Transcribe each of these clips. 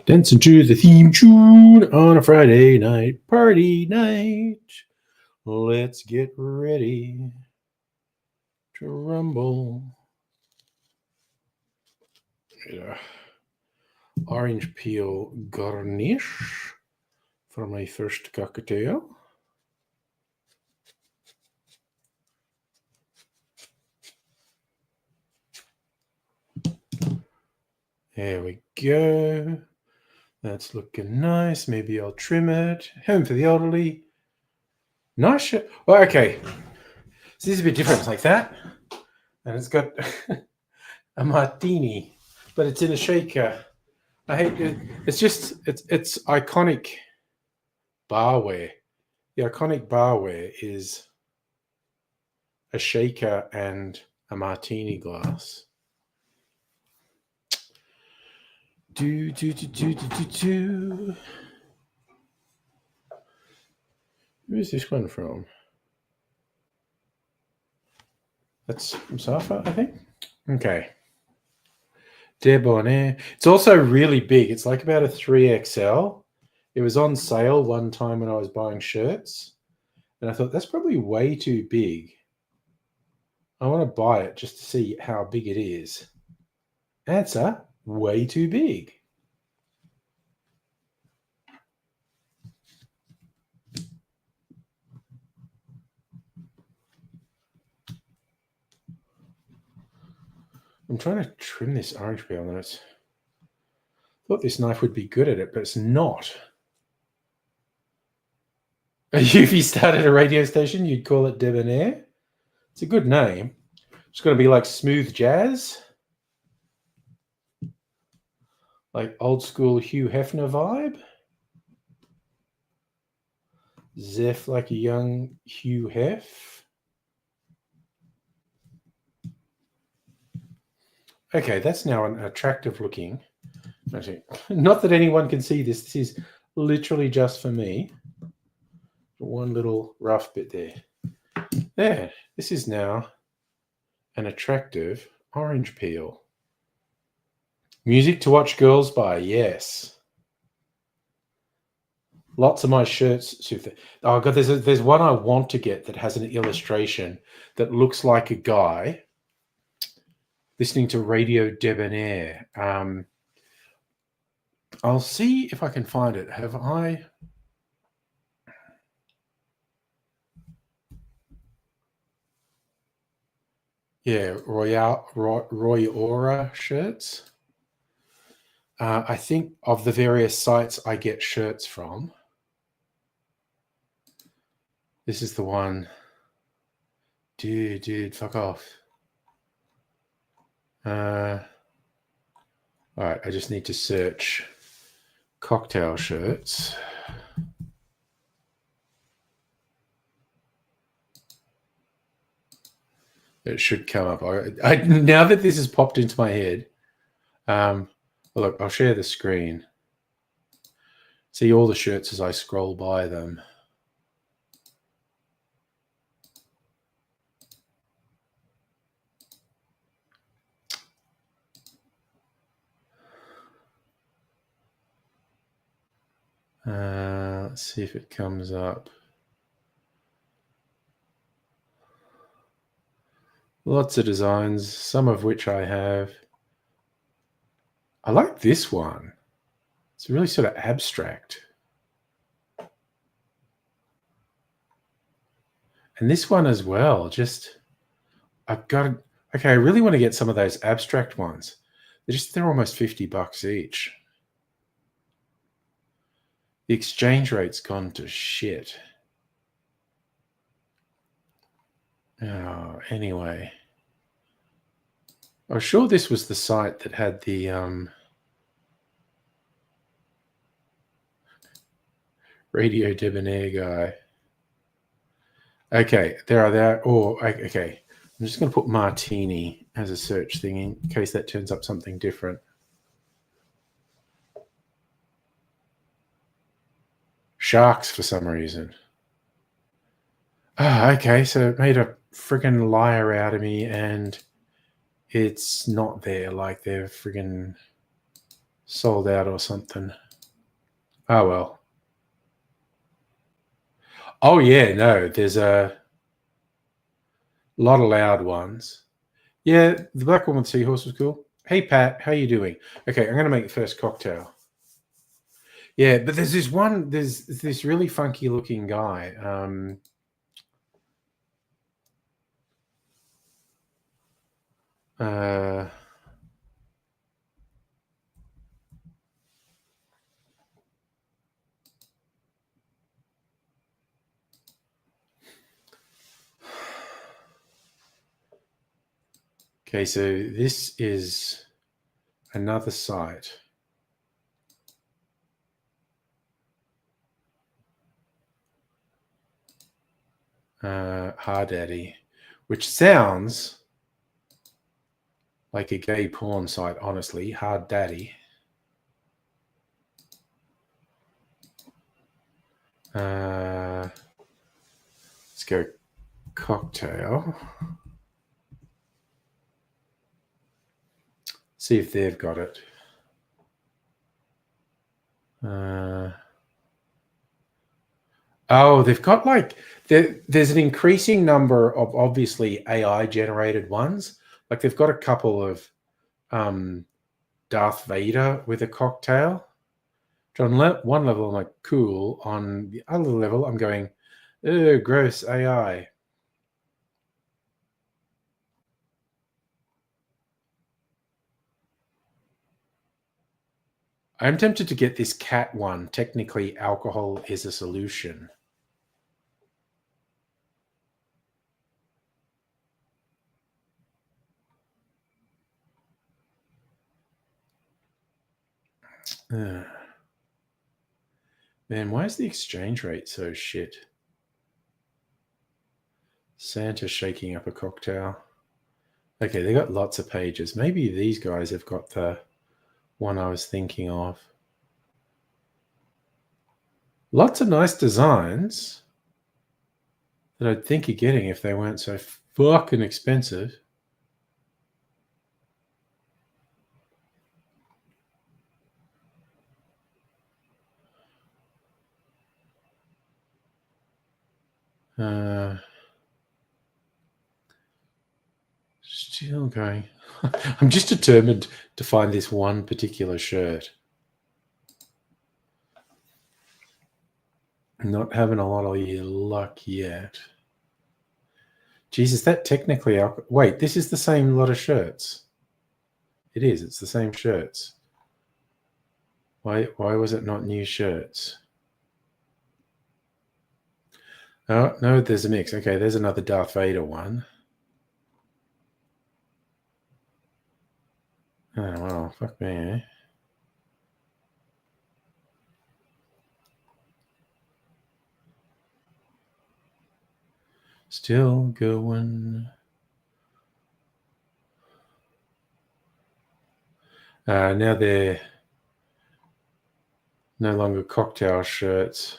Dancing to the theme tune on a Friday night, party night. Let's get ready to rumble. Yeah. Orange peel garnish for my first cocktail. There we go. That's looking nice. Maybe I'll trim it. Home for the elderly. Nice. Well, okay. So this is a bit different. It's like that. And it's got a martini, but it's in a shaker. I hate it. It's iconic barware. The iconic barware is a shaker and a martini glass. Where's this one from? That's from Safa, I think. Okay. Debonair. It's also really big. It's like about a 3XL. It was on sale one time when I was buying shirts. And I thought, that's probably way too big. I want to buy it just to see how big it is. Answer, way too big. I'm trying to trim this orange peel and I thought this knife would be good at it, but it's not. If you started a radio station, you'd call it Debonair. It's a good name. It's going to be like smooth jazz. Like old school Hugh Hefner vibe. Zeph like a young Hugh Hef. Okay, that's now an attractive looking. Actually, not that anyone can see this. This is literally just for me. One little rough bit there. There. This is now an attractive orange peel. Music to watch girls buy. Yes. Lots of my shirts. Oh God, there's one I want to get that has an illustration that looks like a guy listening to Radio Debonair. I'll see if I can find it. Have I? Yeah, Roy Aura shirts. I think of the various sites I get shirts from. This is the one. Dude, fuck off. All right, I just need to search cocktail shirts. It should come up. Now that this has popped into my head, well, look, I'll share the screen. See all the shirts as I scroll by them. Let's see if it comes up. Lots of designs, some of which I have. I like this one. It's really sort of abstract. And this one as well, okay, I really want to get some of those abstract ones. They're almost $50 each. The exchange rate's gone to shit. Oh, anyway. I was sure this was the site that had the Radio debonair guy. Okay, there are there. Oh, okay. I'm just going to put martini as a search thing in case that turns up something different. Sharks for some reason. Ah, okay. So it made a freaking liar out of me, and it's not there. Like they're freaking sold out or something. Oh well. Oh yeah, no. There's a lot of loud ones. Yeah, the black one with seahorse was cool. Hey Pat, how you doing? Okay, I'm gonna make the first cocktail. Yeah, but there's this one. There's this really funky looking guy. Okay, so this is another site. Hard Daddy, which sounds like a gay porn site, honestly. Hard Daddy. Let's go cocktail. See if they've got it. Oh, they've got like there's an increasing number of obviously AI generated ones. Like they've got a couple of Darth Vader with a cocktail. On one level, I'm like, cool. On the other level, I'm going, oh, gross AI. I'm tempted to get this cat one. Technically, alcohol is a solution. Man, why is the exchange rate so shit? Santa shaking up a cocktail. Okay, they got lots of pages. Maybe these guys have got the one I was thinking of. Lots of nice designs that I'd think you're getting if they weren't so fucking expensive. Still going. I'm just determined to find this one particular shirt. Not having a lot of luck yet. Jesus, that technically... Wait, this is the same lot of shirts. It is. It's the same shirts. Why was it not new shirts? Oh, no, there's a mix. Okay, there's another Darth Vader one. Oh, well, fuck me, eh? Still going. Now they're no longer cocktail shirts,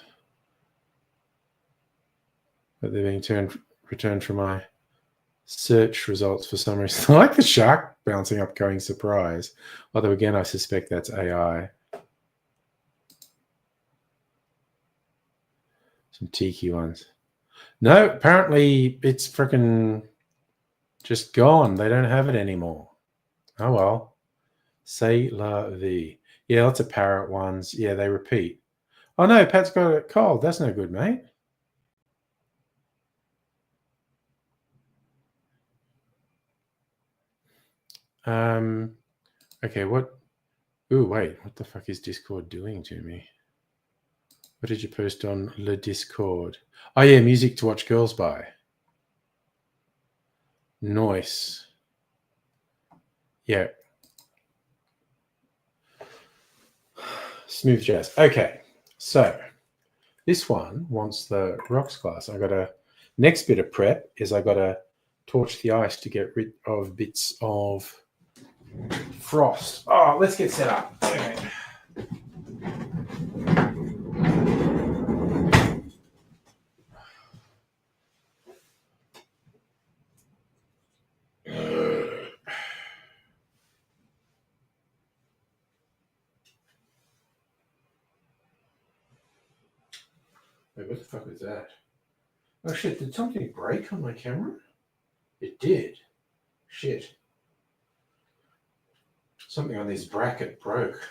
but they're being returned from my search results for some reason. I like the shark bouncing up going surprise. Although again, I suspect that's AI. Some tiki ones. No, apparently it's freaking just gone. They don't have it anymore. Oh well. C'est la vie. Yeah, lots of parrot ones. Yeah, they repeat. Oh no, Pat's got a cold. That's no good, mate. Okay, what? Ooh, wait, what the fuck is Discord doing to me? What did you post on Le Discord? Oh yeah, music to watch girls by. Nice. Yeah. Smooth jazz. Okay, so This one wants the rocks glass. Next bit of prep is I got to torch the ice to get rid of bits of frost. Oh, let's get set up. Okay. Wait, what the fuck was that? Oh shit, did something break on my camera? It did. Shit. Something on this bracket broke.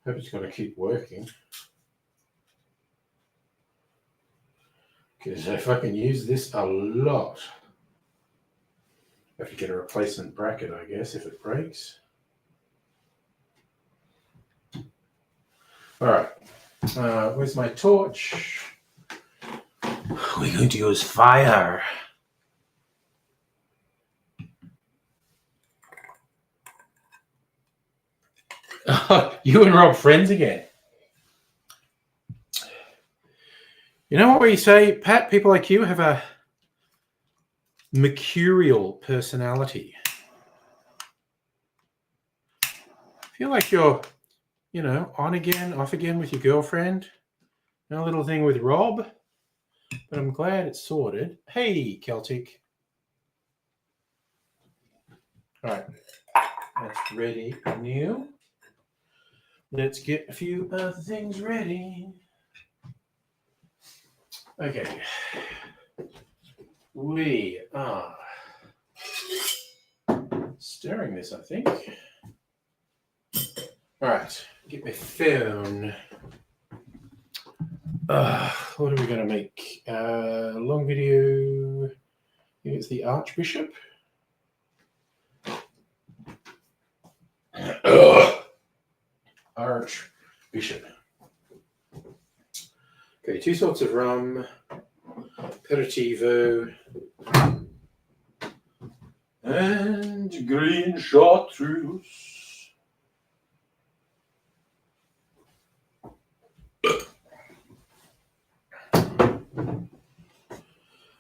Hope it's going to keep working. Because I fucking use this a lot. Have to get a replacement bracket, I guess, if it breaks. Alright. Where's my torch? We're going to use fire. You and Rob friends again. You know what we say, Pat? People like you have a mercurial personality. I feel like you're, on again, off again with your girlfriend. No little thing with Rob. But I'm glad it's sorted. Hey, Celtic. All right. That's ready new. Let's get a few other things ready. Okay. We are stirring this, I think. All right. Get my phone. What are we going to make? Long video. I think it's the Archbishop. Archbishop. Okay, 2 sorts of rum, aperitivo, and green chartreuse.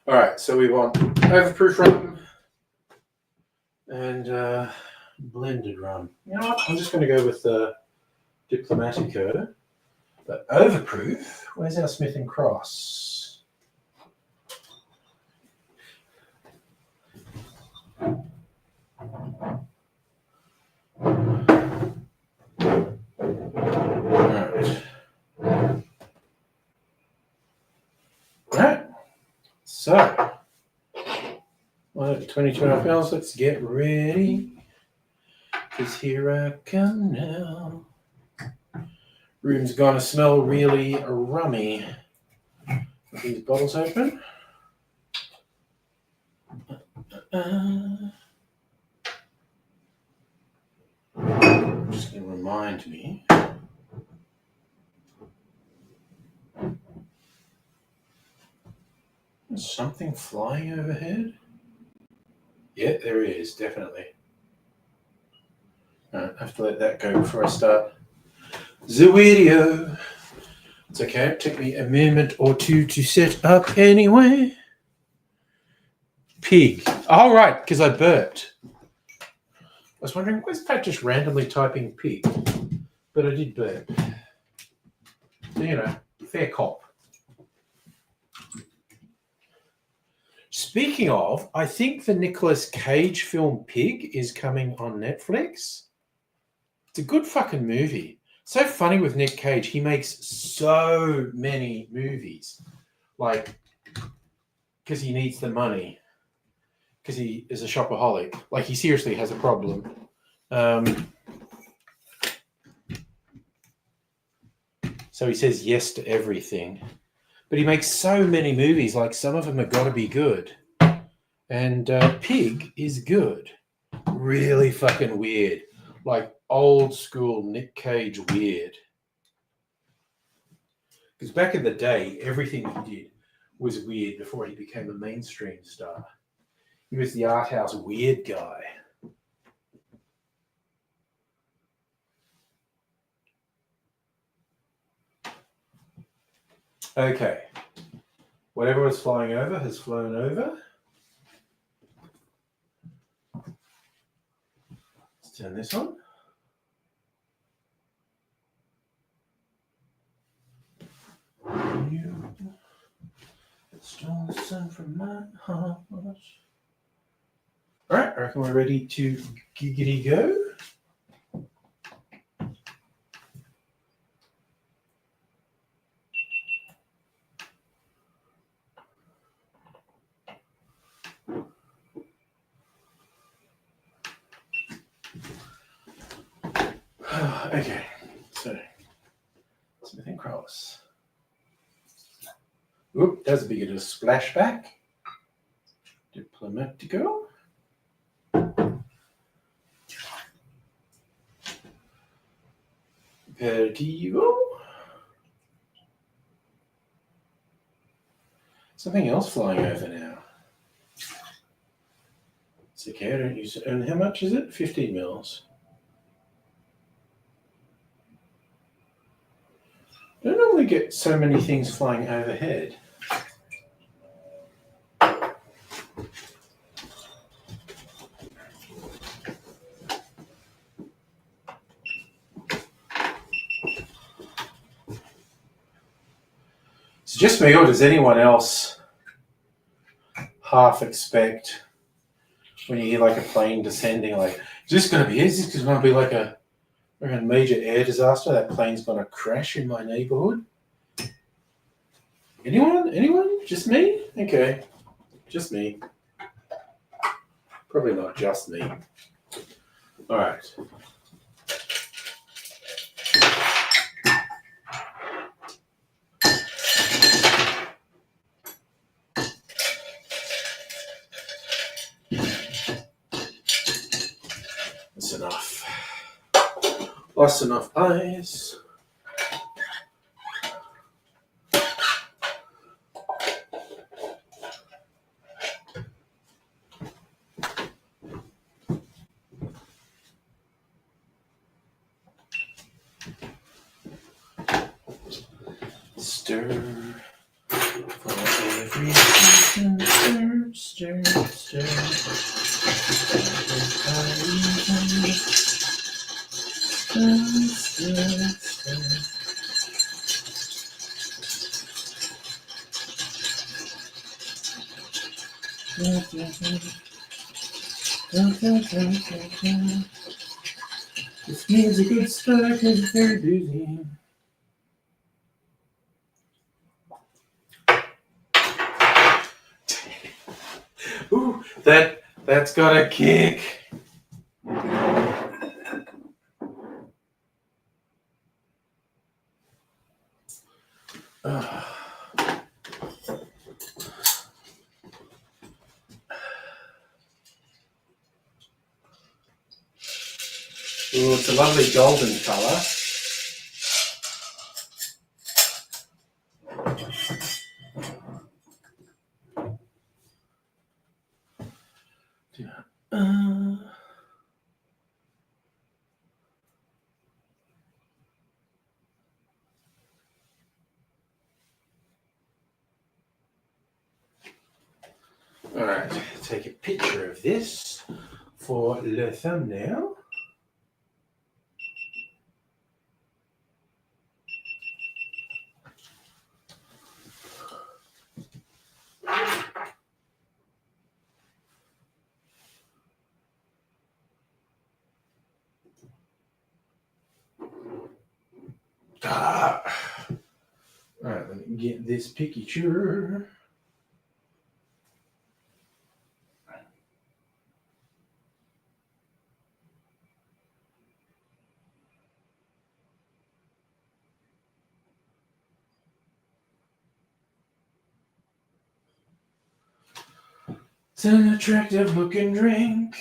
All right, so we want overproof rum and blended rum. You know what? I'm just going to go with the Diplomatico. But overproof, where's our Smith & Cross? Alright. So, 22.5 mils, let's get ready. Because here I come now. Room's gonna smell really rummy. Get these bottles open. Just gonna remind me. Is something flying overhead? Yeah, there is, definitely. I have to let that go before I start the video. It's okay, it took me a moment or two to set up anyway. Pig. All right, because I burped. I was wondering, why is Pat just randomly typing pig? But I did burp. So, fair cop. Speaking of, I think the Nicolas Cage film Pig is coming on Netflix. It's a good fucking movie. So funny with Nick Cage. He makes so many movies. Like, because he needs the money. Because he is a shopaholic. Like, he seriously has a problem. So he says yes to everything. But he makes so many movies. Like, some of them have got to be good. And Pig is good. Really fucking weird. Like, old school Nick Cage weird. Because back in the day, everything he did was weird before he became a mainstream star. He was the art house weird guy. Okay. Whatever was flying over has flown over. Let's turn this on. You stole the sun from my heart. All right, I reckon we're ready to giggity go. Okay, so smithing cross. Oop, that's a bit of a splashback. Diplomatico. Perdivo. Something else flying over now. It's okay, I don't use it. And how much is it? 15 mils. I don't normally get so many things flying overhead. Is it just me, or does anyone else half expect when you hear like a plane descending, like, is this going to be like a major air disaster? That plane's going to crash in my neighborhood? Anyone? Anyone? Just me? Okay. Just me. Probably not just me. All right. That's enough. Lost enough ice. Stir for every season. Stir, stir, This means a good start because it's very busy. Ooh, that's got a kick. Ooh, it's a lovely golden colour. All right, take a picture of this for the thumbnail. All right, let me get this picture. It's an attractive looking drink.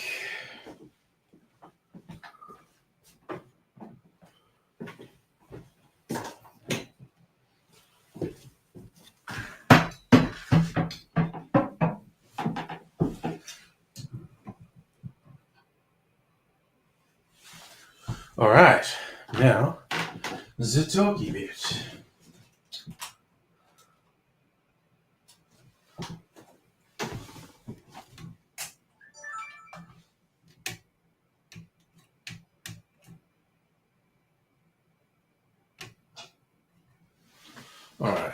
All right, now the talky bit.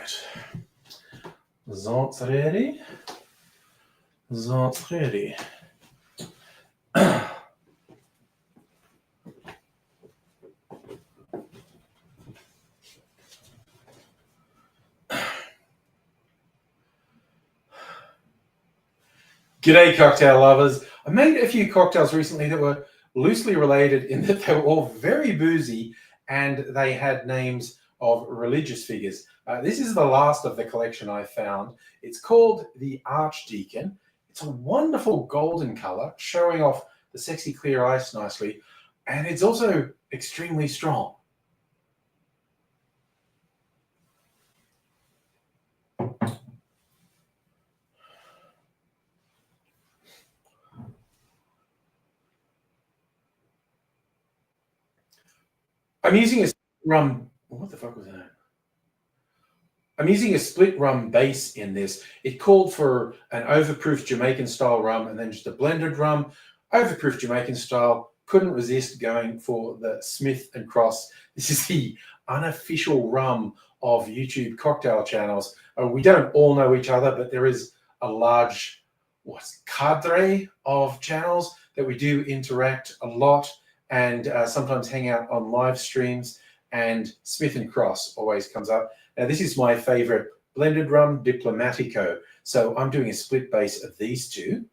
Right. That's ready. That's ready. G'day, cocktail lovers. I made a few cocktails recently that were loosely related in that they were all very boozy and they had names of religious figures. This is the last of the collection I found. It's called the Archdeacon. It's a wonderful golden color, showing off the sexy clear ice nicely, and it's also extremely strong. I'm using a rum. What the fuck was that? I'm using a split rum base in this. It called for an overproof Jamaican style rum and then just a blended rum. Overproof Jamaican style. Couldn't resist going for the Smith and Cross. This is the unofficial rum of YouTube cocktail channels. We don't all know each other, but there is a large cadre of channels that we do interact a lot and sometimes hang out on live streams. And Smith and Cross always comes up. Now, this is my favorite blended rum, Diplomatico. So I'm doing a split base of these two.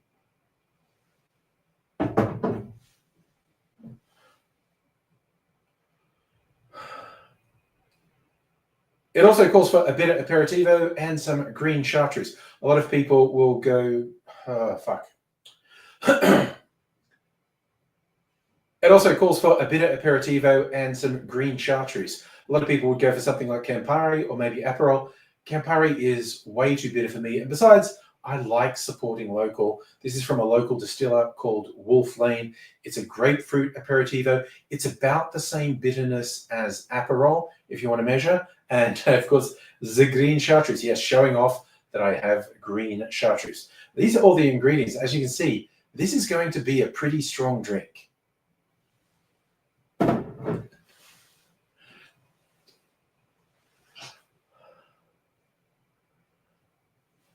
It also calls for a bit of aperitivo and some green chartreuse. A lot of people will go, It also calls for a bit of aperitivo and some green chartreuse. A lot of people would go for something like Campari or maybe Aperol. Campari is way too bitter for me. And besides, I like supporting local. This is from a local distiller called Wolf Lane. It's a grapefruit aperitivo. It's about the same bitterness as Aperol, if you want to measure. And of course, the green chartreuse. Yes, showing off that I have green chartreuse. These are all the ingredients. As you can see, this is going to be a pretty strong drink.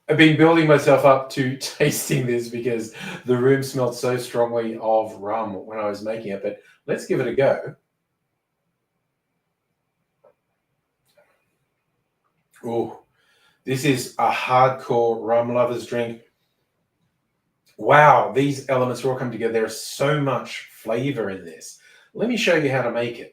I've been building myself up to tasting this because the room smelled so strongly of rum when I was making it, but let's give it a go. Oh, this is a hardcore rum lover's drink. Wow, these elements all come together. There's so much flavor in this. Let me show you how to make it.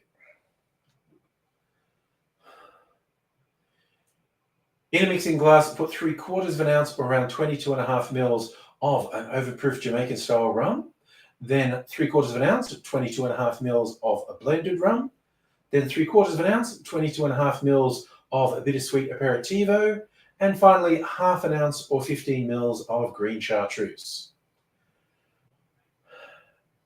In a mixing glass, put 3/4 of an ounce or around 22.5 mils of an overproof Jamaican style rum, then 3/4 of an ounce, 22.5 mils of a blended rum, then 3/4 of an ounce, 22.5 mils of a bittersweet aperitivo, and finally 1/2 ounce or 15 mils of green chartreuse.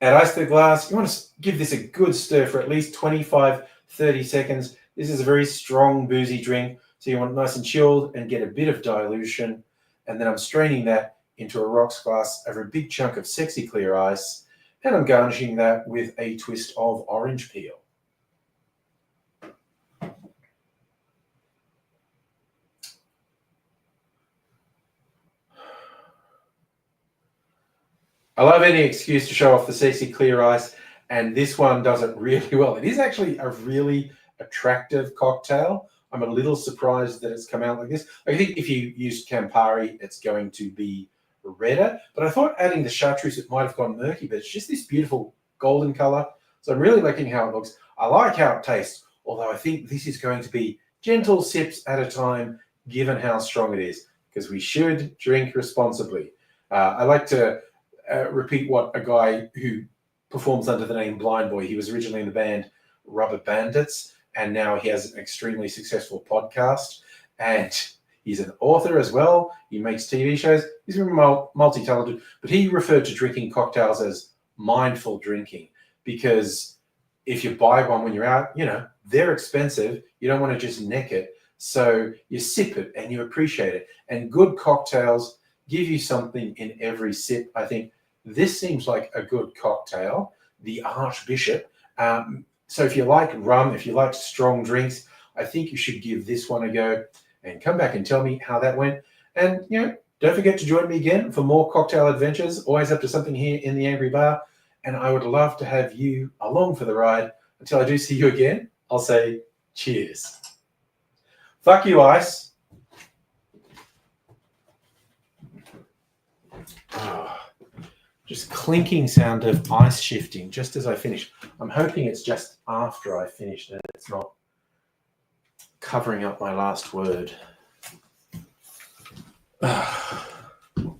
Add ice to the glass. You want to give this a good stir for at least 25-30 seconds. This is a very strong, boozy drink, so you want it nice and chilled and get a bit of dilution. And then I'm straining that into a rocks glass over a big chunk of sexy clear ice, and I'm garnishing that with a twist of orange peel. I love any excuse to show off the sexy clear ice, and this one does it really well. It is actually a really attractive cocktail. I'm a little surprised that it's come out like this. I think if you used Campari, it's going to be redder, but I thought adding the chartreuse, it might have gone murky, but it's just this beautiful golden color. So I'm really liking how it looks. I like how it tastes, although I think this is going to be gentle sips at a time, given how strong it is, because we should drink responsibly. I like to repeat what a guy who performs under the name Blind Boy, he was originally in the band Rubber Bandits, and now he has an extremely successful podcast, and he's an author as well. He makes TV shows. He's multi-talented, but he referred to drinking cocktails as mindful drinking, because if you buy one when you're out, they're expensive. You don't want to just neck it. So you sip it and you appreciate it. And good cocktails give you something in every sip. I think this seems like a good cocktail, the Archbishop. So if you like rum, if you like strong drinks, I think you should give this one a go. and come back and tell me how that went. And, don't forget to join me again for more cocktail adventures. Always up to something here in the Angry Bar. And I would love to have you along for the ride. Until I do see you again, I'll say cheers. Fuck you, ice. Just clinking sound of ice shifting just as I finish. I'm hoping it's just after I finished and it's not covering up my last word. No,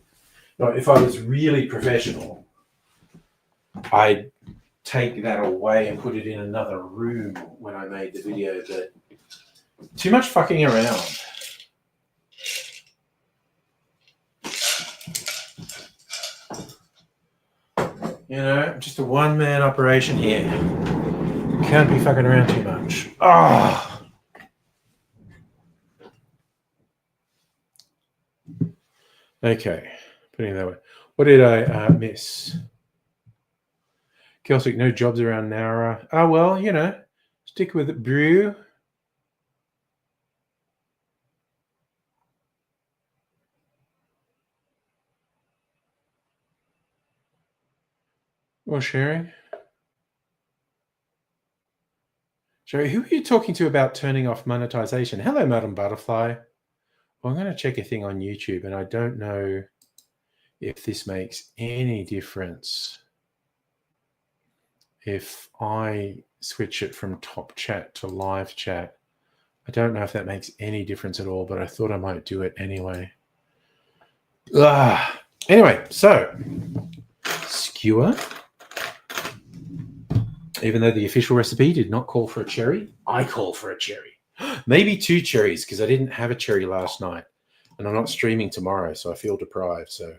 if I was really professional, I'd take that away and put it in another room when I made the video, but too much fucking around. Just a one-man operation here. Can't be fucking around too much. Okay, putting it that way. What did I miss? Celtic, no jobs around Nowra. Oh, well, stick with it, brew. Or Sherry? Sherry, who are you talking to about turning off monetization? Hello, Madam Butterfly. Well, I'm going to check a thing on YouTube, and I don't know if this makes any difference. If I switch it from top chat to live chat, I don't know if that makes any difference at all, but I thought I might do it anyway. Anyway, so skewer. Even though the official recipe did not call for a cherry, I call for a cherry. Maybe 2 cherries, because I didn't have a cherry last night. And I'm not streaming tomorrow, so I feel deprived. So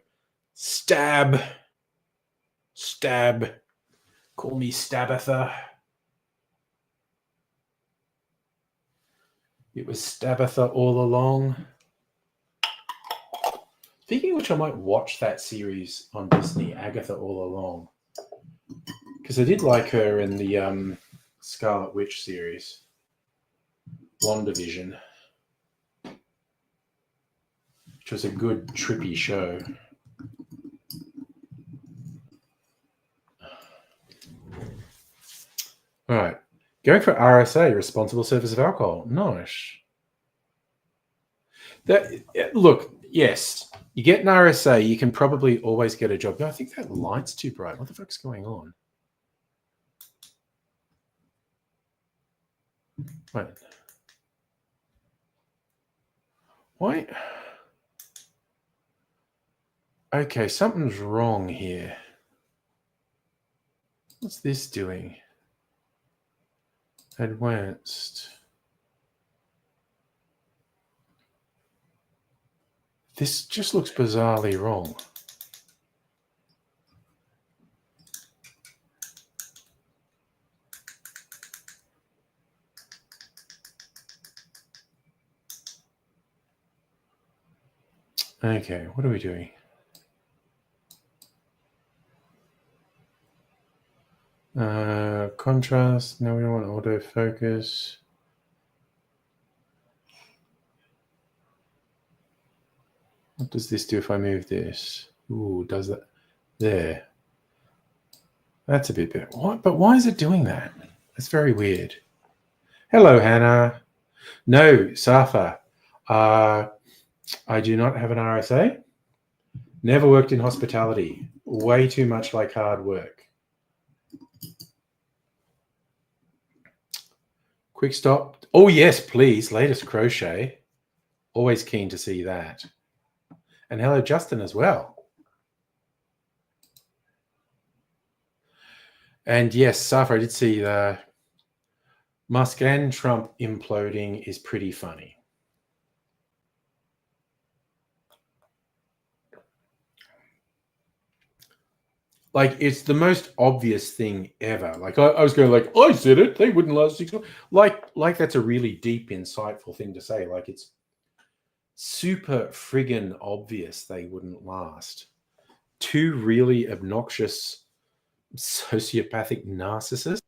stab. Call me Stabatha. It was Stabatha all along. Speaking of which, I might watch that series on Disney, Agatha All Along. Because I did like her in the Scarlet Witch series. WandaVision. Which was a good, trippy show. All right. Going for RSA, responsible service of alcohol. Nice. Look, yes, you get an RSA, you can probably always get a job. No, I think that light's too bright. What the fuck's going on? Wait. Why? Okay, something's wrong here. What's this doing? Advanced. This just looks bizarrely wrong. Okay, what are we doing? Contrast. No, we don't want autofocus. What does this do if I move this? Ooh, does that? There. That's a bit better. What? But why is it doing that? That's very weird. Hello, Hannah. No, Safa. I do not have an RSA. Never worked in hospitality. Way too much like hard work. Quick stop. Oh, yes, please. Latest crochet. Always keen to see that. And hello, Justin, as well. And yes, Safa, I did see the Musk and Trump imploding is pretty funny. Like, it's the most obvious thing ever. Like, I was going like, I said it. They wouldn't last 6 months. Like that's a really deep, insightful thing to say. Like, it's super friggin' obvious they wouldn't last. 2 really obnoxious, sociopathic narcissists.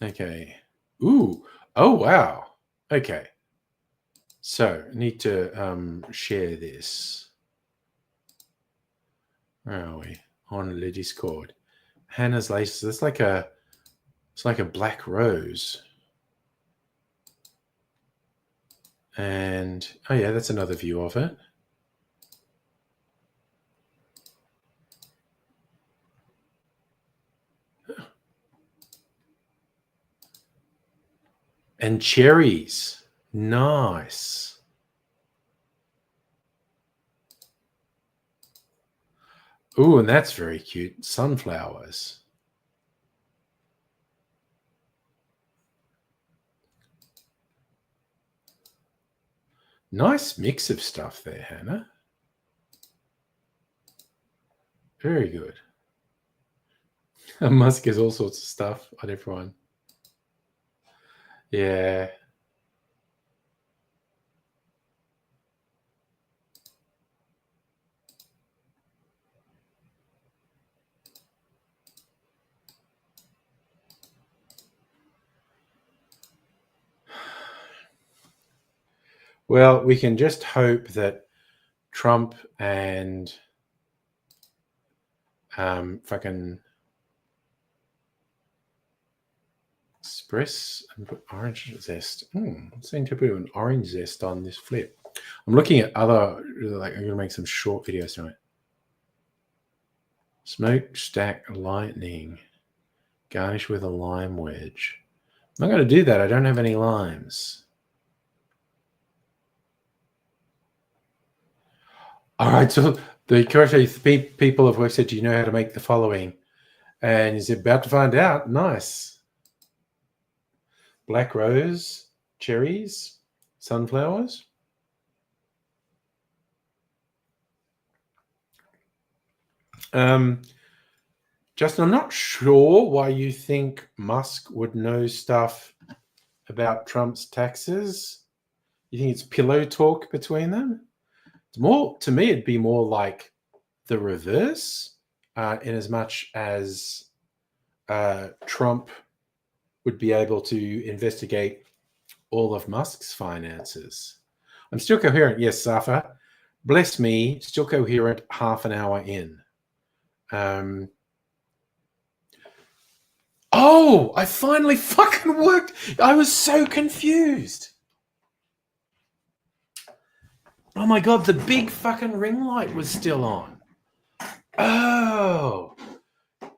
Okay. Ooh. Oh, wow. Okay. So I need to share this. Where are we? On the Discord. Hannah's laces. It's like a black rose. And oh yeah, that's another view of it. And cherries. Nice. Ooh, and that's very cute. Sunflowers. Nice mix of stuff there, Hannah. Very good. Musk has all sorts of stuff on everyone. Yeah. Well, we can just hope that Trump and fucking Express and put orange zest. Seem to put an orange zest on this flip. I'm looking at other, like, I'm going to make some short videos tonight. Smokestack lightning. Garnish with a lime wedge. I'm not going to do that. I don't have any limes. All right. So the correct people have worked said, do you know how to make the following? And he's about to find out. Nice. Black rose, cherries, sunflowers. Justin, I'm not sure why you think Musk would know stuff about Trump's taxes. You think it's pillow talk between them? It's more, to me, it'd be more like the reverse, in as much as Trump would be able to investigate all of Musk's finances. I'm still coherent. Yes, Safa. Bless me, still coherent half an hour in. Oh, I finally fucking worked. I was so confused. Oh my God, the big fucking ring light was still on. Oh,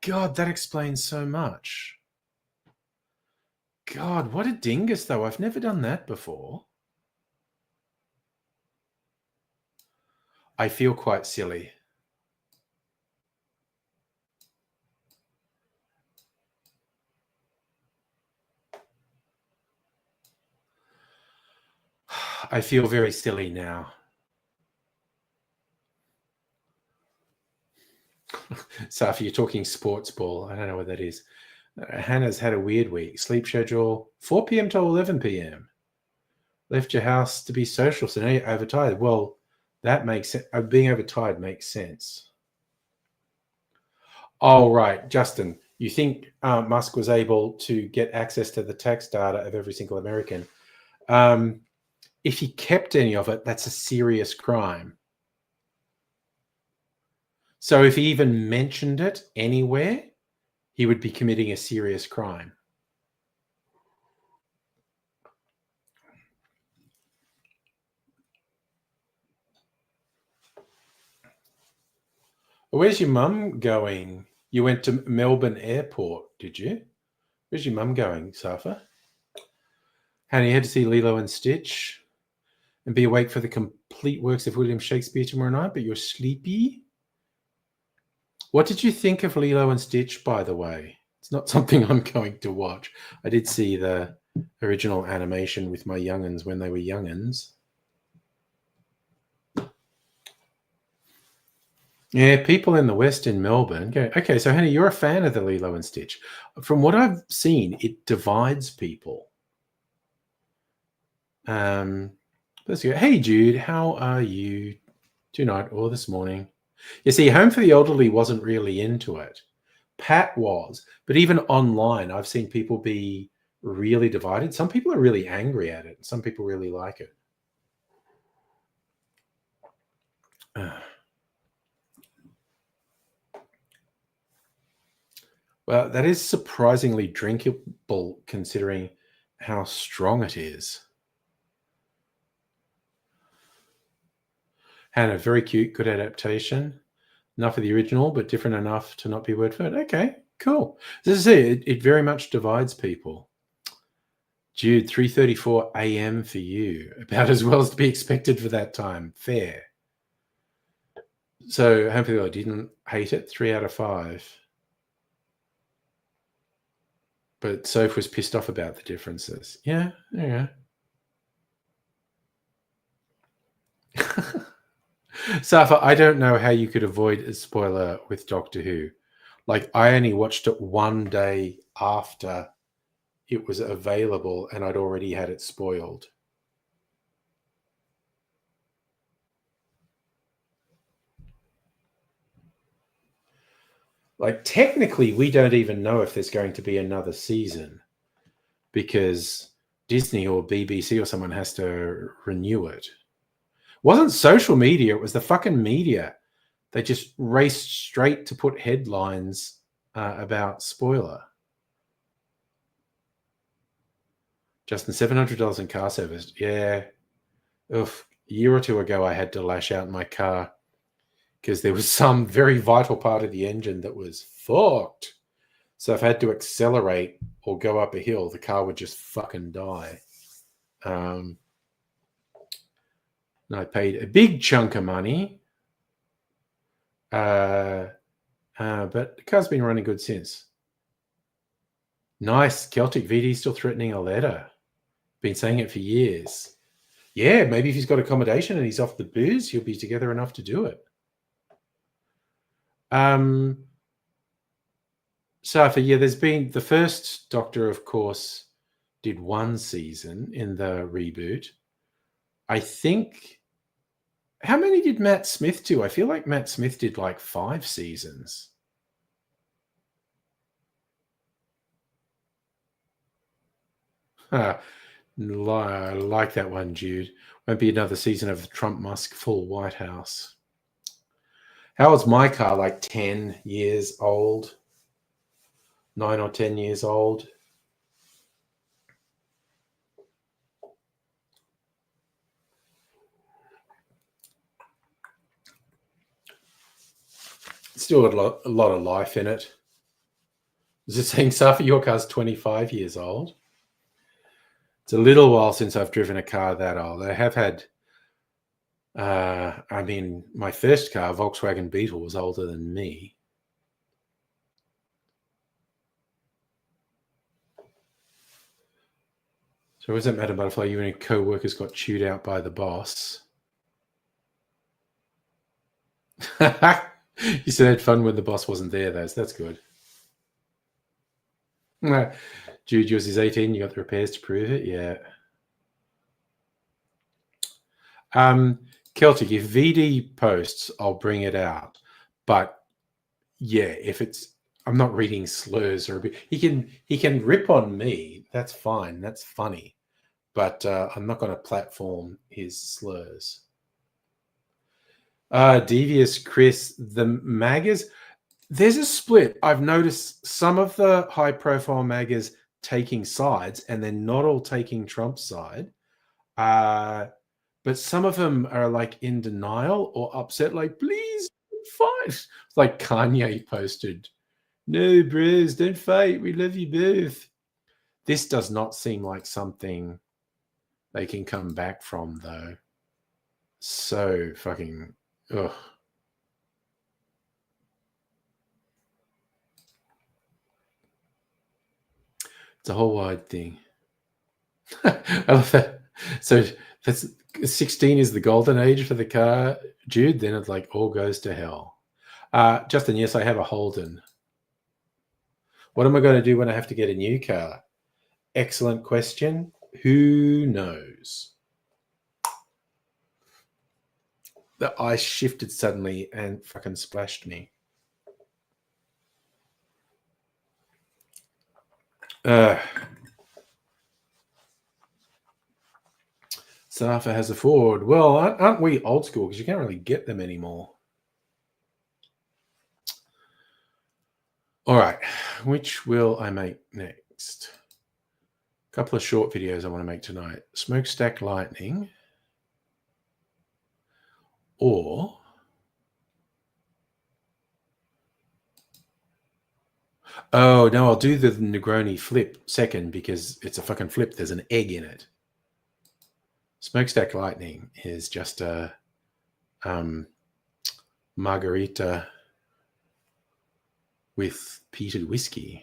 God, that explains so much. God, what a dingus, though. I've never done that before. I feel quite silly. I feel very silly now. Safi, you're talking sports ball. I don't know what that is. Hannah's had a weird week. Sleep schedule 4 p.m. to 11 p.m. Left your house to be social, so now you're overtired. Well, that makes sense. Being overtired makes sense. Oh, right. Justin, you think Musk was able to get access to the tax data of every single American? If he kept any of it, that's a serious crime. So if he even mentioned it anywhere, he would be committing a serious crime. Where's your mum going? You went to Melbourne Airport, did you? Where's your mum going, Safa? Hannah, you had to see Lilo and Stitch and be awake for the complete works of William Shakespeare tomorrow night, but you're sleepy? What did you think of Lilo and Stitch, by the way? It's not something I'm going to watch. I did see the original animation with my young'uns when they were young'uns. Yeah, people in the West in Melbourne go, okay, so Hannah, you're a fan of the Lilo and Stitch. From what I've seen, it divides people. Let's go. Hey, Jude, how are you tonight or this morning? You see, Home for the Elderly wasn't really into it. Pat was, but even online, I've seen people be really divided. Some people are really angry at it. Some people really like it. Well, that is surprisingly drinkable considering how strong it is. Hannah, very cute, good adaptation. Enough of the original, but different enough to not be word for word. Okay, cool. As I say, it very much divides people. Jude, 3:34 a.m. for you. About as well as to be expected for that time. Fair. So hopefully I didn't hate it. 3 out of 5. But Soph was pissed off about the differences. Yeah. Safa, I don't know how you could avoid a spoiler with Doctor Who. Like, I only watched it one day after it was available and I'd already had it spoiled. Like, technically, we don't even know if there's going to be another season because Disney or BBC or someone has to renew it. It wasn't social media, it was the fucking media. They just raced straight to put headlines about spoiler. Justin, $700 in car service. Yeah. Oof. A year or two ago, I had to lash out my car because there was some very vital part of the engine that was fucked. So if I had to accelerate or go up a hill, the car would just fucking die. And I paid a big chunk of money. But the car's been running good since. Nice. Celtic VD still threatening a letter. Been saying it for years. Yeah, maybe if he's got accommodation and he's off the booze, he'll be together enough to do it. Safa, yeah, there's been the first Doctor, of course, did one season in the reboot. I think, how many did Matt Smith do? I feel like Matt Smith did like 5 seasons. I like that one, Jude. Won't be another season of Trump Musk full White House. How old's my car? Like 10 years old? 9 or 10 years old? Still got a lot of life in it. Is it saying, Safa, your car's 25 years old? It's a little while since I've driven a car that old. I have had, my first car, Volkswagen Beetle, was older than me. So was it, Madam Butterfly, you and your co-workers got chewed out by the boss? You said had fun when the boss wasn't there, though, so that's good. Jude, yours is 18. You got the repairs to prove it? Yeah. Celtic, if VD posts, I'll bring it out. But yeah, if it's, I'm not reading slurs or he can rip on me. That's fine. That's funny. But I'm not going to platform his slurs. Devious Chris, the maggers. There's a split. I've noticed some of the high-profile maggers taking sides, and they're not all taking Trump's side. But some of them are like in denial or upset, like, please fight. It's like Kanye posted, no, bros, don't fight. We love you both. This does not seem like something they can come back from, though. So fucking, ugh. It's a whole wide thing. I love that. So that's 16 is the golden age for the car, Jude. Then it like all goes to hell. Justin, yes, I have a Holden. What am I going to do when I have to get a new car? Excellent question. Who knows? The ice shifted suddenly and fucking splashed me. Safa has a Ford. Well, aren't we old school? Because you can't really get them anymore. All right, which will I make next? A couple of short videos I want to make tonight. Smokestack lightning or... Oh, no, I'll do the Negroni flip second because it's a fucking flip. There's an egg in it. Smokestack lightning is just a margarita with peated whiskey.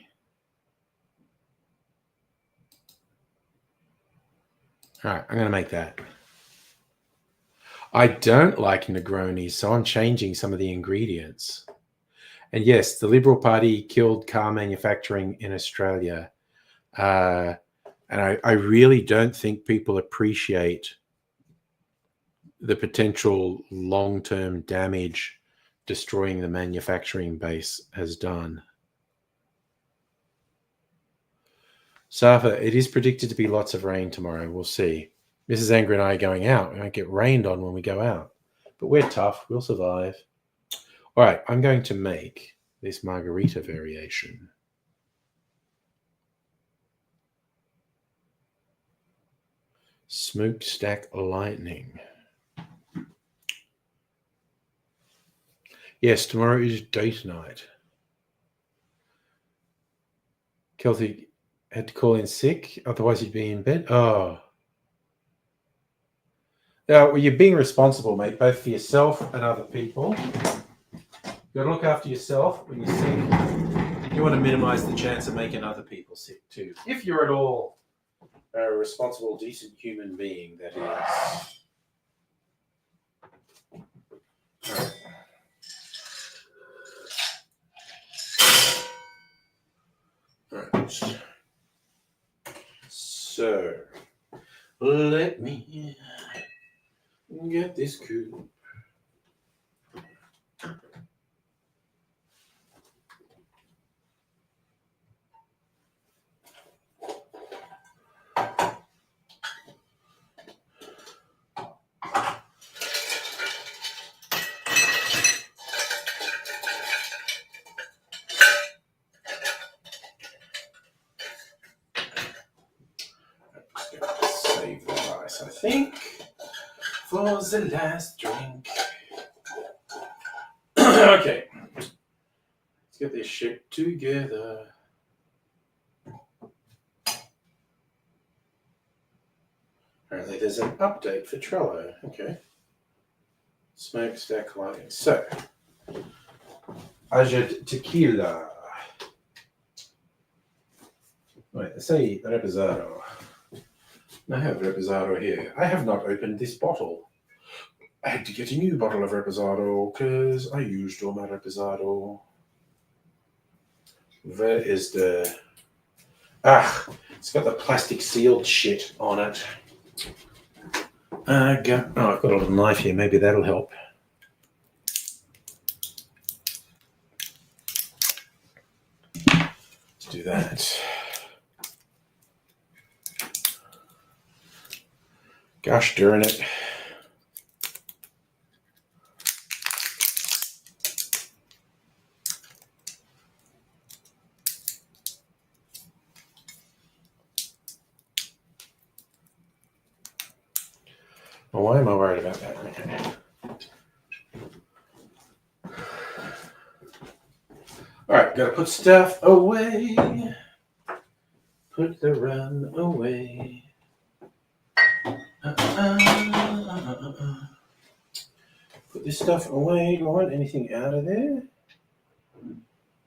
All right, I'm going to make that. I don't like Negroni, so I'm changing some of the ingredients. And yes, the Liberal Party killed car manufacturing in Australia. And I really don't think people appreciate the potential long-term damage destroying the manufacturing base has done. Safa, it is predicted to be lots of rain tomorrow. We'll see. Mrs. Angry and I are going out. We won't get rained on when we go out. But we're tough. We'll survive. All right, I'm going to make this margarita variation. Smokestack lightning. Yes, tomorrow is date night. Kelty had to call in sick, otherwise he'd be in bed. Oh. Well, you're being responsible, mate, both for yourself and other people. You've got to look after yourself when you're sick. You want to minimize the chance of making other people sick too. If you're at all a responsible, decent human being, that is. All right. All right. So, let me get this cool. Save the rice, I think, for the last drink. Okay, let's get this shit together. Apparently there's an update for Trello. Okay. Smokestack lighting. So, Ajad tequila. Wait, they say reposado. I have reposado here. I have not opened this bottle. I had to get a new bottle of reposado because I used all my reposado. Where is the... it's got the plastic sealed shit on it. I've got a little knife here. Maybe that'll help. Let's do that. Gosh darn it. Well, why am I worried about that? Okay. All right, gotta put stuff away. Put the run away. Put this stuff away. Do I want anything out of there?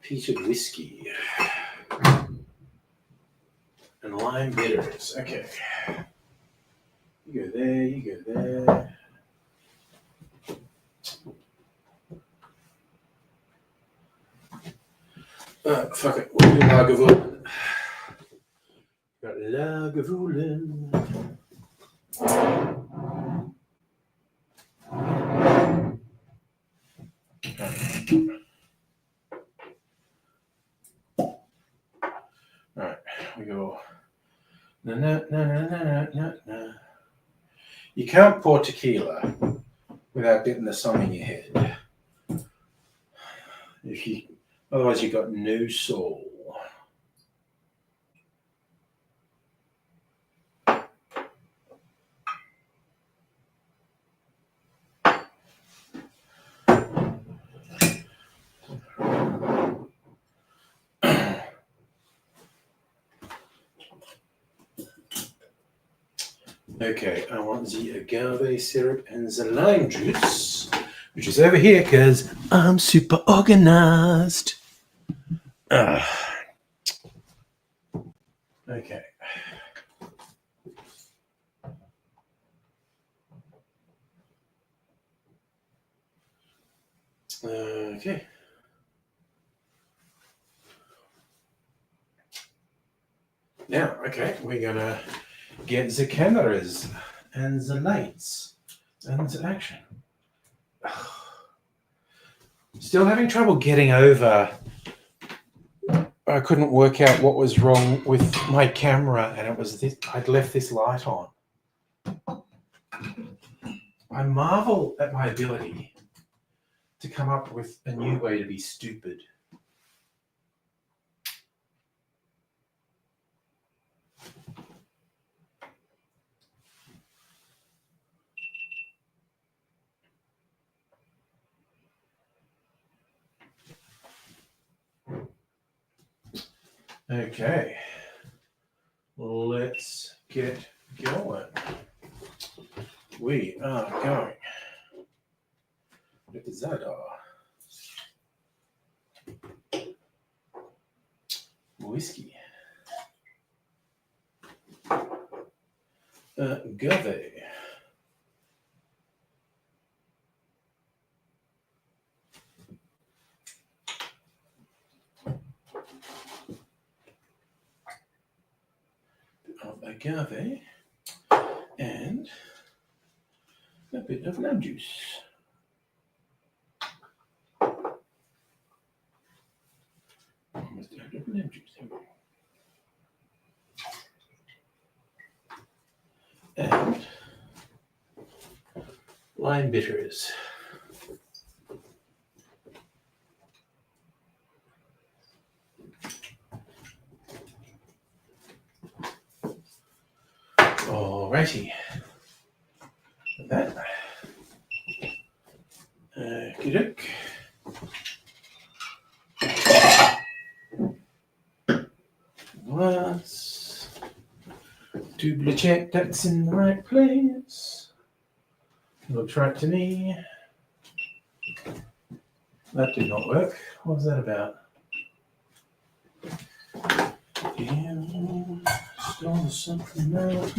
Peated whiskey. And lime bitters. Okay. You go there, you go there. Fuck it. We'll do Lagavulin. Got Lagavulin. Alright, we go. Na na na na na na na. You can't pour tequila without getting the song in your head. Otherwise you've got no soul. Okay, I want the agave syrup and the lime juice, which is over here because I'm super organized. Okay. Okay. Now, okay, we're gonna get the cameras and the lights and the action. Still having trouble getting over. I couldn't work out what was wrong with my camera, and it was this. I'd left this light on. I marvel at my ability to come up with a new way to be stupid. Okay, let's get going. We are going with the Zadar. Whiskey. Agave. Of agave and a bit of lime juice. Almost a bit of lime juice. And lime bitters. Alrighty. With that. Okey-doke. Let's double check that's in the right place. Looks right to me. That did not work. What was that about? Yeah, stole something out.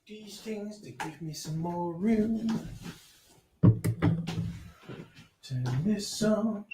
These things to give me some more room. Turn this off.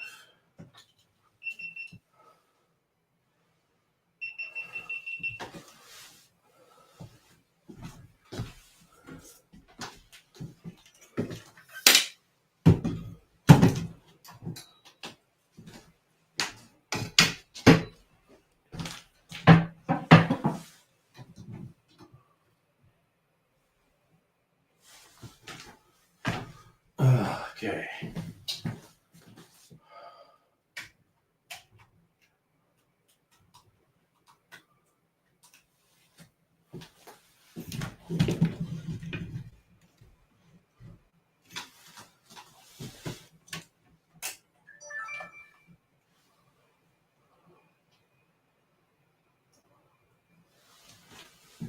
Okay.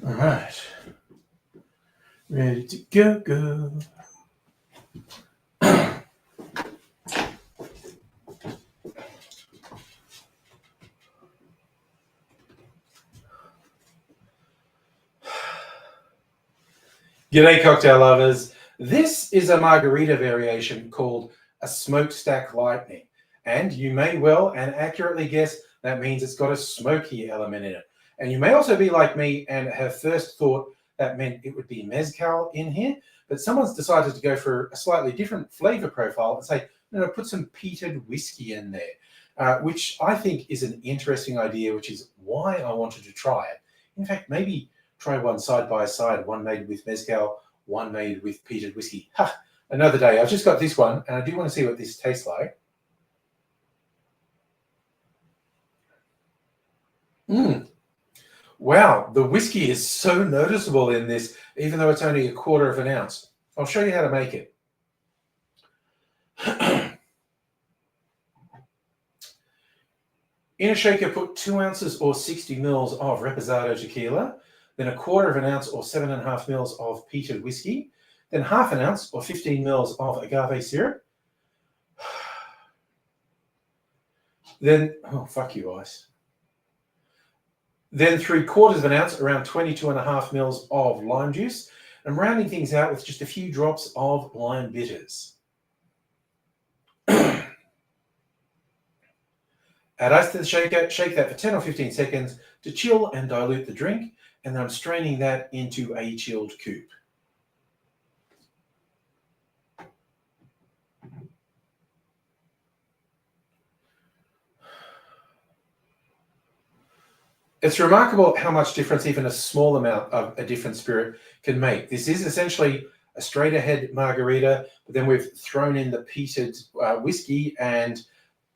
All right. Ready to go. G'day, cocktail lovers. This is a margarita variation called a smokestack lightning. And you may well and accurately guess that means it's got a smoky element in it. And you may also be like me and have first thought that meant it would be mezcal in here, but someone's decided to go for a slightly different flavor profile and say, no, put some peated whiskey in there, which I think is an interesting idea, which is why I wanted to try it. In fact, maybe try one side by side, one made with mezcal, one made with peated whiskey. Ha! Another day. I've just got this one, and I do want to see what this tastes like. Wow, the whiskey is so noticeable in this, even though it's only 1/4 of an ounce. I'll show you how to make it. In a shaker, put 2 ounces or 60 mils of Reposado tequila, then 1/4 of an ounce or 7.5 mils of peated whiskey, then 1/2 an ounce or 15 mils of agave syrup. Then, oh, fuck you, ice. Then 3/4 of an ounce, around 22.5 mils of lime juice, and rounding things out with just a few drops of lime bitters. Add ice to the shaker, shake that for 10 or 15 seconds to chill and dilute the drink, and then I'm straining that into a chilled coupe. It's remarkable how much difference even a small amount of a different spirit can make. This is essentially a straight ahead margarita, but then we've thrown in the peated whiskey and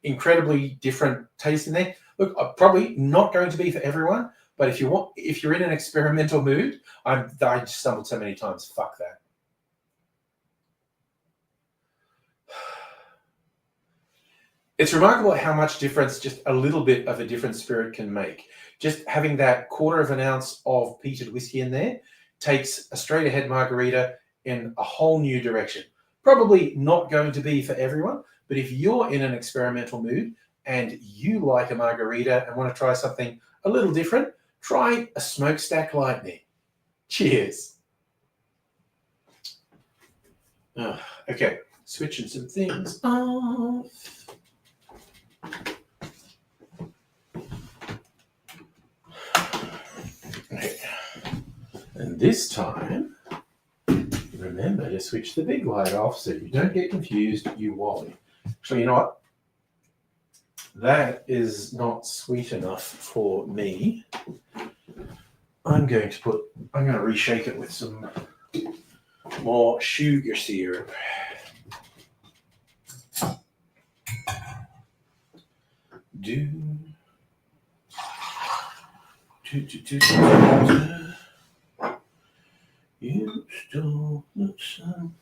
incredibly different taste in there. Look, probably not going to be for everyone, but if you're in an experimental mood, I stumbled so many times. Fuck that. It's remarkable how much difference just a little bit of a different spirit can make. Just having that 1/4 of an ounce of peated whiskey in there takes a straight ahead margarita in a whole new direction. Probably not going to be for everyone, but if you're in an experimental mood and you like a margarita and want to try something a little different, try a smokestack lightning. Cheers. Okay, switching some things off. Okay. And this time, remember to switch the big light off so you don't get confused, you wally. Actually, you know what? That is not sweet enough for me. I'm going to reshake it with some more sugar syrup. You stole the sun.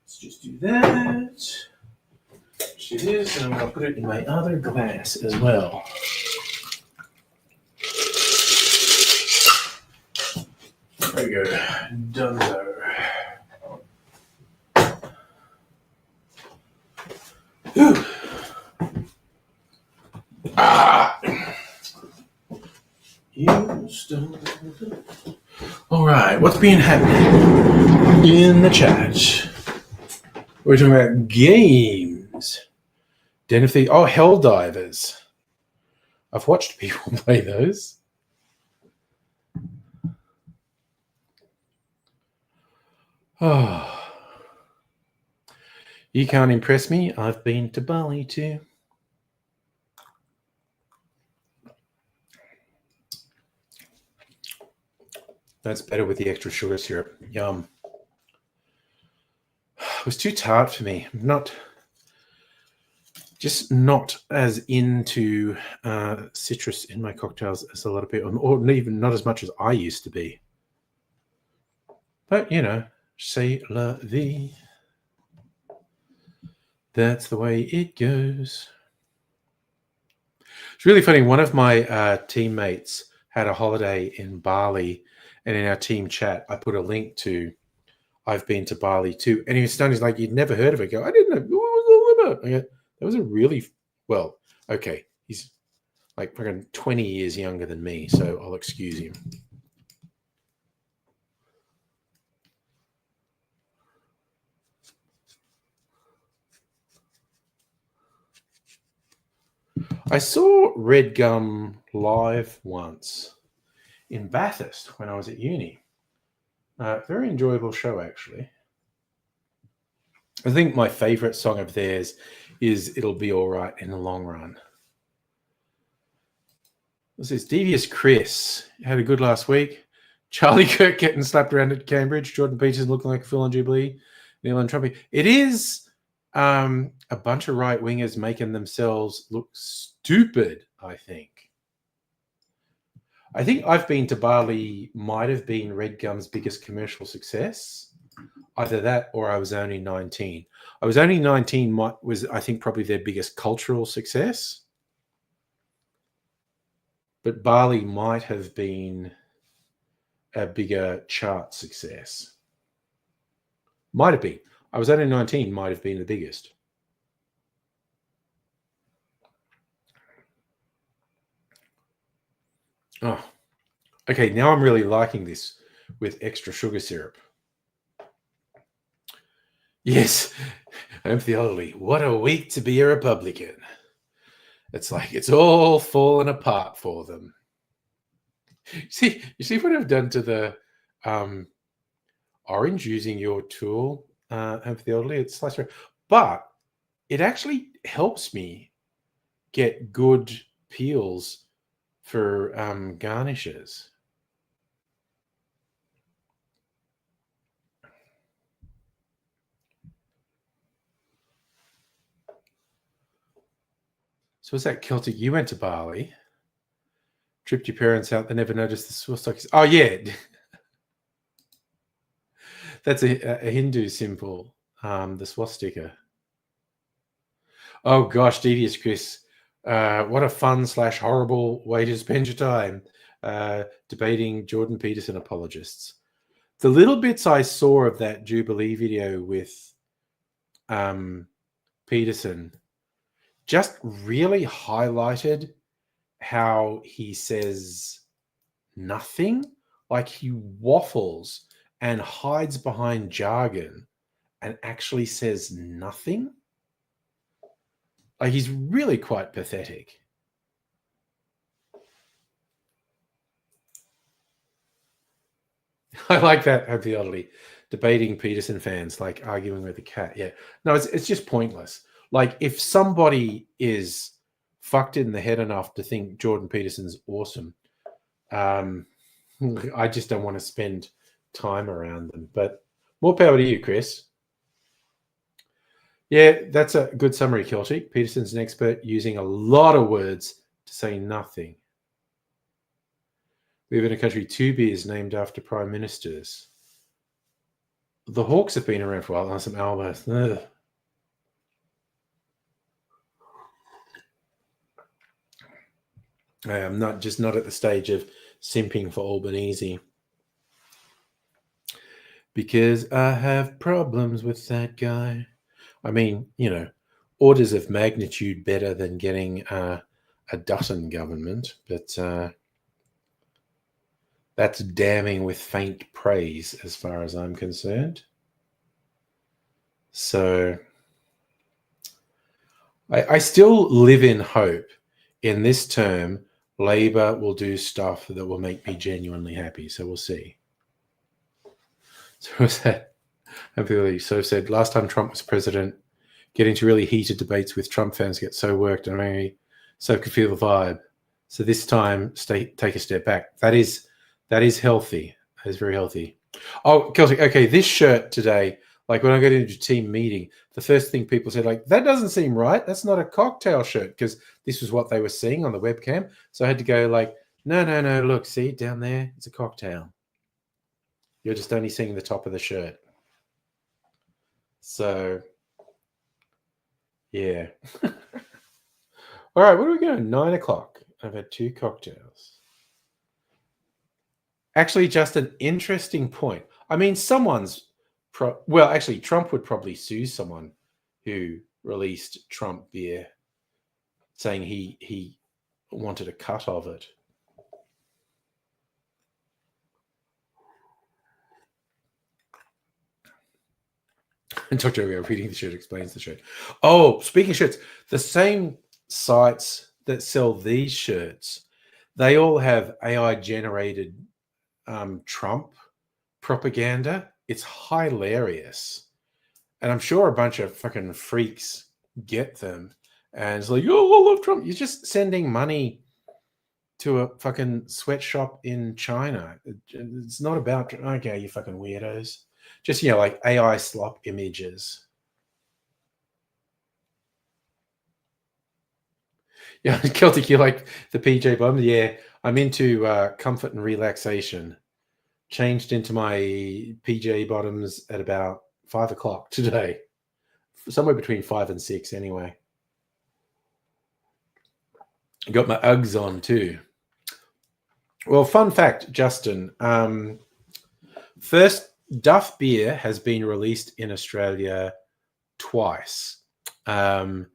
Let's just do that. Let's do this, and I'm going to put it in my other glass as well. There we go. Donezo. Ooh. You stole the... All right, what's been happening in the chat? We're talking about games. Den of Thieves. Oh, Helldivers. I've watched people play those. Oh. You can't impress me. I've been to Bali too. That's better with the extra sugar syrup. Yum. It was too tart for me. just not as into citrus in my cocktails as a lot of people, or even not as much as I used to be. But, c'est la vie. That's the way it goes. It's really funny. One of my teammates had a holiday in Bali, and in our team chat, I put a link to I've been to Bali too. And he was stunned. He's like, you'd never heard of it. I go, I didn't know. What was all about? I go, that was a really, well, okay. He's like fucking 20 years younger than me, so I'll excuse him. I saw Red Gum live once in Bathurst when I was at uni. Very enjoyable show, actually. I think my favorite song of theirs is It'll Be All Right in the Long Run. This is Devious Chris. Had a good last week. Charlie Kirk getting slapped around at Cambridge. Jordan Peterson looking like a Phil on Jubilee. Neil and Trumpy. It is a bunch of right-wingers making themselves look stupid, I think. I think I've been to Bali might have been Red Gum's biggest commercial success. Either that or I was only 19. I was only 19 was, I think, probably their biggest cultural success. But Bali might have been a bigger chart success. Might have been. I was only 19, might have been the biggest. Oh, okay. Now I'm really liking this with extra sugar syrup. Yes, I'm the elderly. What a week to be a Republican. It's like it's all fallen apart for them. You see what I've done to the orange using your tool, for the elderly. It's sliced around, but it actually helps me get good peels for garnishes. So what's that, Celtic? You went to Bali, tripped your parents out. They never noticed the swastika. Oh yeah, that's a Hindu symbol, the swastika. Oh gosh, Devious Chris, what a fun / horrible way to spend your time debating Jordan Peterson apologists. The little bits I saw of that Jubilee video with Peterson just really highlighted how he says nothing, like he waffles and hides behind jargon and actually says nothing. Like he's really quite pathetic. I like that, Hope the Elderly, debating Peterson fans, like arguing with the cat. Yeah. No, it's just pointless. Like if somebody is fucked in the head enough to think Jordan Peterson's awesome, I just don't want to spend time around them. But more power to you, Chris. Yeah, that's a good summary, Celtic. Peterson's an expert using a lot of words to say nothing. We live in a country 2 beers named after prime ministers. The Hawks have been around for a while. Some Albers. Ugh. I'm not at the stage of simping for Albanese because I have problems with that guy. I mean, orders of magnitude better than getting a Dutton government, but that's damning with faint praise as far as I'm concerned. So I still live in hope in this term Labor will do stuff that will make me genuinely happy. So we'll see. So was that? So said last time Trump was president, getting to really heated debates with Trump fans get so worked and angry, so could feel the vibe. So this time, take a step back. That is healthy. That is very healthy. Oh, Celtic. Okay, this shirt today, Like when I got into a team meeting, the first thing people said, like, that doesn't seem right. That's not a cocktail shirt, because this was what they were seeing on the webcam. So I had to go like, no, look, see down there, it's a cocktail. You're just only seeing the top of the shirt. So, yeah. All right, what are we going? 9 o'clock. I've had 2 cocktails. Actually, just an interesting point. I mean, actually, Trump would probably sue someone who released Trump beer, saying he wanted a cut of it. And Dr. Ogo reading the shirt explains the shirt. Oh, speaking of shirts, the same sites that sell these shirts, they all have AI generated Trump propaganda. It's hilarious. And I'm sure a bunch of fucking freaks get them. And it's like, oh, I love Trump. You're just sending money to a fucking sweatshop in China. It's not about, okay, you fucking weirdos. Just, like AI slop images. Yeah, Celtic, you like the PJ bottoms? Yeah, I'm into comfort and relaxation. Changed into my PJ bottoms at about 5 o'clock today. Somewhere between 5 and 6 anyway. Got my Uggs on too. Well, fun fact, Justin. First, Duff Beer has been released in Australia twice. The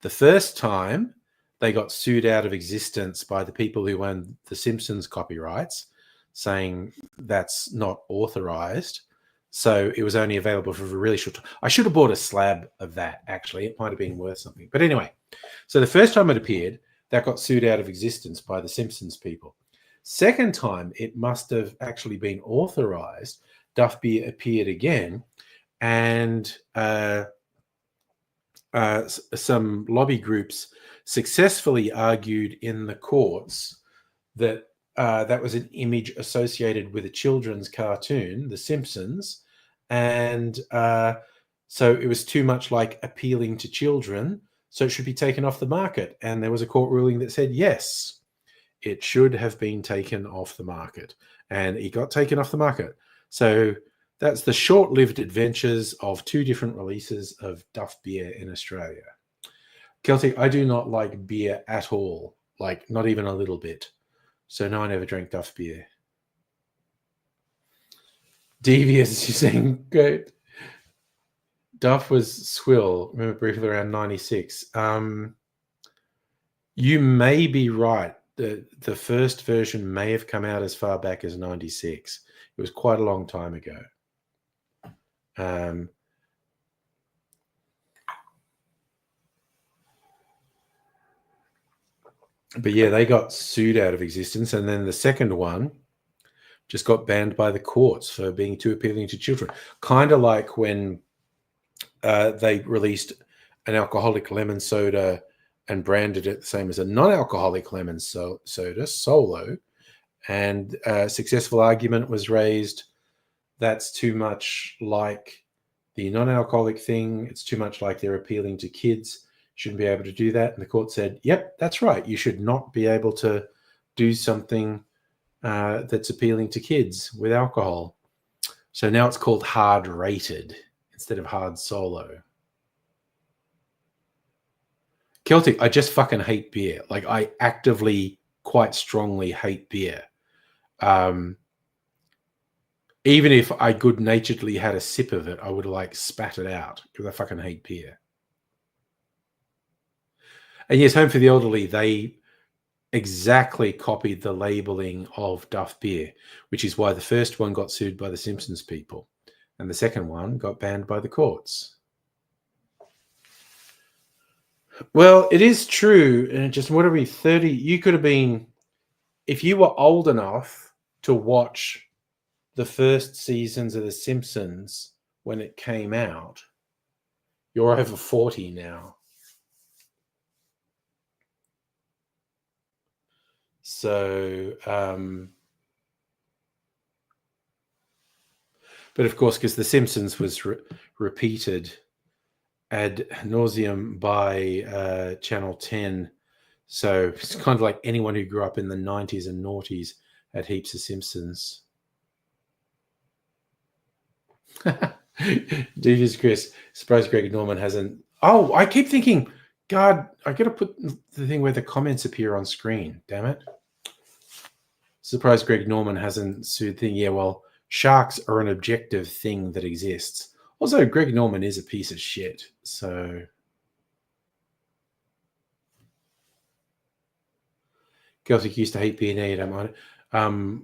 first time, they got sued out of existence by the people who owned the Simpsons copyrights, saying that's not authorized. So it was only available for a really short time. I should have bought a slab of that, actually. It might have been worth something. But anyway, so the first time it appeared, that got sued out of existence by the Simpsons people. Second time, it must have actually been authorized. Duff Beer appeared again, and some lobby groups successfully argued in the courts that that was an image associated with a children's cartoon, The Simpsons, and so it was too much like appealing to children, so it should be taken off the market. And there was a court ruling that said, yes, it should have been taken off the market. And it got taken off the market. So that's the short-lived adventures of 2 different releases of Duff Beer in Australia. Celtic, I do not like beer at all, like not even a little bit. So no, I never drank Duff Beer. Devious, you're saying, great. Duff was swill, remember briefly around 96. You may be right. The first version may have come out as far back as 96. It was quite a long time ago. But yeah, they got sued out of existence. And then the second one just got banned by the courts for being too appealing to children. Kind of like when they released an alcoholic lemon soda and branded it the same as a non-alcoholic lemon soda, Solo. And a successful argument was raised. That's too much like the non-alcoholic thing. It's too much like they're appealing to kids. Shouldn't be able to do that. And the court said, yep, that's right. You should not be able to do something that's appealing to kids with alcohol. So now it's called hard rated instead of hard solo. Celtic, I just fucking hate beer. Like, I actively, quite strongly hate beer. Even if I good-naturedly had a sip of it, I would have spat it out because I fucking hate beer. And yes, Home for the Elderly, they exactly copied the labeling of Duff Beer, which is why the first one got sued by the Simpsons people and the second one got banned by the courts. Well, it is true. And just what are we, 30? You could have been, if you were old enough to watch the first seasons of The Simpsons when it came out, you're over 40 now. So, but of course, because The Simpsons was repeated ad nauseum by Channel 10. So it's kind of like anyone who grew up in the 90s and noughties had heaps of Simpsons. Devious Chris, surprised Greg Norman hasn't. Oh, I keep thinking, God, I got to put the thing where the comments appear on screen. Damn it. Surprised Greg Norman hasn't sued thing. Yeah, well, sharks are an objective thing that exists. Also, Greg Norman is a piece of shit. So Celtic used to hate beer. Now you don't mind it.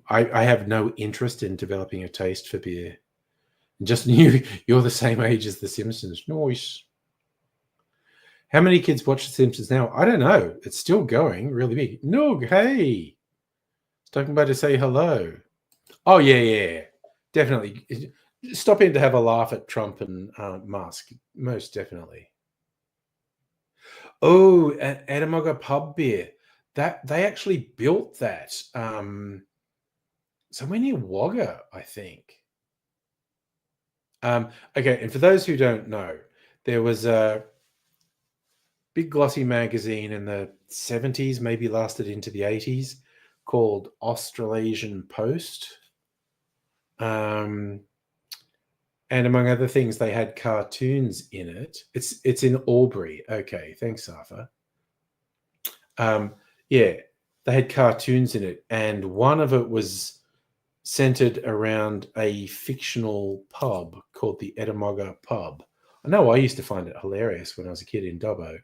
I have no interest in developing a taste for beer. Just you're the same age as The Simpsons. Nice. How many kids watch The Simpsons now? I don't know. It's still going really big. Noog, hey. Talking about to say hello. Oh, yeah. Definitely. Stop in to have a laugh at Trump and Musk. Most definitely. Oh, Edamogga pub beer. That they actually built that. Somewhere near Wagga, I think. Okay, and for those who don't know, there was a big glossy magazine in the 70s, maybe lasted into the 80s, called Australasian Post. And among other things, they had cartoons in it. It's in Albury. Okay, thanks, Arthur. Yeah, they had cartoons in it, and one of it was centered around a fictional pub called the Edamogga Pub. I know I used to find it hilarious when I was a kid in Dobbo.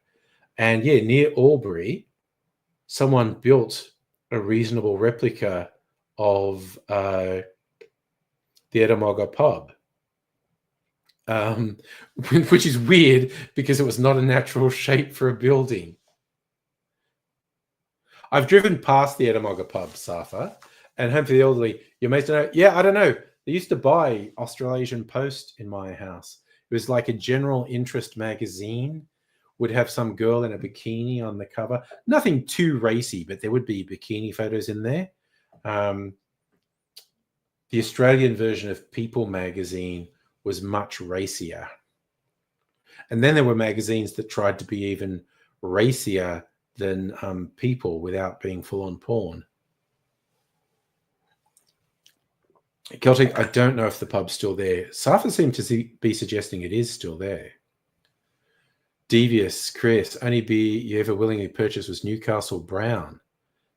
And yeah, near Albury, someone built a reasonable replica of the Edamogga Pub, which is weird because it was not a natural shape for a building. I've driven past the Edamogga Pub, Safa, and Home for the Elderly. Your mates don't know. Yeah, I don't know. They used to buy Australasian Post in my house. It was like a general interest magazine. Would have some girl in a bikini on the cover. Nothing too racy, but there would be bikini photos in there. The Australian version of People magazine was much racier. And then there were magazines that tried to be even racier than People without being full-on porn. Celtic, I don't know if the pub's still there. Safa seemed to be suggesting it is still there. Devious Chris, only beer you ever willingly purchased was Newcastle Brown,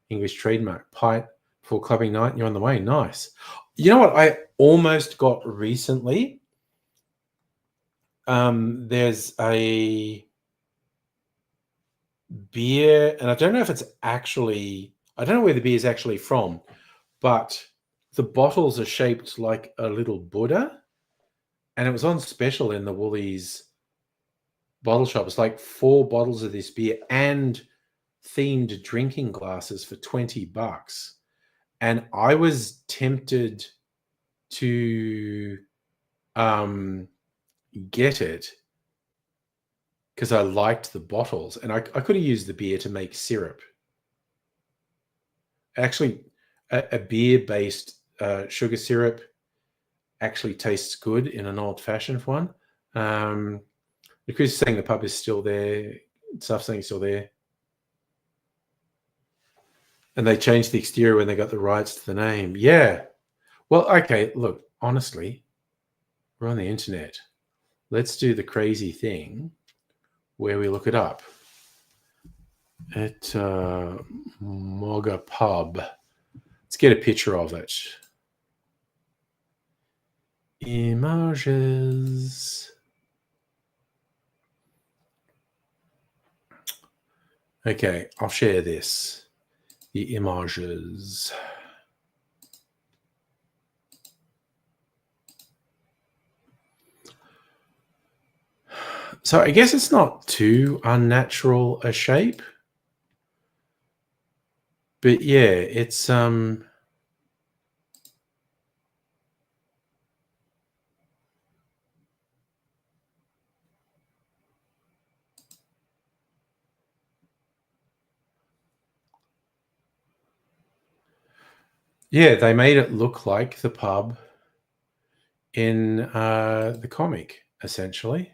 English trademark, pint for clubbing night. And you're on the way. Nice. You know what I almost got recently? There's a beer, and I don't know if it's actually, I don't know where the beer is actually from, but the bottles are shaped like a little Buddha, and it was on special in the Woolies bottle shop. It's like 4 bottles of this beer and themed drinking glasses for $20. And I was tempted to get it because I liked the bottles, and I could have used the beer to make syrup. Actually, a beer-based sugar syrup actually tastes good in an old-fashioned one. Chris is saying the pub is still there. Stuff saying it's still there. And they changed the exterior when they got the rights to the name. Yeah. Well, okay, look, honestly, we're on the internet. Let's do the crazy thing where we look it up. At Mogga Pub. Let's get a picture of it. Images. Okay, I'll share this. The images. So I guess it's not too unnatural a shape. But yeah, it's yeah, they made it look like the pub in the comic. essentially.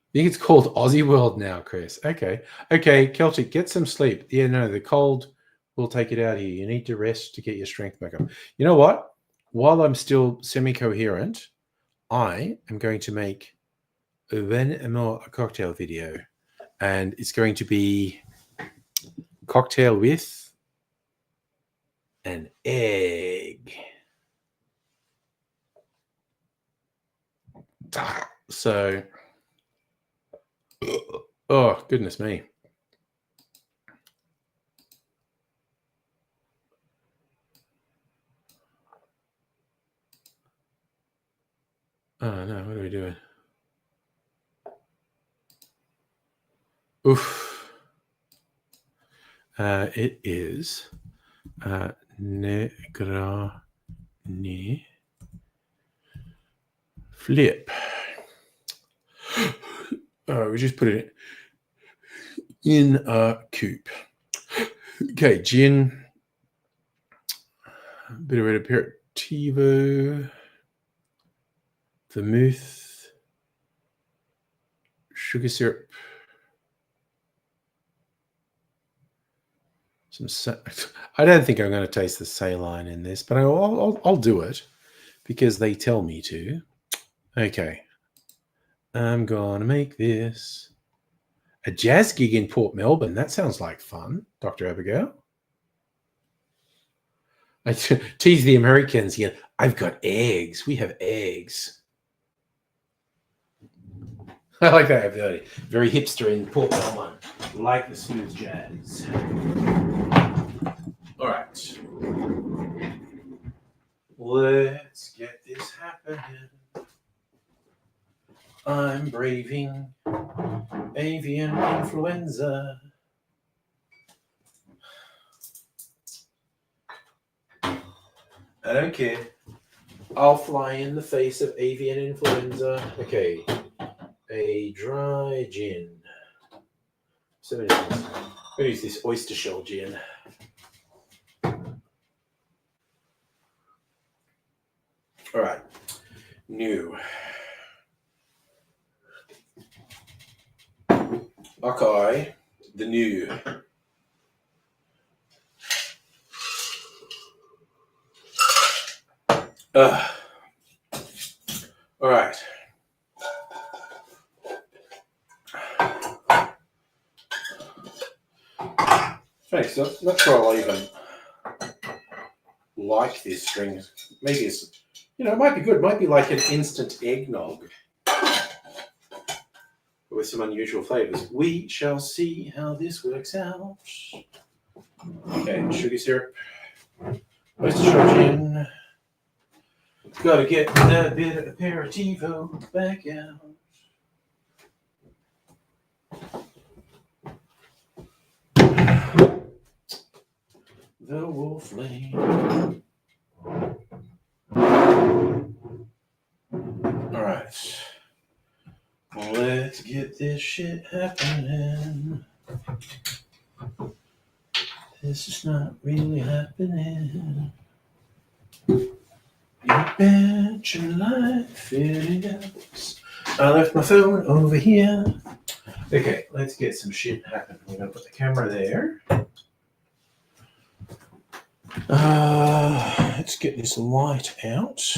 I think it's called Aussie World now, Chris. Okay. Okay, Celtic, get some sleep. Yeah, no, the cold will take it out of you. You need to rest to get your strength back up. You know what? While I'm still semi-coherent, I am going to make one more cocktail video. And it's going to be cocktail with an egg. So, oh, goodness me. Oh, no, what are we doing? Oof. It is Negroni Flip. We just put it in a coupe. Okay, gin, a bit of red aperitivo, vermouth, sugar syrup, I don't think I'm going to taste the saline in this, but I'll do it because they tell me to. Okay. I'm going to make this a jazz gig in Port Melbourne. That sounds like fun, Dr. Abigail. I tease the Americans again. I've got eggs. We have eggs. I like that ability. Very hipster in Port Melbourne. Like the smooth jazz. All right. Let's get this happening. I'm braving avian influenza. I don't care. I'll fly in the face of avian influenza. Okay. A dry gin. So many things. I'm going to use this oyster shell gin. All right. New. Okay. The new. All right. Thanks. Not sure I'll even like this drink. Maybe it's, it might be good. It might be like an instant eggnog with some unusual flavors. We shall see how this works out. Okay, sugar syrup, oyster shell gin. Gotta get that bit of aperitivo back out. The wolf lane. All right. Let's get this shit happening. This is not really happening. You bet your life it is. I left my phone over here. Okay, let's get some shit happening. We're gonna put the camera there. Let's get this light out.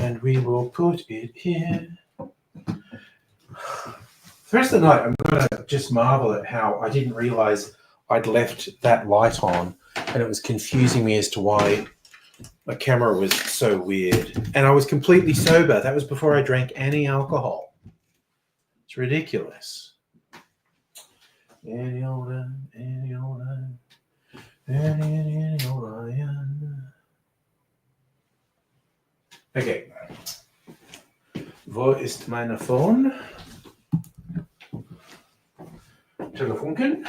And we will put it here. The rest of the night, I'm going to just marvel at how I didn't realize I'd left that light on, and it was confusing me as to why my camera was so weird. And I was completely sober. That was before I drank any alcohol. It's ridiculous. Any old iron, any old iron, any old iron. Okay. Wo ist meine Phone? Telefonken.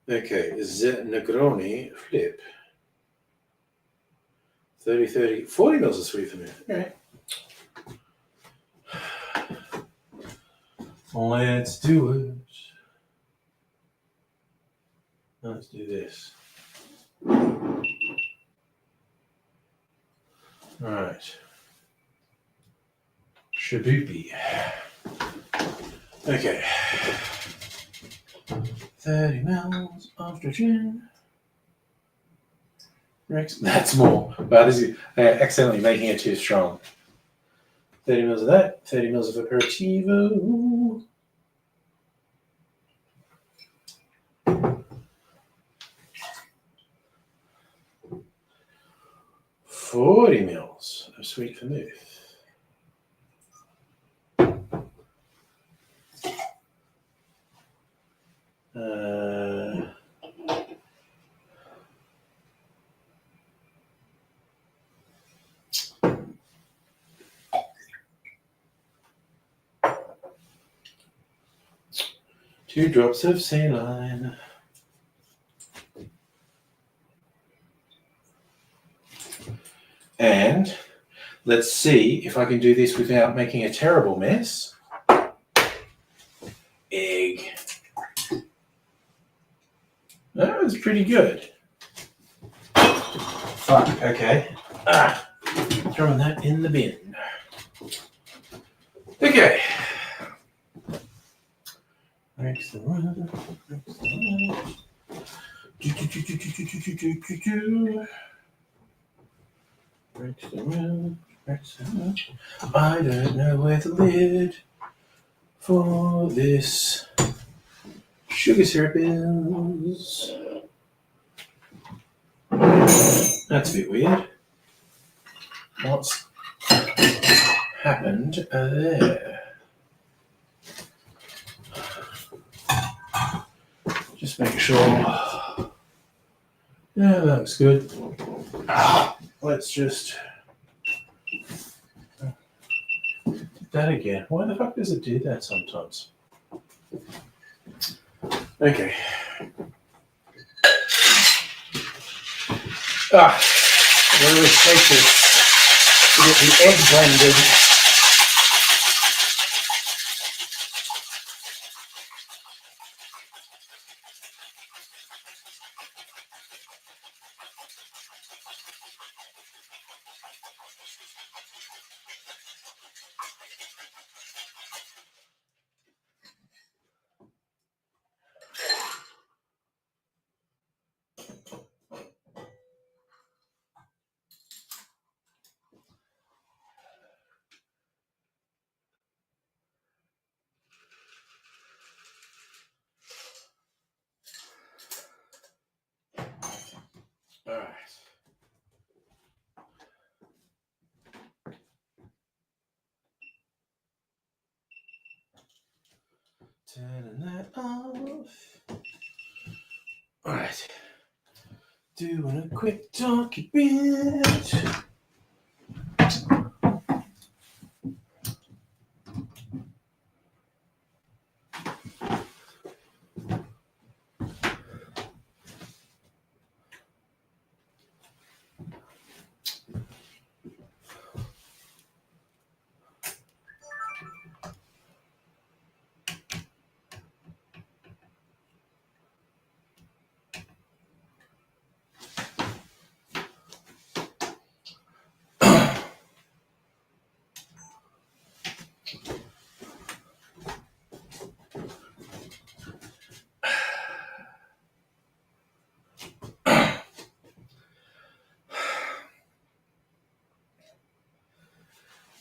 Okay, the Negroni Flip. 30, 40 mils is sweet for me. Okay. Let's do it. Let's do this. Right. Shaboopy. Okay. 30 mils of gin. That's more. Wow, this is accidentally making it too strong. 30 mils of that. 30 mils of aperitivo. $40 mils of sweet vermouth. Two drops of saline. And let's see if I can do this without making a terrible mess. Egg. That was pretty good. Fuck, okay. Throwing that in the bin. Okay. Mix the run. Mix the run. Mix the run. Mix the run. I don't know where the lid for this sugar syrup is. That's a bit weird. What's happened there? Just make sure. Yeah, that looks good. Let's just do that again. Why the fuck does it do that sometimes? Okay. What do we take this to get the egg blended? All right. Turning that off. All right. Doing a quick talkie bit.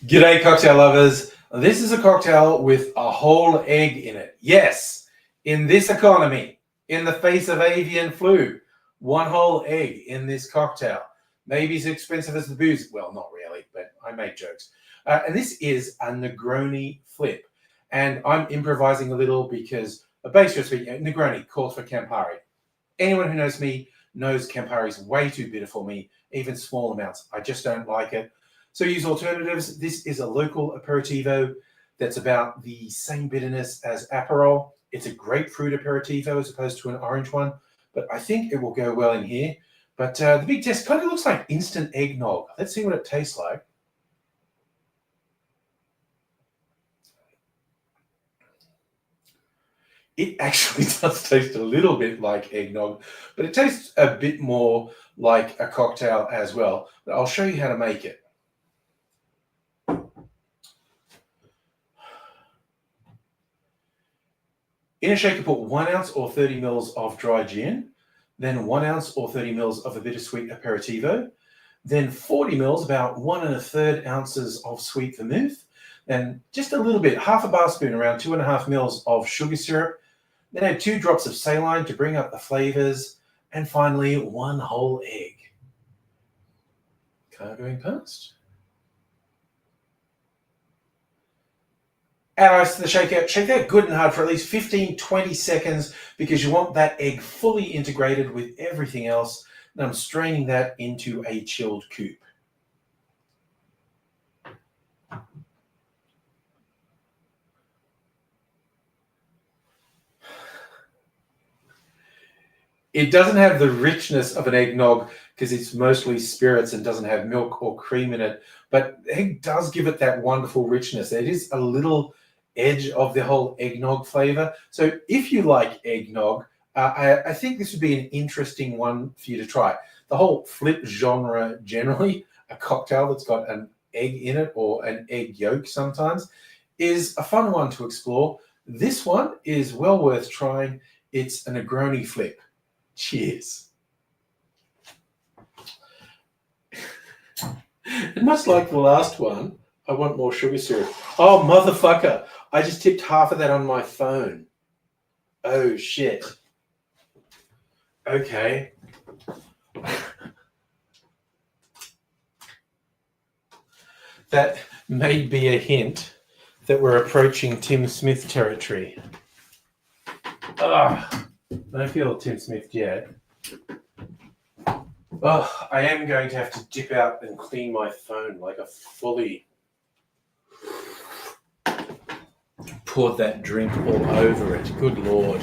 G'day, cocktail lovers. This is a cocktail with a whole egg in it. Yes, in this economy, in the face of avian flu, one whole egg in this cocktail. Maybe as expensive as the booze. Well, not really, but I make jokes. And this is a Negroni flip. And I'm improvising a little because a base recipe, Negroni calls for Campari. Anyone who knows me knows Campari is way too bitter for me, even small amounts. I just don't like it. So use alternatives. This is a local aperitivo that's about the same bitterness as Aperol. It's a grapefruit aperitivo as opposed to an orange one, but I think it will go well in here. But the big test kind of looks like instant eggnog. Let's see what it tastes like. It actually does taste a little bit like eggnog, but it tastes a bit more like a cocktail as well. But I'll show you how to make it. In a shaker, put 1 ounce or 30 mils of dry gin, then 1 ounce or 30 mils of a bittersweet aperitivo, then 40 mils, about 1 1/3 ounces of sweet vermouth, then just a little bit, half a bar spoon, around 2.5 mils of sugar syrup, then add 2 drops of saline to bring up the flavors, and finally 1 whole egg. Car going past. Add ice to the shaker. Shake that good and hard for at least 15-20 seconds because you want that egg fully integrated with everything else. Then I'm straining that into a chilled coupe. It doesn't have the richness of an eggnog because it's mostly spirits and doesn't have milk or cream in it, but egg does give it that wonderful richness. It is a little edge of the whole eggnog flavor. So if you like eggnog, I think this would be an interesting one for you to try. The whole flip genre generally, a cocktail that's got an egg in it or an egg yolk sometimes, is a fun one to explore. This one is well worth trying. It's a Negroni flip. Cheers. And much like the last one, I want more sugar syrup. Oh, motherfucker. I just tipped half of that on my phone. Oh, shit. Okay. That may be a hint that we're approaching Tim Smith territory. I don't feel Tim Smith yet. Oh, I am going to have to dip out and clean my phone like a fully poured that drink all over it. Good Lord.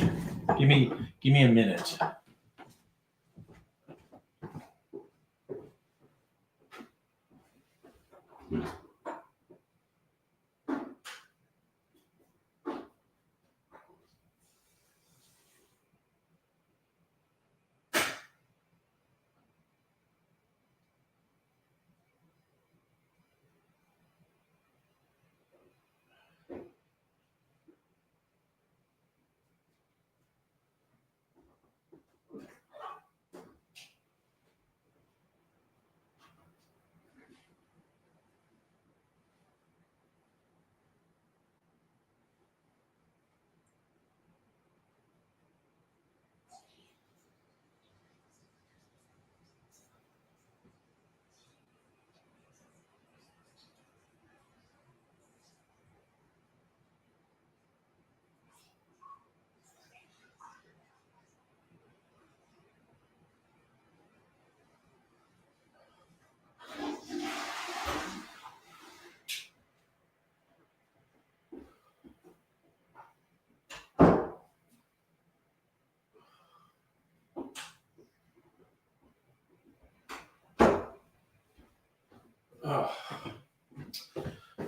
Give me a minute.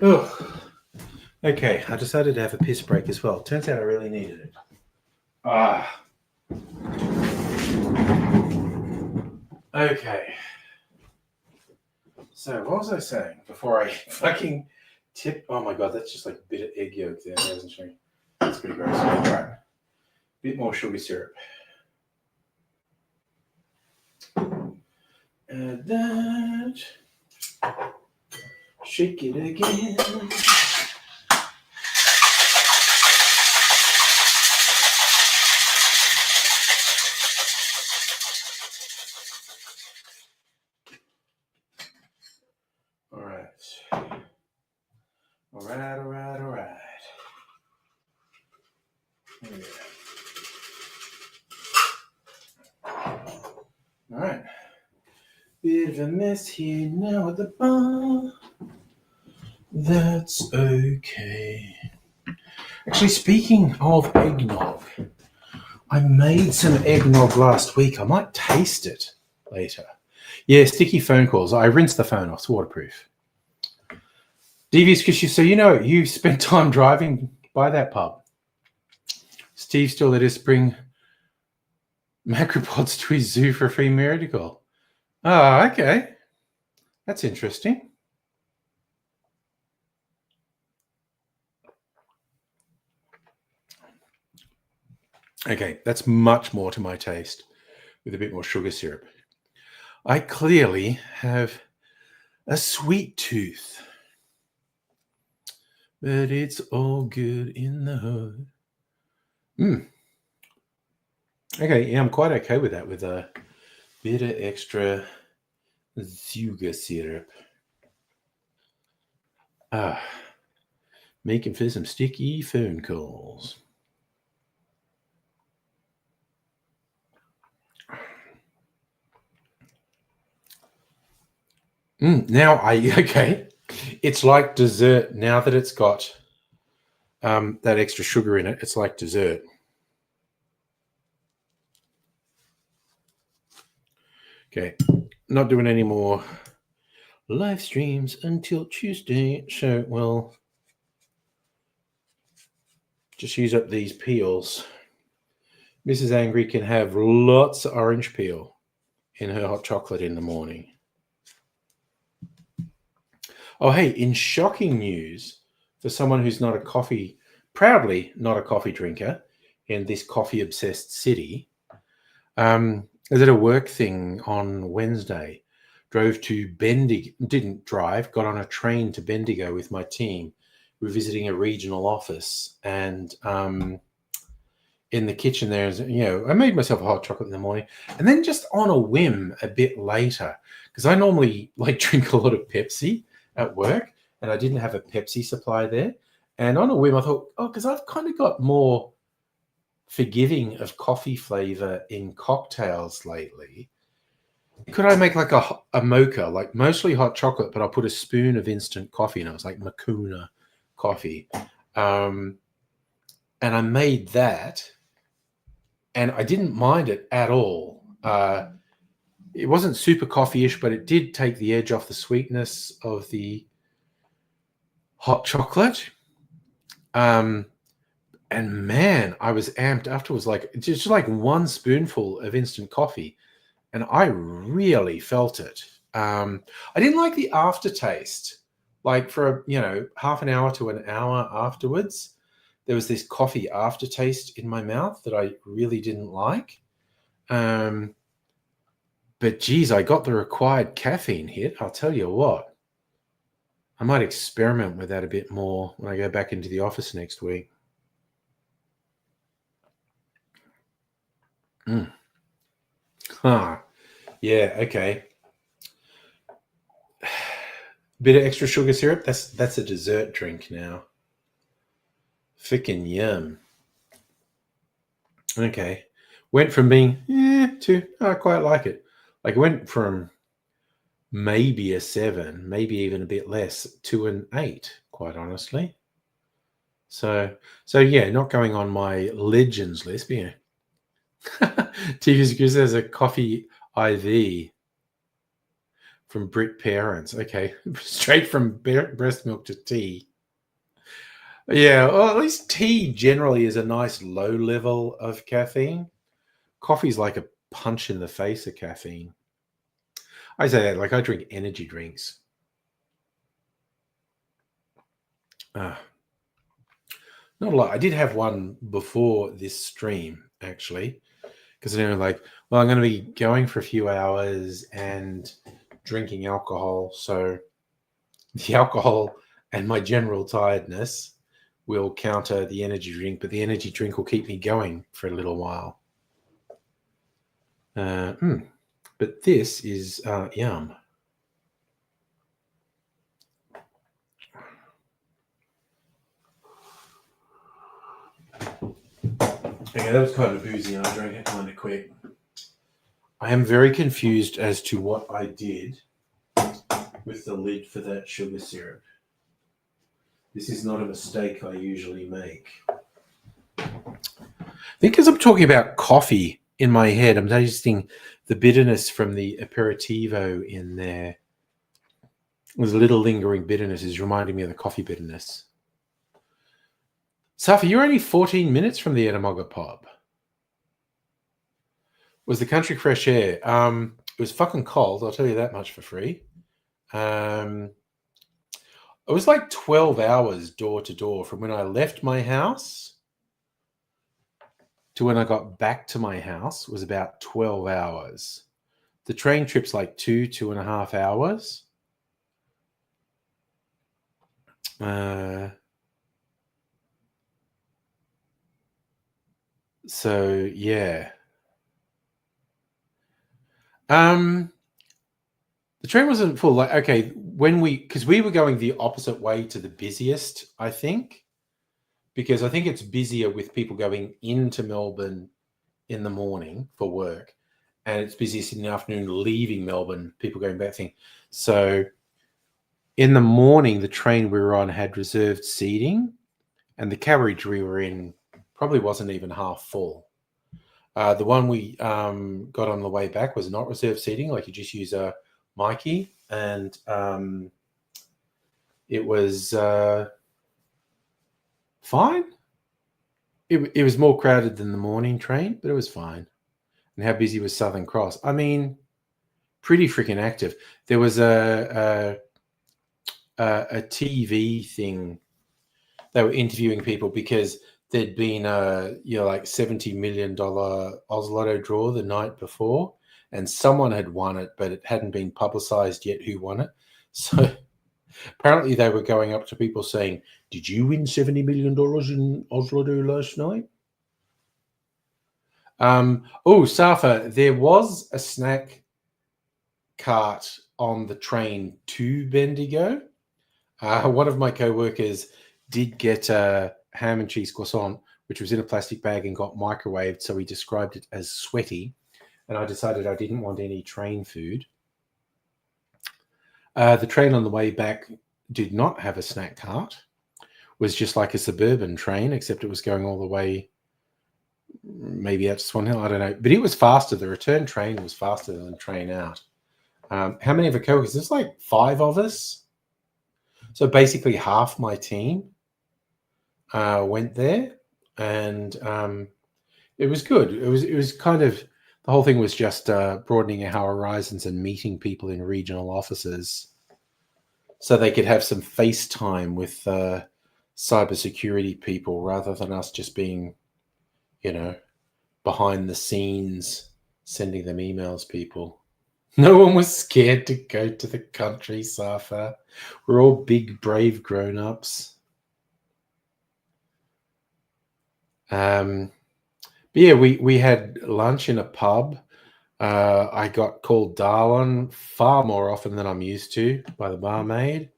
Oh. Okay, I decided to have a piss break as well. Turns out I really needed it. Okay. So what was I saying before I fucking tip? Oh my god, that's just like a bit of egg yolk there, isn't she? That's pretty gross. All right. Bit more sugar syrup. Add that. Shake it again. All right. Yeah. All right. Bit of a mess here now at the bar. That's okay. Actually, speaking of eggnog, I made some eggnog last week. I might taste it later. Yeah, sticky phone calls. I rinsed the phone off. It's waterproof. Devious Kishu, so you spent time driving by that pub. Steve still let us bring macropods to his zoo for a free miracle. Oh, okay. That's interesting. Okay, that's much more to my taste with a bit more sugar syrup. I clearly have a sweet tooth, but it's all good in the hood. Okay, yeah, I'm quite okay with that, with a bit of extra sugar syrup. Making for some sticky phone calls. Now okay. It's like dessert now that it's got that extra sugar in it. It's like dessert. Okay, not doing any more live streams until Tuesday, so we'll just use up these peels. Mrs. Angry can have lots of orange peel in her hot chocolate in the morning. Oh, hey, in shocking news for someone who's not a coffee, proudly not a coffee drinker in this coffee obsessed city, I did a work thing on Wednesday. Drove to Bendigo, didn't drive, got on a train to Bendigo with my team. We're visiting a regional office, and in the kitchen there is, I made myself a hot chocolate in the morning, and then just on a whim a bit later, because I normally drink a lot of Pepsi at work, and I didn't have a Pepsi supply there. And on a whim, I thought, because I've kind of got more forgiving of coffee flavor in cocktails lately. Could I make like a mocha, like mostly hot chocolate, but I'll put a spoon of instant coffee in it. It's like Makuna coffee. And I made that, and I didn't mind it at all. It wasn't super coffee-ish, but it did take the edge off the sweetness of the hot chocolate. And man, I was amped afterwards. Like just like one spoonful of instant coffee, and I really felt it. I didn't like the aftertaste. Like for half an hour to an hour afterwards, there was this coffee aftertaste in my mouth that I really didn't like. But geez, I got the required caffeine hit. I'll tell you what. I might experiment with that a bit more when I go back into the office next week. Yeah, okay. Bit of extra sugar syrup. That's a dessert drink now. Frickin' yum. Okay. Went from being to I quite like it. Like went from maybe a 7, maybe even a bit less, to an 8, quite honestly. So yeah, not going on my legends list, but yeah. TV's because there's a coffee IV from Brit parents. Okay, straight from breast milk to tea. Yeah, well, at least tea generally is a nice low level of caffeine. Coffee's like a punch in the face of caffeine. I say that like I drink energy drinks. Not a lot. I did have one before this stream, actually, because I'm like, well, I'm going to be going for a few hours and drinking alcohol. So the alcohol and my general tiredness will counter the energy drink, but the energy drink will keep me going for a little while. But this is yum. Okay, that was kind of boozy, and I drank it kind of quick. I am very confused as to what I did with the lid for that sugar syrup. This is not a mistake I usually make. I think as I'm talking about coffee in my head, I'm tasting the bitterness from the aperitivo in there. There's a little lingering bitterness is reminding me of the coffee bitterness. Safi, you're only 14 minutes from the Etamogga pub. Was the country fresh air? It was fucking cold, I'll tell you that much for free. It was like 12 hours door to door from when I left my house to when I got back to my house was about 12 hours. The train trip's like 2.5 hours. So yeah. The train wasn't full. Like, okay, because we were going the opposite way to the busiest, I think, because I think it's busier with people going into Melbourne in the morning for work, and it's busiest in the afternoon leaving Melbourne, people going back thing. So in the morning, the train we were on had reserved seating, and the carriage we were in probably wasn't even half full. The one we got on the way back was not reserved seating, like you just use a Mikey, and it was fine. It was more crowded than the morning train, but it was fine. And how busy was Southern Cross? I mean, pretty freaking active. There was a TV thing. They were interviewing people because there'd been a like $70 million Oz Lotto draw the night before, and someone had won it, but it hadn't been publicized yet who won it. So apparently they were going up to people saying, "Did you win $70 million in Oz Lotto last night?" Safa, there was a snack cart on the train to Bendigo. One of my co-workers did get a ham and cheese croissant, which was in a plastic bag and got microwaved, so he described it as sweaty, and I decided I didn't want any train food. The train on the way back did not have a snack cart. It was just like a suburban train, except it was going all the way maybe out to Swan Hill, I don't know. But it was faster. The return train was faster than the train out. How many of the co-workers? There's like 5 of us. So basically half my team went there, and it was good. It was kind of, the whole thing was just broadening our horizons and meeting people in regional offices so they could have some FaceTime with cybersecurity people rather than us just being, behind the scenes sending them emails, people. No one was scared to go to the country, Safa. We're all big, brave grown-ups. But yeah, we had lunch in a pub. I got called darling far more often than I'm used to by the barmaid.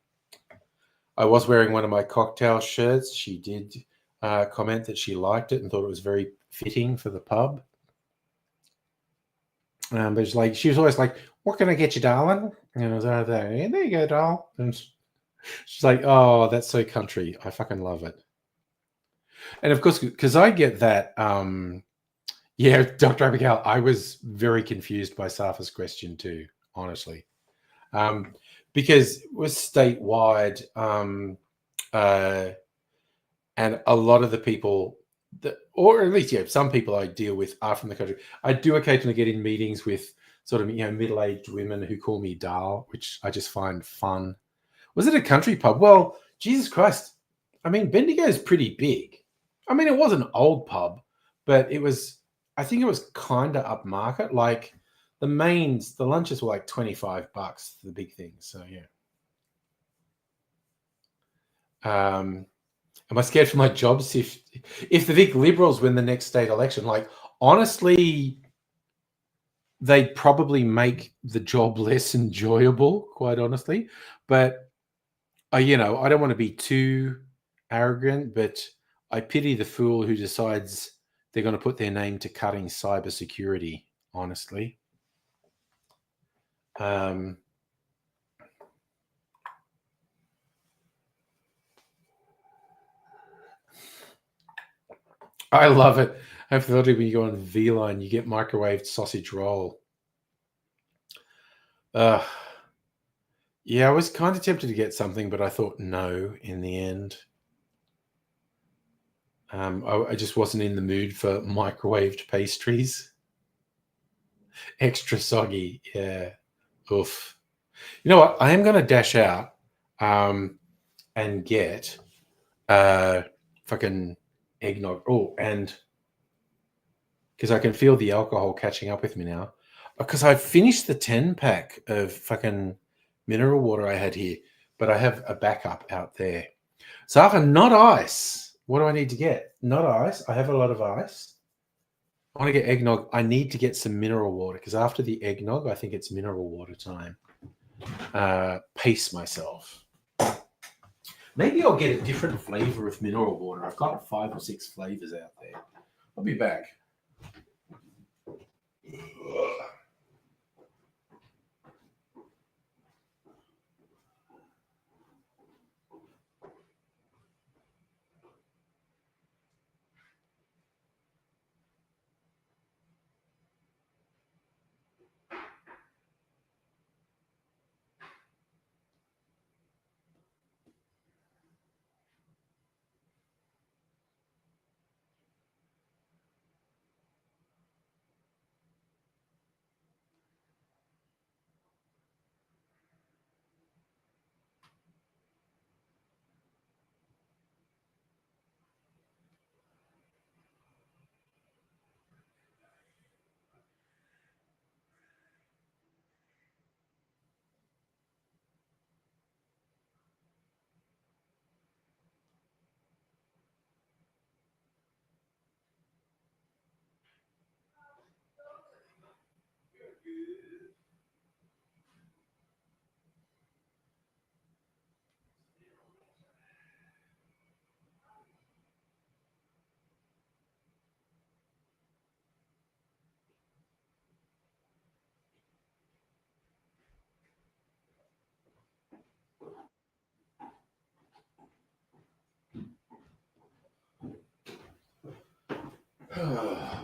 I was wearing one of my cocktail shirts. She did comment that she liked it and thought it was very fitting for the pub. But she was always like, "What can I get you, darling?" And I was like, "There you go, doll." And she's like, "Oh, that's so country. I fucking love it." And of course, because I get that, yeah, Dr. Abigail, I was very confused by Safa's question too, honestly. Because it was statewide, and a lot of the people or at least some people I deal with are from the country. I do occasionally get in meetings with sort of middle-aged women who call me Dal, which I just find fun. Was it a country pub? Well, Jesus Christ, I mean, Bendigo is pretty big. I mean, it was an old pub, but I think it was kind of upmarket. Like the lunches were like $25 for the big things. So yeah. Am I scared for my jobs if the Vic Liberals win the next state election? Like, honestly, they'd probably make the job less enjoyable, quite honestly. But I don't want to be too arrogant, but I pity the fool who decides they're going to put their name to cutting cybersecurity, honestly. I love it. I've thought when you go on V-Line, you get microwaved sausage roll. Yeah, I was kind of tempted to get something, but I thought no in the end. I just wasn't in the mood for microwaved pastries. Extra soggy. Yeah. Oof. You know what? I am going to dash out and get fucking eggnog. Oh, and because I can feel the alcohol catching up with me now. Because I finished the 10-pack of fucking mineral water I had here, but I have a backup out there. So, not ice. What do I need to get? Not ice. I have a lot of ice. I want to get eggnog. I need to get some mineral water because after the eggnog, I think it's mineral water time. Pace myself. Maybe I'll get a different flavor of mineral water. I've got 5 or 6 flavors out there. I'll be back.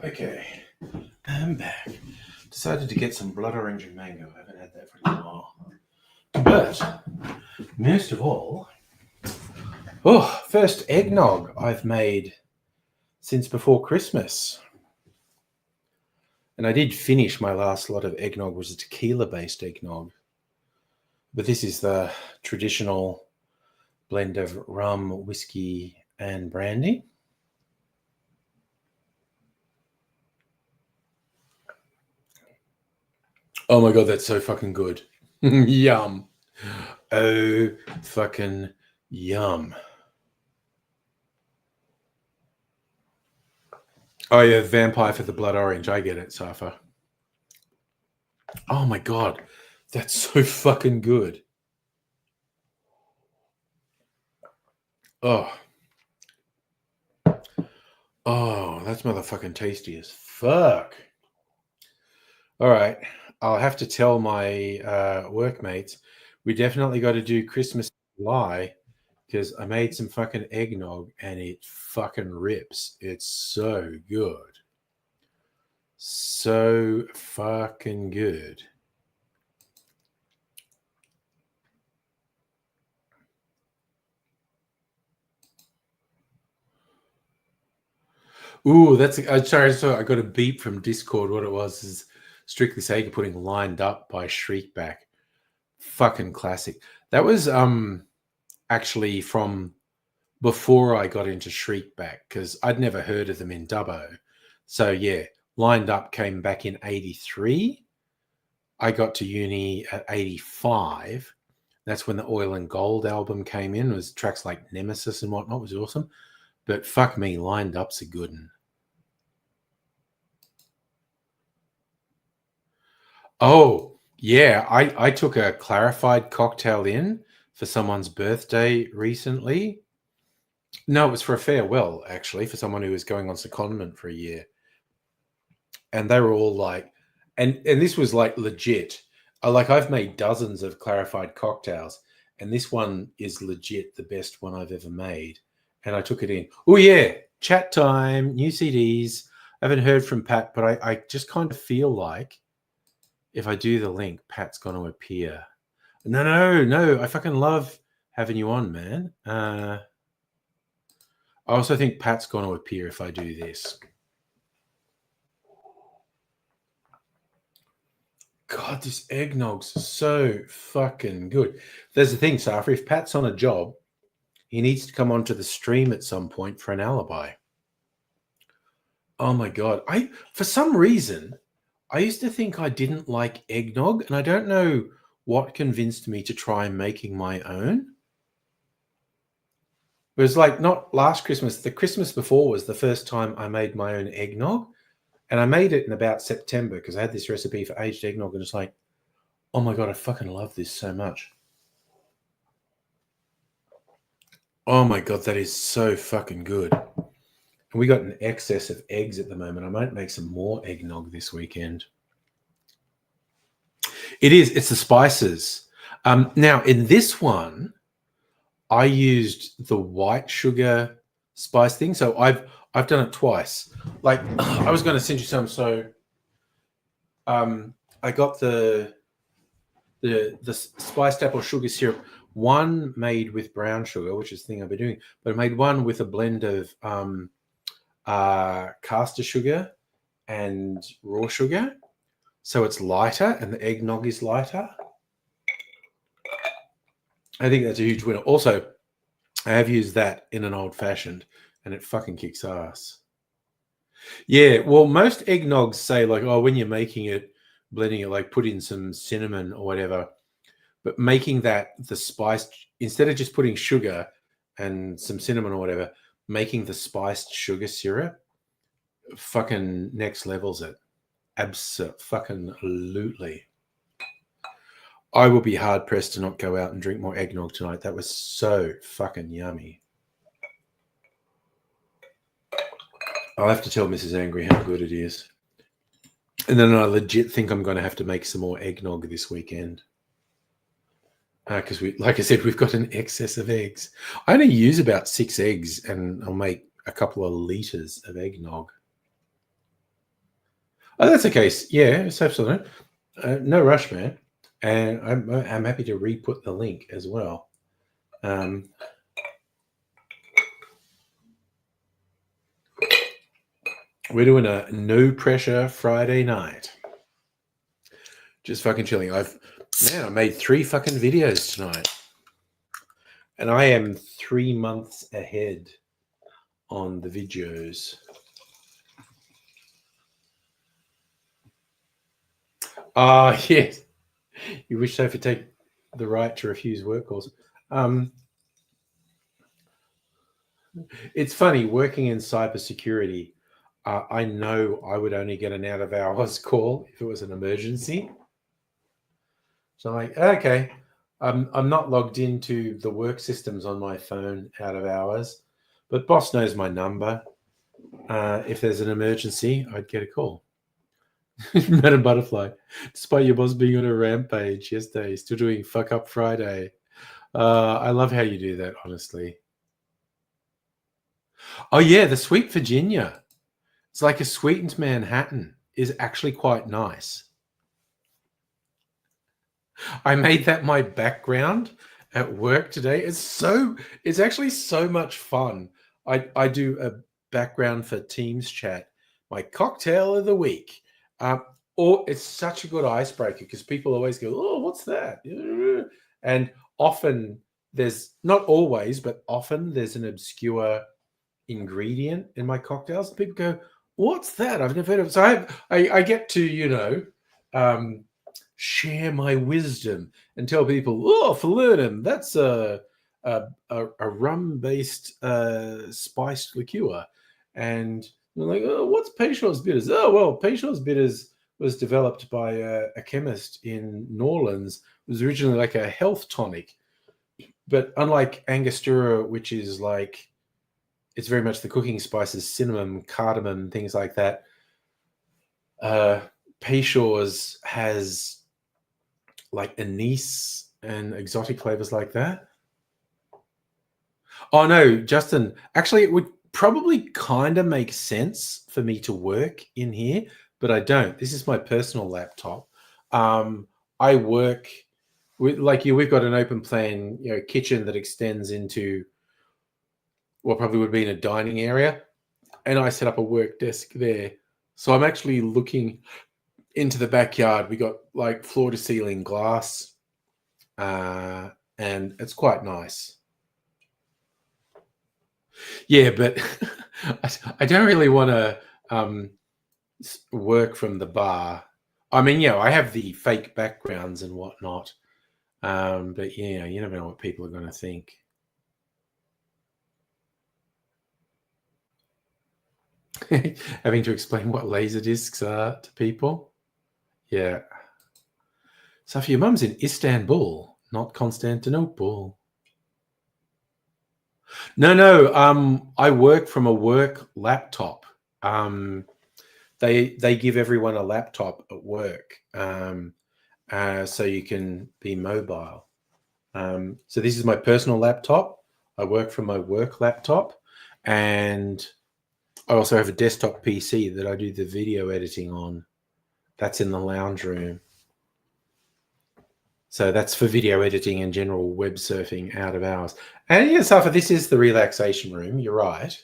Okay, I'm back. Decided to get some blood orange and mango. I haven't had that for a little while. But most of all, first eggnog I've made since before Christmas. And I did finish my last lot of eggnog, was a tequila-based eggnog. But this is the traditional blend of rum, whiskey, and brandy. Oh my god, that's so fucking good. Yum. Oh, fucking yum. Oh yeah, vampire for the blood orange. I get it, Safa. Oh my god, that's so fucking good. Oh. Oh, that's motherfucking tasty as fuck. All right. I'll have to tell my workmates we definitely got to do Christmas in July because I made some fucking eggnog and it fucking rips. It's so good. So fucking good. Ooh, that's sorry. So I got a beep from Discord. What it was is Strictly Sega putting Lined Up by Shriekback. Fucking classic. That was actually from before I got into Shriekback because I'd never heard of them in Dubbo. So yeah, Lined Up came back in 83. I got to uni at 85. That's when the Oil and Gold album came in. It was tracks like Nemesis and whatnot. It was awesome. But fuck me, Lined Up's a good one. Oh, yeah. I took a clarified cocktail in for someone's birthday recently. No, it was for a farewell, actually, for someone who was going on secondment for a year. And they were all like, and this was like legit. Like I've made dozens of clarified cocktails, and this one is legit the best one I've ever made. And I took it in. Oh yeah, chat time, new CDs. I haven't heard from Pat, but I just kind of feel like if I do the link, Pat's going to appear. No. I fucking love having you on, man. I also think Pat's going to appear if I do this. God, this eggnog's so fucking good. There's the thing, Safri, if Pat's on a job, he needs to come onto the stream at some point for an alibi. Oh my God. For some reason, I used to think I didn't like eggnog, and I don't know what convinced me to try making my own. It was like not last Christmas, the Christmas before was the first time I made my own eggnog. And I made it in about September because I had this recipe for aged eggnog, and it's like, oh my God, I fucking love this so much. Oh my God, that is so fucking good. And we got an excess of eggs at the moment. I might make some more eggnog this weekend. It's the spices. Now, in this one, I used the white sugar spice thing. So I've done it twice. Like I was going to send you some. So I got the spiced apple sugar syrup, one made with brown sugar, which is the thing I've been doing, but I made one with a blend of caster sugar and raw sugar. So it's lighter and the eggnog is lighter. I think that's a huge winner. Also, I have used that in an old fashioned and it fucking kicks ass. Yeah, well, most eggnogs say like, oh, when you're making it, blending it, like put in some cinnamon or whatever. But making that the spiced, instead of just putting sugar and some cinnamon or whatever, making the spiced sugar syrup fucking next levels it. Abso-fucking-lutely. I will be hard pressed to not go out and drink more eggnog tonight. That was so fucking yummy. I'll have to tell Mrs. Angry how good it is. And then I legit think I'm going to have to make some more eggnog this weekend. Because like I said, we've got an excess of eggs. I only use about 6 eggs and I'll make a couple of liters of eggnog. Oh, that's okay. Yeah, it's absolutely no rush, man. And I'm happy to re-put the link as well. We're doing a no pressure Friday night. Just fucking chilling. I made 3 fucking videos tonight. And I am 3 months ahead on the videos. Yes. You wish Sophie take the right to refuse work calls. It's funny, working in cybersecurity, I know I would only get an out of hours call if it was an emergency. So I'm like, okay, I'm not logged into the work systems on my phone out of hours, but boss knows my number. If there's an emergency, I'd get a call. Madam Butterfly, despite your boss being on a rampage yesterday, still doing fuck up Friday. I love how you do that, honestly. Oh yeah, the Sweet Virginia. It's like a sweetened Manhattan is actually quite nice. I made that my background at work today. It's actually so much fun. I do a background for Teams chat, my cocktail of the week. Or it's such a good icebreaker because people always go, oh, what's that? And often there's, not always, but often there's an obscure ingredient in my cocktails. People go, what's that? I've never heard of it. So I get to, share my wisdom and tell people, oh, Falernum, that's a rum-based spiced liqueur. And they're like, oh, what's Peychaud's bitters? Oh, well, Peychaud's bitters was developed by a chemist in New Orleans. It was originally like a health tonic. But unlike Angostura, which is like, it's very much the cooking spices, cinnamon, cardamom, things like that. Peychaud's has like anise and exotic flavors like that. Oh no, Justin, actually it would probably kind of make sense for me to work in here, but I don't. This is my personal laptop. I work with, like you, we've got an open plan, kitchen that extends into what probably would be in a dining area, and I set up a work desk there. So I'm actually looking into the backyard. We got like floor to ceiling glass, and it's quite nice. Yeah, but I don't really want to work from the bar. I mean, yeah, I have the fake backgrounds and whatnot, but yeah, you never know what people are going to think. Having to explain what laser discs are to people. Yeah. So if your mum's in Istanbul, not Constantinople. No. I work from a work laptop. They give everyone a laptop at work, so you can be mobile. So this is my personal laptop. I work from my work laptop, and I also have a desktop PC that I do the video editing on. That's in the lounge room. So that's for video editing and general web surfing out of hours. And yeah, Safa, this is the relaxation room. You're right.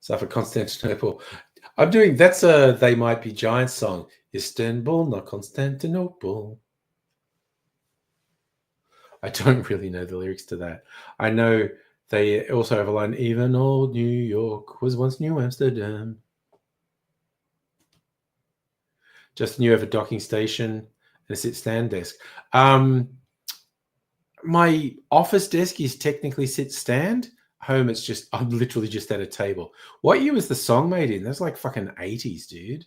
Safa, Constantinople. I'm doing, that's a They Might Be Giants song. Istanbul, not Constantinople. I don't really know the lyrics to that. I know they also have a line, even old New York was once New Amsterdam. Justin, you have a docking station and a sit-stand desk. My office desk is technically sit-stand. Home, it's just, I'm literally just at a table. What year was the song made in? That's like fucking 80s, dude.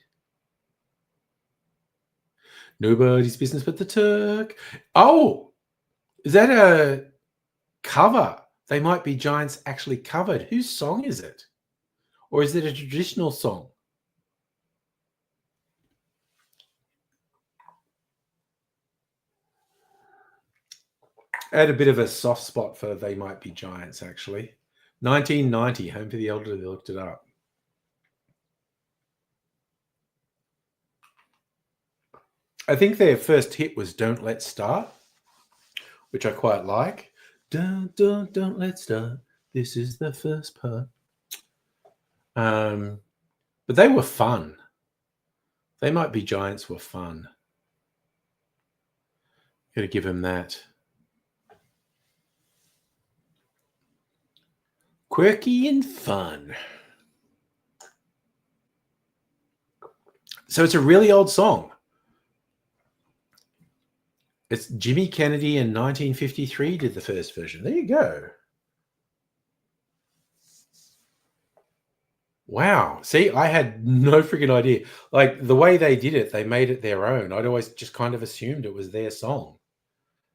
Nobody's business but the Turk. Oh, is that a cover? They Might Be Giants actually covered. Whose song is it? Or is it a traditional song? I had a bit of a soft spot for They Might Be Giants, actually. 1990, Home for the Elderly, they looked it up. I think their first hit was Don't Let's Start, which I quite like. Don't let's start. This is the first part. But they were fun. They Might Be Giants were fun. Got to give them that. Quirky and fun. So it's a really old song. It's Jimmy Kennedy in 1953 did the first version. There you go. Wow. See, I had no freaking idea. Like the way they did it, they made it their own. I'd always just kind of assumed it was their song.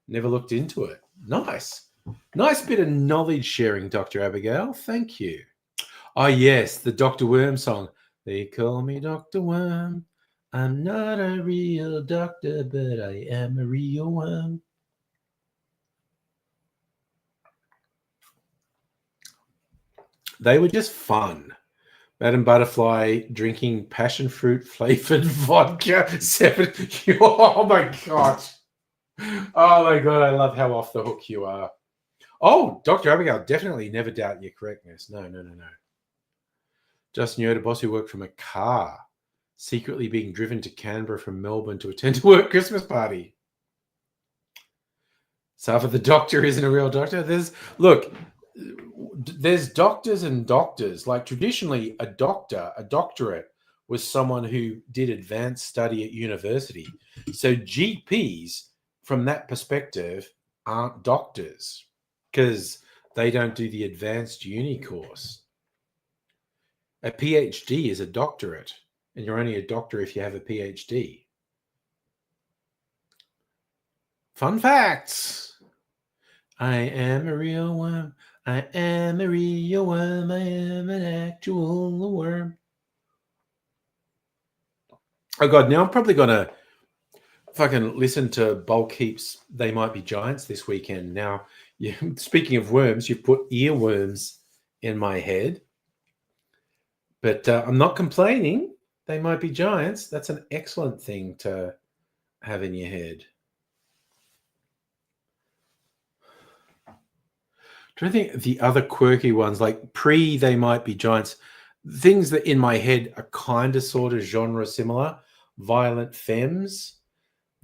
Never looked into it. Nice. Nice bit of knowledge sharing, Dr. Abigail. Thank you. Oh, yes, the Dr. Worm song. They call me Dr. Worm. I'm not a real doctor, but I am a real worm. They were just fun. Madame Butterfly drinking passion fruit flavored vodka. Oh my god. Oh my god, I love how off the hook you are. Oh, Dr. Abigail, definitely never doubt your correctness. No. Justin, you had a boss who worked from a car, secretly being driven to Canberra from Melbourne to attend a work Christmas party. Safa, the doctor isn't a real doctor. There's doctors and doctors. Like traditionally, a doctorate was someone who did advanced study at university. So GPs, from that perspective, aren't doctors because they don't do the advanced uni course. A PhD is a doctorate, and you're only a doctor if you have a PhD. Fun facts. I am a real worm. I am a real worm. I am an actual worm. Oh god, now I'm probably gonna fucking listen to Bulk Heaps They Might Be Giants this weekend. Now, speaking of worms, you've put earworms in my head. But I'm not complaining. They might be giants. That's an excellent thing to have in your head. trying to think the other quirky ones, like They Might Be Giants. Things that in my head are kind of sort of genre similar. Violent Femmes.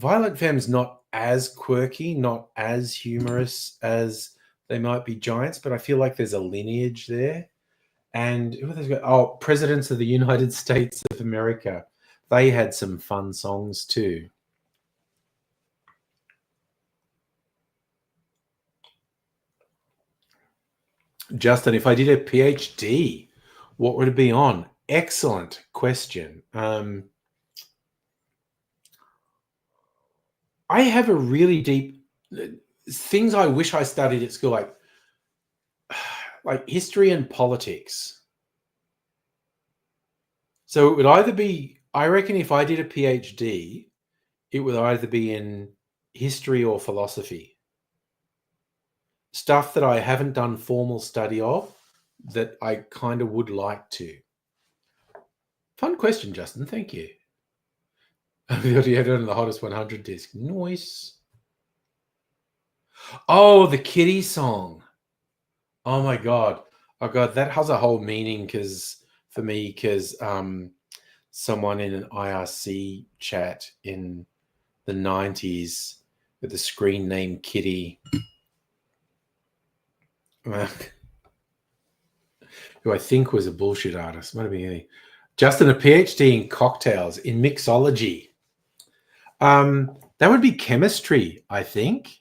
Violent Femmes not as quirky, not as humorous as They Might Be Giants, but I feel like there's a lineage there. And who are those guys? Oh, Presidents of the United States of America. They had some fun songs too. Justin, if I did a PhD, what would it be on? Excellent question. I have a really deep things I wish I studied at school, like history and politics. So it would either be, I reckon if I did a PhD, it would either be in history or philosophy. Stuff that I haven't done formal study of that I kind of would like to. Fun question, Justin. Thank you. You had it on the Hottest 100 disc. Nice. Oh, the Kitty song. Oh my God. Oh God, that has a whole meaning for me because someone in an IRC chat in the 90s with the screen name Kitty, who I think was a bullshit artist. Might have been any. Justin, a PhD in cocktails, in mixology. That would be chemistry, I think.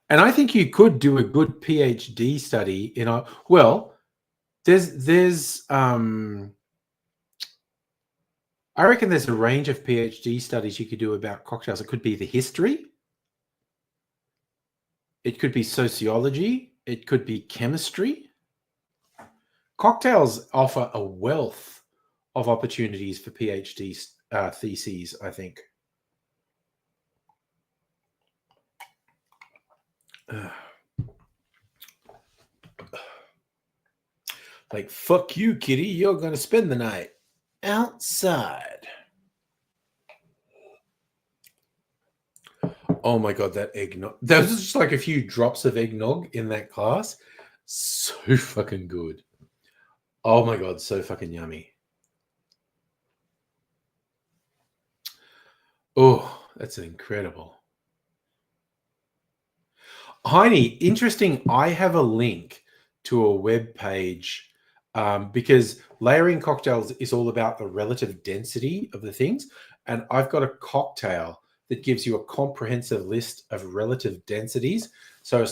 And I think you could do a good PhD study in a, well, there's I reckon there's a range of PhD studies you could do about cocktails. It could be the history. It could be sociology. It could be chemistry. Cocktails offer a wealth of opportunities for PhD theses, I think. Like, fuck you, Kitty. You're going to spend the night outside. Oh my God, that eggnog. There was just like a few drops of eggnog in that glass. So fucking good. Oh my God, so fucking yummy. Oh, that's incredible. Heine, interesting. I have a link to a web page because layering cocktails is all about the relative density of the things. And I've got a cocktail that gives you a comprehensive list of relative densities. So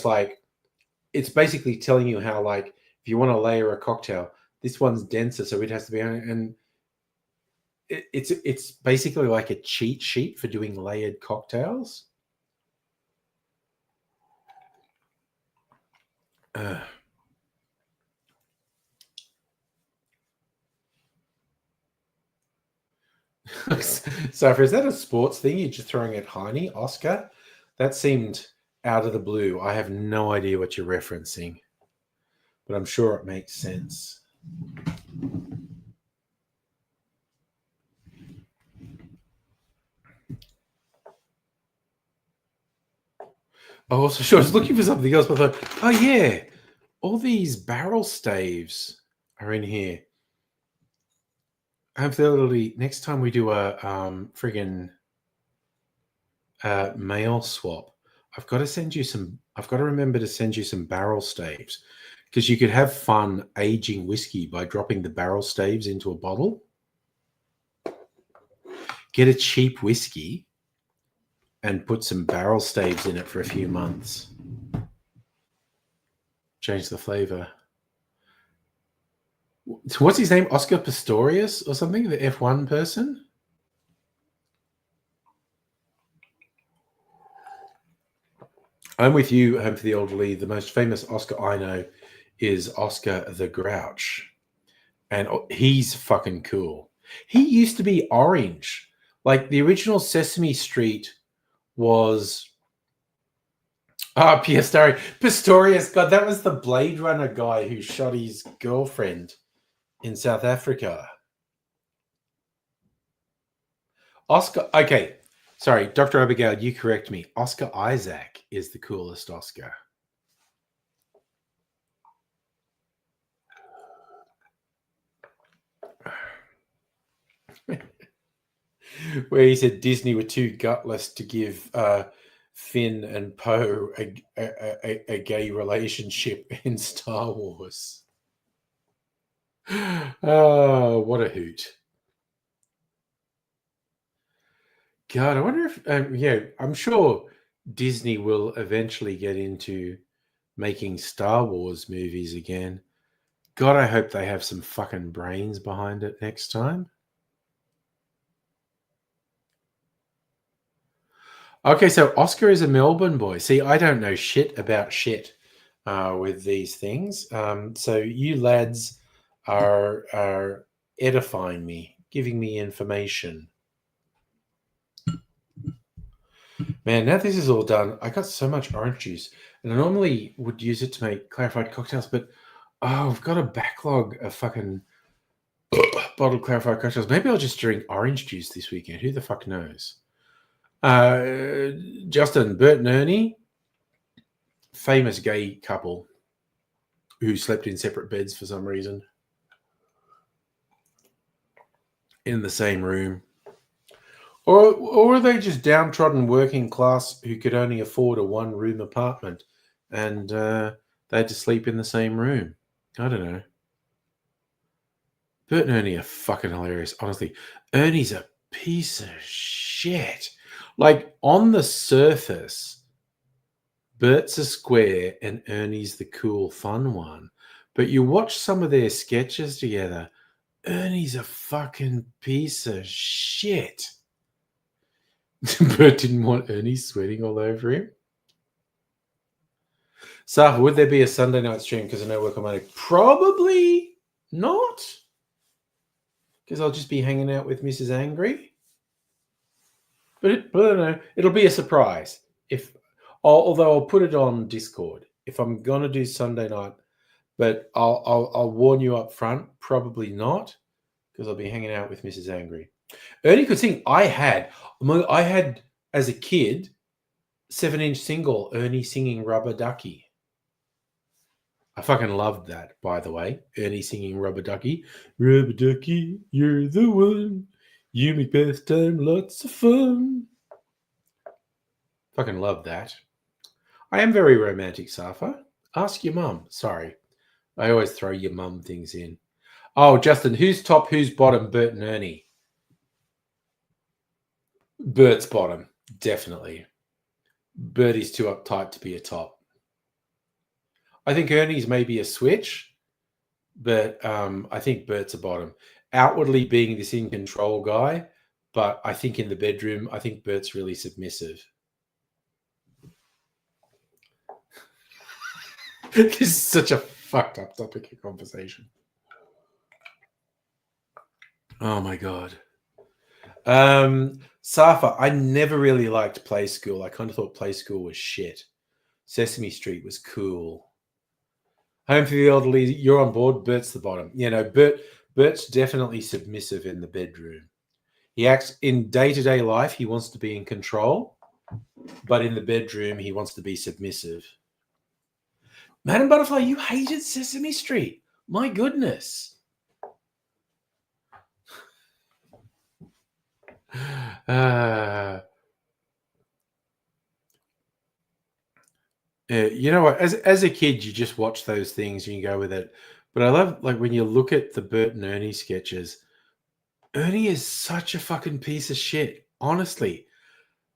it's basically telling you how, like, if you want to layer a cocktail, this one's denser, so it has to be on it. And it's basically like a cheat sheet for doing layered cocktails. So, is that a sports thing you're just throwing at Heine, Oscar? That seemed out of the blue. I have no idea what you're referencing, but I'm sure it makes sense. Oh, also, sure. I was looking for something else, but I thought, oh yeah, all these barrel staves are in here. Absolutely. Next time we do a friggin' mail swap, I've got to remember to send you some barrel staves because you could have fun aging whiskey by dropping the barrel staves into a bottle. Get a cheap whiskey and put some barrel staves in it for a few months. Change the flavor. What's his name? Oscar Pistorius or something? The F1 person? I'm with you, Home for the Elderly. The most famous Oscar I know is Oscar the Grouch. And he's fucking cool. He used to be orange. Like the original Sesame Street was... Pistorius. God, that was the Blade Runner guy who shot his girlfriend in South Africa. Oscar... Okay. Sorry, Dr. Abigail, you correct me. Oscar Isaac is the coolest Oscar. where he said Disney were too gutless to give Finn and Poe a gay relationship in Star Wars. Oh, what a hoot. God, I wonder if, yeah, I'm sure Disney will eventually get into making Star Wars movies again. God, I hope they have some fucking brains behind it next time. Okay, so Oscar is a Melbourne boy. See, I don't know shit about shit with these things. So you lads are edifying me, giving me information. Man, now this is all done, I got so much orange juice, and I normally would use it to make clarified cocktails, but I've got a backlog of fucking bottled clarified cocktails. Maybe I'll just drink orange juice this weekend. Who the fuck knows? Justin, Bert and Ernie, famous gay couple who slept in separate beds for some reason in the same room. Or are they just downtrodden working class who could only afford a one-room apartment and they had to sleep in the same room? I don't know. Bert and Ernie are fucking hilarious. Honestly, Ernie's a piece of shit. Like, on the surface, Bert's a square and Ernie's the cool, fun one. But you watch some of their sketches together, Ernie's a fucking piece of shit. Bert didn't want Ernie sweating all over him. Safa, would there be a Sunday night stream because I know work on Monday? Probably not. Because I'll just be hanging out with Mrs. Angry. But I don't know. It'll be a surprise. Although I'll put it on Discord if I'm gonna do Sunday night. But I'll warn you up front. Probably not, because I'll be hanging out with Mrs. Angry. Ernie could sing. I had as a kid 7-inch single Ernie singing Rubber Ducky. I fucking loved that, by the way. Ernie singing Rubber Ducky. Rubber Ducky, you're the one. You make best time lots of fun. Fucking love that. I am very romantic, Safa. Ask your mum. Sorry. I always throw your mum things in. Oh, Justin, who's top, who's bottom? Bert and Ernie. Bert's bottom, definitely. Bertie's too uptight to be a top. I think Ernie's maybe a switch, but I think Bert's a bottom. Outwardly being this in control guy, but I think in the bedroom, I think Bert's really submissive. This is such a fucked up topic of conversation. Oh my god. Safa, I never really liked Play School. I kind of thought Play School was shit. Sesame Street was cool. Home for the Elderly, you're on board. Bert's the bottom. You know, Bert's definitely submissive in the bedroom. He acts in day-to-day life, he wants to be in control, but in the bedroom, he wants to be submissive. Madam Butterfly, you hated Sesame Street. My goodness. You know what? As a kid, you just watch those things and you go with it. But I love, like, when you look at the Bert and Ernie sketches, Ernie is such a fucking piece of shit. Honestly,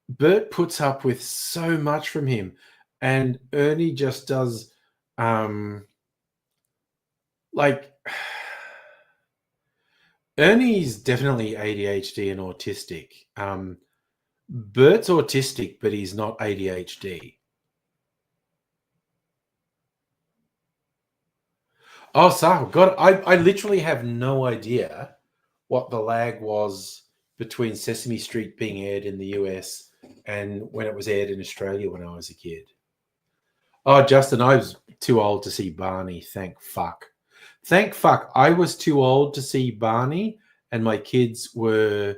Bert puts up with so much from him, and Ernie just does, like, Ernie's definitely ADHD and autistic. Bert's autistic, but he's not ADHD. Oh, so God, I literally have no idea what the lag was between Sesame Street being aired in the US and when it was aired in Australia when I was a kid. Oh, Justin, I was too old to see Barney. Thank fuck. Thank fuck. I was too old to see Barney and my kids were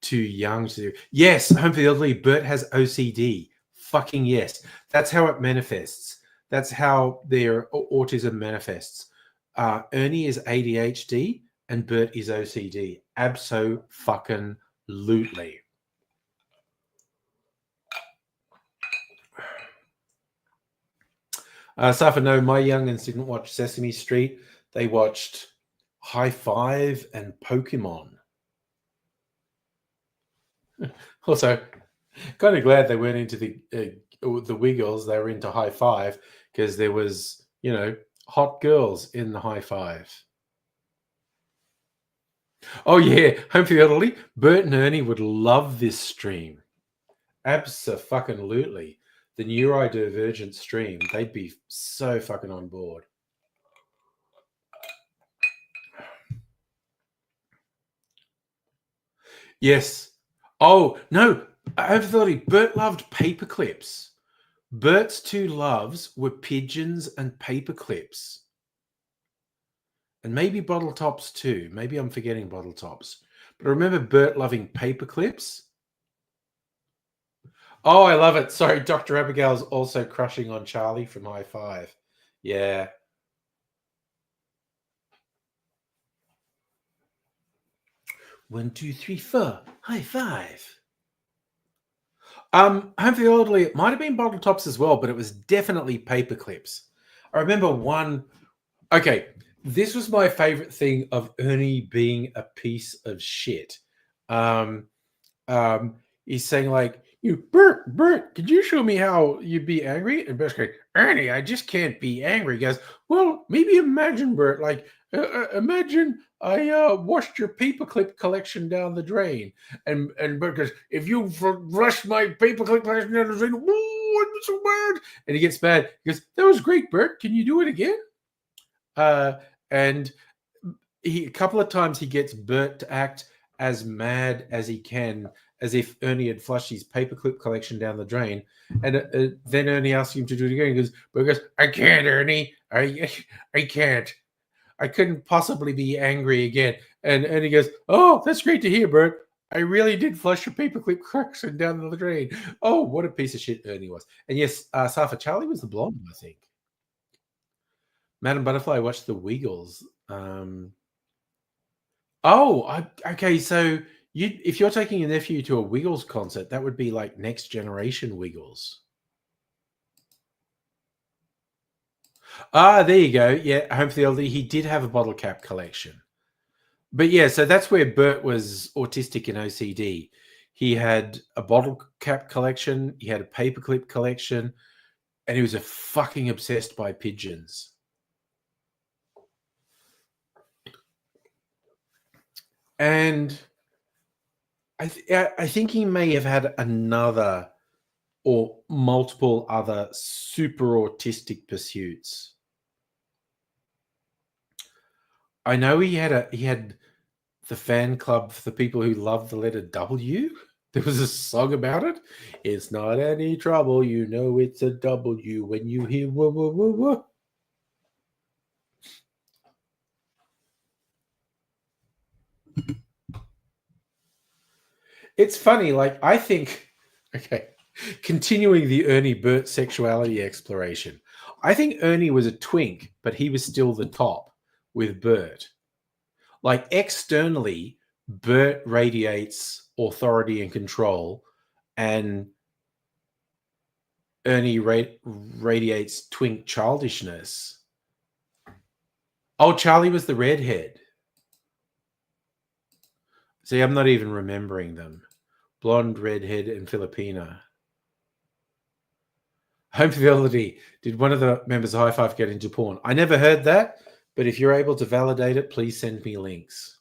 too young to. Yes, Home for the Elderly, Bert has OCD. Fucking yes. That's how it manifests. That's how their autism manifests. Ernie is ADHD and Bert is OCD. Abso-fucking-lutely. Safa, no, my youngins didn't watch Sesame Street. They watched High Five and Pokemon. Also, kind of glad they weren't into the Wiggles. They were into High Five because there was, hot girls in the High Five. Oh yeah, Home for the Elderly. Bert and Ernie would love this stream. Abso-fucking-lutely. The neurodivergent stream. They'd be so fucking on board. Yes. Oh, no. Home for the Elderly. Bert loved paper clips. Bert's two loves were pigeons and paper clips. And maybe bottle tops too. Maybe I'm forgetting bottle tops. But I remember Bert loving paper clips. Oh, I love it. Sorry, Dr. Abigail's also crushing on Charlie from High Five. Yeah. One, two, three, four. High Five. Home for the Elderly, it might have been bottle tops as well, but it was definitely paper clips. I remember one. Okay, this was my favorite thing of Ernie being a piece of shit. He's saying like, Bert, could you show me how you'd be angry? And Bert's going, Ernie, I just can't be angry. He goes, well, maybe imagine, Bert, like, imagine I washed your paperclip collection down the drain. And Bert goes, if you rushed my paperclip collection down the drain, oh, I'm so mad. And he gets mad. He goes, that was great, Bert. Can you do it again? And a couple of times he gets Bert to act as mad as he can, as if Ernie had flushed his paperclip collection down the drain. And then Ernie asks him to do it again. He goes, I can't, Ernie. I can't. I couldn't possibly be angry again. And Ernie goes, oh, that's great to hear, Bert. I really did flush your paperclip collection down the drain. Oh, what a piece of shit Ernie was. And yes, Safa, Charlie was the blonde, I think. Madam Butterfly watched the Wiggles. Okay. So if you're taking your nephew to a Wiggles concert, that would be like Next Generation Wiggles. There you go. Yeah, Home for the Elderly. He did have a bottle cap collection. But yeah, so that's where Bert was autistic and OCD. He had a bottle cap collection, he had a paperclip collection, and he was a fucking obsessed by pigeons. And I think he may have had another or multiple other super autistic pursuits. I know he had the fan club for the people who love the letter W. There was a song about it. It's not any trouble, you know it's a W when you hear whoa, whoa, whoa, whoa. It's funny, like I think, okay, continuing the Ernie Bert sexuality exploration, I think Ernie was a twink, but he was still the top with Bert. Like externally, Bert radiates authority and control, and Ernie radiates twink childishness. Oh, Charlie was the redhead. See, I'm not even remembering them. Blonde, redhead, and Filipina. Home for the Elderly. Did one of the members of High Five get into porn? I never heard that, but if you're able to validate it, please send me links.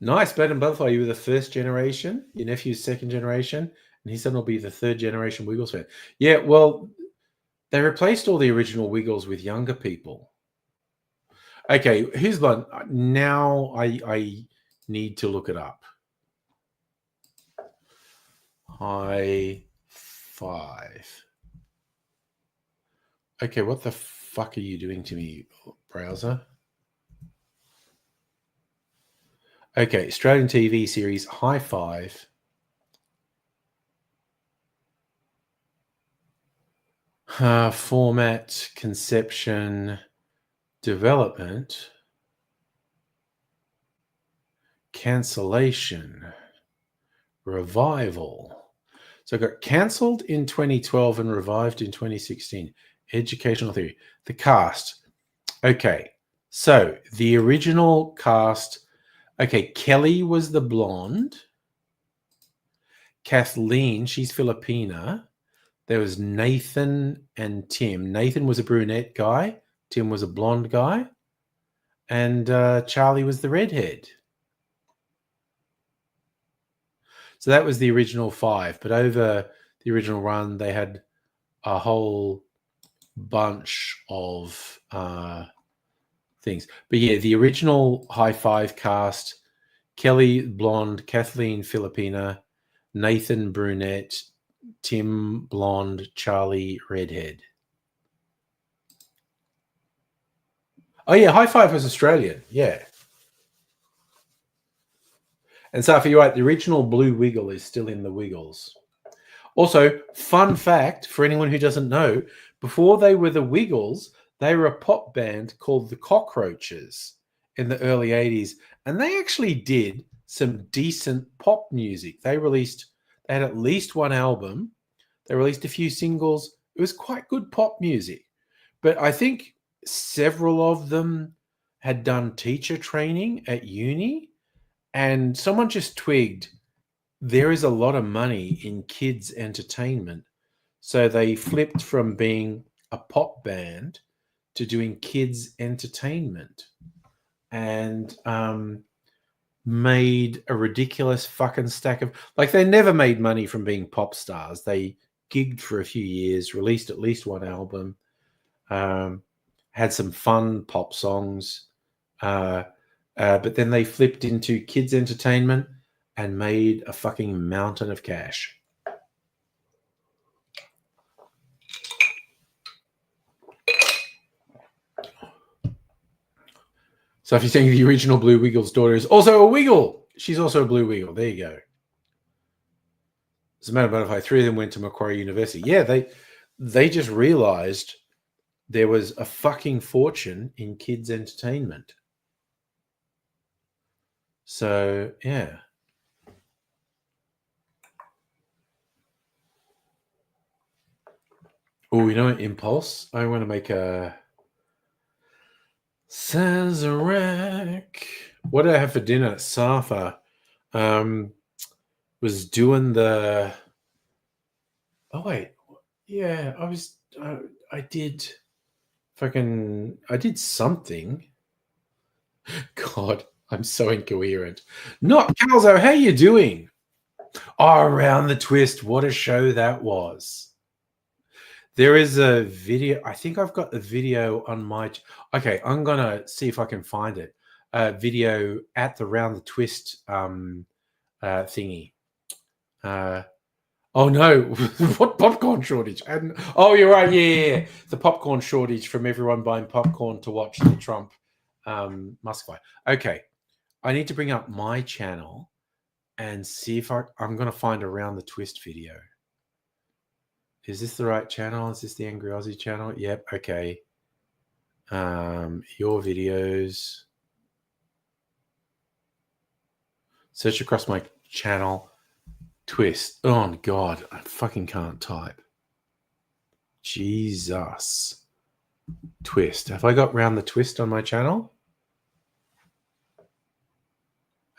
Nice, Bed and Butterfly. You were the first generation. Your nephew's second generation, and his son will be the third generation Wiggles fan. Yeah, well, they replaced all the original Wiggles with younger people. Okay, here's one. Now I need to look it up. High Five. Okay, what the fuck are you doing to me, browser? Okay, Australian TV series High Five. Format, conception, development, cancellation, revival. So it got cancelled in 2012 and revived in 2016. Educational theory. The cast. Okay. So the original cast. Okay. Kelly was the blonde. Kathleen, she's Filipina. There was Nathan and Tim. Nathan was a brunette guy. Tim was a blonde guy. And Charlie was the redhead. So that was the original 5. But over the original run, they had a whole bunch of things. But yeah, the original High Five cast, Kelly, blonde, Kathleen, Filipina, Nathan, brunette, Tim, blonde, Charlie, redhead. Oh yeah, High Five was Australian. Yeah. And Safi, you're right. The original Blue Wiggle is still in the Wiggles. Also, fun fact for anyone who doesn't know, before they were the Wiggles, they were a pop band called the Cockroaches in the early 80s. And they actually did some decent pop music. They had at least one album. They released a few singles. It was quite good pop music. But I think several of them had done teacher training at uni. And someone just twigged, there is a lot of money in kids' entertainment. So they flipped from being a pop band to doing kids' entertainment and made a ridiculous fucking stack of... Like, they never made money from being pop stars. They gigged for a few years, released at least one album, had some fun pop songs, but then they flipped into kids' entertainment and made a fucking mountain of cash. So if you're saying the original Blue Wiggle's daughter is also a Wiggle, she's also a Blue Wiggle. There you go. As a matter of fact, 3 of them went to Macquarie University. Yeah, they just realized there was a fucking fortune in kids' entertainment. So, yeah. Oh, you know what? Impulse? I want to make a Sazerac. What did I have for dinner? Safa was doing the... Oh, wait. Yeah, I did something. God, I'm so incoherent. Not Calzo, how you doing? Oh, Around the Twist. What a show that was. There is a video. I think I've got the video on my... Okay, I'm going to see if I can find it. Video at the Round the Twist thingy. Oh, no. What popcorn shortage? Oh, you're right. Yeah. The popcorn shortage from everyone buying popcorn to watch the Trump Musk fight. Okay. I need to bring up my channel and see if I'm going to find Around the Twist video. Is this the right channel? Is this the Angry Aussie channel? Yep. Okay. Your videos. Search across my channel. Twist. Oh, God. I fucking can't type. Jesus. Twist. Have I got Round the Twist on my channel?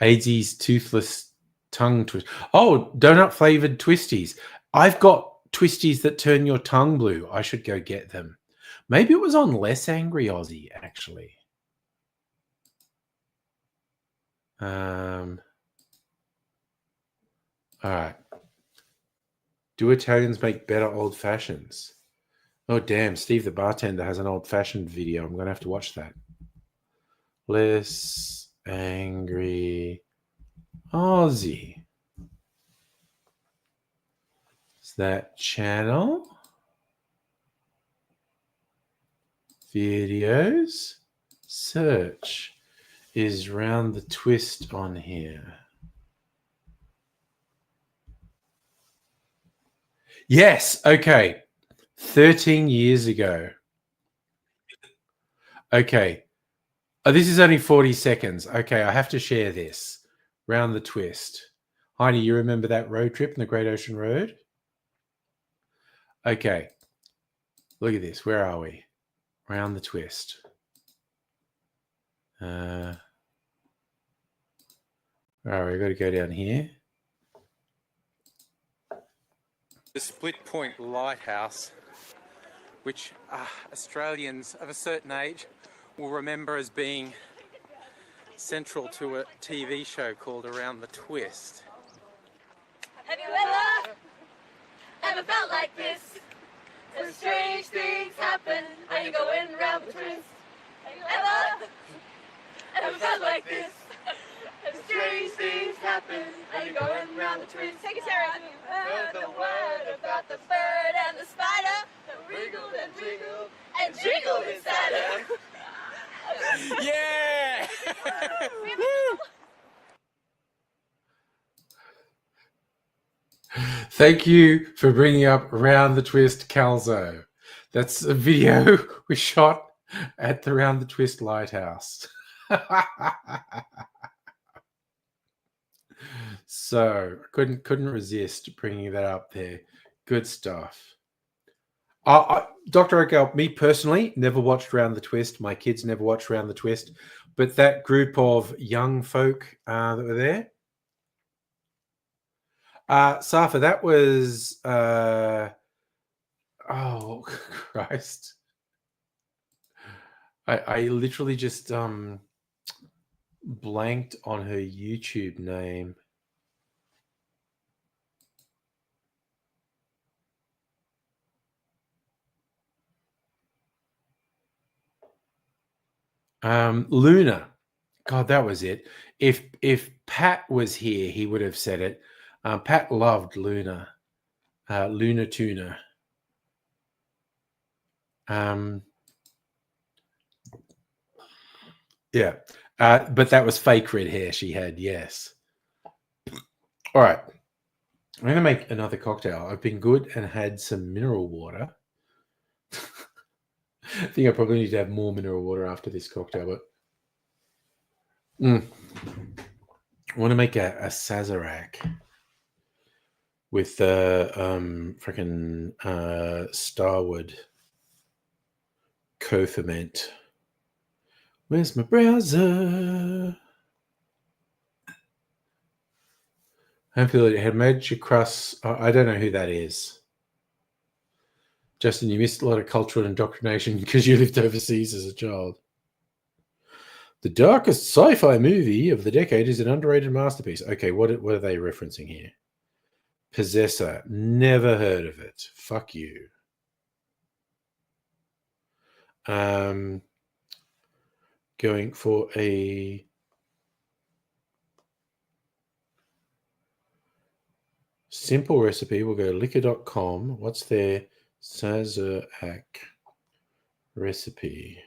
AZ's Toothless Tongue Twist. Oh, donut flavored twisties. I've got twisties that turn your tongue blue. I should go get them. Maybe it was on Less Angry Aussie, actually. All right. Do Italians make better old fashions? Oh, damn. Steve the bartender has an old fashioned video. I'm going to have to watch that. Less Angry Aussie. Is that channel? Videos. Search. Is Round the Twist on here? Yes. Okay. 13 years ago. Okay. Oh, this is only 40 seconds. Okay, I have to share this. Round the twist. Heidi, you remember that road trip in the Great Ocean Road? Okay. Look at this. Where are we? Round the twist. All right, we've got to go down here. The Split Point Lighthouse, which Australians of a certain age will remember as being central to a TV show called Around the Twist. Have you ever felt like this? Some strange things happen when you're going round the twist. Have you ever felt like this? Some strange things happen when you're going round the twist. Take it, Sarah. Have you heard the word about the bird and the spider that wriggled and wriggled and jiggled inside her? Yeah! Thank you for bringing up Round the Twist Calzo. That's a video we shot at the Round the Twist Lighthouse. So couldn't resist bringing that up there. Good stuff. Dr. Oakell, me personally, never watched Round the Twist. My kids never watched Round the Twist. But that group of young folk that were there, Safa, that was oh Christ. I literally just blanked on her YouTube name. Luna. God, that was it. If Pat was here, he would have said it. Pat loved Luna. Luna Tuna. Yeah. But that was fake red hair she had, yes. All right. I'm going to make another cocktail. I've been good and had some mineral water. I think I probably need to have more mineral water after this cocktail, but I want to make a Sazerac with freaking Starwood co-ferment. Where's my browser? Hopefully it had Magic Crust. I don't know who that is. Justin, you missed a lot of cultural indoctrination because you lived overseas as a child. The darkest sci-fi movie of the decade is an underrated masterpiece. Okay, what are they referencing here? Possessor. Never heard of it. Fuck you. Going for a simple recipe. We'll go liquor.com. What's their Sazerac recipe?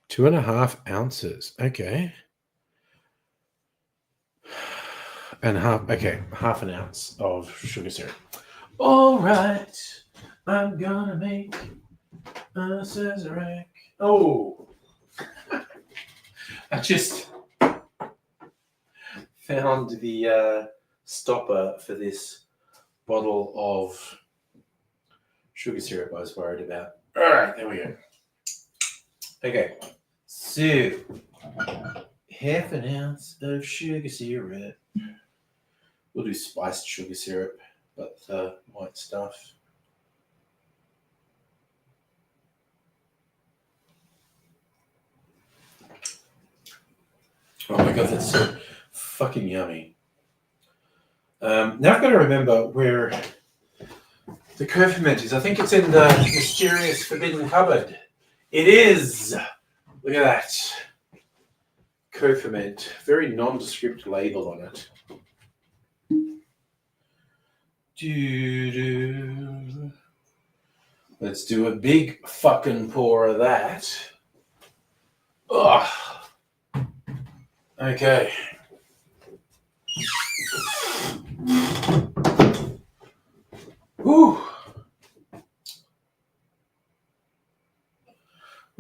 Two and a half ounces. Okay. And half an ounce of sugar syrup. All right. I'm gonna make a Sazerac. Oh. I just found the stopper for this bottle of sugar syrup I was worried about. All right, there we go. Okay, so half an ounce of sugar syrup. We'll do spiced sugar syrup, but the white stuff. Oh my god, that's so fucking yummy. Now I've got to remember where the co-ferment is. I think it's in the mysterious forbidden cupboard. It is. Look at that. Co-ferment. Very nondescript label on it. Let's do a big fucking pour of that. Ugh. Okay. Ooh.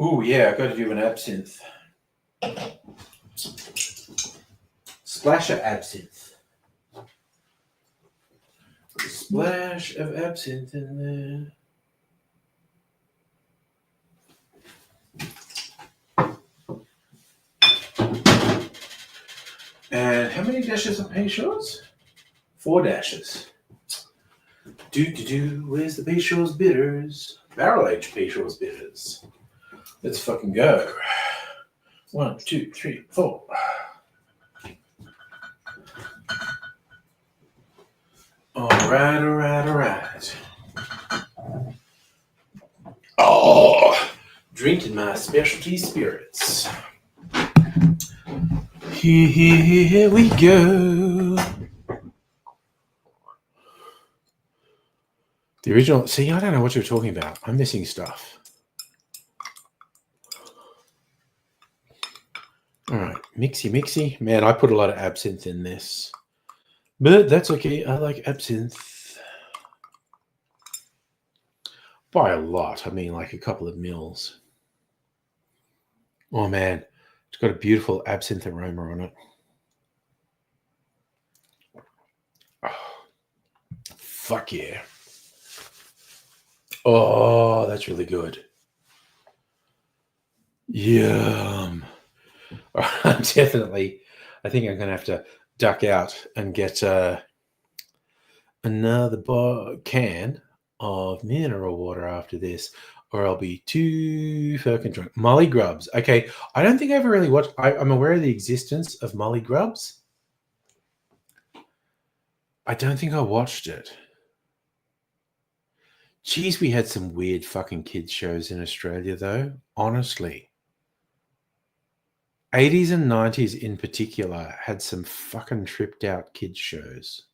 Ooh, yeah, I've got to do an absinthe. Splash of absinthe. Splash of absinthe in there. And how many dashes of Peychaud's? 4 dashes. Where's the Peychaud's bitters? Barrel aged Peychaud's bitters. Let's fucking go. 1, 2, 3, 4. Alright. Oh, drinking my specialty spirits. Here we go. The original. See, I don't know what you're talking about. I'm missing stuff. All right, mixy. Man, I put a lot of absinthe in this. But that's okay. I like absinthe. By a lot. I mean, like a couple of mils. Oh, man. It's got a beautiful absinthe aroma on it. Oh, fuck yeah. Oh, that's really good. Yum. Definitely. I think I'm going to have to duck out and get another can of mineral water after this, or I'll be too fucking drunk. Molly Grubs. Okay, I don't think I ever really watched. I'm aware of the existence of Molly Grubs. I don't think I watched it. Geez, we had some weird fucking kids shows in Australia, though. Honestly. 80s and 90s in particular had some fucking tripped out kids shows.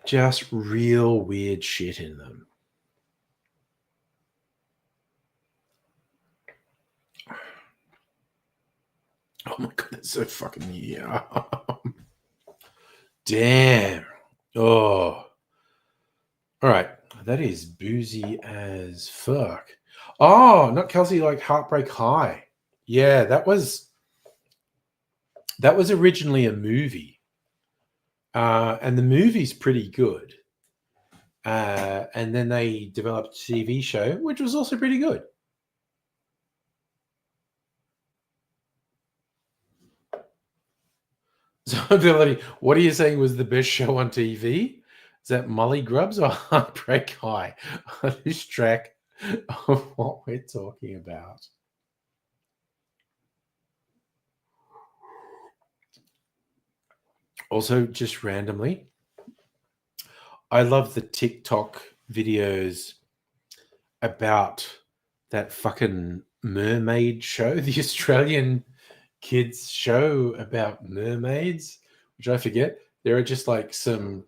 Just real weird shit in them. Oh my god, that's so fucking yum. Damn. Oh. All right. That is boozy as fuck. Oh, not Kelsey, like Heartbreak High. Yeah, that was originally a movie. And the movie's pretty good. And then they developed a TV show, which was also pretty good. So, Ability, what are you saying was the best show on TV? Is that Molly Grubs or Heartbreak High? I lose track of what we're talking about. Also, just randomly, I love the TikTok videos about that fucking mermaid show, the Australian kids show about mermaids, which I forget. There are just like some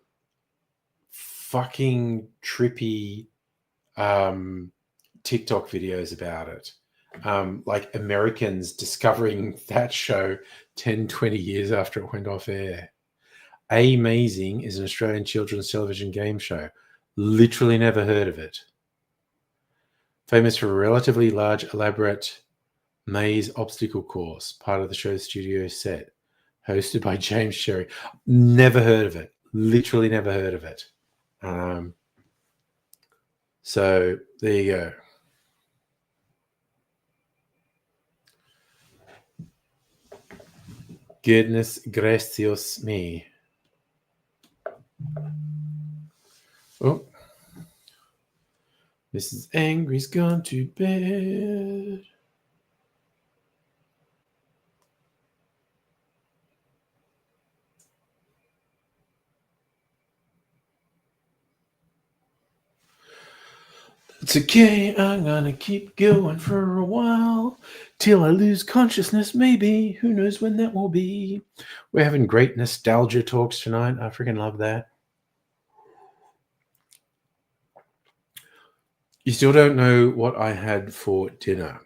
fucking trippy TikTok videos about it. Like Americans discovering that show 10, 20 years after it went off air. Amazing is an Australian children's television game show. Literally never heard of it. Famous for a relatively large, elaborate maze obstacle course, part of the show's studio set. Hosted by James Sherry. Never heard of it. Literally never heard of it. So there you go. Goodness gracious me. Oh. Mrs. Angry's gone to bed. It's okay, I'm gonna keep going for a while till I lose consciousness, maybe. Who knows when that will be? We're having great nostalgia talks tonight. I freaking love that. You still don't know what I had for dinner.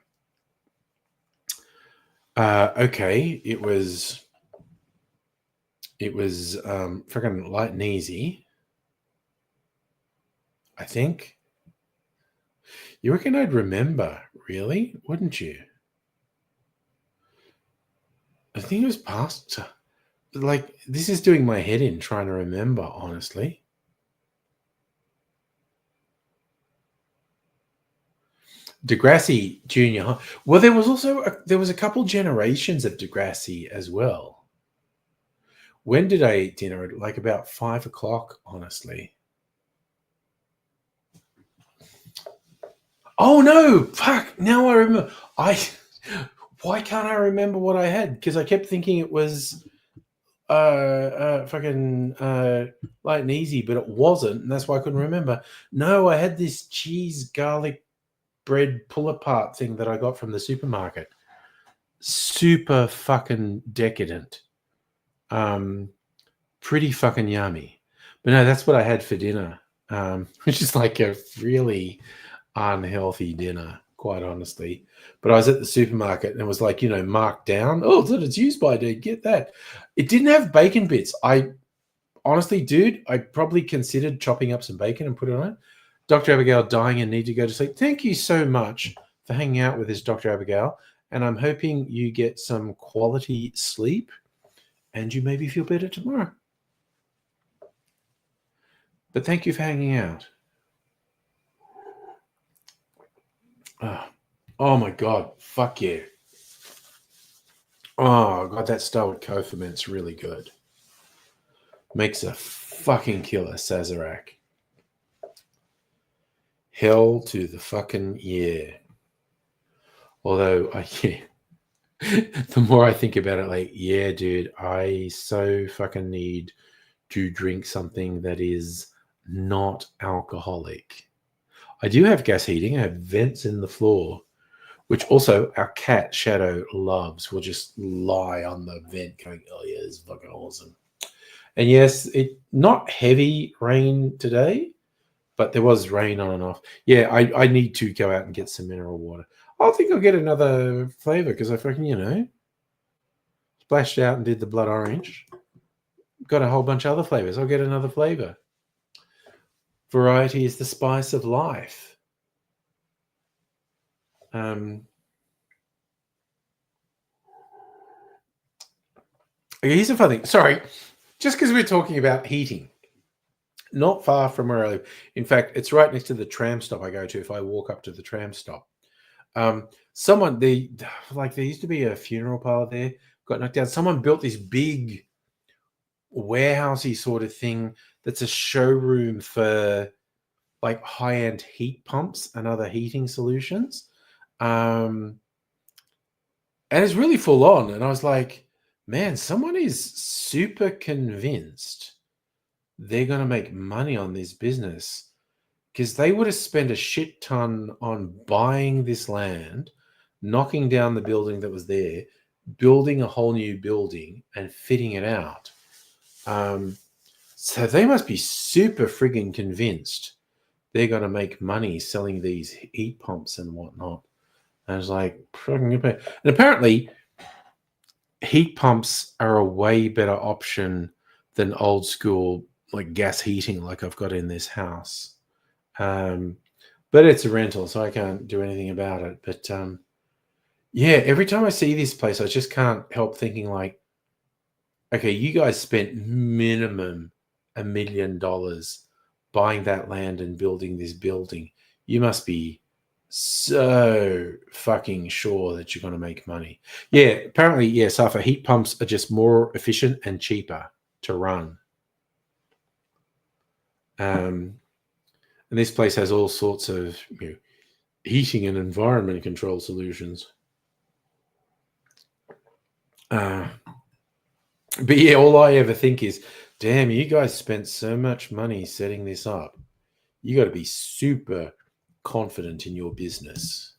Okay, it was freaking light and easy. I think. You reckon I'd remember, really? Wouldn't you? I think it was past. Like, this is doing my head in trying to remember, honestly. Degrassi Junior High. Well, there was also there was a couple generations of Degrassi as well. When did I eat dinner? Like about 5 o'clock, honestly. Oh no! Fuck! Now I remember. Why can't I remember what I had? Because I kept thinking it was fucking light and easy, but it wasn't, and that's why I couldn't remember. No, I had this cheese garlic bread pull apart thing that I got from the supermarket. Super fucking decadent. Pretty fucking yummy. But no, that's what I had for dinner. Which is like a really unhealthy dinner, quite honestly. But I was at the supermarket and it was like, marked down. Oh, it's what it's used by, dude. Get that. It didn't have bacon bits. I honestly, dude, I probably considered chopping up some bacon and put it on it. Dr. Abigail dying and need to go to sleep. Thank you so much for hanging out with us, Dr. Abigail. And I'm hoping you get some quality sleep and you maybe feel better tomorrow. But thank you for hanging out. Oh my God. Fuck yeah. Oh God, that Starwood co-ferment's really good. Makes a fucking killer Sazerac. Hell to the fucking yeah. Although the more I think about it, like, yeah, dude, I so fucking need to drink something that is not alcoholic. I do have gas heating. I have vents in the floor, which also our cat Shadow loves. Will just lie on the vent going, oh yeah, it's fucking awesome. And yes, it not heavy rain today, but there was rain on and off. Yeah, I need to go out and get some mineral water. I think I'll get another flavor because I fucking, splashed out and did the blood orange. Got a whole bunch of other flavors. I'll get another flavor. Variety is the spice of life. Here's a funny thing. Sorry, just because we're talking about heating, not far from where I live. In fact, it's right next to the tram stop I go to if I walk up to the tram stop. There used to be a funeral parlor there, got knocked down. Someone built this big warehousey sort of thing that's a showroom for like high-end heat pumps and other heating solutions. And it's really full on. And I was like, man, someone is super convinced they're going to make money on this business because they would have spent a shit ton on buying this land, knocking down the building that was there, building a whole new building and fitting it out. So they must be super friggin' convinced they're going to make money selling these heat pumps and whatnot. And I was like, and apparently heat pumps are a way better option than old school like gas heating like I've got in this house. But it's a rental, so I can't do anything about it. But yeah, every time I see this place, I just can't help thinking like, okay, you guys spent minimum $1 million buying that land and building this building. You must be so fucking sure that you're going to make money. Yeah, apparently, yeah, Safa, heat pumps are just more efficient and cheaper to run. And this place has all sorts of heating and environment control solutions. But yeah, all I ever think is, damn, you guys spent so much money setting this up. You got to be super confident in your business.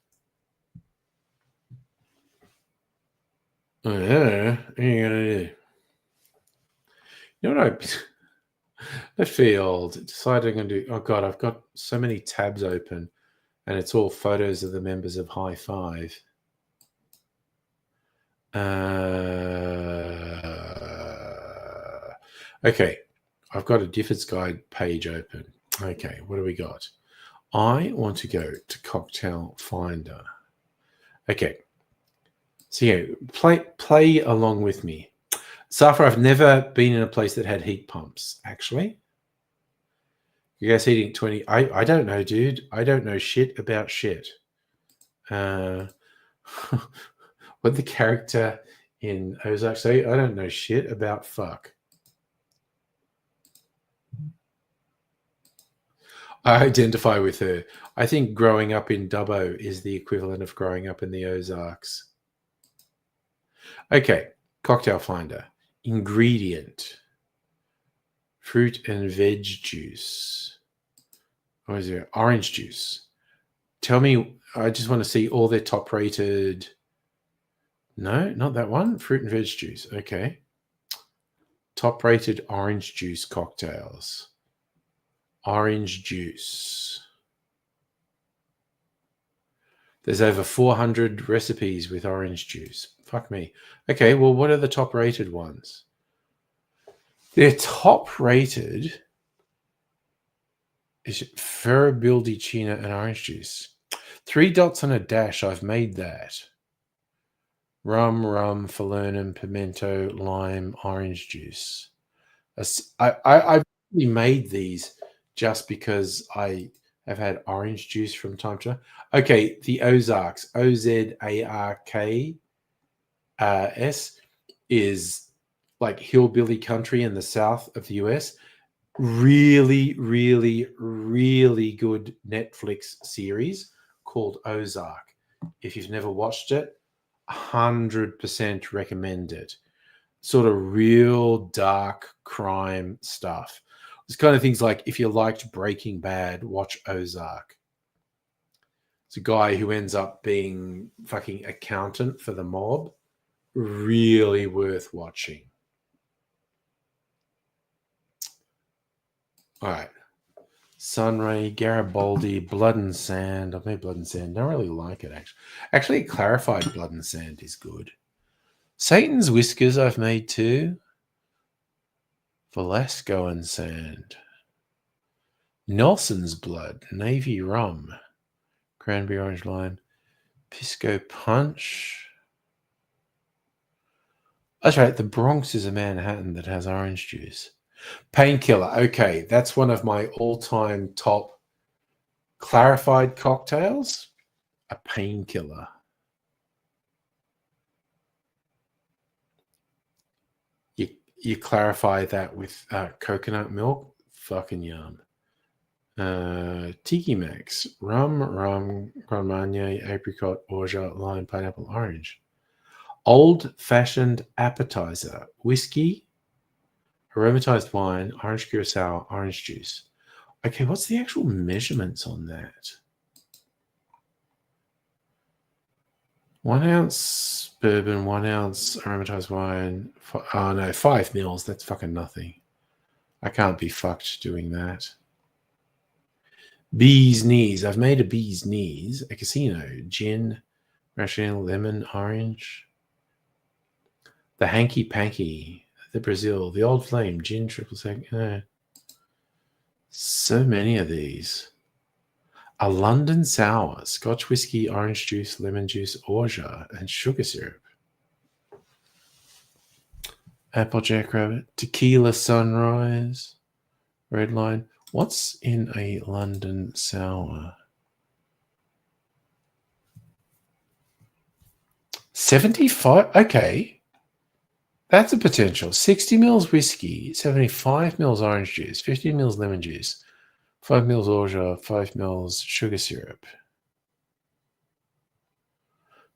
Oh, yeah, what are you going to do? You know what I failed. Decided I'm going to do. Oh God, I've got so many tabs open, and it's all photos of the members of High Five. Okay, I've got a Difford's Guide page open. Okay, what do we got? I want to go to Cocktail Finder. Okay. So yeah, play along with me. Safra, I've never been in a place that had heat pumps, actually. You guys heating 20. I don't know, dude. I don't know shit about shit. What the character in Ozark say? I don't know shit about fuck. I identify with her. I think growing up in Dubbo is the equivalent of growing up in the Ozarks. Okay, cocktail finder. Ingredient. Fruit and veg juice. What is it? Orange juice. Tell me, I just want to see all their top rated. No, not that one. Fruit and veg juice. Okay. Top rated orange juice cocktails. Orange juice. There's over 400 recipes with orange juice. Fuck me. Okay, well, what are the top rated ones? They're top rated is Ferrabildi and orange juice. 3 dots on a dash. I've made that. Rum, falernum, pimento, lime, orange juice. I've really made these just because I have had orange juice from time to time. Okay, the Ozarks, Ozarks, is like hillbilly country in the south of the US. Really, really, really good Netflix series called Ozark. If you've never watched it, 100% recommend it. Sort of real dark crime stuff. It's kind of things like if you liked Breaking Bad, watch Ozark. It's a guy who ends up being fucking accountant for the mob. Really worth watching. All right. Sunray, Garibaldi, Blood and Sand. I've made Blood and Sand. Don't really like it, actually. Actually, clarified Blood and Sand is good. Satan's Whiskers I've made too. Velasco and Sand. Nelson's Blood, Navy Rum, Cranberry Orange Lime, Pisco Punch. That's right, the Bronx is a Manhattan that has orange juice. Painkiller, okay, that's one of my all-time top clarified cocktails. A painkiller. You clarify that with coconut milk, fucking yum. Tiki Max, rum, Grand Marnier, apricot, orgeat, lime, pineapple, orange. Old-fashioned appetizer, whiskey, aromatized wine, orange curacao, orange juice. Okay, what's the actual measurements on that? 1 ounce bourbon, 1 ounce aromatized wine. Oh no, 5 mils. That's fucking nothing. I can't be fucked doing that. Bee's Knees. I've made a Bee's Knees. A casino. Gin, rationale, lemon, orange. The Hanky Panky. The Brazil. The Old Flame. Gin, triple sec. So many of these. A London Sour. Scotch whiskey, orange juice, lemon juice, orgeat, and sugar syrup. Applejack Rabbit. Tequila Sunrise. Red Line. What's in a London Sour? 75? Okay. That's a potential. 60 mils whiskey, 75 mils orange juice, 50 mils lemon juice, 5 mils orgeat, 5 mils sugar syrup.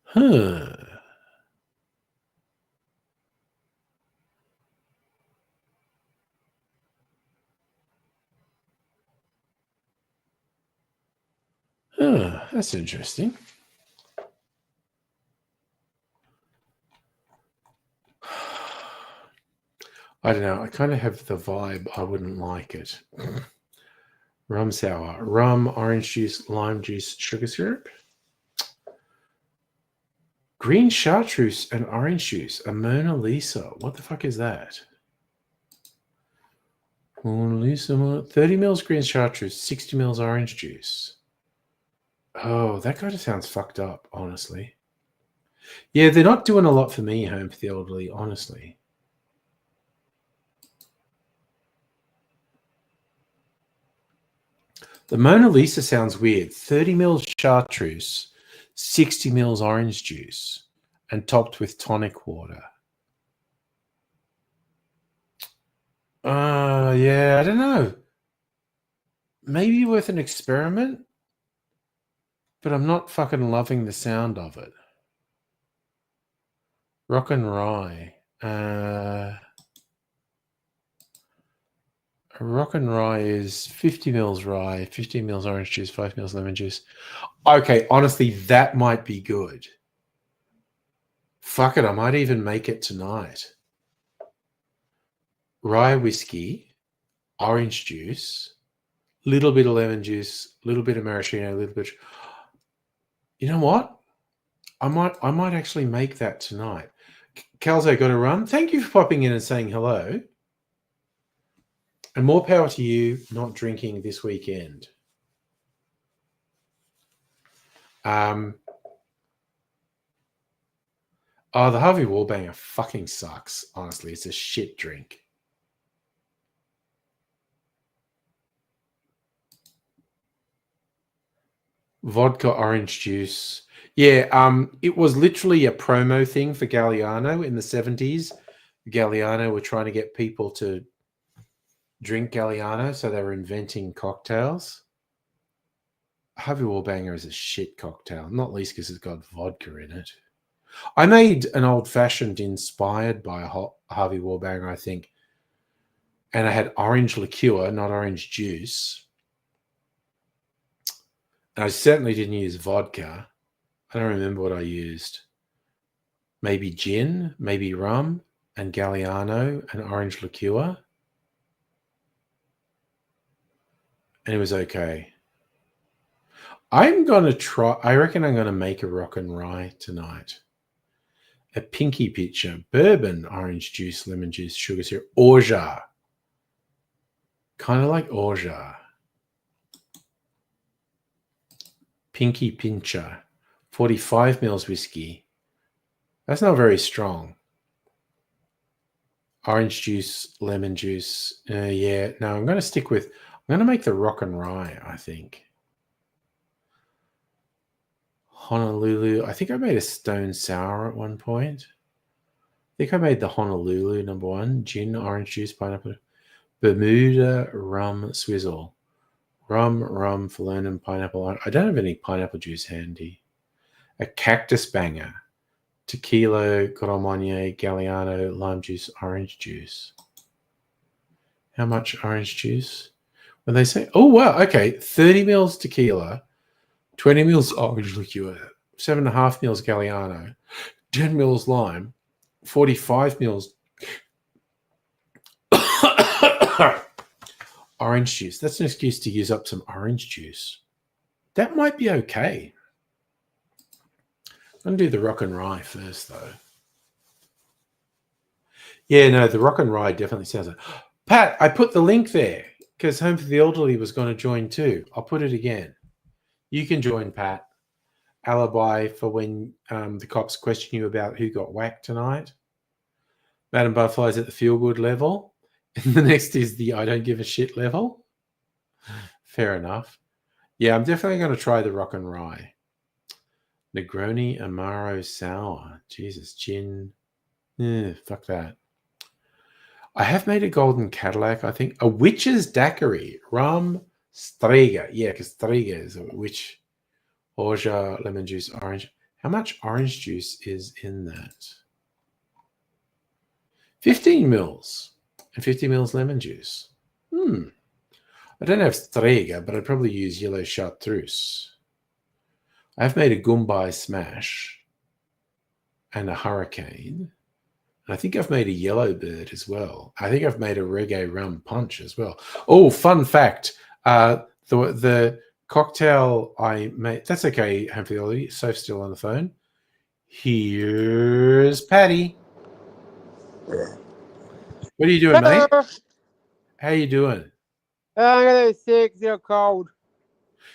Huh. That's interesting. I don't know. I kind of have the vibe I wouldn't like it. Rum sour. Rum, orange juice, lime juice, sugar syrup. Green chartreuse and orange juice. A Mona Lisa. What the fuck is that? Mona Lisa, 30 mils green chartreuse, 60 mils orange juice. Oh, that kind of sounds fucked up, honestly. Yeah, they're not doing a lot for me, Home for the Elderly, honestly. The Mona Lisa sounds weird. 30 mils chartreuse, 60 mils orange juice, and topped with tonic water. Yeah, I don't know. Maybe worth an experiment, but I'm not fucking loving the sound of it. Rock and rye. Rock and rye is 50 mils rye, 50 mils orange juice, 5 mils lemon juice. Okay, honestly, that might be good. Fuck it, I might even make it tonight. Rye whiskey, orange juice, little bit of lemon juice, little bit of maraschino, a little bit. You know what? I might actually make that tonight. Calzo, got to run. Thank you for popping in and saying hello. And more power to you not drinking this weekend. The Harvey Wallbanger fucking sucks, honestly. It's a shit drink. Vodka orange juice. Yeah, it was literally a promo thing for Galliano in the 70s. Galliano were trying to get people to drink Galliano, so they were inventing cocktails. Harvey Wallbanger is a shit cocktail, not least because it's got vodka in it. I made an old-fashioned inspired by Harvey Wallbanger, I think, and I had orange liqueur, not orange juice. And I certainly didn't use vodka. I don't remember what I used. Maybe gin, maybe rum, and Galliano and orange liqueur. And it was okay. I'm going to try, I reckon I'm going to make a rock and rye tonight. A pinky pitcher, bourbon, orange juice, lemon juice, sugar syrup, orgeat. Kind of like orgeat. Pinky pincher, 45 mils whiskey. That's not very strong. Orange juice, lemon juice. Yeah, no, I'm going to make the rock and rye, I think. Honolulu. I think I made a stone sour at one point. I think I made the Honolulu #1. Gin, orange juice, pineapple. Bermuda rum swizzle. Rum, Falernum, pineapple. I don't have any pineapple juice handy. A cactus banger. Tequila, Grand Marnier, Galliano, lime juice, orange juice. How much orange juice? When they say, oh, wow, okay, 30 mils tequila, 20 mils orange liqueur, 7.5 mils Galliano, 10 mils lime, 45 mils orange juice. That's an excuse to use up some orange juice. That might be okay. I'm going to do the rock and rye first, though. Yeah, no, the rock and rye definitely sounds like... Pat, I put the link there because Home for the Elderly was going to join too. I'll put it again. You can join, Pat. Alibi for when the cops question you about who got whacked tonight. Madam Butterfly's at the feel-good level. And the next is the I don't give a shit level. Fair enough. Yeah, I'm definitely going to try the rock and rye. Negroni Amaro Sour. Jesus, gin. Fuck that. I have made a golden Cadillac, I think. A witch's daiquiri. Rum Strega. Yeah, because Strega is a witch. Orgeat, lemon juice, orange. How much orange juice is in that? 15 mils. And 50 mils lemon juice. I don't have Strega, but I'd probably use yellow chartreuse. I've made a Goombay Smash and a Hurricane. And I think I've made a Yellow Bird as well. I think I've made a Reggae Rum Punch as well. Oh, fun fact. The cocktail I made... That's okay, Humphrey. Soph's still on the phone. Here's Patty. What are you doing, mate? How you doing? I'm a little sick, still cold.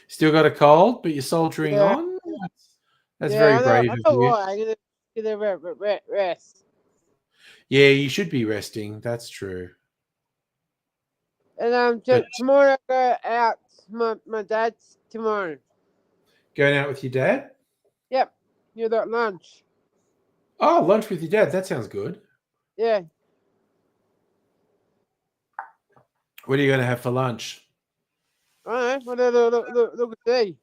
Still got a cold, but you're soldiering Yeah, on? That's yeah, very brave I of know you. what. I'm gonna get a rest. Yeah, you should be resting. That's true. And But tomorrow I go out to my dad's tomorrow. going out with your dad? Yep, you got lunch. Oh, lunch with your dad. That sounds good. Yeah, What are you going to have for lunch? I don't know. Look at see.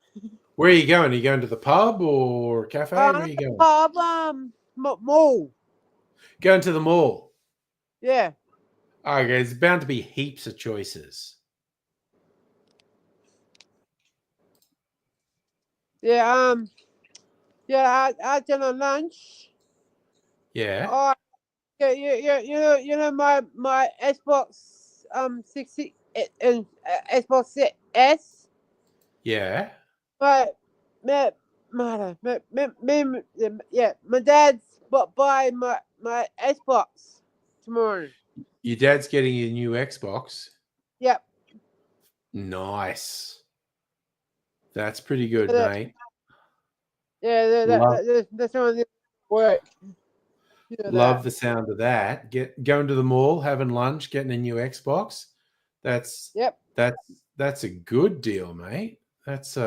Where are you going? Are you going to the pub or cafe? Where are Not you the going? pub, mall. Going to the mall. Yeah, Okay, there's bound to be heaps of choices. yeah, yeah. I done a lunch. Yeah, Oh, yeah, you know my Xbox 60 and Xbox S. yeah. But yeah, my dad's buy my Xbox tomorrow. Your dad's getting a new Xbox. Yep. Nice. That's pretty good, That, mate. yeah, Love that's on the work. You know Love that. the sound of that. Going to the mall, having lunch, getting a new Xbox. That's Yep. that's a good deal, mate. That's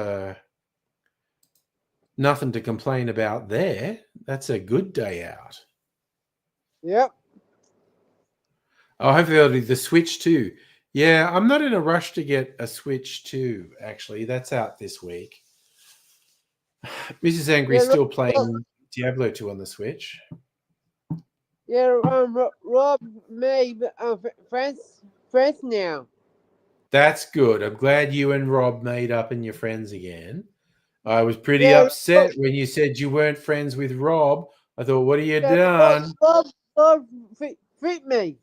nothing to complain about there. That's a good day out. Yep. Oh, hopefully that'll be the Switch too. Yeah, I'm not in a rush to get a Switch 2, actually. That's out this week. Mrs. Angry's Yeah. still playing Diablo 2 on the Switch. Yeah. Rob made friends now. That's good. I'm glad you and Rob made up and you're friends again. I was pretty Yeah. upset when you said you weren't friends with Rob. I thought, what have you Yeah. done? Rob treat me.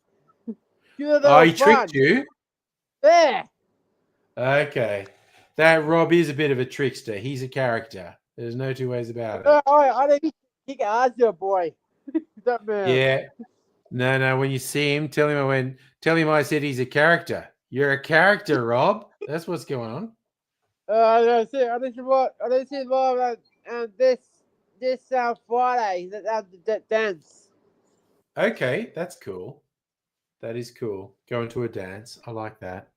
You know that Oh, was he tricked fun. you? Yeah. Okay. That Rob is a bit of a trickster. He's a character. There's no two ways about it. I didn't kick ass, your boy. That man. Yeah. No. When you see him, tell him I said he's a character. You're a character, Rob. That's what's going on. I didn't see what this Friday that dance. Okay, that's cool. That is cool. Going to a dance. I like that.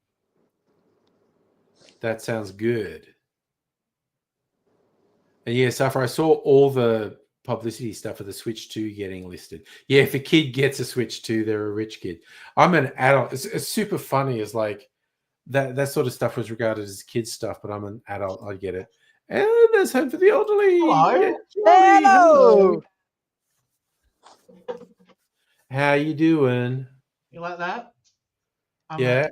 That sounds good. And yeah, Safra, I saw all the publicity stuff for the Switch 2 getting listed. Yeah, if a kid gets a Switch 2, they're a rich kid. I'm an adult. It's super funny as like that sort of stuff was regarded as kids stuff, but I'm an adult. I get it. And there's Home for the Elderly. Hello. Yeah, Johnny, Hello. How you doing? You like that? I'm Yeah, a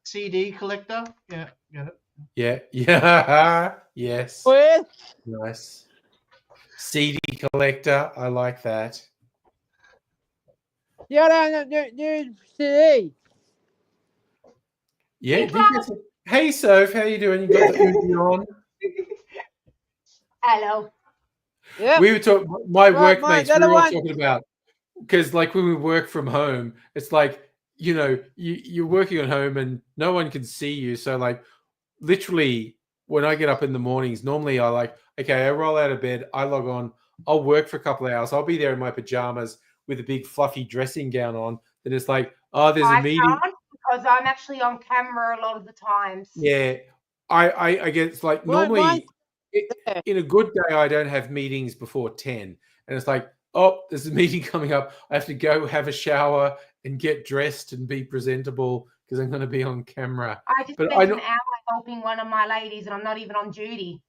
CD collector. Yeah, get it. yeah. Yes. Well, Nice. CD collector. I like that. yeah, no, new CD. Yeah. Hey, Did you get some... Hey, Soph, how you doing? You got the Uzi on? Hello. Yeah. We were talking. My Right, workmates. the We other were all one. talking about because, like, when we work from home, it's like you're working at home and no one can see you. So, like, literally, when I get up in the mornings, normally I roll out of bed, I log on, I'll work for a couple of hours, I'll be there in my pajamas with a big fluffy dressing gown on. Then it's like, oh, there's a I meeting. can't because I'm actually on camera a lot of the times. Yeah, I get it's like normally in a good day I don't have meetings before 10, and it's like, oh, there's a meeting coming up. I have to go have a shower and get dressed and be presentable because I'm going to be on camera. I just But spent I an know, hour helping one of my ladies and I'm not even on duty.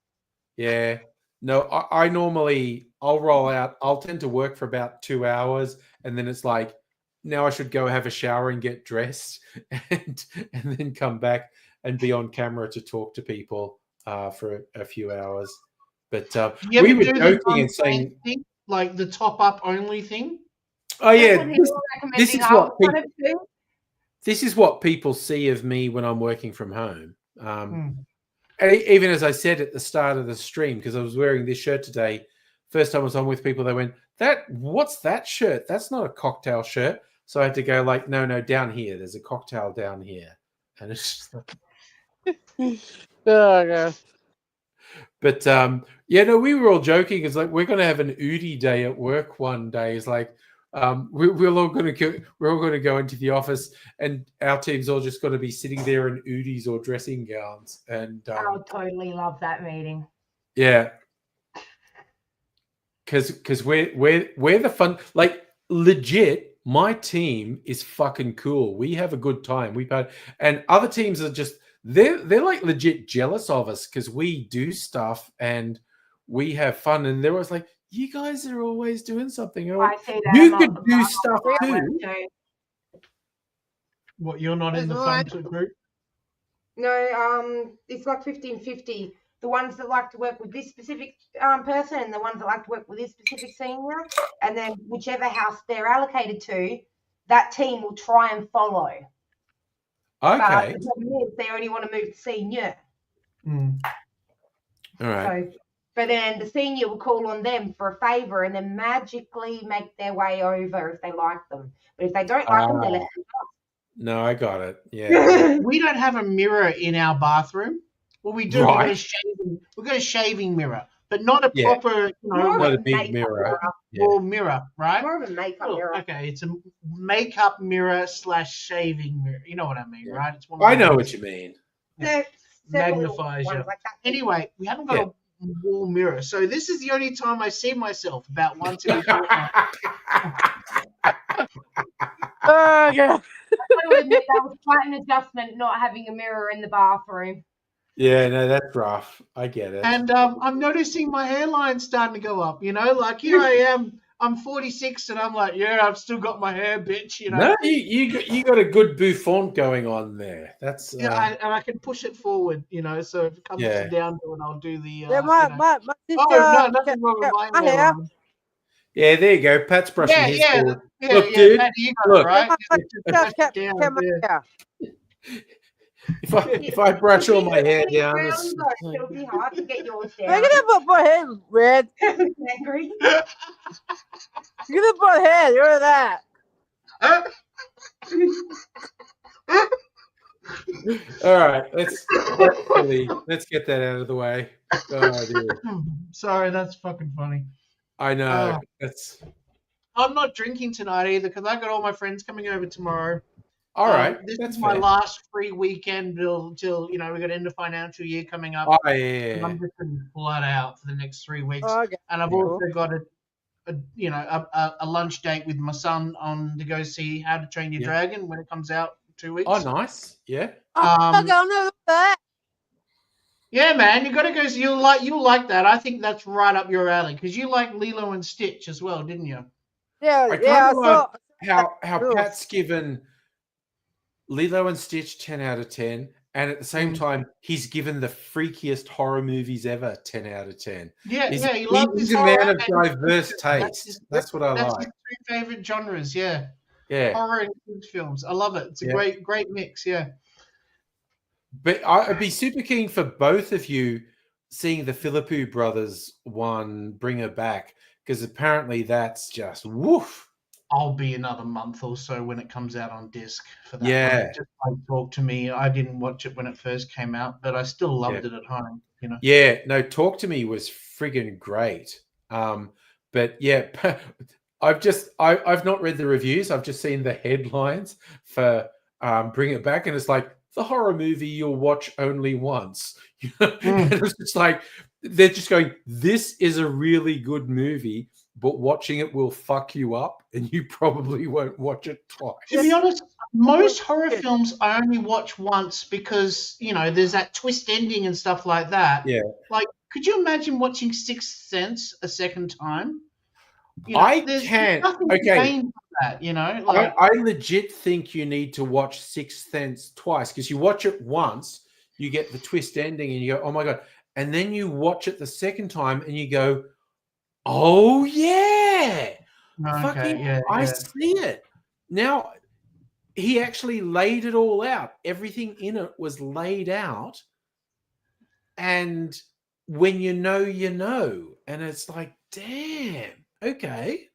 yeah, no, I normally I'll roll out. I'll tend to work for about 2 hours, and then it's like, now I should go have a shower and get dressed, and then come back and be on camera to talk to people for a few hours. But You we ever were do the joking and unplanned saying, thing, like the top up only thing? "Oh That's yeah, what people are this recommending is I what was people, trying to do. this is what people see of me when I'm working from home." Hmm. Even as I said at the start of the stream, because I was wearing this shirt today, first time I was on with people, they went, what's that shirt? That's not a cocktail shirt. So I had to go like, no, down here. There's a cocktail down here. and it's just like, Oh, God. but yeah, no, we were all joking. It's like we're going to have an Udi day at work one day. It's like we're all going to go into the office, and our team's all just going to be sitting there in Udis or dressing gowns, and I would totally love that meeting. yeah, because we're the fun, like legit. My team is fucking cool. We have a good time. And other teams are just they're like legit jealous of us because we do stuff and we have fun. And they're always like, "You guys are always doing something." And I'm I like, see that. you could do stuff too. What, you're not in the fun group? No, it's like 50-50. The ones that like to work with this specific person and the ones that like to work with this specific senior, and then whichever house they're allocated to, that team will try and follow. But Okay. the problem is they only want to move to senior. Mm. All right. So, but then the senior will call on them for a favour and then magically make their way over if they like them. But if they don't like them, they're left. No, I got it. Yeah. We don't have a mirror in our bathroom. Well, we do. Right. We've got a shaving mirror, but not a Yeah. proper, More Not of a big makeup mirror. Yeah. full mirror, right? More of a makeup Oh, mirror. okay, it's a makeup mirror / shaving mirror. You know what I mean, Yeah. right? It's one I of know those what you mean. Several little magnifies ones you. like that. Anyway, we haven't got a wall mirror, so this is the only time I see myself, about once every fortnight. Oh, God. I will admit that was quite an adjustment not having a mirror in the bathroom. Yeah, no, that's rough. I get it. And I'm noticing my hairline starting to go up. You know, like here I am. I'm 46, and I'm like, yeah, I've still got my hair, bitch. You know. No, you got a good bouffant going on there. That's Yeah, and I can push it forward. You know, so if it comes Yeah. down to it, I'll do the. Yeah, you my know. sister. Oh no, nothing wrong with kept my my hair. hairline. yeah. There you go. Pat's brushing Yeah, his yeah, forward. yeah, Look, yeah. dude, Patty, you got look. it right. My Just sister push it kept down, my yeah. hair. If I brush all my hair down, Rounds, though, it'll be hard to get yours You're down. gonna put my hair red. Angry. You're gonna put hair. You're that. all right. Let's get that out of the way. Oh dear. Sorry, that's fucking funny. I know. Oh. That's I'm not drinking tonight either because I got all my friends coming over tomorrow. all right. This That's is my fair. last free weekend till we got into financial year coming up. Oh And yeah. I'm just going to pull that out for the next 3 weeks. Oh, okay. And I've Cool. also got a lunch date with my son on to go see How to Train Your Yeah. Dragon when it comes out in 2 weeks. Oh, nice. Yeah. Oh, okay, I'll know that. Yeah, man, you got to go. You'll like that. I think that's right up your alley because you like Lilo and Stitch as well, didn't you? Yeah, I yeah. I kinda saw. how Cool. Pat's given Lilo and Stitch 10 out of 10, and at the same time, he's given the freakiest horror movies ever 10 out of 10. Yeah, He's, yeah. He loves he's his a man horror of and diverse taste. That's what I That's like. his two favorite genres. Yeah, Yeah, horror and kids films. I love it. It's a Yeah. great mix. Yeah. but I'd be super keen for both of you seeing the Philippou brothers one, Bring Her Back, because apparently that's just woof. I'll be another month or so when it comes out on disc for that. Yeah. one. Just like Talk to Me. I didn't watch it when it first came out, but I still loved it at home. You know. Yeah, no, Talk to Me was friggin' great. But yeah, I've not read the reviews. I've just seen the headlines for Bring It Back, and it's like the horror movie you'll watch only once. And it's just like they're just going, this is a really good movie, but watching it will fuck you up, and you probably won't watch it twice. To be honest, most horror films I only watch once because there's that twist ending and stuff like that. Yeah. Like, could you imagine watching Sixth Sense a second time? There's can't. nothing to Okay. gain from that. Like, I legit think you need to watch Sixth Sense twice, because you watch it once, you get the twist ending, and you go, oh my God. And then you watch it the second time and you go, oh yeah. I see it. Now, he actually laid it all out. Everything in it was laid out. And when you know, you know. And it's like, damn, okay.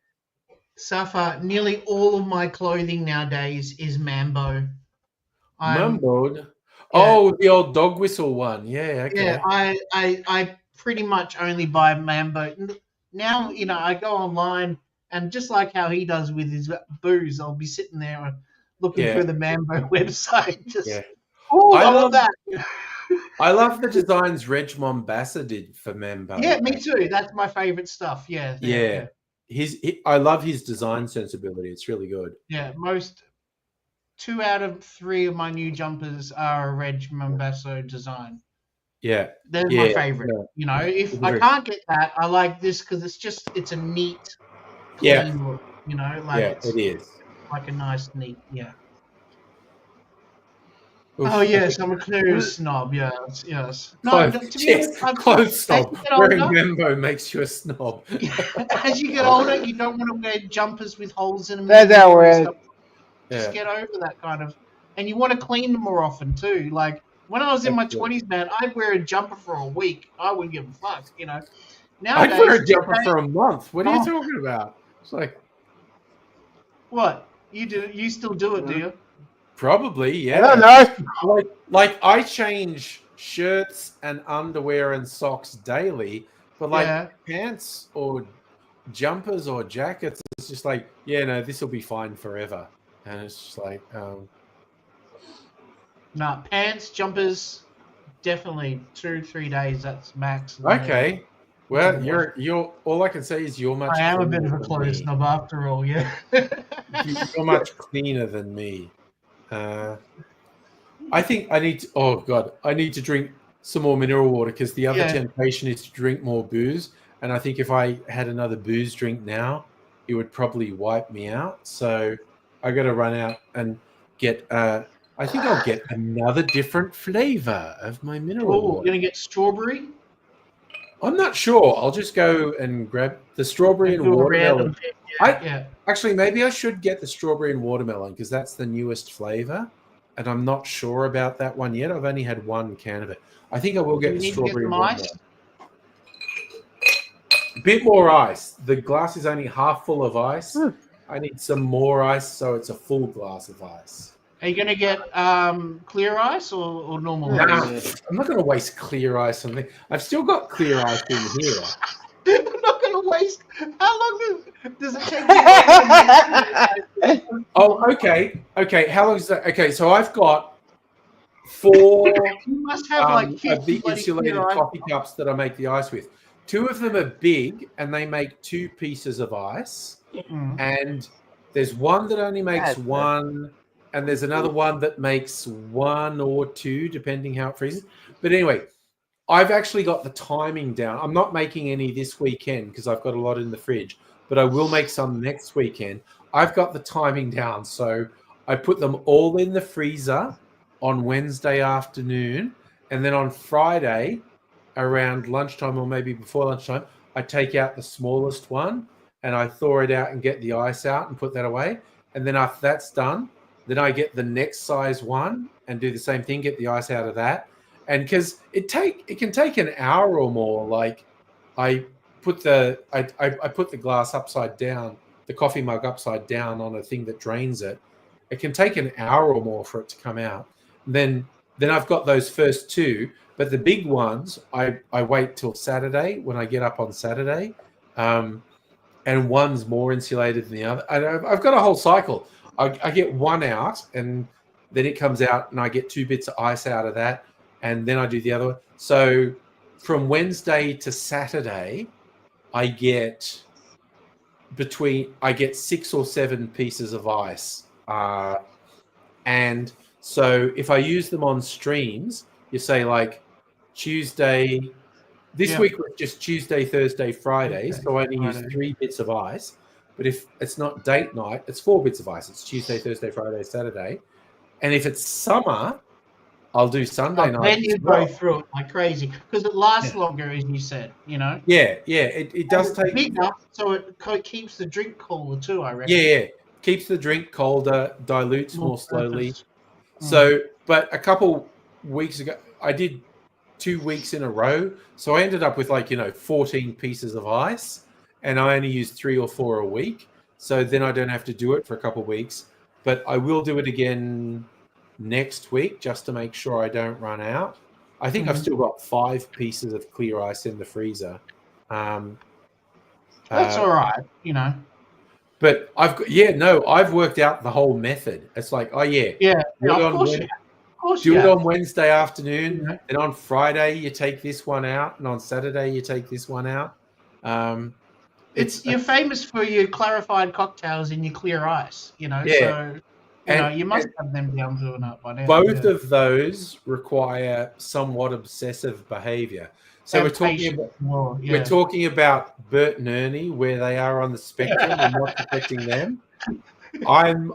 Safa, nearly all of my clothing nowadays is Mambo. Mumbled. Yeah. Oh, the old dog whistle one. Yeah, okay. Yeah, I pretty much only buy Mambo. Now, I go online and just like how he does with his booze, I'll be sitting there looking Yeah. through the Mambo website. Just, Yeah. oh, I I want love that. I love the designs Reg Mombassa did for Membo. Yeah, me too. That's my favorite stuff. Yeah, Yeah. I love his design sensibility. It's really good. yeah. Most 2 out of 3 of my new jumpers are a Reg Mombasso design. Yeah. They're my Yeah. favorite. Yeah. If I can't get that, I like this because it's a neat, Yeah. clean look. Like Yeah, it's it is. like a nice, neat, yeah. Oof, Oh okay. yes, I'm a clothes snob. Yes, yes. No, Clothes, to be yes, honest, clothes as snob. you get Wearing older, Membo makes you a snob. as you get older, you don't want to wear jumpers with holes in them That's how anymore and we're. stuff. Just Yeah, get over that kind of, and you want to clean them more often too. Like when I was in my excellent. 20s, man, I'd wear a jumper for a week. I wouldn't give a fuck. I'd wear Nowadays, a 2 jumper days. for a month. What are you Oh, talking about? It's like, what you do? You still do it, do you? probably, I don't yeah. know. Like I change shirts and underwear and socks daily, but like Yeah. pants or jumpers or jackets, it's just like, yeah, no, this will be fine forever. And it's just like, Nah, pants, jumpers, definitely 2, 3 days. That's max. And then okay. it's a Well, wash. you're all I can say is you're much I am a bit cleaner of a than clothes me. snob after all. Yeah. You're much cleaner than me. Uh, I think I need to, oh God, I need to drink some more mineral water because the other Yeah. temptation is to drink more booze. And I think if I had another booze drink now, it would probably wipe me out. So I got to run out and get, I think I'll get another different flavor of my mineral Oh, we're water. gonna get strawberry I'm not sure. I'll just go and grab the strawberry and and do a random watermelon. pick. I Yeah. actually maybe I should get the strawberry and watermelon because that's the newest flavor, and I'm not sure about that one yet. I've only had one can of it. I think I will Do get we the need to get strawberry some and ice? watermelon. A bit more ice. The glass is only half full of ice. I need some more ice, so it's a full glass of ice. Are you gonna get clear ice or normal Nah, ice? I'm not going to waste clear ice on things. I've still got clear ice in here. I'm not gonna waste. How long does it take to make it? Oh, okay. How long is that? Okay, so I've got 4 You must have like of 50 the bloody clear insulated ice. coffee cups that I make the ice with. 2 of them are big and they make 2 pieces of ice. Mm. And there's one that only makes That's one, and there's another one that makes 1 or 2, depending how it freezes. But anyway, I've actually got the timing down. I'm not making any this weekend because I've got a lot in the fridge, but I will make some next weekend. I've got the timing down. So I put them all in the freezer on Wednesday afternoon. And then on Friday, around lunchtime or maybe before lunchtime, I take out the smallest one and I thaw it out and get the ice out and put that away. And then after that's done, then I get the next size one and do the same thing, get the ice out of that. And because it can take an hour or more. Like I put the glass upside down, the coffee mug upside down on a thing that drains it. It can take an hour or more for it to come out. Then I've got those first 2, but the big ones I wait till Saturday when I get up on Saturday, and one's more insulated than the other. I've got a whole cycle. I get one out, and then it comes out, and I get 2 bits of ice out of that, and then I do the other one. So from Wednesday to Saturday, I get 6 or 7 pieces of ice, and so if I use them on streams, you say like Tuesday. This week was just Tuesday, Thursday, Friday, so I only use 3 bits of ice. But if it's not date night, it's 4 bits of ice. It's Tuesday, Thursday, Friday, Saturday. And if it's summer, I'll do Sunday night. Then you go through it like crazy because it lasts longer, as you said. Yeah. It does take bigger, so it keeps the drink cooler too. I reckon. Yeah, keeps the drink colder, dilutes more slowly. Purpose. So, but a couple weeks ago, I did 2 weeks in a row. So I ended up with 14 pieces of ice, and I only used 3 or 4 a week. So then I don't have to do it for a couple of weeks, but I will do it again next week just to make sure I don't run out. I think I've Mhm. still got 5 pieces of clear ice in the freezer. That's Uh, all right, you know. but I've worked out the whole method. It's like, oh yeah, Yeah, do it of on course you have. Of course do you it have. on Wednesday afternoon, You know? and on Friday you take this one out, and on Saturday you take this one out. It's You're famous for your clarified cocktails and your clear ice, you know. yeah, So, and, you must and have them down to an up by now. both Yeah, of those require somewhat obsessive behavior. So and patience more. we're Yeah, talking about Bert and Ernie, where they are on the spectrum and what's affecting them. I'm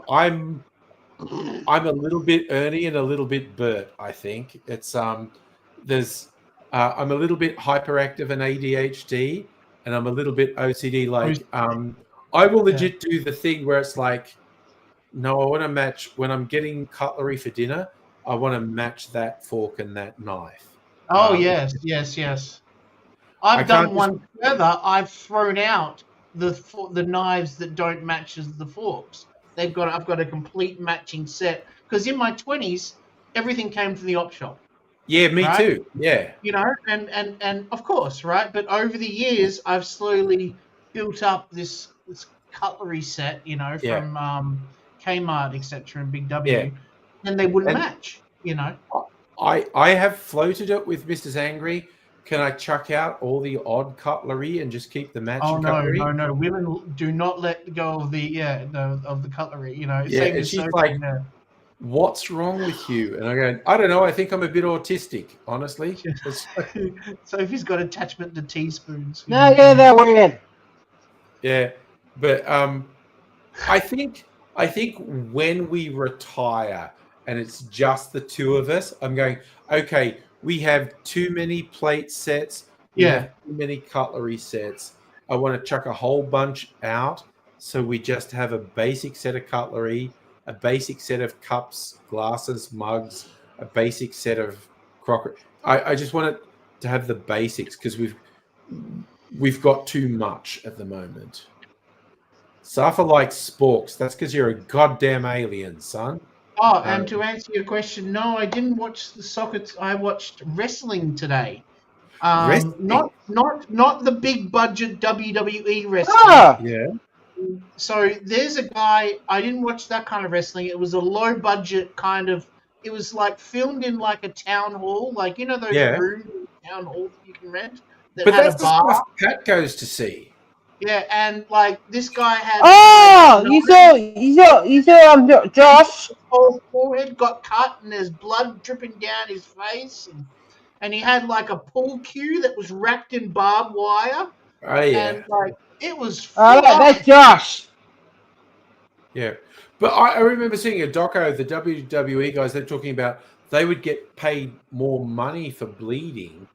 I'm a little bit Ernie and a little bit Bert. I think it's there's I'm a little bit hyperactive and ADHD, and I'm a little bit OCD. Like I will yeah. legit do the thing where it's like, no, I want to match when I'm getting cutlery for dinner. I want to match that fork and that knife. Oh It's yes, just, yes, yes. I I've can't done just one further. I've thrown out the knives that don't match as the forks. I've got a complete matching set because in my 20s everything came from the op shop, yeah, me right? too. Yeah, You know, and of course, right? But over the years, I've slowly built up this cutlery set, you know, yeah, from Kmart, etc., and Big yeah. W, and they wouldn't And match, you know. I have floated it with Mrs. Angry. Can I chuck out all the odd cutlery and just keep the Oh matching no, cutlery? no, no! Women do not let go of of the cutlery. You know, Yeah, same and as she's Sophie. like, Yeah. "What's wrong with you?" And I go, "I don't know. I think I'm a bit autistic, honestly." It's Sophie's got attachment to teaspoons. You Now know. get that weird. yeah, but I think when we retire and it's just the two of us, I'm going, okay, we have too many plate sets, we have Yeah, too many cutlery sets. I want to chuck a whole bunch out so we just have a basic set of cutlery, a basic set of cups, glasses, mugs, a basic set of crockery. I just want it to have the basics because we've got too much at the moment. Suffer like sporks. That's because you're a goddamn alien, son. Oh, Uh, and to answer your question, no, I didn't watch the soccer. I watched wrestling today. Wrestling. Not the big budget WWE wrestling. Ah, Yeah, So there's a guy. I didn't watch that kind of wrestling. It was a low budget kind of. It was like filmed in like a town hall, like those yeah. rooms in town halls that you can rent that But had a that's the bar. stuff Pat goes to see. Yeah, and like this guy had oh, no Josh. whole forehead got cut and there's blood dripping down his face and he had like a pool cue that was wrapped in barbed wire Oh yeah, and like it was Oh, full on. that's Josh. yeah. But I remember seeing a doco. The WWE guys they're talking about they would get paid more money for bleeding,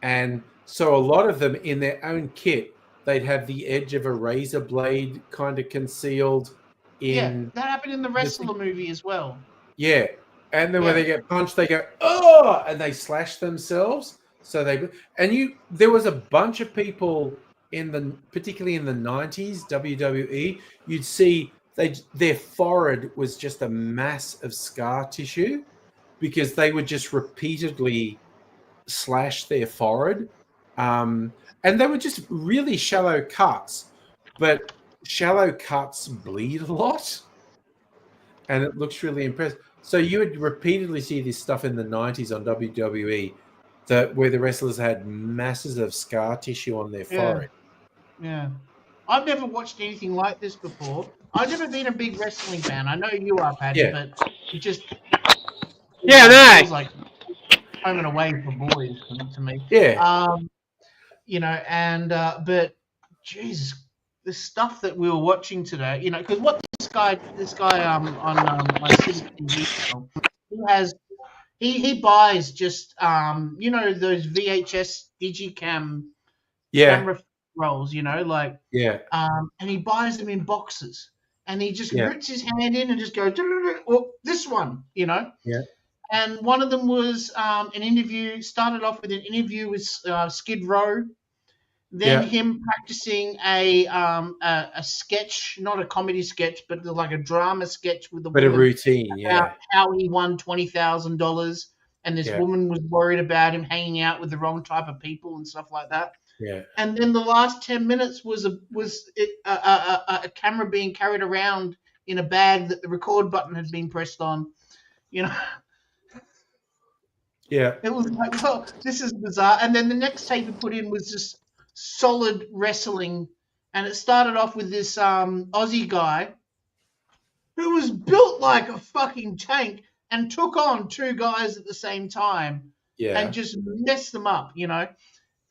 and so a lot of them in their own kit they'd have the edge of a razor blade kind of concealed Yeah, in that happened in the the wrestler movie as well. yeah. And then when Yeah, they get punched, they go, oh, and they slash themselves. So there was a bunch of people particularly in the 90s, WWE, you'd see their forehead was just a mass of scar tissue because they would just repeatedly slash their forehead. And they were just really shallow cuts, but shallow cuts bleed a lot and it looks really impressive. So you would repeatedly see this stuff in the 90s on WWE where the wrestlers had masses of scar tissue on their yeah, forehead. yeah. I've never watched anything like this before. I've never been a big wrestling fan. I know you are, Paddy, Yeah, but it just Yeah, no. feels like home and away for boys to me. yeah, But Jesus, the stuff that we were watching today, because what this guy on my Civic TV channel, he has he buys just those VHS digicam yeah, camera rolls, yeah, and he buys them in boxes, and he just yeah, roots his hand in and just goes, oh, this one, yeah, And one of them was an interview. Started off with an interview with Skid Row, then him practicing a sketch, not a comedy sketch, but like a drama sketch with the But a woman routine, about how he won $20,000, and this Yeah. woman was worried about him hanging out with the wrong type of people and stuff like that. yeah, And then the last 10 minutes was a camera being carried around in a bag that the record button had been pressed on. You know, yeah, it was like, well, this is bizarre. And then the next tape he put in was just solid wrestling, and it started off with this Aussie guy who was built like a fucking tank and took on two guys at the same time yeah, and just messed them up, you know,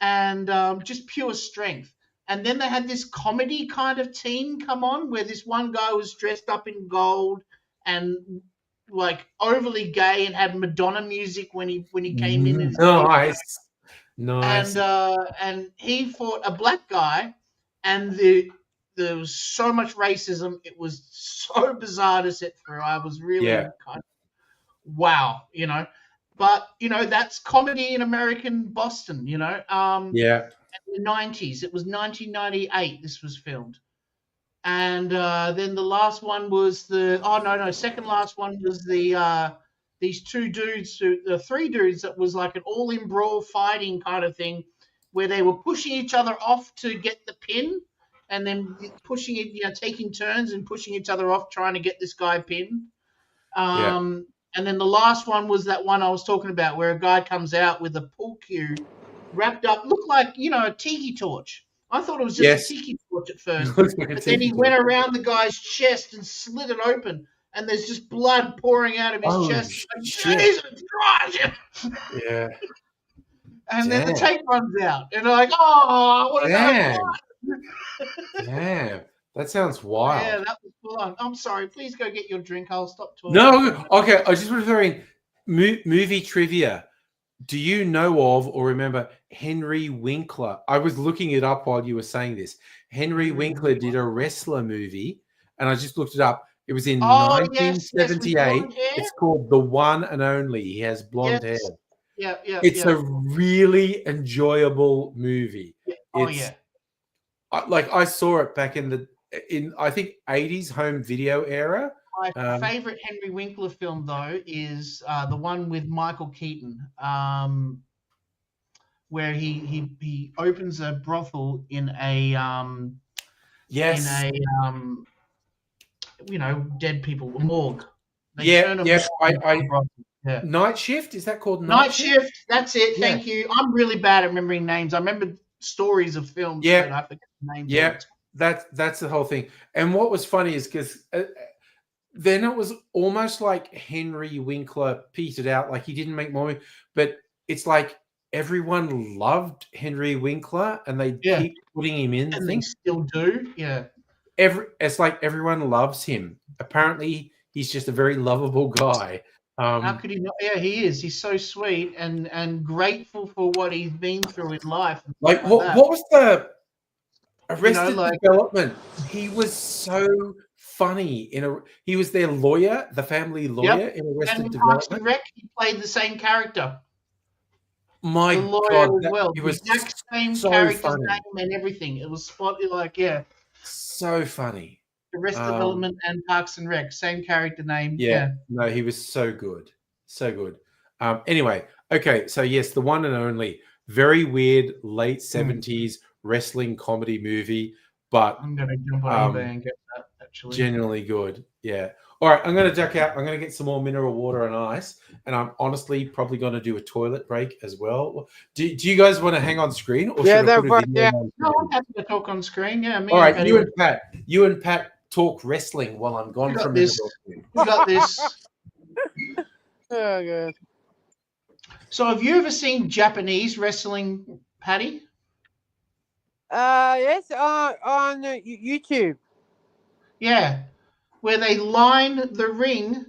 and just pure strength. And then they had this comedy kind of team come on where this one guy was dressed up in gold and like overly gay and had Madonna music when he came in his nice, nice. and he fought a black guy, and there was so much racism. It was so bizarre to sit through. I was really Yeah, kind of wow, you know. But you know, that's comedy in American Boston, you know. yeah, In the 90s, it was 1998. This was filmed, and then the last one was second last one was these two dudes, the three dudes that was like an all-in brawl fighting kind of thing, where they were pushing each other off to get the pin, and then pushing it, you know, taking turns and pushing each other off trying to get this guy pinned. yeah. And then the last one was that one I was talking about, where a guy comes out with a pool cue wrapped up, looked like, you know, a tiki torch. I thought it was just a Yes. tiki torch at first, Looks like a but then he tiki went torch. around the guy's chest and slit it open, and there's just blood pouring out of his Oh, chest. Like, shit. Jesus Christ! Yeah. And then the Damn. tape runs out, and they're like, "Oh, what is that Damn. blood?" Damn. That sounds Yeah, wild. that was full on. I'm sorry. Please go get your drink. I'll stop talking. No, okay. I just want to throw in movie trivia. Do you know of or remember Henry Winkler? I was looking it up while you were saying this. Henry Winkler did a wrestler movie, and I just looked it up. It was in Oh, yes, with 1978. blonde hair. It's called The One and Only. He has blonde hair. Yeah, yeah, It's yeah. a really enjoyable movie. Yeah. Oh, It's yeah. like I saw it back in I think 80s home video era. My favorite Henry Winkler film, though, is the one with Michael Keaton, where he opens a brothel in a Yes. you know, dead people, a morgue. They Yeah, turn a yep. morgue into a brothel. Yeah. Night Shift, is that called Night Shift. That's it. Yeah. Thank you. I'm really bad at remembering names. I remember stories of films, Yeah. but I forget the names. Yeah, that's the whole thing. And what was funny is because then it was almost like Henry Winkler petered out, like he didn't make more, but it's like everyone loved Henry Winkler and they keep putting him in And things. they still do. Yeah. It's like everyone loves him. Apparently, he's just a very lovable guy. How could he not? Yeah, he is. He's so sweet and grateful for what he's been through in life. And Like stuff what was the Arrested Development? He was so funny he was their lawyer, the family lawyer in Arrested and Development. Parks and Rec, he played the same character. My the lawyer God, as well. It The was exact same so character's funny. name and everything. It was like, yeah. So funny. Arrested Development and Parks and Rec, same character name. Yeah. No, he was so good. So good. Anyway, okay. So yes, the one and only, very weird late 70s wrestling comedy movie, but I'm gonna jump on eBay and get that actually. Genuinely good. Yeah. All right, I'm going to duck out. I'm going to get some more mineral water and ice, and I'm honestly probably going to do a toilet break as well. Do you guys want to hang on screen, or should I put a video on? No, I'm happy to talk on screen. Yeah. All right, you and Pat talk wrestling while I'm gone from this. We got this. Oh, good. So, have you ever seen Japanese wrestling, Patty? Yes, on YouTube. Yeah, where they line the ring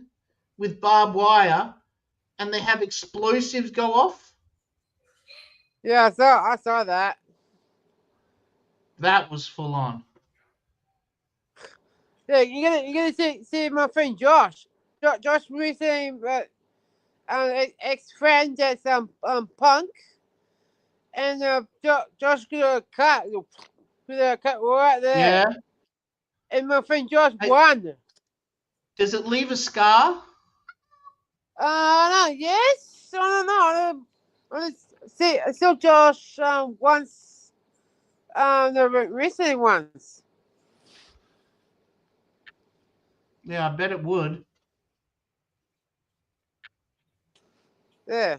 with barbed wire, and they have explosives go off. Yeah, I saw that. That was full on. Yeah, you're gonna see my friend Josh. Josh recently, ex-friend that's Punk, and Josh got a cut. Got a cut right there. Yeah. And my friend Josh Hey. won. Does it leave a scar? No, yes. I don't know. I saw Josh once. The recent ones. Yeah, I bet it would. Yeah.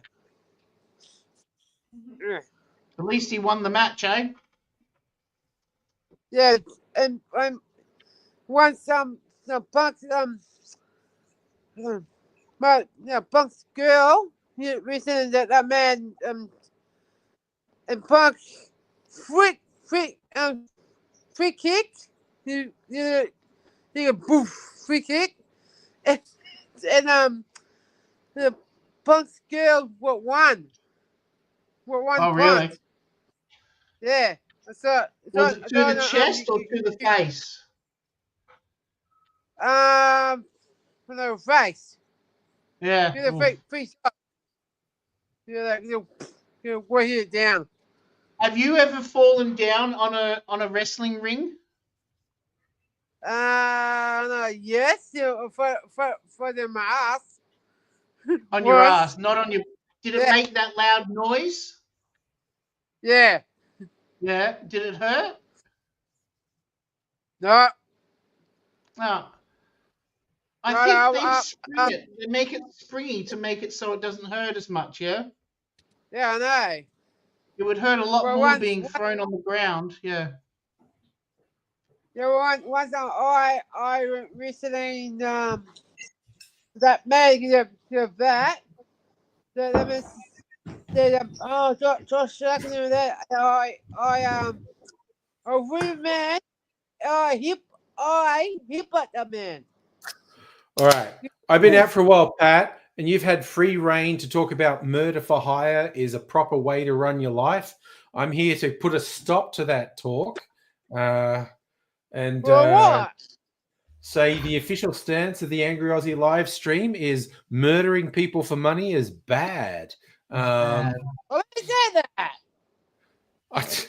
Yeah. At least he won the match, eh? Yeah, and once the Punk's girl, recently that man and Punk free kick, he boof free kick, and the Punk's girl won Oh, Punk. really? Yeah, Was it to the chest or to the face? For the face. Yeah. Get a free shot. We're here down. Have you ever fallen down on a wrestling ring? No, yes, for the ass. On your ass, not on your. Did it Yeah. make that loud noise? Yeah. Yeah. Did it hurt? No. No. I No, think they spring it. They make it springy to make it so it doesn't hurt as much. Yeah. Yeah, I know. It would hurt a lot Well, more being thrown on the ground. Yeah. Yeah, once I recently that man that was Josh Jackson that a real man hip at the man. All right. I've been out for a while, Pat, and you've had free reign to talk about murder for hire is a proper way to run your life. I'm here to put a stop to that talk and say the official stance of the Angry Aussie live stream is murdering people for money is bad. Why did you say that?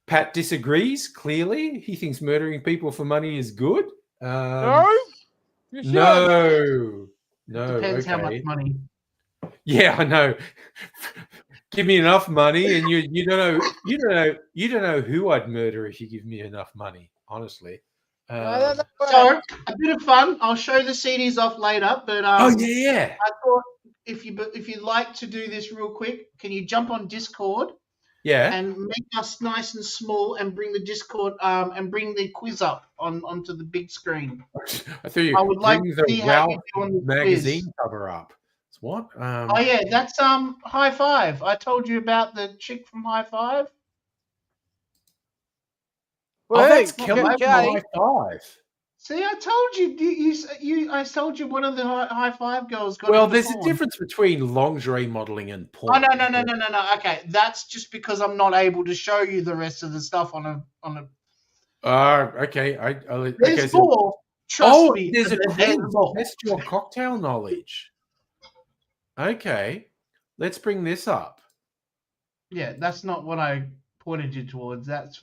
Pat disagrees, clearly. He thinks murdering people for money is good. No? You sure? No. Depends how much money. Yeah, I know. Give me enough money, and you don't know who I'd murder if you give me enough money. Honestly. So a bit of fun. I'll show the CDs off later, but yeah. I thought if you'd like to do this real quick, can you jump on Discord? Yeah. And make us nice and small, and bring the Discord and bring the quiz up onto the big screen. I thought you would like to see how you do on the magazine quiz. cover up. It's what? Oh yeah, that's High Five. I told you about the chick from High Five. Well, that's Kelly from High Five. See, I told you. I told you one of the High Five girls got. Well, there's a difference between lingerie modeling and porn. Oh no. Okay, that's just because I'm not able to show you the rest of the stuff on a. Okay. There's more. Trust me. There's a quiz. Test your cocktail knowledge. Okay, let's bring this up. Yeah, that's not what I pointed you towards. That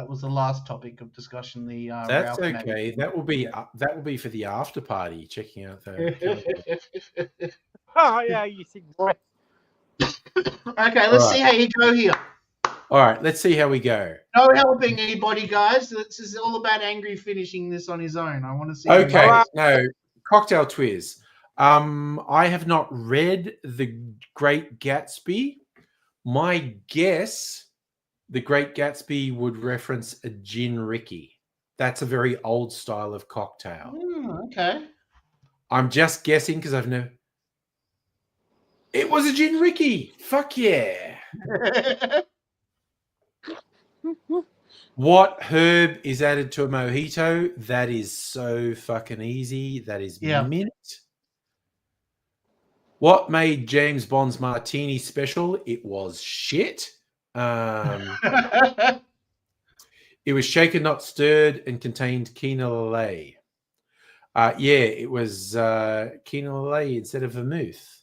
was the last topic of discussion. The that's Ralph okay. magazine. That will be for the after party. Checking out the. Oh yeah, you see. Okay, let's see how you go here. All right, let's see how we go. No helping anybody, guys. This is all about Angry finishing this on his own. I want to see. Okay, no cocktail twiz. I have not read The Great Gatsby. My guess, The Great Gatsby would reference a gin Ricky. That's a very old style of cocktail. Okay. I'm just guessing because I've never. It was a gin Ricky. Fuck yeah. What herb is added to a mojito? That is so fucking easy. That is mint. What made James Bond's martini special? It was shit. It was shaken, not stirred, and contained quina lillet. It was quina lillet instead of vermouth.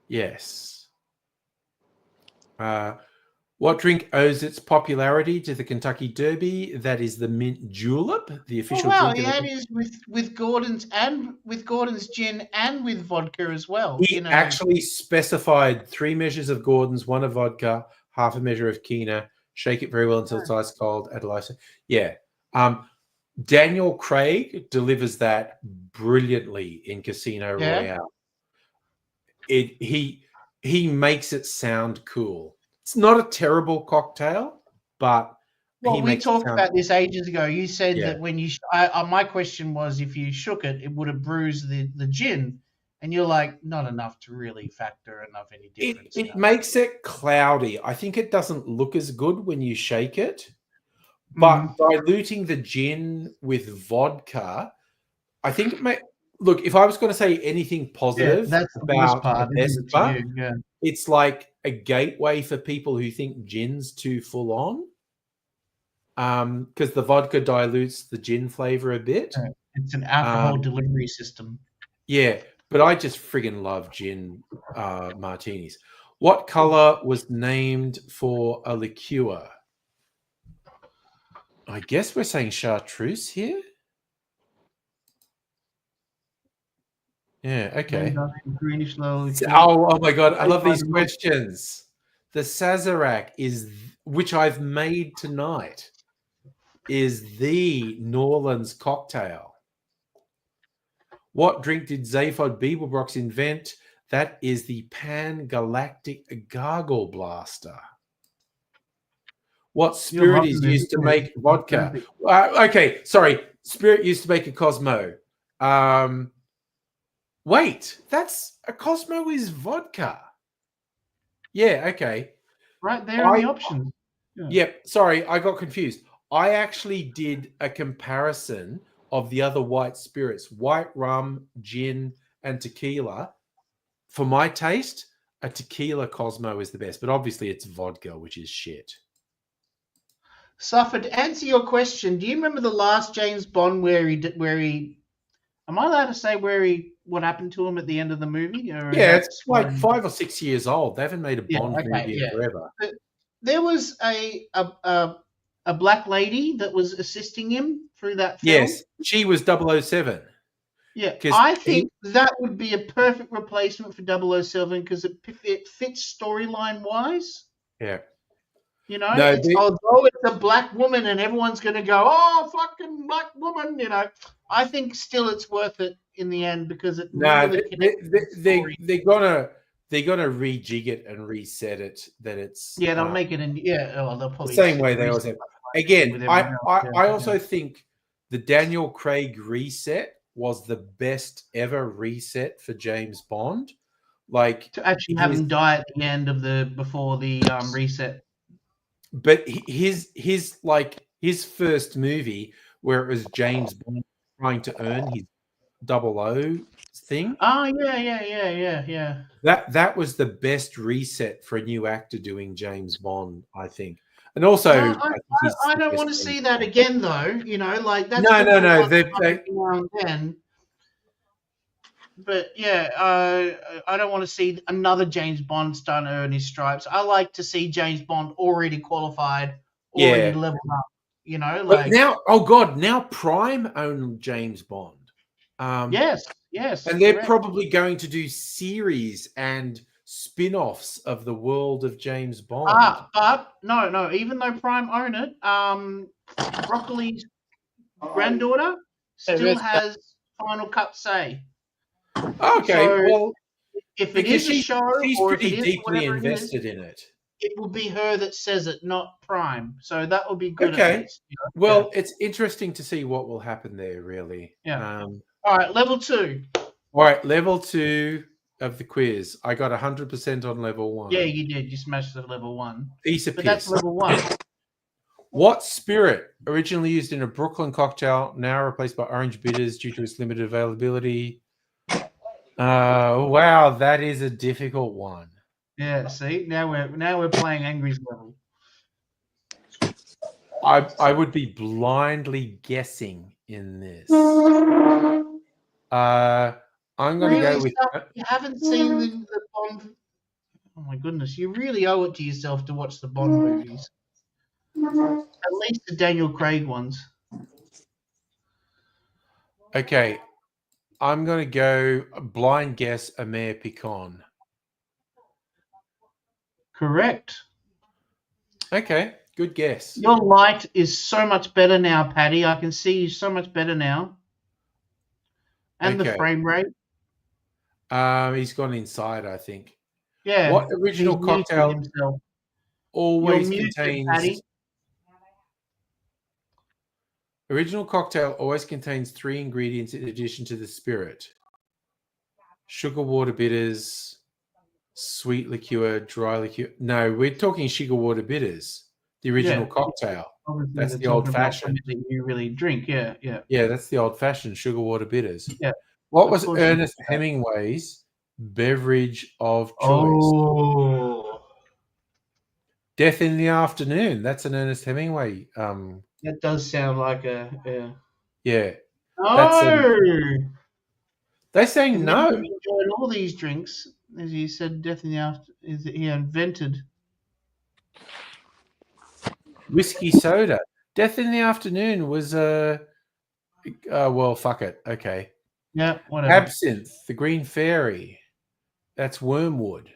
Yes. What drink owes its popularity to the Kentucky Derby? That is the mint julep, the Oh official wow, drink he of had the. his with Gordon's gin and with vodka as well. He actually specified 3 measures of Gordon's, 1 of vodka, half a measure of Kina. Shake it very well until it's ice cold. Add a license. Yeah. Daniel Craig delivers that brilliantly in Casino Royale. He makes it sound cool. It's not a terrible cocktail, but Well, we makes it talked sound. about this ages ago. You said Yeah. that when you, my question was if you shook it, it would have bruised the gin, and you're like, not enough to really factor enough any difference. It makes it cloudy. I think it doesn't look as good when you shake it, but diluting the gin with vodka, I think it may look. If I was going to say anything positive that's the worst about part, a isn't it, to Vespa, you? Yeah. it's like a gateway for people who think gin's too full on. Because the vodka dilutes the gin flavor a bit. It's an alcohol delivery system. Yeah, but I just friggin' love gin martinis. What color was named for a liqueur? I guess we're saying chartreuse here. Yeah, okay. Greenish low. Oh my god, I love these questions. The Sazerac is, which I've made tonight, is the New Orleans cocktail. What drink did Zaphod Beeblebrox invent? That is the Pan-Galactic Gargle Blaster. What spirit is used to make vodka? Okay, sorry. Spirit used to make a Cosmo. Wait, a Cosmo is vodka. Yeah, okay. Right there are the options. Yep, sorry, I got confused. I actually did a comparison of the other white spirits, white rum, gin, and tequila. For my taste, a tequila Cosmo is the best, but obviously it's vodka, which is shit. Suffer, to answer your question, do you remember the last James Bond where he am I allowed to say what happened to him at the end of the movie? Or yeah, it's like 5 or 6 years old. They haven't made a Bond movie in forever. There was a black lady that was assisting him through that film. Yes, she was 007. Yeah, I think that would be a perfect replacement for 007 because it fits storyline wise. Yeah. You know, although it's a black woman and everyone's going to go, oh, fucking black woman, you know, I think still it's worth it in the end because it really connects. They're gonna rejig it and reset it that it's they'll make it they'll probably the same way they always have. Again, I also think the Daniel Craig reset was the best ever reset for James Bond. Like to actually have him die at the end of before the reset. But his first movie where it was James Bond trying to earn his 00 thing. Oh yeah. That was the best reset for a new actor doing James Bond, I think. And also, I don't want to see that again, though. You know, like that's no. Then. But yeah, I don't want to see another James Bond starting to earn his stripes. I like to see James Bond already qualified, already leveled up. You know, like now Prime own James Bond. Yes, and they're probably going to do series and spin-offs of the world of James Bond. But no. Even though Prime own it, Broccoli's granddaughter still has final cut say. Okay, so well, if it is a show, she's or pretty if it is deeply invested in it. It will be her that says it, not Prime. So that will be good. Okay. At least, you know? Well, it's interesting to see what will happen there, really. Yeah. All right, level 2. All right, level 2 of the quiz. I got 100% on level 1. Yeah, you did. You smashed the level 1. But that's level 1. What spirit originally used in a Brooklyn cocktail, now replaced by orange bitters due to its limited availability? Wow, that is a difficult one. Yeah, see, now we're playing Angry's level. I would be blindly guessing in this. I'm going to go with. You haven't seen the Bond. Oh my goodness, you really owe it to yourself to watch the Bond movies. At least the Daniel Craig ones. Okay, I'm going to go blind guess Amer Picon. Correct. Okay, good guess. Your light is so much better now, Patty. I can see you so much better now. And the Okay. frame rate. He's gone inside, I think. Yeah. What original he's muted cocktail himself. always You're muted, contains Patty. original cocktail always contains 3 ingredients in addition to the spirit: sugar, water, bitters, sweet liqueur, dry liqueur. No, we're talking sugar, water, bitters. The original cocktail. Obviously, That's they're the talking old about fashioned. something that you really drink. Yeah, yeah. Yeah, that's the old fashioned sugar, water, bitters. Yeah. What Of was course. Ernest Hemingway's beverage of choice? Oh, Death in the Afternoon. That's an Ernest Hemingway. that does sound like a. Yeah. That's Oh, they say and then no. he enjoyed all these drinks, as you said. Death in the After is that he invented. Whiskey soda. Death in the Afternoon was well, fuck it. Okay. Yeah, whatever. Absinthe, the Green Fairy. That's Wormwood.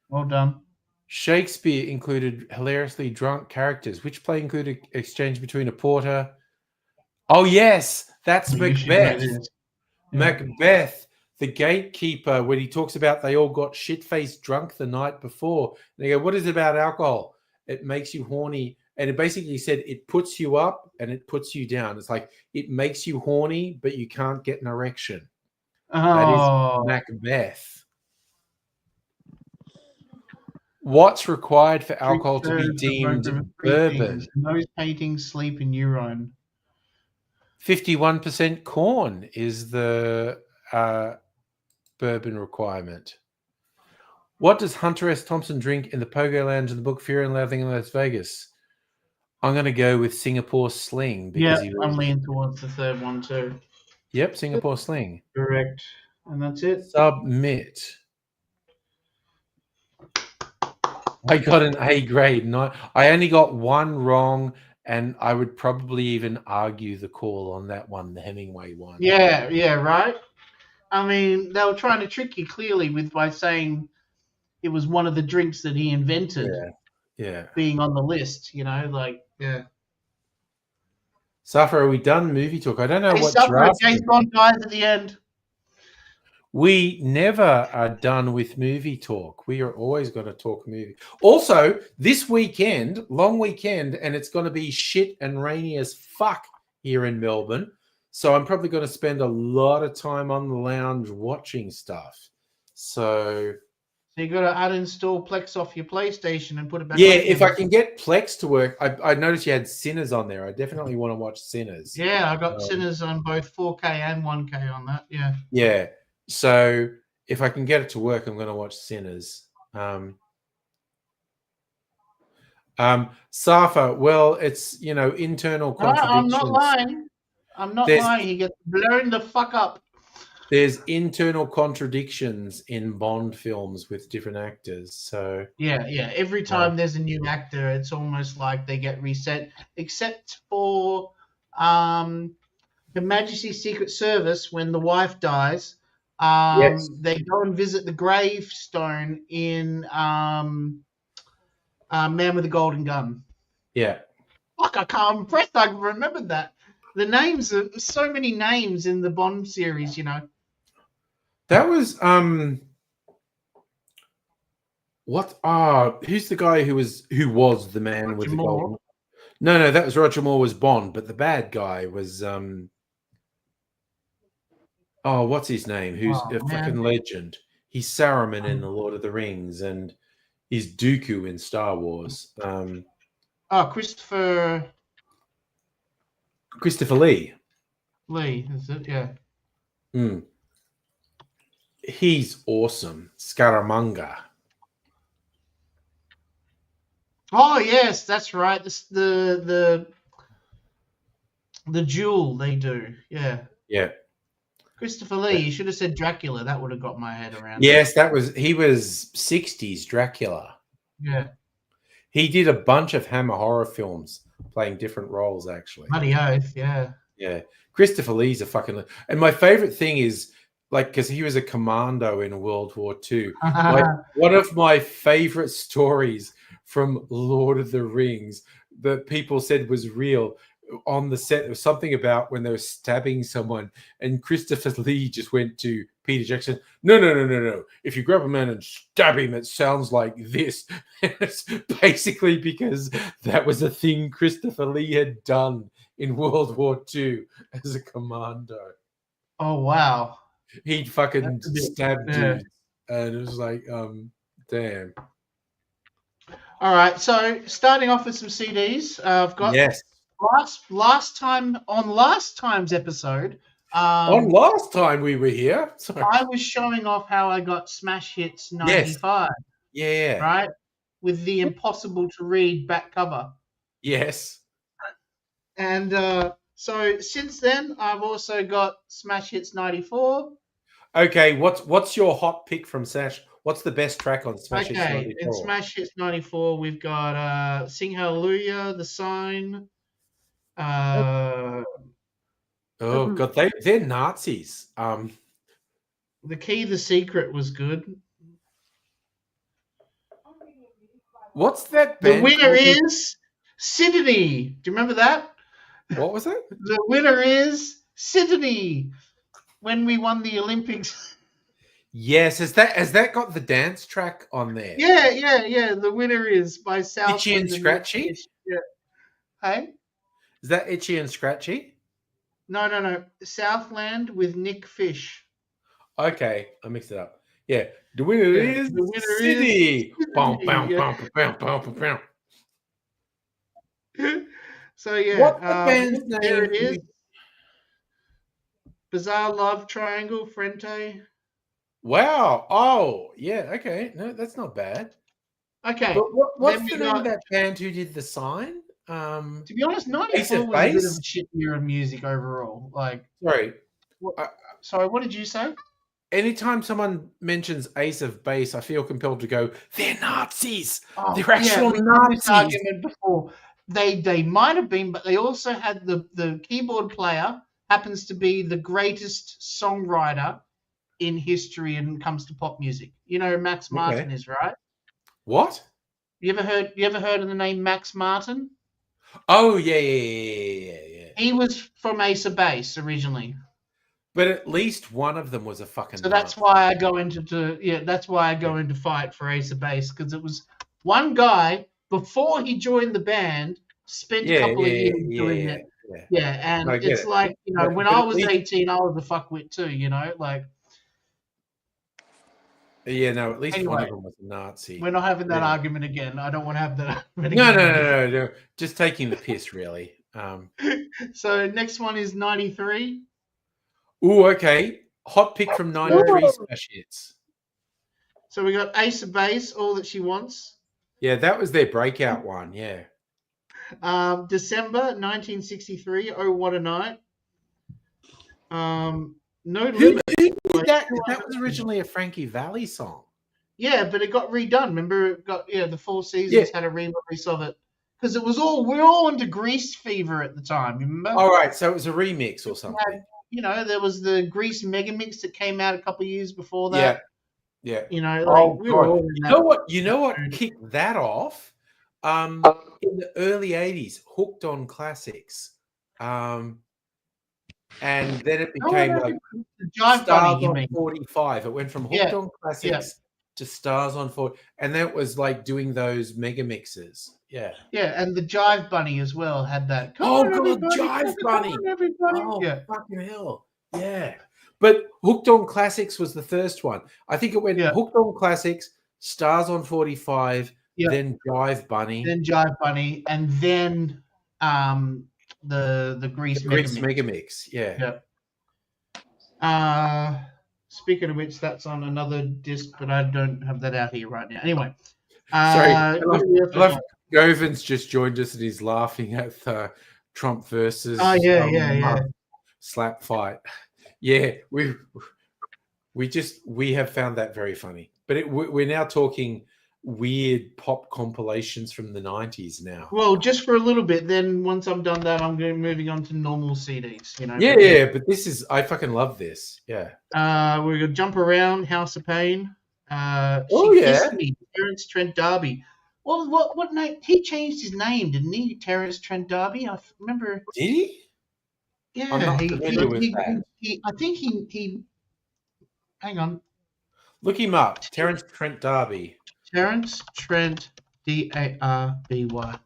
Well done. Shakespeare included hilariously drunk characters. Which play included exchange between a porter? Oh yes, that's You should know Macbeth. this. Yeah. Macbeth, the gatekeeper, when he talks about they all got shit-faced drunk the night before. And they go, what is it about alcohol? It makes you horny. And it basically said it puts you up and it puts you down. It's like it makes you horny, but you can't get an erection. That is Oh, Macbeth. What's required for drink alcohol to be serves the deemed broker of three bourbon? things: nose painting, sleep, and urine. 51% corn is the bourbon requirement. What does Hunter S. Thompson drink in the Pogo Lounge in the book Fear and Loathing in Las Vegas? I'm going to go with Singapore Sling because Yeah, I'm leaning towards the third one too. Yep, Singapore Sling. Correct. And that's it. Submit. I got an A grade. No, I only got one wrong, and I would probably even argue the call on that one, the Hemingway one. Yeah, yeah, right. I mean, they were trying to trick you clearly by saying it was one of the drinks that he invented. Yeah. Being on the list, yeah. Safa, are we done movie talk? I don't know what Suffer, James Bond dies at the end. We never are done with movie talk. We are always going to talk movie. Also, this weekend, long weekend, and it's going to be shit and rainy as fuck here in Melbourne. So I'm probably going to spend a lot of time on the lounge watching stuff. So you got to uninstall Plex off your PlayStation and put it back. Yeah, if I can get Plex to work. I noticed you had Sinners on there. I definitely want to watch Sinners. Yeah, I got Sinners on both 4K and 1K on that. Yeah. Yeah. So if I can get it to work, I'm going to watch Sinners. Safa, well, it's, internal contradictions. I'm not lying. I'm not lying. He gets blown the fuck up. There's internal contradictions in Bond films with different actors. So yeah. Every time there's a new actor, it's almost like they get reset, except for Her Majesty's Secret Service when the wife dies. Yes. They go and visit the gravestone in Man with the Golden Gun. Yeah. Fuck, I'm impressed I remembered that. The names are so many names in the Bond series, That was what who's the guy who was the man Roger with the Moore. golden? No, that was Roger Moore was Bond, but the bad guy was what's his name? Who's a fucking legend. He's Saruman in The Lord of the Rings, and he's Dooku in Star Wars. Christopher Lee. Lee, is it? Yeah. He's awesome. Scaramanga. Oh yes, that's right. The duel they do. Yeah. Yeah. Christopher Lee. You should have said Dracula. That would have got my head around. Yes, he was 60s Dracula. Yeah. He did a bunch of Hammer horror films playing different roles, actually. Bloody oath, yeah. Yeah. Christopher Lee's a fucking... And my favorite thing is, like, because he was a commando in World War II. Like, one of my favorite stories from Lord of the Rings that people said was real on the set, there was something about when they were stabbing someone, and Christopher Lee just went to Peter Jackson, no. If you grab a man and stab him, it sounds like this. It's basically because that was a thing Christopher Lee had done in World War II as a commando. Oh, wow. He'd fucking stab dudes. And it was like, damn. All right, so starting off with some CDs, I've got last time's episode. On last time we were here, sorry. I was showing off how I got Smash Hits 95. Yeah. Right, with the impossible to read back cover. Yes. And so since then, I've also got Smash Hits 94. Okay, what's your hot pick from Sash? What's the best track on Smash Hits 94? Okay, in Smash Hits 94, we've got Sing Hallelujah, The Sign. Oh God, they're Nazis. The Key, The Secret was good. What's that The band? winner is Sydney. Do you remember that? What was it? The winner is Sydney. When we won the Olympics. Yes, has that got the dance track on there? Yeah. The winner is by South. Itchy and Scratchy? Yeah. Hey? Is that Itchy and Scratchy? No. Southland with Nick Fish. Okay, I mixed it up. Yeah. The winner is City. Bum. So yeah. What's the band's name? There it is. Bizarre Love Triangle, Frente. Wow. Oh, yeah. Okay. No, that's not bad. Okay. But what's the name of that band who did The Sign? To be honest, 94 was a bit of a shit year of music overall. Like, sorry, what did you say? Anytime someone mentions Ace of Base, I feel compelled to go, they're Nazis. They're actual Nazis. Argument before. They might have been, but they also had the keyboard player happens to be the greatest songwriter in history when it comes to pop music. You know who Max Martin is, right? What? You ever heard of the name Max Martin? Oh, yeah. He was from Ace of Base originally. But at least one of them was a fucking So that's why I go into fight for Ace of Base, because it was one guy before he joined the band spent a couple of years doing it. Yeah, and it's like, you know, when I was 18, I was a fuckwit too, you know, like. Yeah, no, at least one of them was a Nazi. We're not having that argument again. I don't want to have that argument again. No. Just taking the piss, really. So next one is 93. Ooh, okay. Hot pick from 93 Smash Hits. So we got Ace of Base, All That She Wants. Yeah, that was their breakout one, yeah. December 1963, Oh What a Night. No Limit. That was originally a Frankie Valli song. Yeah, but it got redone. Remember, it got the Four Seasons had a remix of it because we were all into Grease fever at the time. Remember? All right, so it was a remix or something. There was the Grease Megamix that came out a couple of years before that. Yeah. We were all in that. You know what kicked that off? In the early 80s, Hooked on Classics. And then it became like Stars on 45. It went from Hooked on Classics to Stars on 40. And then it was like doing those mega mixes. Yeah. Yeah, and the Jive Bunny as well had that. Jive Bunny. Fucking hell. Yeah. But Hooked on Classics was the first one. I think it went Hooked on Classics, Stars on 45, then Jive Bunny. And then the Grease Megamix. Yeah. Speaking of which, that's on another disc, but I don't have that out here right now. Anyway. Sorry. I love Govan's just joined us and he's laughing at Trump versus slap fight. Yeah, we have found that very funny. But we're now talking weird pop compilations from the 90s now. Well, just for a little bit. Then once I'm done that, I'm moving on to normal CDs. You know. Yeah, but yeah, but I fucking love this. Yeah. We're gonna jump around. House of Pain. Oh, She yeah. Kissed Me. Terence Trent D'Arby. What name? He changed his name, didn't he? Terence Trent D'Arby. I remember. Did he? Yeah, I'm not familiar with that. I think he. Hang on. Look him up. Terence Trent D'Arby. Terence Trent D'Arby.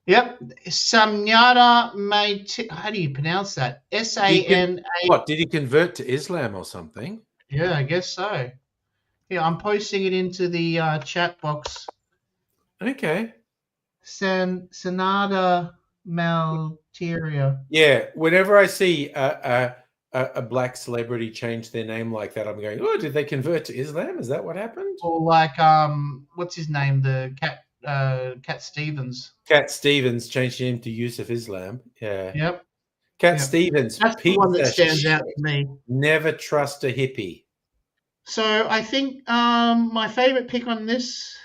Yep. Samyada Mate. How do you pronounce that? SANA. What, did he convert to Islam or something? Yeah, I guess so. Yeah, I'm posting it into the chat box. Okay. Sanada Malteria. Yeah, whenever I see a black celebrity change their name like that, I'm going, oh, did they convert to Islam? Is that what happened? Or like what's his name? The Cat Stevens. Cat Stevens changed him to Yusuf Islam. Yeah. Yep. Cat Stevens. That's the one that stands out to me. Never trust a hippie. So I think my favorite pick on this,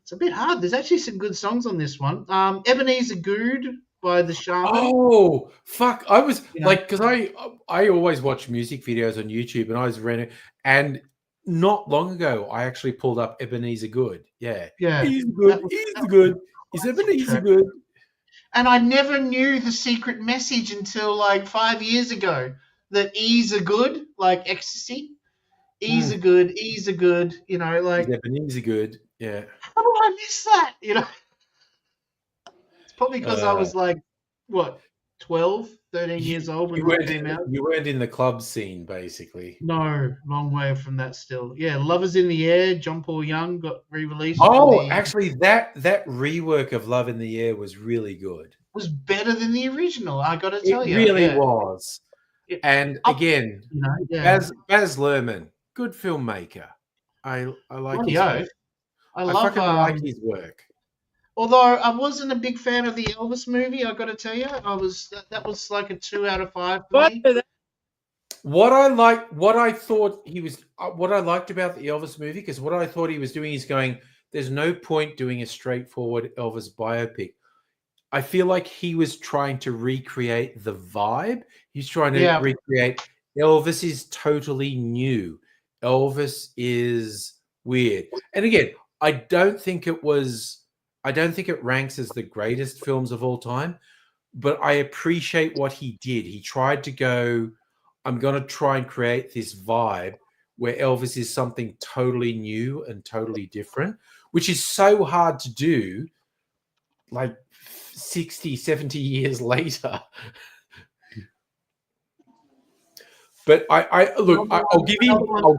it's a bit hard. There's actually some good songs on this one. Ebenezer Good by the Shaman. Oh, fuck. I was like, because I always watch music videos on YouTube, and I was running, and not long ago, I actually pulled up Ebenezer Good. Yeah. He's good. He's good. Is Ebenezer good? And I never knew the secret message until like 5 years ago that E's are good, like ecstasy. E's are good. E's are good. You know, like. Ebenezer Good. Yeah. How do I miss that? You know? It's probably because I was like, what, 12, 13 years old when it came out? You weren't in the club scene, basically. No, long way from that still. Yeah, Lovers in the Air, John Paul Young got re-released. Oh, actually, that rework of Love in the Air was really good. Was better than the original, I got to tell you. It really was. And again, Baz Luhrmann, good filmmaker. I like his work. I fucking like his work. Although I wasn't a big fan of the Elvis movie, I got to tell you, that was like a 2 out of 5 for me. What I liked about the Elvis movie, because what I thought he was doing is going, there's no point doing a straightforward Elvis biopic. I feel like he was trying to recreate the vibe. He's trying to recreate Elvis is totally new. Elvis is weird. And again, I don't think it ranks as the greatest films of all time, but I appreciate what he did. He tried to go, I'm going to try and create this vibe where Elvis is something totally new and totally different, which is so hard to do like 60, 70 years later. But I'll give him points.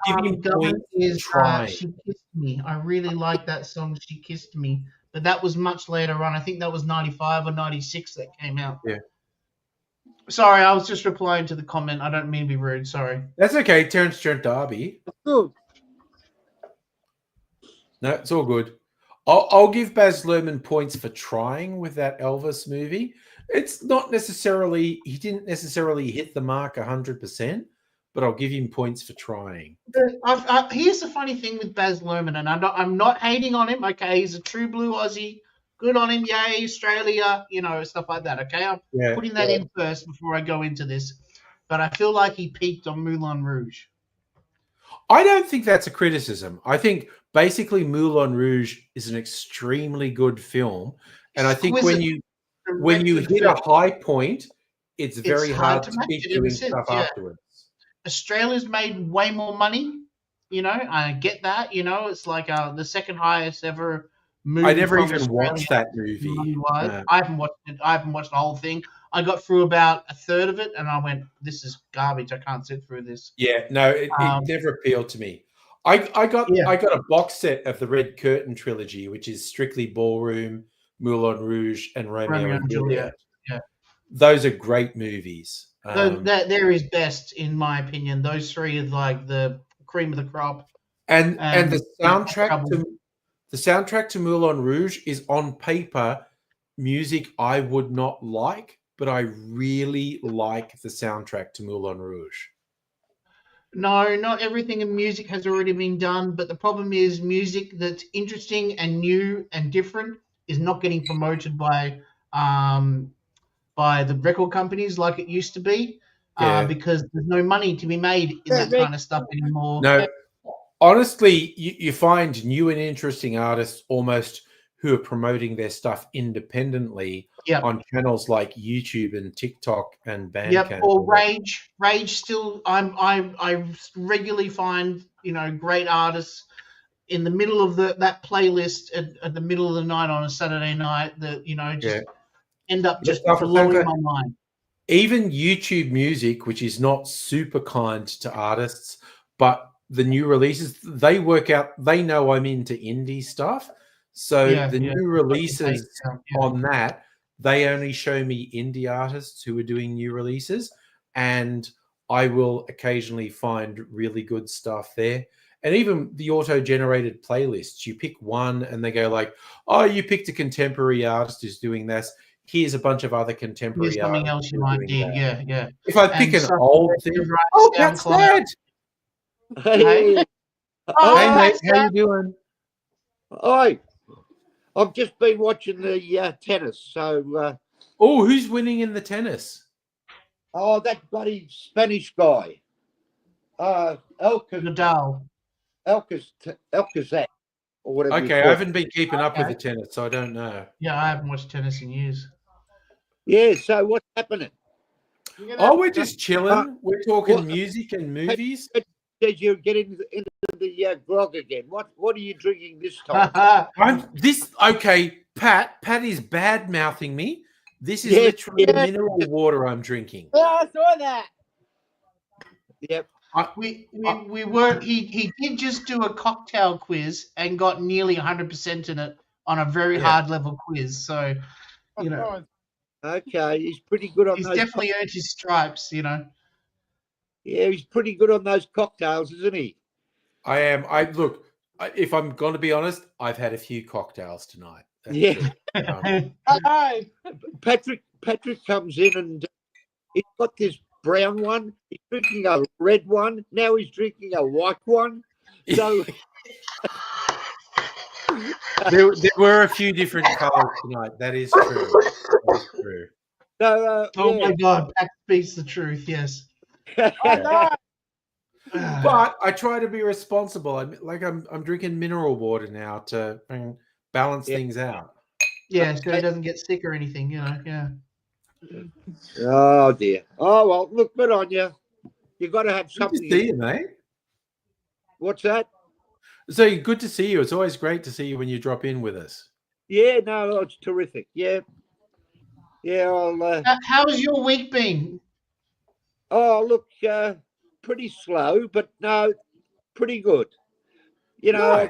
She Kissed Me. I really like that song, She Kissed Me. But that was much later on. I think that was 95 or 96 that came out. Yeah. Sorry, I was just replying to the comment. I don't mean to be rude. Sorry. That's okay. Terence Trent D'Arby. Good. No, it's all good. I'll give Baz Luhrmann points for trying with that Elvis movie. It's not necessarily, he didn't necessarily hit the mark 100%, but I'll give him points for trying. Here's the funny thing with Baz Luhrmann, and I'm not hating on him. Okay, he's a true blue Aussie. Good on him. Yay, Australia, stuff like that. Okay, I'm putting that in first before I go into this. But I feel like he peaked on Moulin Rouge. I don't think that's a criticism. I think basically Moulin Rouge is an extremely good film. And I think when you hit a high point, it's very hard to keep doing stuff afterwards. Australia's made way more money. I get that. It's like the second highest ever movie. I never even watched that movie. I haven't watched it. I haven't watched the whole thing. I got through about a third of it, and I went, "This is garbage. I can't sit through this." Yeah, no, it never appealed to me. I got a box set of the Red Curtain trilogy, which is Strictly Ballroom, Moulin Rouge, and Romeo and Juliet. Yeah, those are great movies. They're his best, in my opinion. Those three are like the cream of the crop. And the soundtrack to Moulin Rouge is on paper music I would not like, but I really like the soundtrack to Moulin Rouge. No, not everything in music has already been done, but the problem is music that's interesting and new and different is not getting promoted by the record companies like it used to be, Yeah. because there's no money to be made in that kind of stuff anymore. No, honestly, you find new and interesting artists almost who are promoting their stuff independently Yep. on channels like YouTube and TikTok and Yep, Bandcamp. or Rage. Rage still. I regularly find great artists in the middle of that playlist at the middle of the night on a Saturday night that just end up just blowing my mind. Even YouTube Music, which is not super kind to artists, but the new releases, they work out. They know I'm into indie stuff, so the new releases on that, they only show me indie artists who are doing new releases, and I will occasionally find really good stuff there. And even the auto-generated playlists, you pick one and they go like, oh, you picked a contemporary artist who's doing this. Here's a bunch of other contemporary Here's something artists else you might dig. that. Yeah. If I pick an old thing, oh, that's sad. Hey. Hey, mate, how you doing? Hi. I've just been watching the tennis. So, oh, who's winning in the tennis? Oh, that bloody Spanish guy. Nadal. Alcazar, or whatever. Okay, I haven't been keeping up with the tennis, so I don't know. Yeah, I haven't watched tennis in years. Yeah, so what's happening? Oh, we're just chilling. We're talking music and movies. Says you're getting into the grog again. What are you drinking this time? Okay, Pat. Pat is bad mouthing me. This is literally mineral water I'm drinking. Yeah, I saw that. Yep. We were. He did just do a cocktail quiz and got nearly 100% in it on a very hard level quiz. So, Okay, he's pretty good on he's those. He's definitely earned his stripes. Yeah, he's pretty good on those cocktails, isn't he? I am. If I'm going to be honest, I've had a few cocktails tonight. Patrick comes in and he's got this brown one. He's drinking a red one. Now he's drinking a white one. So there were a few different colours tonight. That is true. So, my God, Pat speaks the truth. Yes. But I try to be responsible. I'm drinking mineral water now to balance things out. Yeah, so he doesn't get sick or anything. Yeah. Oh dear. Oh well, look, good on you. You got to have something. Good to see you, mate. What's that? So good to see you. It's always great to see you when you drop in with us. Yeah, no, it's terrific. Yeah. How's your week been? Oh, look, pretty slow, but no, pretty good. Right.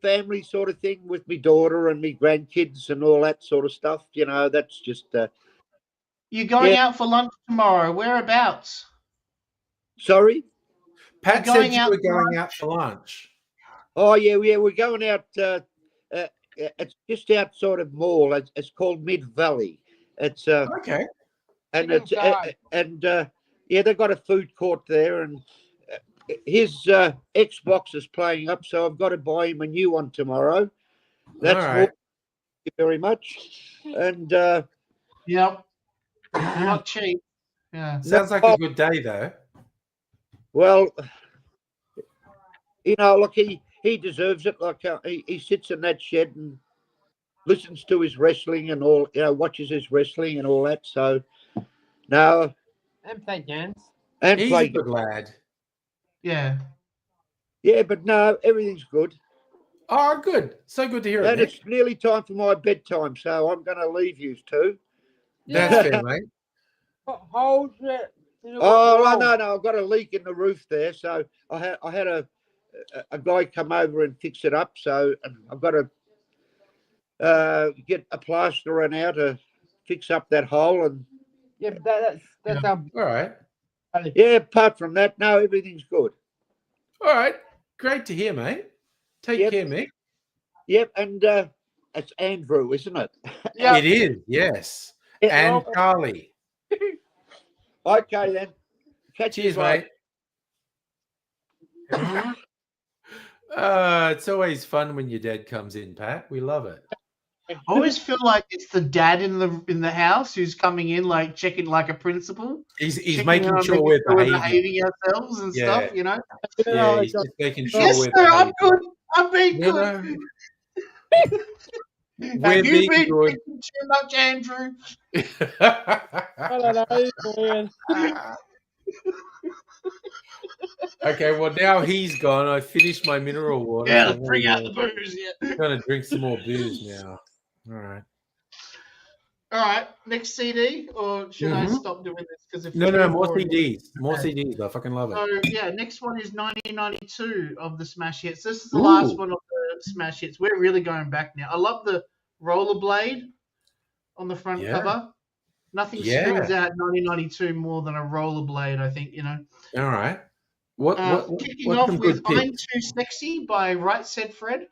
Family sort of thing with my daughter and my grandkids and all that sort of stuff. That's just. You're going out for lunch tomorrow. Whereabouts? Sorry? Pat said you were going out for lunch. Oh, yeah, we're going out. It's just outside of Mall. It's called Mid Valley. It's okay. And they've got a food court there, and his Xbox is playing up, so I've got to buy him a new one tomorrow. That's all right. Thank you very much. And yep, not cheap. Yeah, sounds like a good day though. Well, look, he deserves it. Like he sits in that shed and listens to his wrestling and all. Watches his wrestling and all that. So no, and play games. And he's play a good lad. Yeah. Yeah, but no, everything's good. Oh, good. So good to hear it. And it's nearly time for my bedtime, so I'm going to leave you two. That's fair, mate. Hold it. Oh, no, I've got a leak in the roof there, so I had a guy come over and fix it up, so I've got to get a plasterer now to fix up that hole. And yeah, but that's all right. Yeah, apart from that, no, everything's good. All right. Great to hear, mate. Take care, Mick. Yep, and it's Andrew, isn't it? It is, yes. Yeah, and Carly. Okay, then. Catch Cheers, you later. mate. It's always fun when your dad comes in, Pat. We love it. I always feel like it's the dad in the house who's coming in, like checking, like a principal. He's Checking making on, sure making we're sure we're behaving. behaving ourselves and Yeah. stuff, you know. Yeah, he's just making sure Yes, we're sir, I'm behaving. good. I'm being No, good. We're Have you being been good. drinking too much, Andrew? I don't know, man. Okay, well now he's gone. I finished my mineral water. Yeah, so let's bring out the I'm booze. Yeah. gonna drink some more booze now. All right. All right, next CD, or should I stop doing this? Because if No, too more boring. CDs. More Okay. CDs. I fucking love it. So yeah, next one is 1992 of the Smash Hits. This is the last one of the Smash Hits. We're really going back now. I love the rollerblade on the front Yeah. cover. Nothing Yeah. screams out 1992 more than a rollerblade, I think, you know. All right. What's Kicking some off with good picks? I'm Too Sexy by Right Said Fred.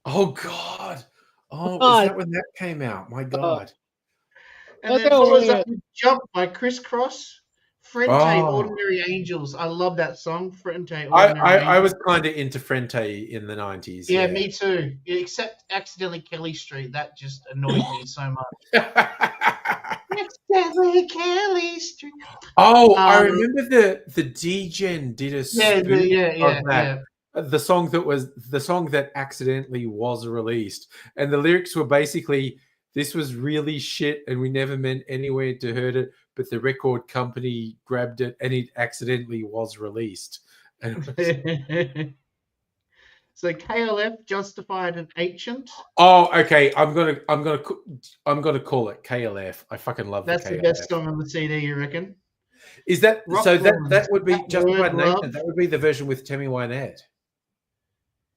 Oh God. Oh, Oh, is that when that came out? My God. And then That's follows weird. up with Jump by Criss Cross. Frente, Oh. Ordinary Angels. I love that song, Frente, Ordinary I Angels. was kind of into Frente in the 90s. Yeah, me too. Yeah, except Accidentally Kelly Street. That just annoyed me so much. Accidentally Kelly Street. I remember the D-Gen did a spoof of that. Yeah. The song that accidentally was released, and the lyrics were basically, "This was really shit, and we never meant anywhere to hurt it, but the record company grabbed it, and it accidentally was released." And So KLF, Justified and Ancient. oh, okay. I'm gonna call it KLF. I fucking love That's the the KLF. best song on the CD, you reckon? Is that Rock so? Woman, That would be That Justified Word Nation. Love. That would be the version with Tammy Wynette.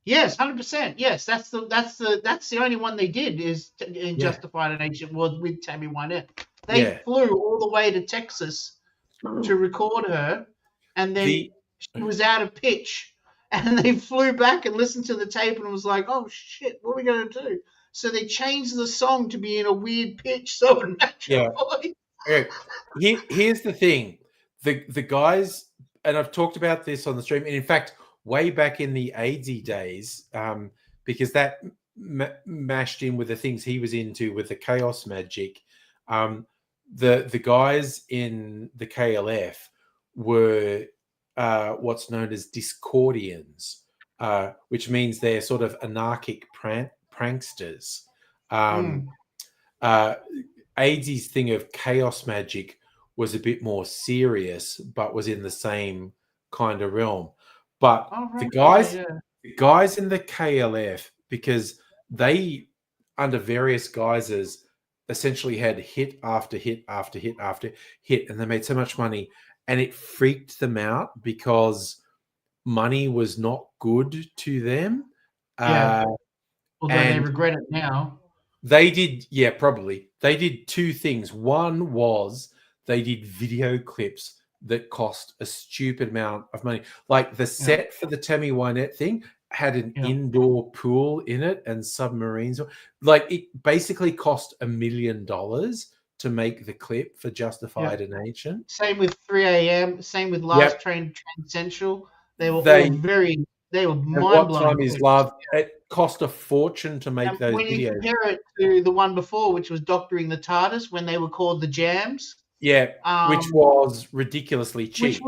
Yes, 100%. Yes, that's the only one they did is in Justified and Ancient was with Tammy Wynette. They flew all the way to Texas to record her, and then she was out of pitch, and they flew back and listened to the tape and was like, "Oh shit, what are we gonna do?" So they changed the song to be in a weird pitch so it matched her voice. Okay. Here's the thing: the guys, and I've talked about this on the stream, and in fact, way back in the AIDSy days, because that mashed in with the things he was into with the chaos magic. The guys in the KLF were what's known as Discordians, which means they're sort of anarchic pranksters. AIDSy's thing of chaos magic was a bit more serious, but was in the same kind of realm. But the guys in the KLF, because they, under various guises, essentially had hit after hit after hit after hit, and they made so much money, and it freaked them out because money was not good to them. Although they regret it now. They did, probably. They did two things. One was they did video clips that cost a stupid amount of money. Like the set for the Tammy Wynette thing had an indoor pool in it and submarines. Like it basically cost $1 million to make the clip for Justified and Ancient. Same with 3 a.m. Same with Last Train Central. They were mind-blowing. What Time Is Love? It cost a fortune to make those when videos. you compare it to the one before, which was Doctoring the TARDIS, when they were called the Jams. Yeah, which was ridiculously cheap.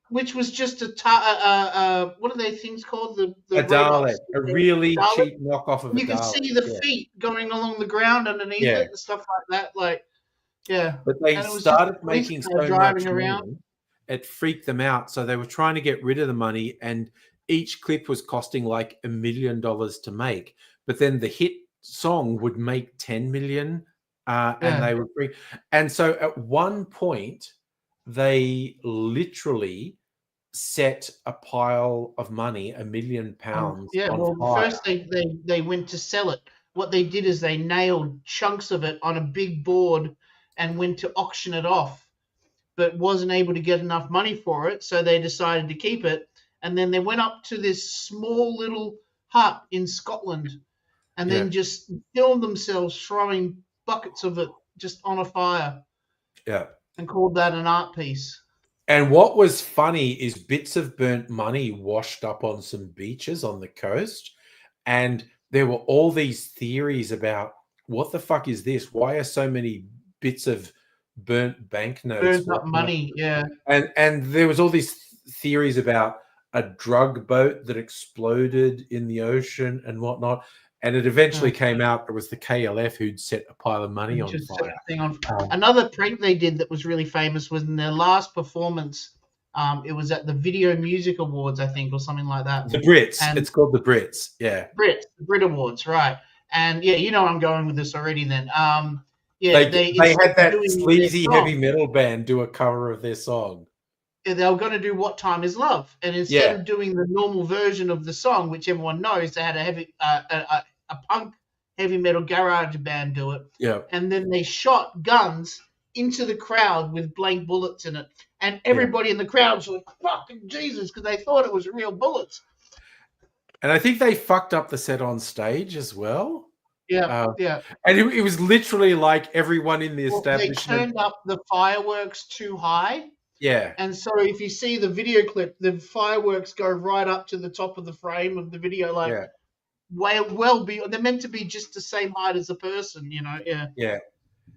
Which was just a what are they things called? The a robots, Dalek, a really cheap knockoff of a Dalek. You can see the feet going along the ground underneath it and stuff like that. But they started making so much around. money, it freaked them out. So they were trying to get rid of the money, and each clip was costing like $1 million to make. But then the hit song would make 10 million, and they would free. And so at one point, they literally set a pile of money, £1 million. First they went to sell it. What they did is they nailed chunks of it on a big board and went to auction it off, but wasn't able to get enough money for it, so they decided to keep it. And then they went up to this small little hut in Scotland and then just filmed themselves throwing buckets of it just on a fire. Yeah. And called that an art piece. And what was funny is bits of burnt money washed up on some beaches on the coast, and there were all these theories about what the fuck is this? Why are so many bits of burnt banknotes Burns up washing up? money. Yeah. And there was all these theories about a drug boat that exploded in the ocean and whatnot. And it eventually came out it was the KLF who'd set a pile of money on Just set fire. the thing on. Another prank they did that was really famous was in their last performance. It was at the Video Music Awards, I think, or something like that. The Brits. And It's called the Brits. Yeah. the Brit Awards, right? And yeah, you know I'm going with this already. Then, They had that doing sleazy their song, heavy metal band do a cover of their song. they were going to do "What Time Is Love," and instead of doing the normal version of the song, which everyone knows, they had a heavy, a punk heavy metal garage band do it. Yeah. And then they shot guns into the crowd with blank bullets in it, and everybody in the crowd was like, "Fucking Jesus," because they thought it was real bullets. And I think they fucked up the set on stage as well. Yeah, yeah. And it was literally like everyone in the Well, they establishment. turned up the fireworks too high. Yeah. And so if you see the video clip, the fireworks go right up to the top of the frame of the video, like well beyond. They're meant to be just the same height as a person, you know. Yeah. Yeah.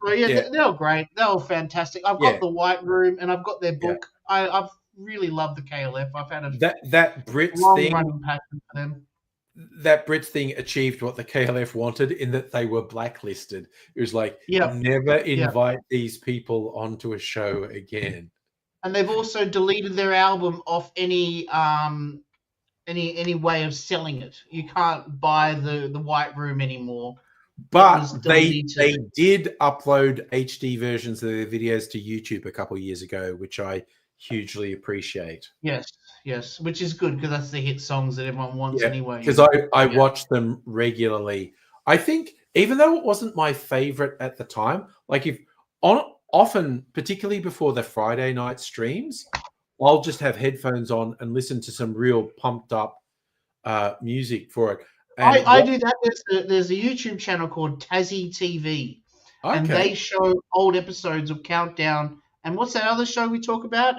So yeah, they were great. They were fantastic. I've got the White Room and I've got their book. I've really loved the KLF. I've had that Brits long thing. running passion for them. That Brits thing achieved what the KLF wanted in that they were blacklisted. It was like, never invite these people onto a show again. And they've also deleted their album off any way of selling it. You can't buy the White Room anymore. But they did upload HD versions of their videos to YouTube a couple of years ago, which I hugely appreciate. Yes, which is good because that's the hit songs that everyone wants anyway. Because I watch them regularly. I think even though it wasn't my favorite at the time, like often, particularly before the Friday night streams, I'll just have headphones on and listen to some real pumped up music for it. And I do that. There's a YouTube channel called Tassie TV, and they show old episodes of Countdown. And what's that other show we talk about?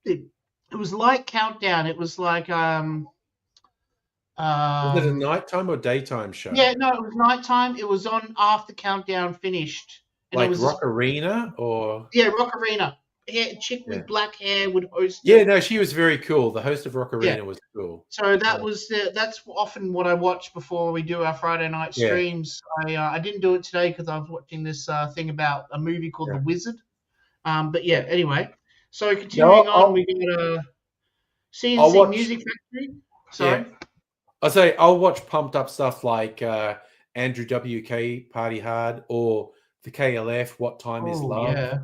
It was like Countdown. It was like was it a nighttime or daytime show? Yeah, no, it was nighttime. It was on after Countdown finished. And like it was Rock Arena or Rock Arena. Yeah, chick with black hair would host. Yeah, no, she was very cool. The host of Rock Arena was cool. So that's often what I watch before we do our Friday night streams. I didn't do it today because I was watching this thing about a movie called The Wizard. But yeah, anyway. So continuing on, we got CNC Music Factory. Sorry. Yeah. I'll watch pumped up stuff like Andrew WK Party Hard or the KLF What Time Is Love.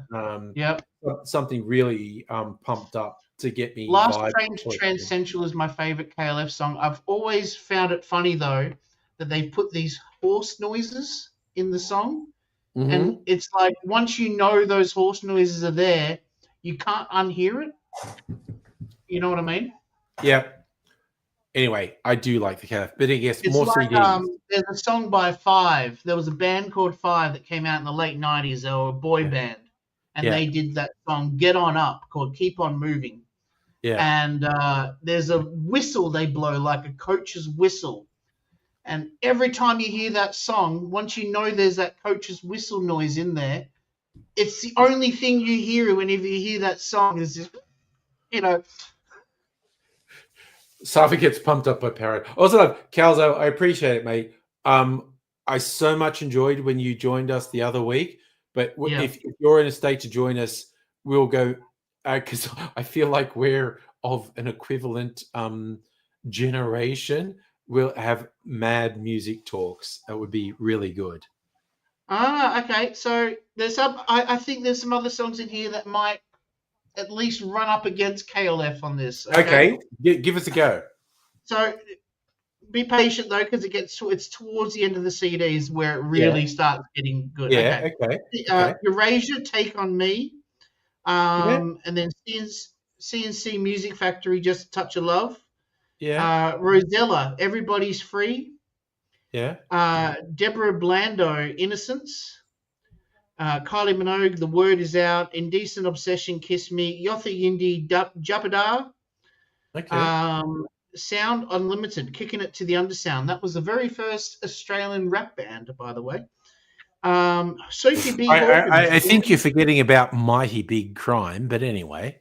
Something really pumped up to get me. Last Train to Transcendental is my favorite KLF song. I've always found it funny though that they put these horse noises in the song. Mm-hmm. And it's like once you know those horse noises are there, you can't unhear it. You know what I mean? Yeah. Anyway, I do like the KLF, but I guess it's more like, CDs. There's a song by Five. There was a band called Five that came out in the late 90s. They were a boy band. And they did that song, Get On Up, called Keep On Moving. Yeah. And there's a whistle they blow, like a coach's whistle. And every time you hear that song, once you know there's that coach's whistle noise in there, it's the only thing you hear whenever you hear that song is just, you know. Safi gets pumped up by Parrot. Also, Calzo, I appreciate it, mate. I so much enjoyed when you joined us the other week. But if you're in a state to join us, we'll go because I feel like we're of an equivalent generation. We'll have mad music talks. That would be really good. Okay. So there's some. I think there's some other songs in here that might at least run up against KLF on this. Okay. Give us a go. So be patient though, because it's towards the end of the CDs where it really starts getting good. Yeah. Okay. Eurasia, Take on Me, and then CNC Music Factory, Just a Touch of Love. Yeah. Rosella, Everybody's Free. Yeah. Deborah Blando, Innocence. Kylie Minogue, The Word Is Out. Indecent Obsession, Kiss Me. Yotha Yindi, Japadar. Okay. Sound Unlimited, Kicking It to the Undersound. That was the very first Australian rap band, by the way. Sophie B. Hawkins. I think you're forgetting about Mighty Big Crime, but anyway.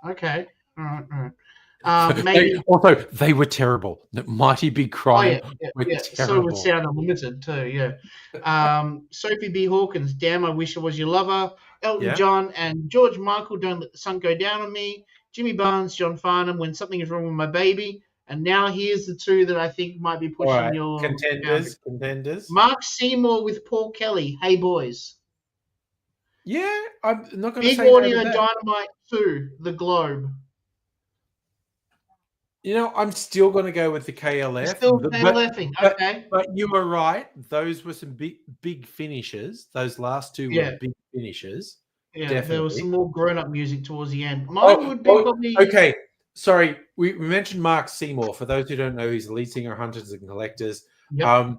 Okay. All right. Maybe. Also, they were terrible. Mighty Big Crime were So was terrible. Sound Unlimited too. Yeah. Sophie B. Hawkins. Damn, I Wish I Was Your Lover. Elton John and George Michael. Don't Let the Sun Go Down on Me. Jimmy Barnes, John Farnham. When Something Is Wrong with My Baby. And now here's the two that I think might be pushing your contenders. Mark Seymour with Paul Kelly. Hey boys. Yeah, I'm not going to Big say Audio no to that. Dynamite 2, The Globe. You know, I'm still going to go with the KLF. Still KLFing, okay. But you were right. Those were some big finishes. Those last two were big finishes. Yeah, definitely. There was some more grown-up music towards the end. Mine would be probably... Okay, sorry. We mentioned Mark Seymour. For those who don't know, he's the lead singer of Hunters and Collectors. Yep.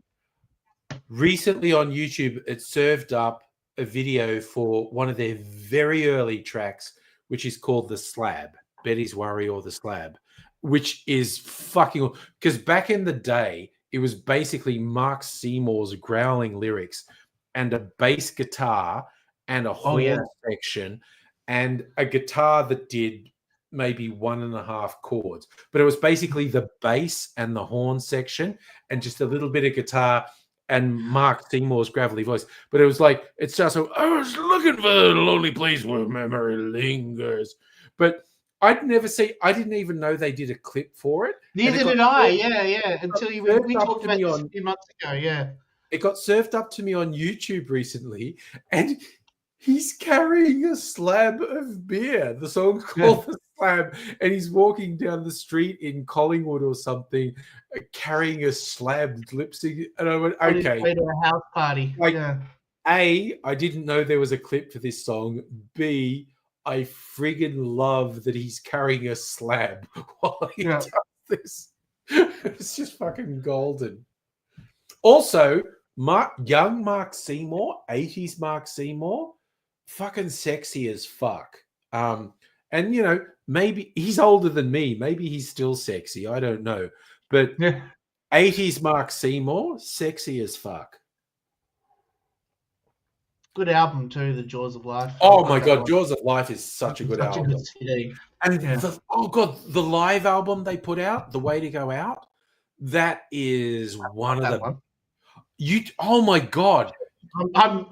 Recently on YouTube, it served up a video for one of their very early tracks, which is called The Slab, Betty's Worry or The Slab, which is fucking... Because back in the day, it was basically Mark Seymour's growling lyrics and a bass guitar and a horn section and a guitar that did maybe 1.5 chords. But it was basically the bass and the horn section and just a little bit of guitar and Mark Seymour's gravelly voice. But it was like, it's just, I was looking for the lonely place where memory lingers. But I didn't even know they did a clip for it. Neither did I, yeah. Until we talked about this a few months ago, yeah. It got served up to me on YouTube recently, and he's carrying a slab of beer. The song's called The Slab, and he's walking down the street in Collingwood or something, carrying a slab lip sync. And I went, okay. To a house party. Like, A, I didn't know there was a clip for this song. B, I friggin' love that he's carrying a slab while he does this. It's just fucking golden. Also, young Mark Seymour, 80s Mark Seymour, fucking sexy as fuck. And, you know, maybe he's older than me. Maybe he's still sexy. I don't know. But 80s Mark Seymour, sexy as fuck. Good album too, The Jaws of Life. Oh my God, Jaws of Life is such a good album. Such a good CD. And the live album they put out, The Way to Go Out, that is one of the... Oh my God. I'm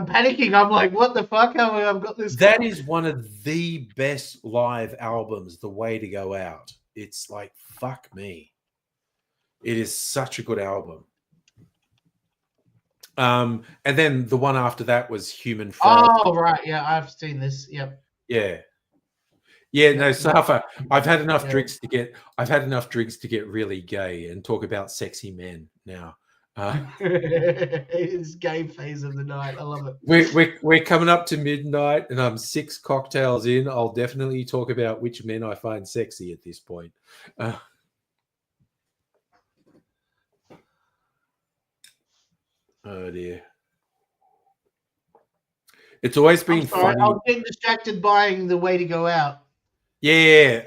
panicking. I'm like, what the fuck? I've got this. That is one of the best live albums, The Way to Go Out. It's like, fuck me. It is such a good album. And then the one after that was Human Frailty. Oh, right. Yeah, I've seen this. Yep. Yeah. No, Safa, I've had enough drinks to get really gay and talk about sexy men now. It's gay phase of the night. I love it. We're coming up to midnight and I'm 6 cocktails in. I'll definitely talk about which men I find sexy at this point. Oh dear. It's always been funny. I was getting distracted buying The Way to Go Out. Yeah.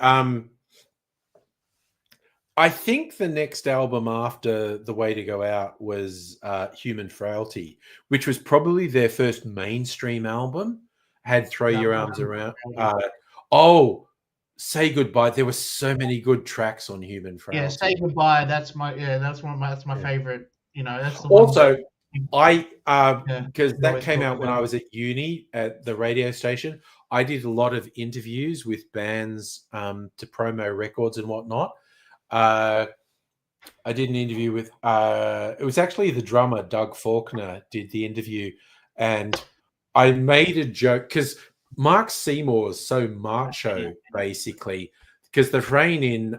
I think the next album after The Way to Go Out was Human Frailty, which was probably their first mainstream album. Had Throw Your Arms Around. Say Goodbye. There were so many good tracks on Human Frailty. Yeah, Say Goodbye. That's my favorite. You know, that's the also one because that came out when I was at uni at the radio station. I did a lot of interviews with bands to promo records and whatnot. I did an interview with it was actually the drummer Doug Faulkner did the interview, and I made a joke because Mark Seymour is so macho basically, because the refrain in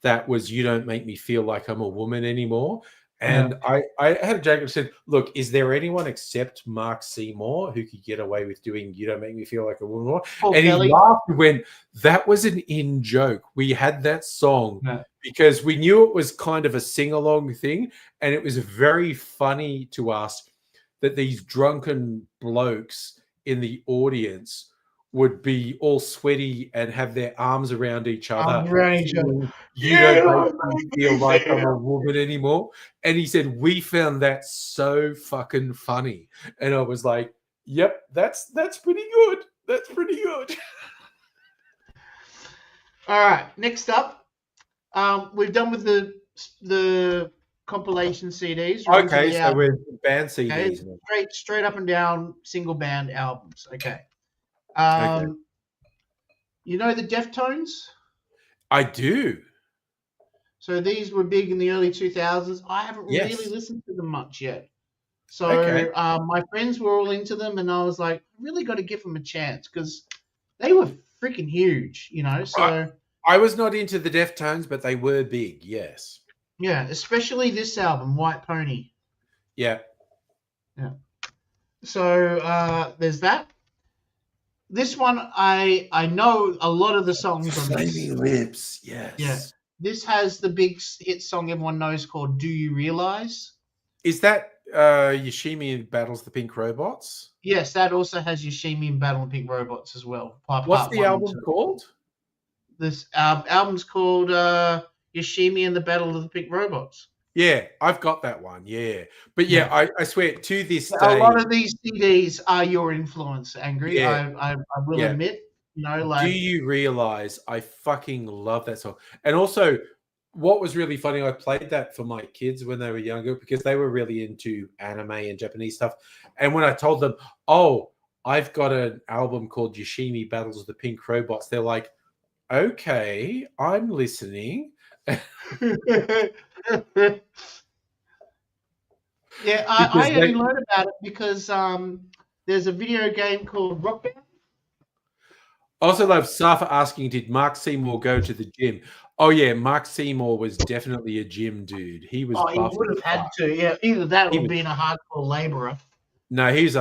that was "You Don't Make Me Feel Like I'm a Woman Anymore." And I had a joke and said, look, is there anyone except Mark Seymour who could get away with doing You Don't Make Me Feel Like a Woman Anymore? And he laughed when that was an in joke. We had that song because we knew it was kind of a sing-along thing, and it was very funny to us that these drunken blokes in the audience would be all sweaty and have their arms around each other. Singing, you don't make me feel like I'm a woman anymore. And he said, we found that so fucking funny. And I was like, yep, that's pretty good. That's pretty good. All right, next up, we're done with the compilation CDs. We're onto Okay, the so album. we're band Okay, CDs now. straight up and down single band albums. Okay. Okay. You know the Deftones? I do. So these were big in the early 2000s. I haven't really Yes. listened to them much yet. So Okay. my friends were all into them, and I was like, I really got to give them a chance because they were freaking huge, you know. So I was not into the Deftones, but they were big, yes. yeah, especially this album, White Pony. Yeah. Yeah. So there's that. This one, I know a lot of the songs on this. Flaming Lips, yes. Yeah. This has the big hit song everyone knows called "Do You Realize?" Is that Yoshimi battles the Pink Robots? Yes, that also has Yoshimi and Battle and Pink Robots as well. What's the album called? This album's called Yoshimi and the Battle of the Pink Robots. Yeah, I've got that one. Yeah, but yeah, I swear to this A day, lot of these CDs are your influence, Angry. Yeah. I will Yeah. admit. You know, Do like You Realize? I fucking love that song. And also, what was really funny, I played that for my kids when they were younger because they were really into anime and Japanese stuff. And when I told them, oh, I've got an album called Yoshimi Battles the Pink Robots, they're like, okay, I'm listening. yeah, I only learned about it because there's a video game called Rock Band. I also love Safa asking, did Mark Seymour go to the gym? Oh yeah, Mark Seymour was definitely a gym dude. He was He buff would as have had fuck. to. Yeah, either that He or was- being a hardcore labourer. No, he was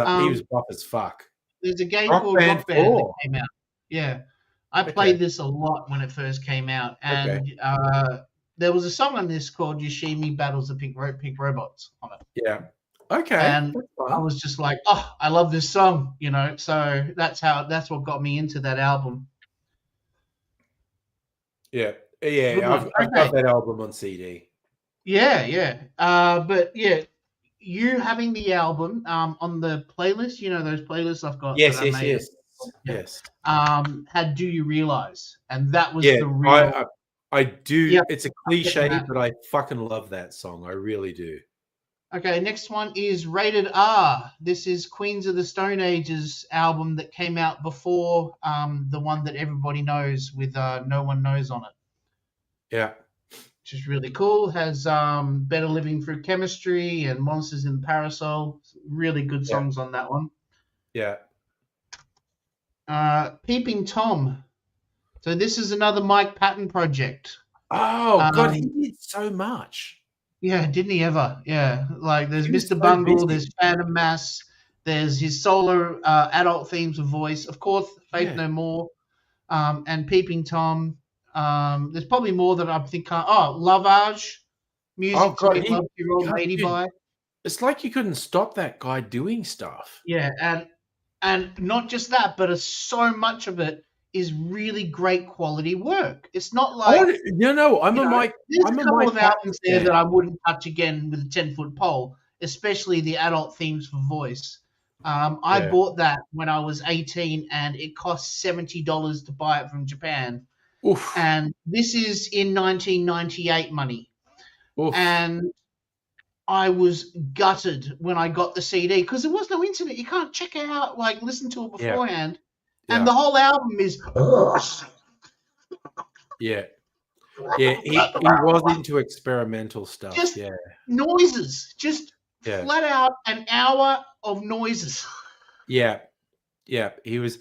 buff as fuck. There's a game Rock called Band Rock Band 4. that came out. Yeah, I Okay. played this a lot when it first came out, and there was a song on this called Yoshimi Battles the Pink Robots on it. Yeah. Okay. And that's I fun. was just like, oh, I love this song, you know. So that's what got me into that album. Yeah. Good Yeah. one. I've got that album on CD. Yeah. But yeah, you having the album on the playlist, you know those playlists I've got. Yes, that I made, yes. Yeah. Yes. Had Do You Realize? And that was Yeah, the real. I do. Yeah. It's a cliche, that. but I fucking love that song. I really do. Okay, next one is Rated R. This is Queens of the Stone Age's album that came out before the one that everybody knows with No One Knows on it. Yeah. Which is really cool. Has Better Living Through Chemistry and Monsters in the Parasol. Really good songs on that one. Yeah. Peeping Tom. So this is another Mike Patton project. Oh, God, he did so much. Yeah, didn't he ever? Yeah, like there's He was Mr. so Bungle, busy. there's Phantom Mass, there's his solo adult themes of voice, of course, Faith Yeah. No More, and Peeping Tom. There's probably more that I think. Lovage, Music Oh, God, to Make Love to Your Old God, Lady dude. by. It's like you couldn't stop that guy doing stuff. Yeah, and not just that, but so much of it is really great quality work. It's not like I'm a Mike. There's I'm a a couple Mike of albums there fan. that I wouldn't touch again with a 10-foot pole, especially the adult themes for voice. I Yeah. bought that when I was 18, and it cost $70 to buy it from Japan. Oof. And this is in 1998 money. Oof. And I was gutted when I got the CD because there was no internet. You can't check it out, like listen to it beforehand. Yeah. And the whole album is Yeah. Yeah, he was into experimental stuff. Just- yeah. noises, just Yeah. flat out an hour of noises. Yeah. Yeah. He was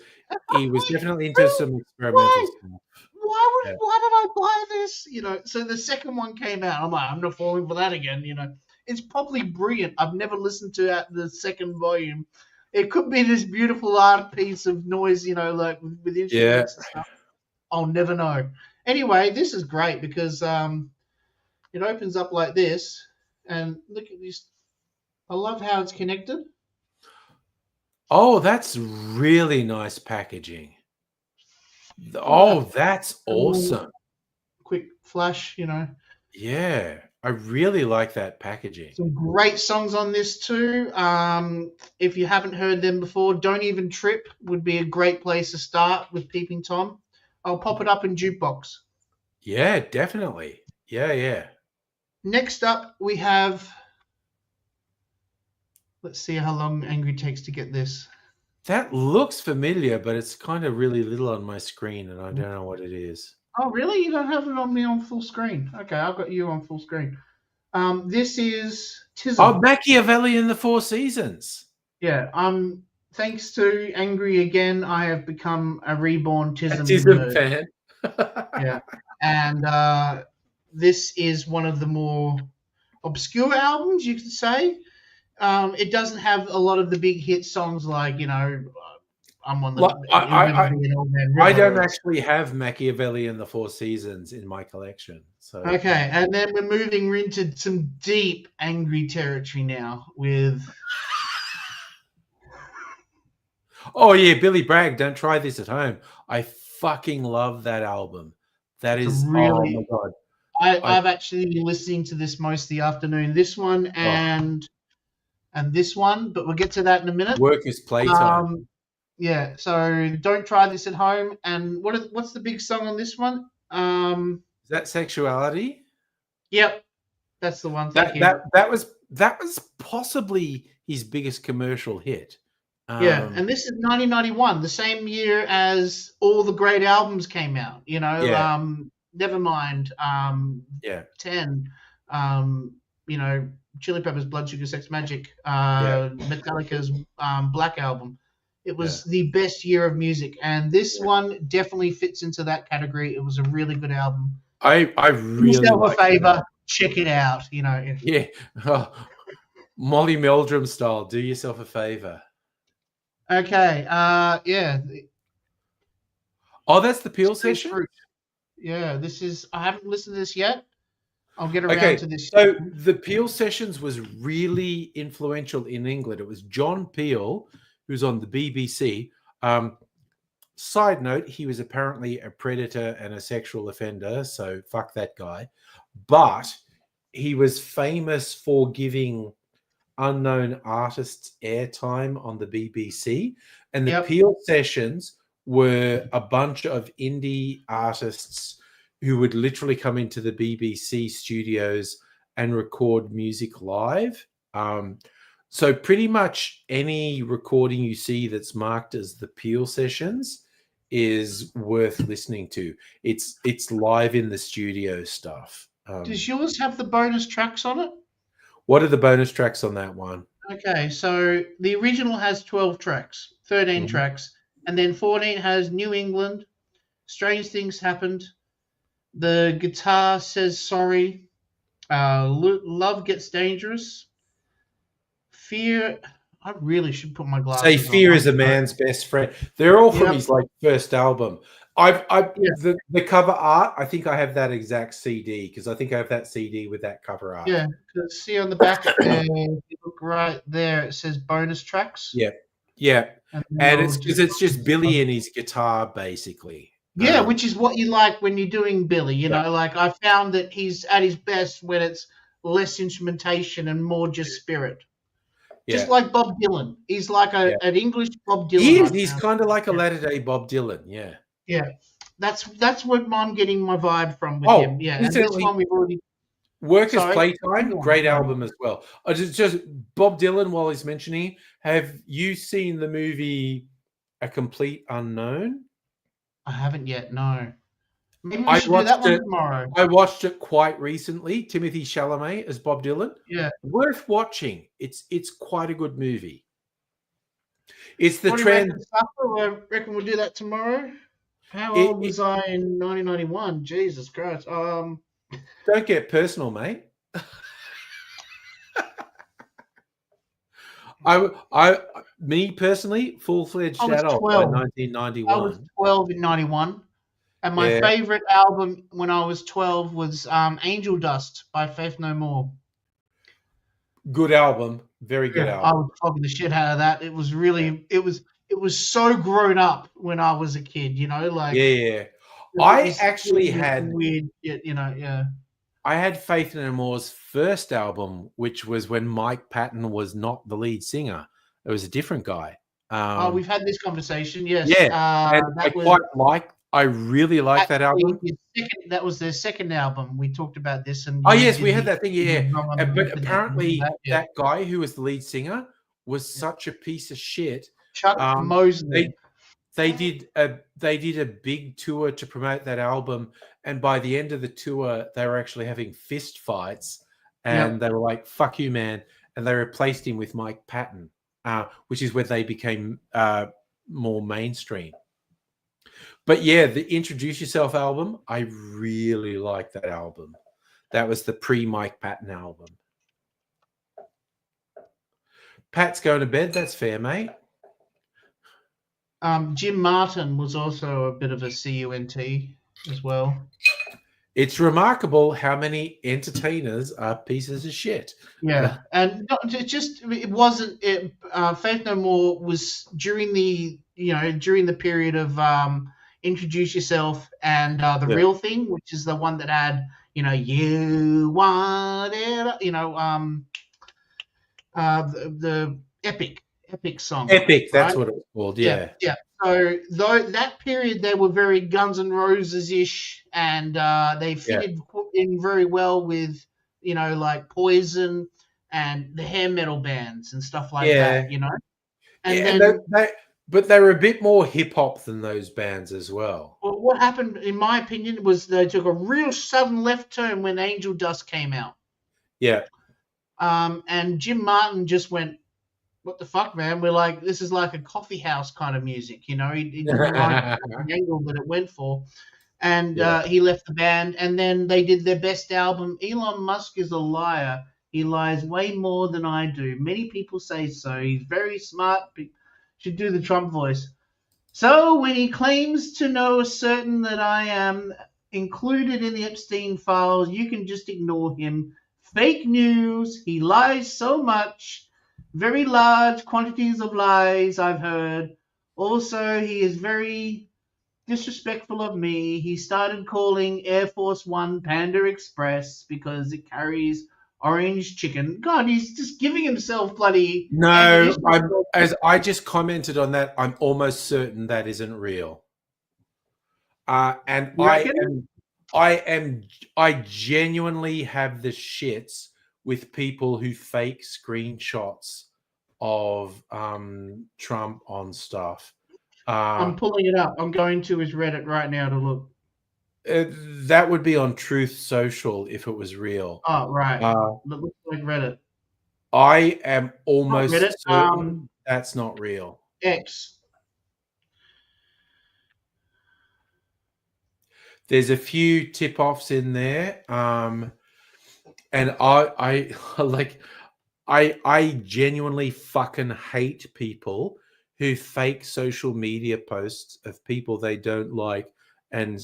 definitely into some experimental stuff. Why Yeah. did I buy this? You know, so the second one came out. I'm like, I'm not falling for that again. You know, it's probably brilliant. I've never listened to the second volume. It could be this beautiful art piece of noise, you know, like with instruments and stuff. I'll never know. Anyway, this is great because it opens up like this, and look at this. I love how it's connected. Oh, that's really nice packaging. Look at Oh, that. that's A little awesome. quick flash, you know. Yeah, I really like that packaging. Some great songs on this too. If you haven't heard them before, Don't Even Trip would be a great place to start with Peeping Tom. I'll pop it up in Jukebox. Yeah, definitely. Yeah. Next up, we have. Let's see how long Angry takes to get this. That looks familiar, but it's kind of really little on my screen, and I don't know what it is. Oh, really? You don't have it on me on full screen? Okay, I've got you on full screen. This is Oh, Tism. Machiavelli and the Four Seasons. Yeah. Thanks to Angry again, I have become a reborn Tism Tism nerd. fan. Yeah. And this is one of the more obscure albums, you could say. It doesn't have a lot of the big hit songs like, you know, I'm on the Like, You'll Never Be an Old Man I don't River. actually have Machiavelli and the Four Seasons in my collection. So Okay, and then we're moving into some deep angry territory now with oh yeah, Billy Bragg, Don't Try This at Home. I fucking love that album. That it's a is, oh my really god. I've actually been listening to this most of the afternoon. This one and this one, but we'll get to that in a minute. Work is playtime. Yeah, so Don't Try This at Home. And what's the big song on this one? Is that Sexuality? Yep, that's the one. Thank you. That was possibly his biggest commercial hit. Yeah, and this is 1991, the same year as all the great albums came out. You know, Yeah. Nevermind, Yeah. 10, you know, Chili Peppers, Blood Sugar Sex Magic, Yeah. Metallica's Black Album. It was the best year of music, and this one definitely fits into that category. It was a really good album. I really Do yourself like a favor, check it out. You know, Yeah. Oh, Molly Meldrum style. Do yourself a favor. Okay, yeah. Oh, that's the Peel Strange session? Fruit. Yeah, this is. I haven't listened to this yet. I'll get around Okay, to this. so the Peel sessions was really influential in England. It was John Peel, who's on the BBC. Side note, he was apparently a predator and a sexual offender, so fuck that guy. But he was famous for giving unknown artists airtime on the BBC. And the Peel sessions were a bunch of indie artists who would literally come into the BBC studios and record music live. So pretty much any recording you see that's marked as the Peel sessions is worth listening to. It's live in the studio stuff. Does yours have the bonus tracks on it? What are the bonus tracks on that one? Okay, so the original has 12 tracks, 13 tracks, and then 14 has New England, Strange Things Happened, The Guitar Says Sorry, Love Gets Dangerous, Fear. I really should put my glasses on. Say Fear is a Man's Best Friend. They're all from his first album. The cover art, I think I have that exact CD because I think I have that CD with that cover art. Yeah, because see on the back there, you look right there, it says bonus tracks. Yeah. And it's because it's just Billy and his guitar, basically. Yeah, which is what you like when you're doing Billy. You know, like I found that he's at his best when it's less instrumentation and more just spirit. Just like Bob Dylan. He's like an English Bob Dylan. He's kind of like a latter-day Bob Dylan, yeah. Yeah. That's what I'm getting my vibe from with him. Yeah. And this one we've already Work as Playtime, great album as well. Just Bob Dylan, while he's mentioning, have you seen the movie A Complete Unknown? I haven't yet, no. Maybe we should do that one tomorrow. I watched it quite recently. Timothy Chalamet as Bob Dylan. Yeah. Worth watching. It's quite a good movie. It's the trend. I reckon we'll do that tomorrow. How old was I in 1991? Jesus Christ. Don't get personal, mate. Me personally, full-fledged adult by 1991. I was 12 in 91. And my favorite album when I was 12 was Angel Dust by Faith No More. Good album. Very good I album. was flogging the shit out of that. It was really, it was so grown up when I was a kid, you know, like Yeah. it I was actually doing this had weird shit, you know, yeah. I had Faith No More's first album, which was when Mike Patton was not the lead singer. It was a different guy. Oh, we've had this conversation. Yes, Yeah, and that was I really like that actually album. his second. That was their second album. We talked about this, and Oh, you yes, did we had the that thing, yeah. wrong on the But internet and all apparently that. Yeah, that guy who was the lead singer was such a piece of shit. Chuck Um, Mosley. they did a big tour to promote that album, and by the end of the tour, they were actually having fist fights, and Yep. they were like, "Fuck you, man," and they replaced him with Mike Patton, which is where they became more mainstream. But yeah, the Introduce Yourself album, I really like that album. That was the pre-Mike Patton album. Pat's going to bed. That's fair, mate. Jim Martin was also a bit of a CUNT as well. It's remarkable how many entertainers are pieces of shit. Yeah, and it wasn't. Faith No More was during the period of Introduce Yourself and the Yeah. Real Thing, which is the one that had you want it, the epic song. Epic, that's right? what it was called. Yeah, Yeah. yeah. So though that period, they were very Guns N' Roses ish, and they fitted in very well with like Poison and the hair metal bands and stuff like Yeah. that. And Yeah, then but they were a bit more hip hop than those bands as well. well, what happened, in my opinion, was they took a real sudden left turn when Angel Dust came out. Yeah. And Jim Martin just went, what the fuck, man? We're like, this is like a coffee house kind of music, He didn't like the angle that it went for. And Yeah. he left the band, and then they did their best album. Elon Musk is a liar. He lies way more than I do. Many people say so. He's very smart. Should do the Trump voice. So when he claims to know certain that I am included in the Epstein files, you can just ignore him. Fake news. He lies so much. Very large quantities of lies, I've heard. Also, he is very disrespectful of me. He started calling Air Force One Panda Express because it carries orange chicken. God, he's just giving himself bloody No, ammunition. as I just commented on that, I'm almost certain that isn't real. And You reckon? I genuinely have the shits with people who fake screenshots of Trump on stuff. I'm pulling it up. I'm going to his Reddit right now to look. That would be on Truth Social if it was real. Oh, right. Uh, It looks like Reddit. I am almost Reddit, certain that's not real. X. There's a few tip-offs in there, and I like I genuinely fucking hate people who fake social media posts of people they don't like, and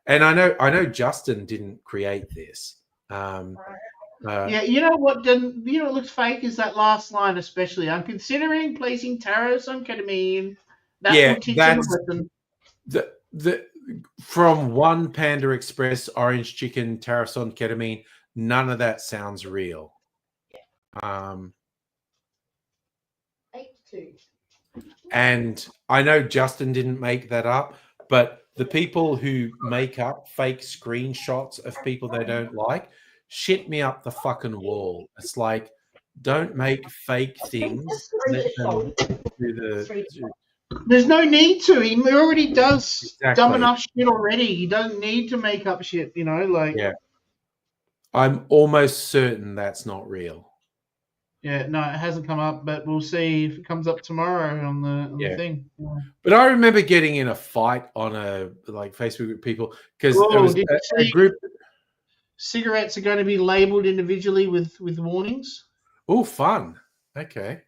I know Justin didn't create this. Yeah, you know what looks fake is that last line, especially. I'm considering placing tariffs on ketamine. That Yeah, will teach him a that's lesson. the from one Panda Express, orange chicken, tariffs on ketamine. None of that sounds real. 82. And I know Justin didn't make that up, but the people who make up fake screenshots of people they don't like, shit me up the fucking wall. It's like, don't make fake things. Let them do the. There's no need to. He already does dumb Exactly. enough shit already. You don't need to make up shit, like. Yeah. I'm almost certain that's not real. Yeah, no, it hasn't come up, but we'll see if it comes up tomorrow on the thing. Yeah. But I remember getting in a fight on a Facebook with people because there was a group. Cigarettes are going to be labeled individually with warnings. Oh, fun. Okay.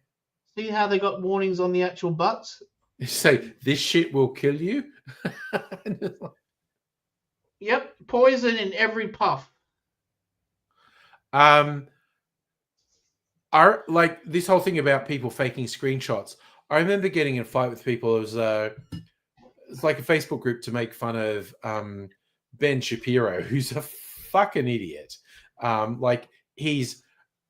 See how they got warnings on the actual butts? You say this shit will kill you. Yep, poison in every puff. like this whole thing about people faking screenshots. I remember getting in a fight with people. It was it's like a Facebook group to make fun of Ben Shapiro, who's a fucking idiot. Like he's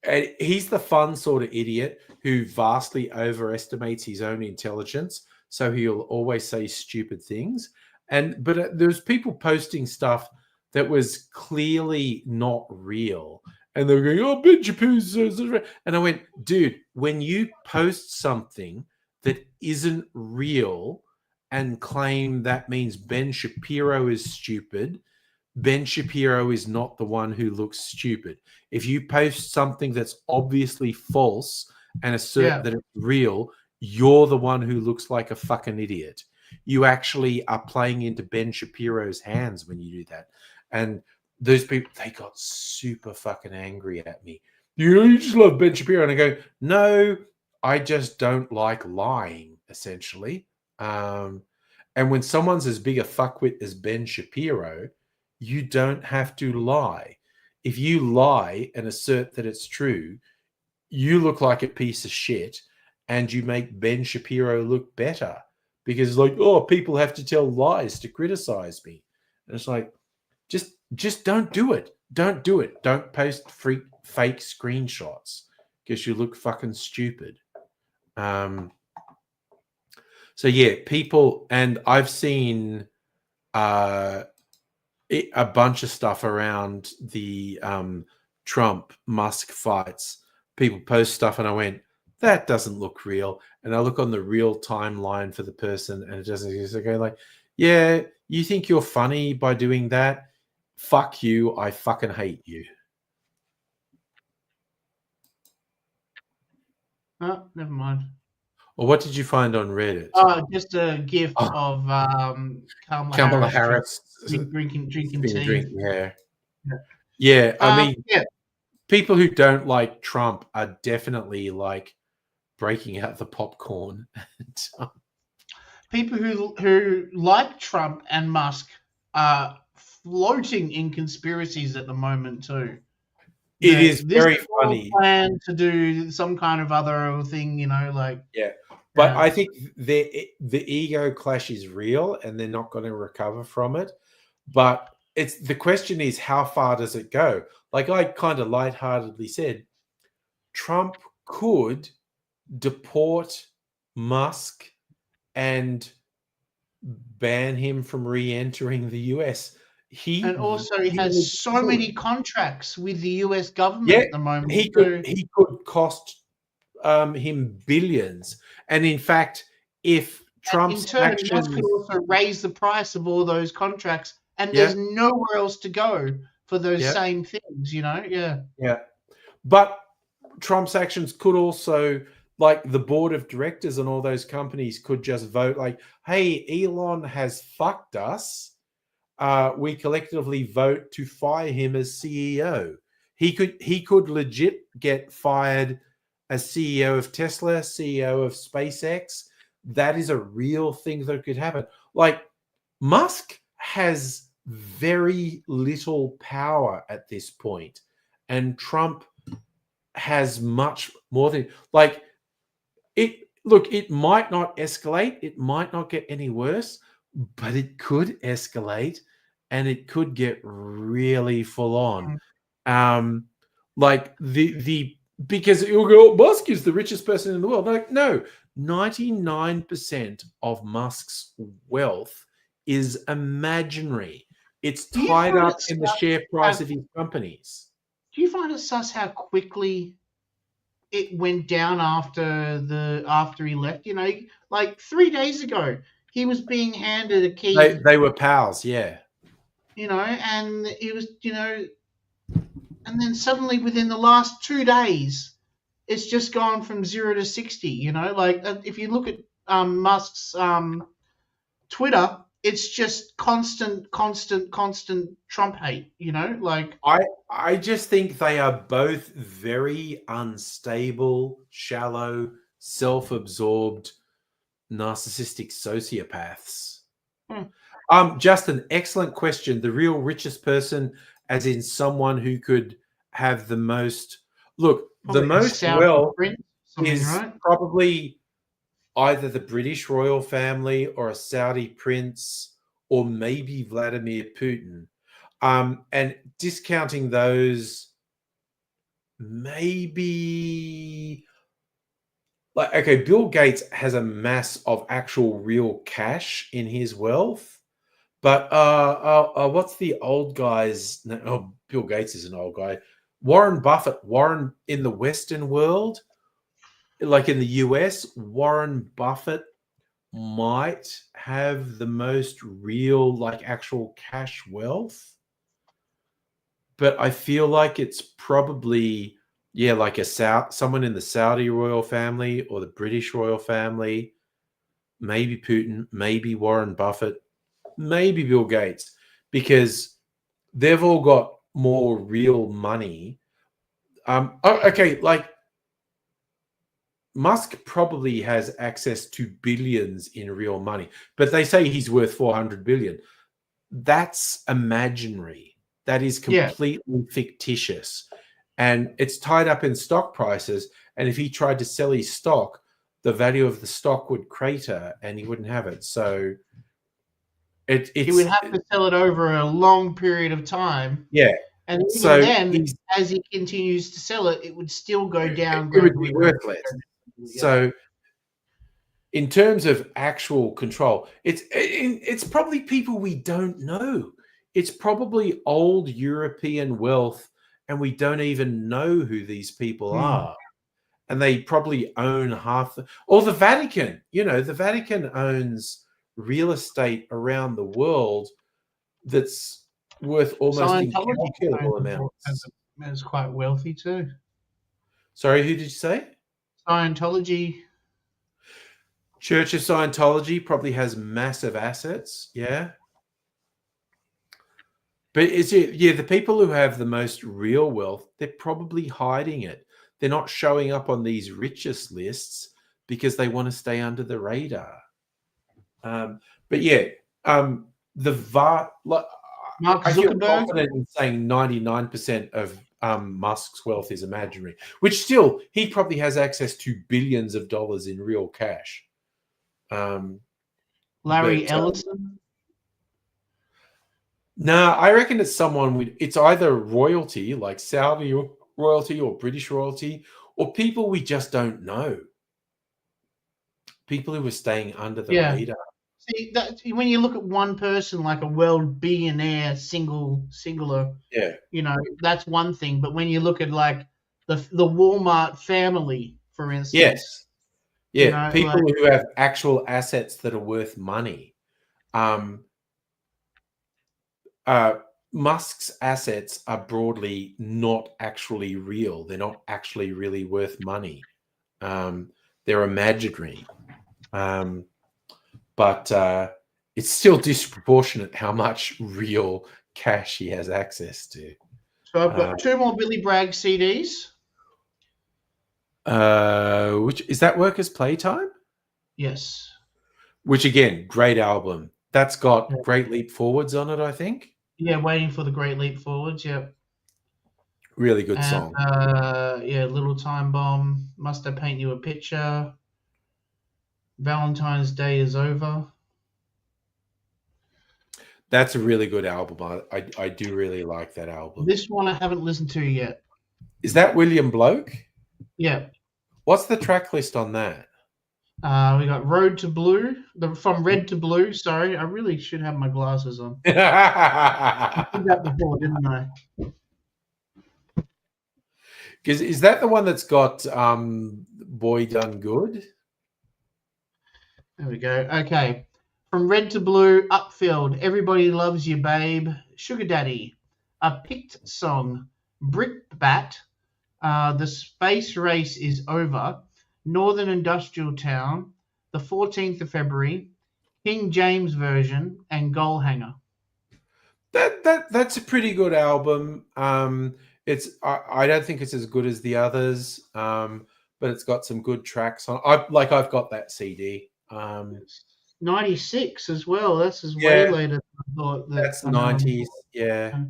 the fun sort of idiot who vastly overestimates his own intelligence, so he'll always say stupid things. But there's people posting stuff that was clearly not real, and they were going, "Oh, Ben Shapiro's," and I went, "Dude, when you post something that isn't real and claim that means Ben Shapiro is stupid, Ben Shapiro is not the one who looks stupid. If you post something that's obviously false and assert that it's real, you're the one who looks like a fucking idiot. You actually are playing into Ben Shapiro's hands when you do that." And those people, they got super fucking angry at me. You just love Ben Shapiro. And I go, no, I just don't like lying, essentially. And when someone's as big a fuckwit as Ben Shapiro, you don't have to lie. If you lie and assert that it's true, you look like a piece of shit and you make Ben Shapiro look better because it's like, oh, people have to tell lies to criticize me. And it's like, just don't do it. Don't do it. Don't post fake screenshots because you look fucking stupid. So yeah, people, and I've seen a bunch of stuff around the Trump Musk fights. People post stuff, and I went, that doesn't look real. And I look on the real timeline for the person, and it doesn't exist. I go like, yeah, you think you're funny by doing that? Fuck you. I fucking hate you. Oh, never mind. Well, what did you find on Reddit? Just a gif of Kamala Harris drinking tea. Drink, yeah. I mean, people who don't like Trump are definitely like breaking out the popcorn. People who like Trump and Musk are floating in conspiracies at the moment too. It is very funny. Plan to do some kind of other thing, like But I think the ego clash is real, and they're not going to recover from it. But the question is, how far does it go? Like I kind of lightheartedly said, Trump could deport Musk and ban him from re-entering the US. He has so many contracts with the US government at the moment. He could cost him billions. And in fact, if Trump's actions, Musk could also raise the price of all those contracts, and there's nowhere else to go for those same things, Yeah. But Trump's actions could also, like the board of directors and all those companies could just vote like, hey, Elon has fucked us. We collectively vote to fire him as CEO. He could legit get fired as CEO of Tesla, CEO of SpaceX. That is a real thing that could happen. Like Musk has very little power at this point, and Trump has much more than like it. Look, it might not escalate. It might not get any worse, but it could escalate, and it could get really full on. Like the because you'll go, Musk is the richest person in the world. Like, no, 99% of Musk's wealth is imaginary. It's tied up in the share price of his companies. Do you find it sus how quickly it went down after he left? Like 3 days ago, he was being handed a key. They were pals, yeah. And it was, and then suddenly within the last 2 days, it's just gone from 0 to 60. Like if you look at Musk's Twitter, it's just constant Trump hate. Like I just think they are both very unstable, shallow, self-absorbed, narcissistic sociopaths. Just an excellent question. The real richest person, as in someone who could have the most. Look, The Probably a most Saudi wealth prince, something, is right? probably either the British royal family or a Saudi prince or maybe Vladimir Putin. And discounting those, maybe like, okay, Bill Gates has a mass of actual real cash in his wealth. But what's the old guy's? No, oh, Bill Gates is an old guy. Warren Buffett. Warren in the Western world, like in the US, Warren Buffett might have the most real, like actual cash wealth. But I feel like it's probably, yeah, like someone in the Saudi royal family or the British royal family, maybe Putin, maybe Warren Buffett, maybe Bill Gates, because they've all got more real money. Okay, like Musk probably has access to billions in real money, but they say he's worth 400 billion. That's imaginary. That is Yeah. completely fictitious. And it's tied up in stock prices. And if he tried to sell his stock, the value of the stock would crater and he wouldn't have it. So He would have to sell it over a long period of time. yeah. And even So then, as he continues to sell it, it would still go down it would gradually. be worthless. Yeah. So in terms of actual control, it's probably people we don't know. It's probably old European wealth, and we don't even know who these people are. And they probably own or the Vatican. You know, the Vatican owns real estate around the world that's worth almost incalculable amounts. Is quite wealthy too. Sorry, who did you say? Scientology. Church of Scientology probably has massive assets. Yeah. But the people who have the most real wealth, they're probably hiding it. They're not showing up on these richest lists because they want to stay under the radar. But yeah, the VAR. Mark I feel Zuckerberg. confident in saying 99% of Musk's wealth is imaginary, which still he probably has access to billions of dollars in real cash. Larry Ellison. No, I reckon it's someone with. It's either royalty, like Saudi royalty or British royalty, or people we just don't know. People who are staying under the radar. See, when you look at one person like a world billionaire, singular, you know, that's one thing. But when you look at like the Walmart family, for instance, yeah, you know, people who have actual assets that are worth money. Musk's assets are broadly not actually real. They're not actually really worth money. They're imaginary. But it's still disproportionate how much real cash he has access to. So I've got 2 more Billy Bragg CDs. Which is that Workers' Playtime? Yes. Which again, great album. That's got Great Leap Forwards on it, I think. Yeah, Waiting for the Great Leap Forwards. Yep. Really good song. Little Time Bomb. Must I Paint You a Picture? Valentine's Day is Over. That's a really good album. I do really like that album. This one I haven't listened to yet. Is that William Bloke? Yeah. What's the track list on that? We got Road to Blue. From Red to Blue. Sorry, I really should have my glasses on. I did that before, didn't I? Is that the one that's got Boy Done Good? There we go. Okay. From Red to Blue, Upfield, Everybody Loves You, Babe, Sugar Daddy, A Picked Song, Brickbat, The Space Race is Over, Northern Industrial Town, The 14th of February, King James Version, and Goal Hanger. That's a pretty good album. I don't think it's as good as the others, but it's got some good tracks on. I've got that CD. 96 as well. That's way later than I thought. That's 90s. Yeah.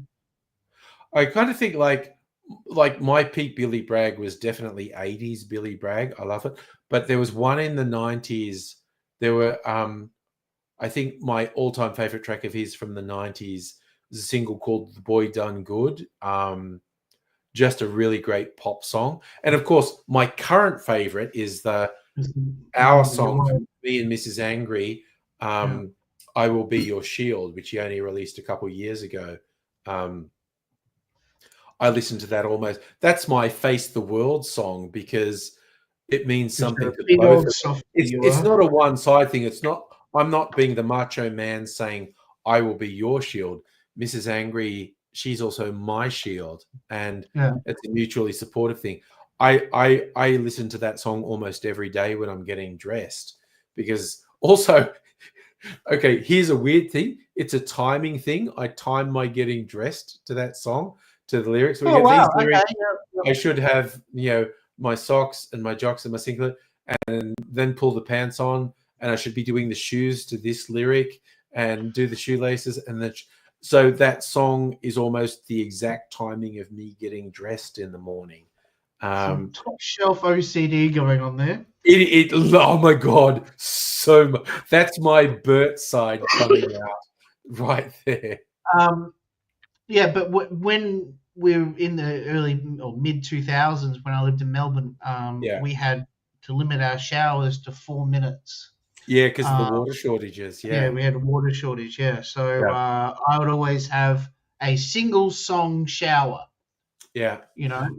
I kind of think like like my peak Billy Bragg was definitely 80s Billy Bragg. I love it. But there was one in the 90s. There were I think my all-time favorite track of his from the 90s was a single called The Boy Done Good. Just a really great pop song. And of course, my current favorite is our song from me and Mrs. Angry, I Will Be Your Shield, which he only released a couple of years ago. I listen to that almost. That's my Face the World song because it means something to both of us. It's not a one-side thing. It's not. I'm not being the macho man saying I will be your shield. Mrs. Angry, she's also my shield, and it's a mutually supportive thing. I listen to that song almost every day when I'm getting dressed because also. Okay, here's a weird thing. It's a timing thing. I time my getting dressed to that song, to the lyrics. We get these lyrics. Okay. I should have, my socks and my jocks and my singlet, and then pull the pants on, and I should be doing the shoes to this lyric and do the shoelaces, and then so that song is almost the exact timing of me getting dressed in the morning. Some top shelf OCD going on there. Oh my god, so much. That's my Bert side coming out right there. Yeah, but when we were in the early or mid 2000s, when I lived in Melbourne, we had to limit our showers to 4 minutes. Yeah, because of the water shortages. Yeah, we had a water shortage. Yeah, so I would always have a single song shower. Yeah,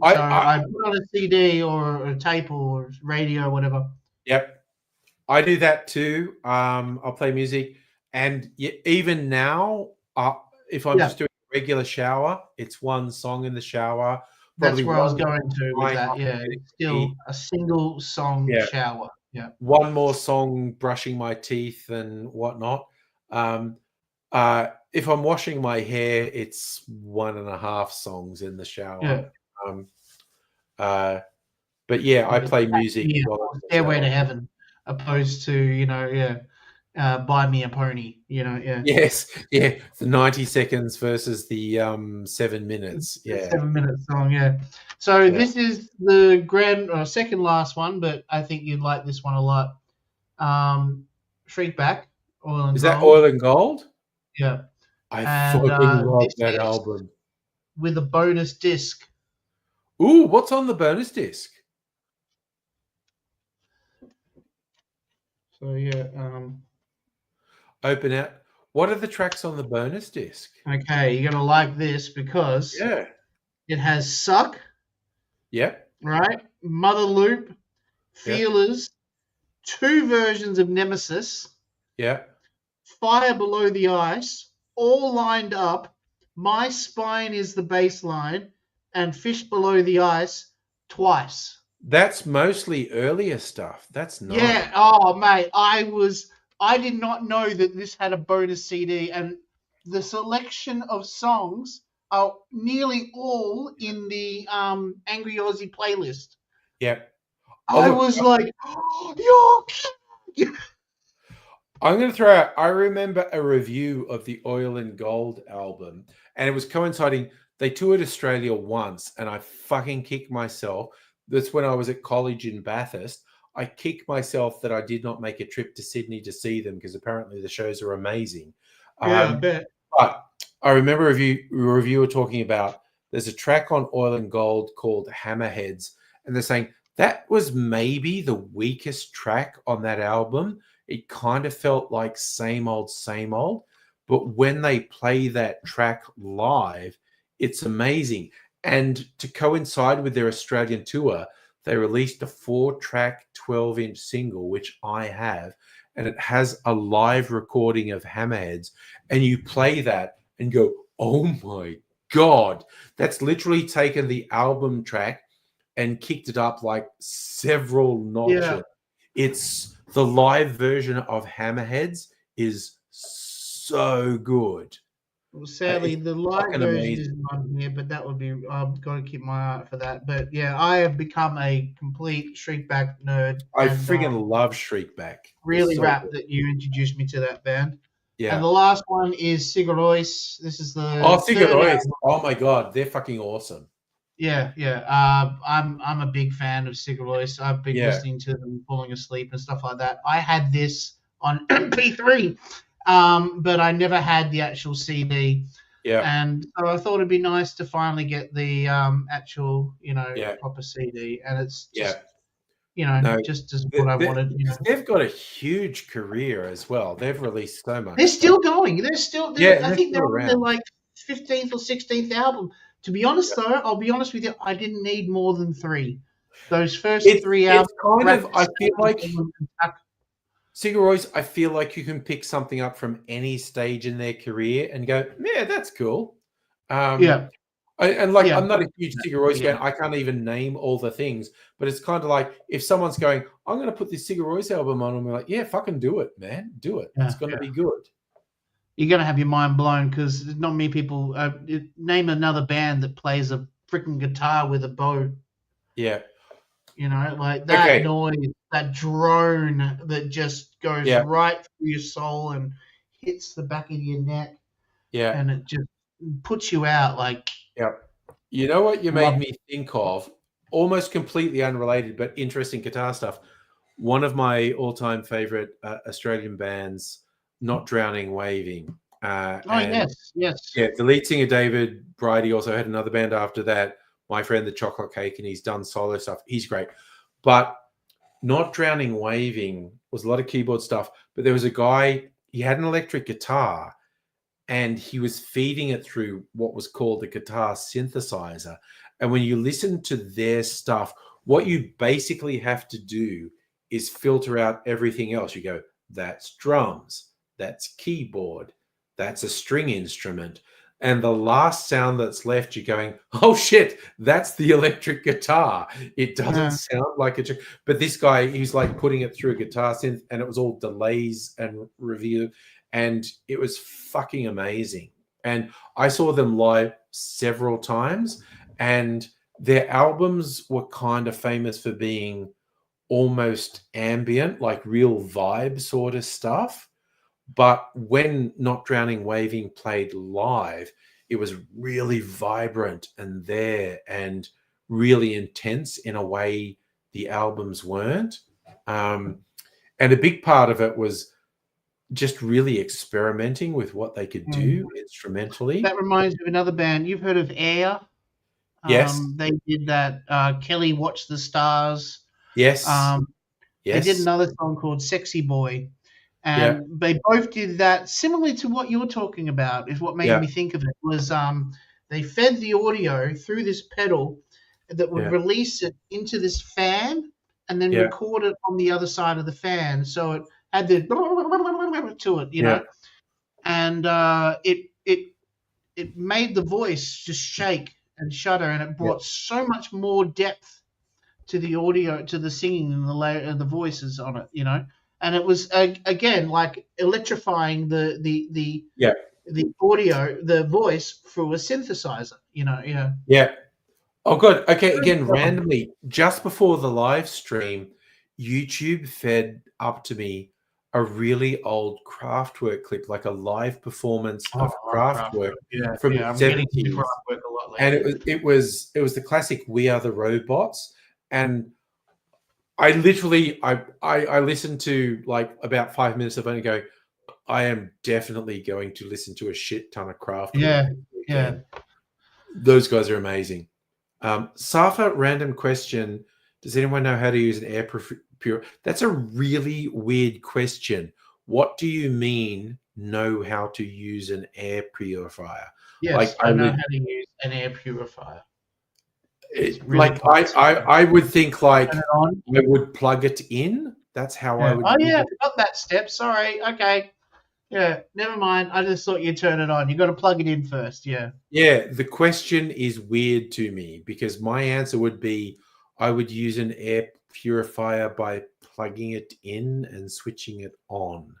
I put on a CD or a tape or radio or whatever. Yep, I do that too. I'll play music, and even now, if I'm just doing a regular shower, it's one song in the shower. That's where I was going to with that. Yeah, it's still a single song shower. Yeah, one more song brushing my teeth and whatnot. If I'm washing my hair, it's 1.5 songs in the shower. But yeah, I play music. Stairway to Heaven, opposed to Buy Me a Pony. Yes, the 90 seconds versus the 7 minutes. Yeah, 7-minute song. Yeah. So this is the second last one, but I think you'd like this one a lot. Shriekback, Oil and Gold. Is that Oil and Gold? Yeah. I fucking love that album. With a bonus disc. Ooh, what's on the bonus disc? So yeah, open out. What are the tracks on the bonus disc? Okay, you're gonna like this because it has Suck. Yep. Right, Mother Loop, Feelers, 2 versions of Nemesis. Yeah. Fire Below the Ice, all lined up. My Spine Is the Bass line, and Fish Below the Ice twice. That's mostly earlier stuff. That's nice. Yeah. Oh, mate, I did not know that this had a bonus CD, and the selection of songs are nearly all in the Angry Aussie playlist. Yep. I was like, oh, you're I'm going to throw out, I remember a review of the Oil and Gold album, and it was coinciding. They toured Australia once, and I fucking kicked myself. That's when I was at college in Bathurst. I kicked myself that I did not make a trip to Sydney to see them because apparently the shows are amazing. Yeah, I bet. But I remember a reviewer talking about there's a track on Oil and Gold called Hammerheads, and they're saying that was maybe the weakest track on that album. It kind of felt like same old, same old. But when they play that track live, it's amazing. And to coincide with their Australian tour, they released a 4-track 12-inch single, which I have, and it has a live recording of Hammerheads. And you play that and go, oh my God, that's literally taken the album track and kicked it up like several notches. Yeah. It's the live version of Hammerheads is so good. Well, sadly, the live version isn't on here, but that would be. I've got to keep my eye out for that. But yeah, I have become a complete Shriekback nerd. I friggin' love Shriekback. Really wrapped that you introduced me to that band. Yeah. And the last one is Sigur Rós. This is the Sigur Rós. Oh my God, they're fucking awesome. Yeah, yeah. I'm a big fan of Sigur Rós. I've been Yeah, listening to them falling asleep and stuff like that. I had this on MP3, but I never had the actual CD. yeah, And so I thought it'd be nice to finally get the actual, yeah, proper CD. And it's yeah. just, No, just as what I wanted. because they've got a huge career as well. They've released so They're much stuff. still going. They're still. Yeah, and I they're think still they're on their around. like 15th or 16th album. To be honest, though, I'll be honest with you. I didn't need more than three. Those first three It's albums kind wrapped of, the I feel same like thing with Kentucky. Sigur Rós, I feel like you can pick something up from any stage in their career and go, yeah, that's cool. Yeah, And like, yeah, I'm not a huge Sigur Rós yeah, fan. I can't even name all the things, but it's kind of like if someone's going, I'm going to put this Sigur Rós album on, and we're like, yeah, fucking do it, man. Do it. It's yeah, going to yeah. be good. You're gonna have your mind blown because not many people name another band that plays a freaking guitar with a bow. Yeah. Like that Okay. noise, that drone that just goes Yeah. right through your soul and hits the back of your neck, Yeah. and it just puts you out. Like, Yeah. You know what you love made me think of? Almost completely unrelated, but interesting guitar stuff. One of my all-time favorite Australian bands, Not Drowning Waving. oh And yes, yes, yeah, the lead singer, David Bridie, also had another band after that, My Friend the Chocolate Cake, and he's done solo stuff. He's great. But Not Drowning Waving was a lot of keyboard stuff, but there was a guy, he had an electric guitar, and he was feeding it through what was called a guitar synthesizer. And when you listen to their stuff, what you basically have to do is filter out everything else. You go, that's drums, that's keyboard, that's a string instrument. And the last sound that's left, you're going, oh shit, that's the electric guitar. It doesn't yeah, sound like a. But this guy, he's like putting it through a guitar synth, and it was all delays and review, and it was fucking amazing. And I saw them live several times, and their albums were kind of famous for being almost ambient, like real vibe sort of stuff. But when Not Drowning Waving played live, it was really vibrant and there and really intense in a way the albums weren't. And a big part of it was just really experimenting with what they could mm. do instrumentally. That reminds me of another band. You've heard of Air? Yes, They did that. Kelly Watch the Stars. yes, Um, they did yes, another song called Sexy Boy. yeah, And they both did that similarly to what you're talking about is what made yeah, me think of it was they fed the audio through this pedal that would yeah, release it into this fan and then yeah, record it on the other side of the fan. So it had the to it, yeah, and it made the voice just shake and shudder, and it yeah, brought so much more depth to the audio, to the singing and the voices on it. And it was again like electrifying yeah, the audio, the voice through a synthesizer. Yeah. yeah. Oh, good. Okay, Very again, clever. randomly, just before the live stream, YouTube fed up to me a really old Kraftwerk clip, like a live performance Oh, of I love Kraftwerk Kraftwerk. Yeah, from the yeah. I'm getting into 70s. Kraftwerk a lot And lately. it was the classic We Are the Robots. And I literally I listened to like about 5 minutes of it and go, I am definitely going to listen to a shit ton of Kraftwerk Yeah, this yeah. weekend. Those guys are amazing. Safa, random question. Does anyone know how to use an air purifier? That's a really weird question. What do you mean know how to use an air purifier? Like Yes, I I know would how to use an air purifier. It's it, really like nice. I would think like Turn it on. I would plug it in. That's how I Yeah. would Oh use yeah, I it. forgot that step. Sorry. Okay. Yeah. Never mind. I just thought you'd turn it on. You got to plug it in first. Yeah. Yeah, the question is weird to me because my answer would be I would use an air purifier by plugging it in and switching it on.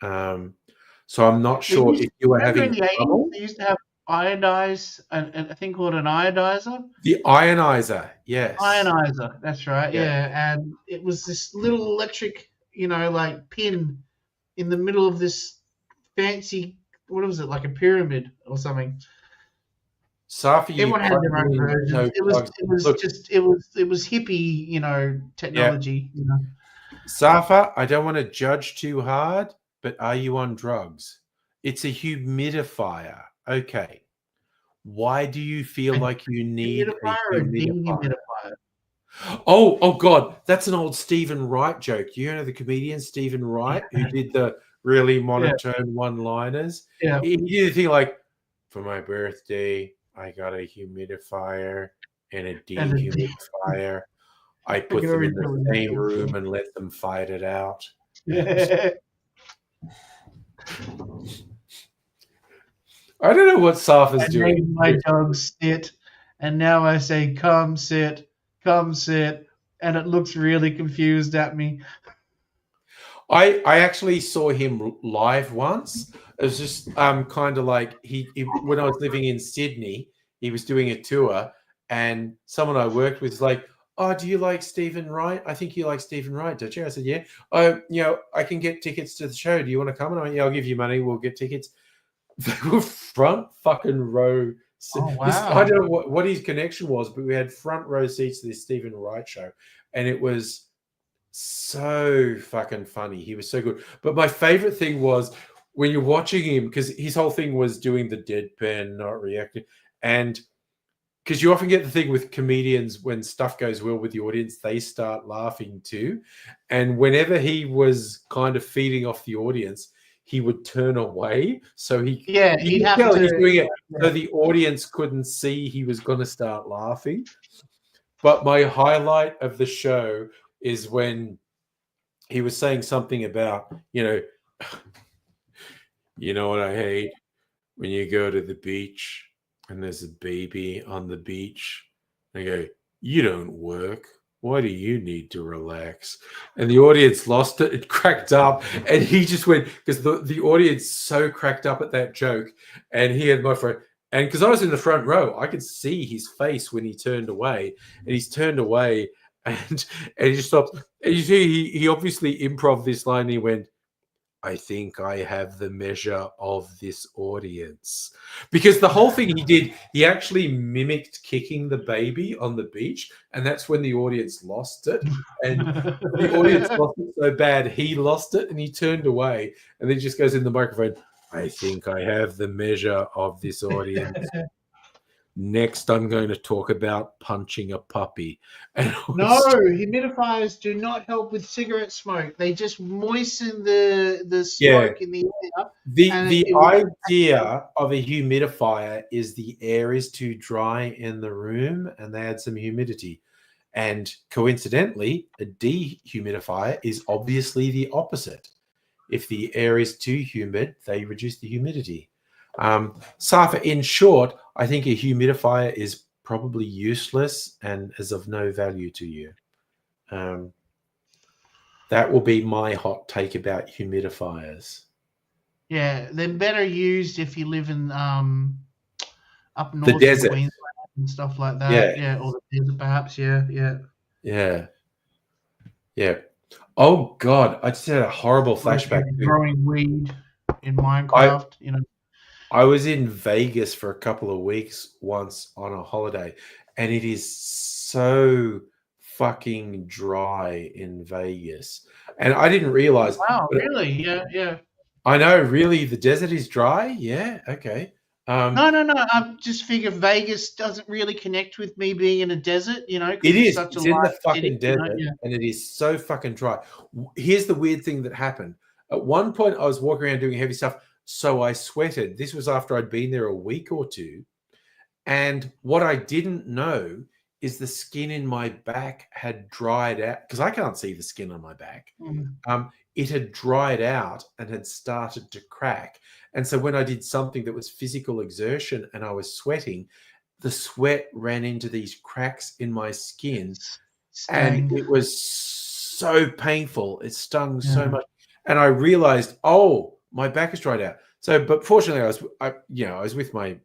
So I'm not They sure used, if you were remember in having the 80s, trouble. they used to have iodize, a thing called an iodizer. The ionizer, yes. Ionizer. That's right. Yeah, Yeah. And it was this little electric, like pin in the middle of this fancy. What was it? Like a pyramid or something. Safi, you Everyone had their own probably versions. know It was drugs. it was Look, just it was hippie, technology. Safa, I don't want to judge too hard, but are you on drugs? It's a humidifier. Okay. Why do you feel A like you need a humidifier or a humidifier? dehumidifier? Oh God, that's an old Stephen Wright joke. You know the comedian Stephen Wright who did the really Yeah, monotone one-liners? yeah. He did a thing like, for my birthday, I got a humidifier and a And dehumidifier. I I put can them already in tell the what this same joke's room from. and let them fight it out. Yeah. I don't know what I Safa's doing. made my dog sit, and now I say, come sit, and it looks really confused at me. I actually saw him live once. It was just kind of like when I was living in Sydney, he was doing a tour, and someone I worked with was like, "Oh, do you like Stephen Wright? I think you like Stephen Wright, don't you?" I said, "Yeah." "Oh, I can get tickets to the show. Do you want to come?" And I went, "Yeah, I'll give you money. We'll get tickets." They were front fucking row. Oh, I wow. don't know what his connection was, but we had front row seats to this Stephen Wright show, and it was so fucking funny. He was so good. But my favorite thing was when you're watching him, because his whole thing was doing the deadpan, not reacting. And because you often get the thing with comedians when stuff goes well with the audience, they start laughing too. And whenever he was kind of feeding off the audience, he would turn away. So Yeah, you he'd could have tell to. he's doing it Yeah. so the audience couldn't see he was going to start laughing. But my highlight of the show is when he was saying something about, you know what I hate? When you go to the beach and there's a baby on the beach, and I go, you don't work. Why do you need to relax? And the audience lost it. It cracked up. And he just went, because the audience so cracked up at that joke. And he had my friend, and because I was in the front row, I could see his face when he turned away. And he's turned away and he just stopped. And you see, he obviously improv this line. And he went, I think I have the measure of this audience. Because the whole thing he did, he actually mimicked kicking the baby on the beach. And that's when the audience lost it. And the audience lost it so bad, he lost it and he turned away. And then he just goes in the microphone, I think I have the measure of this audience. Next, I'm going to talk about punching a puppy. And No, humidifiers do not help with cigarette smoke. They just moisten the yeah, smoke in the air. the It will. idea of a humidifier is the air is too dry in the room and they add some humidity. And coincidentally, a dehumidifier is obviously the opposite. If the air is too humid, they reduce the humidity. Safa, in short, I think a humidifier is probably useless and is of no value to you. That will be my hot take about humidifiers. Yeah, they're better used if you live in up The north in desert. Queensland and stuff like Yeah. that. Yeah, or the desert perhaps. Yeah, yeah. Yeah. Yeah. Oh God, I just had a horrible Or if flashback. you're growing weed in I Minecraft, I was in Vegas for a couple of weeks once on a holiday, and it is so fucking dry in Vegas. And I didn't realize, Wow, but really? Yeah, yeah. I know really the desert is dry. Yeah, okay. No, no, no. I just figure Vegas doesn't really connect with me being in a desert, because It it's is. such a It's in large the city. fucking desert, Yeah. and it is so fucking dry. Here's the weird thing that happened. At one point, I was walking around doing heavy stuff, so I sweated. This was after I'd been there a week or two, and what I didn't know is the skin in my back had dried out because I can't see the skin on my back. Mm. It had dried out and had started to crack. And so when I did something that was physical exertion and I was sweating, the sweat ran into these cracks in my skin and Stang. it was so painful. It stung so Yeah. much. And I realized, oh, my back is dried out. So, but fortunately, I was with my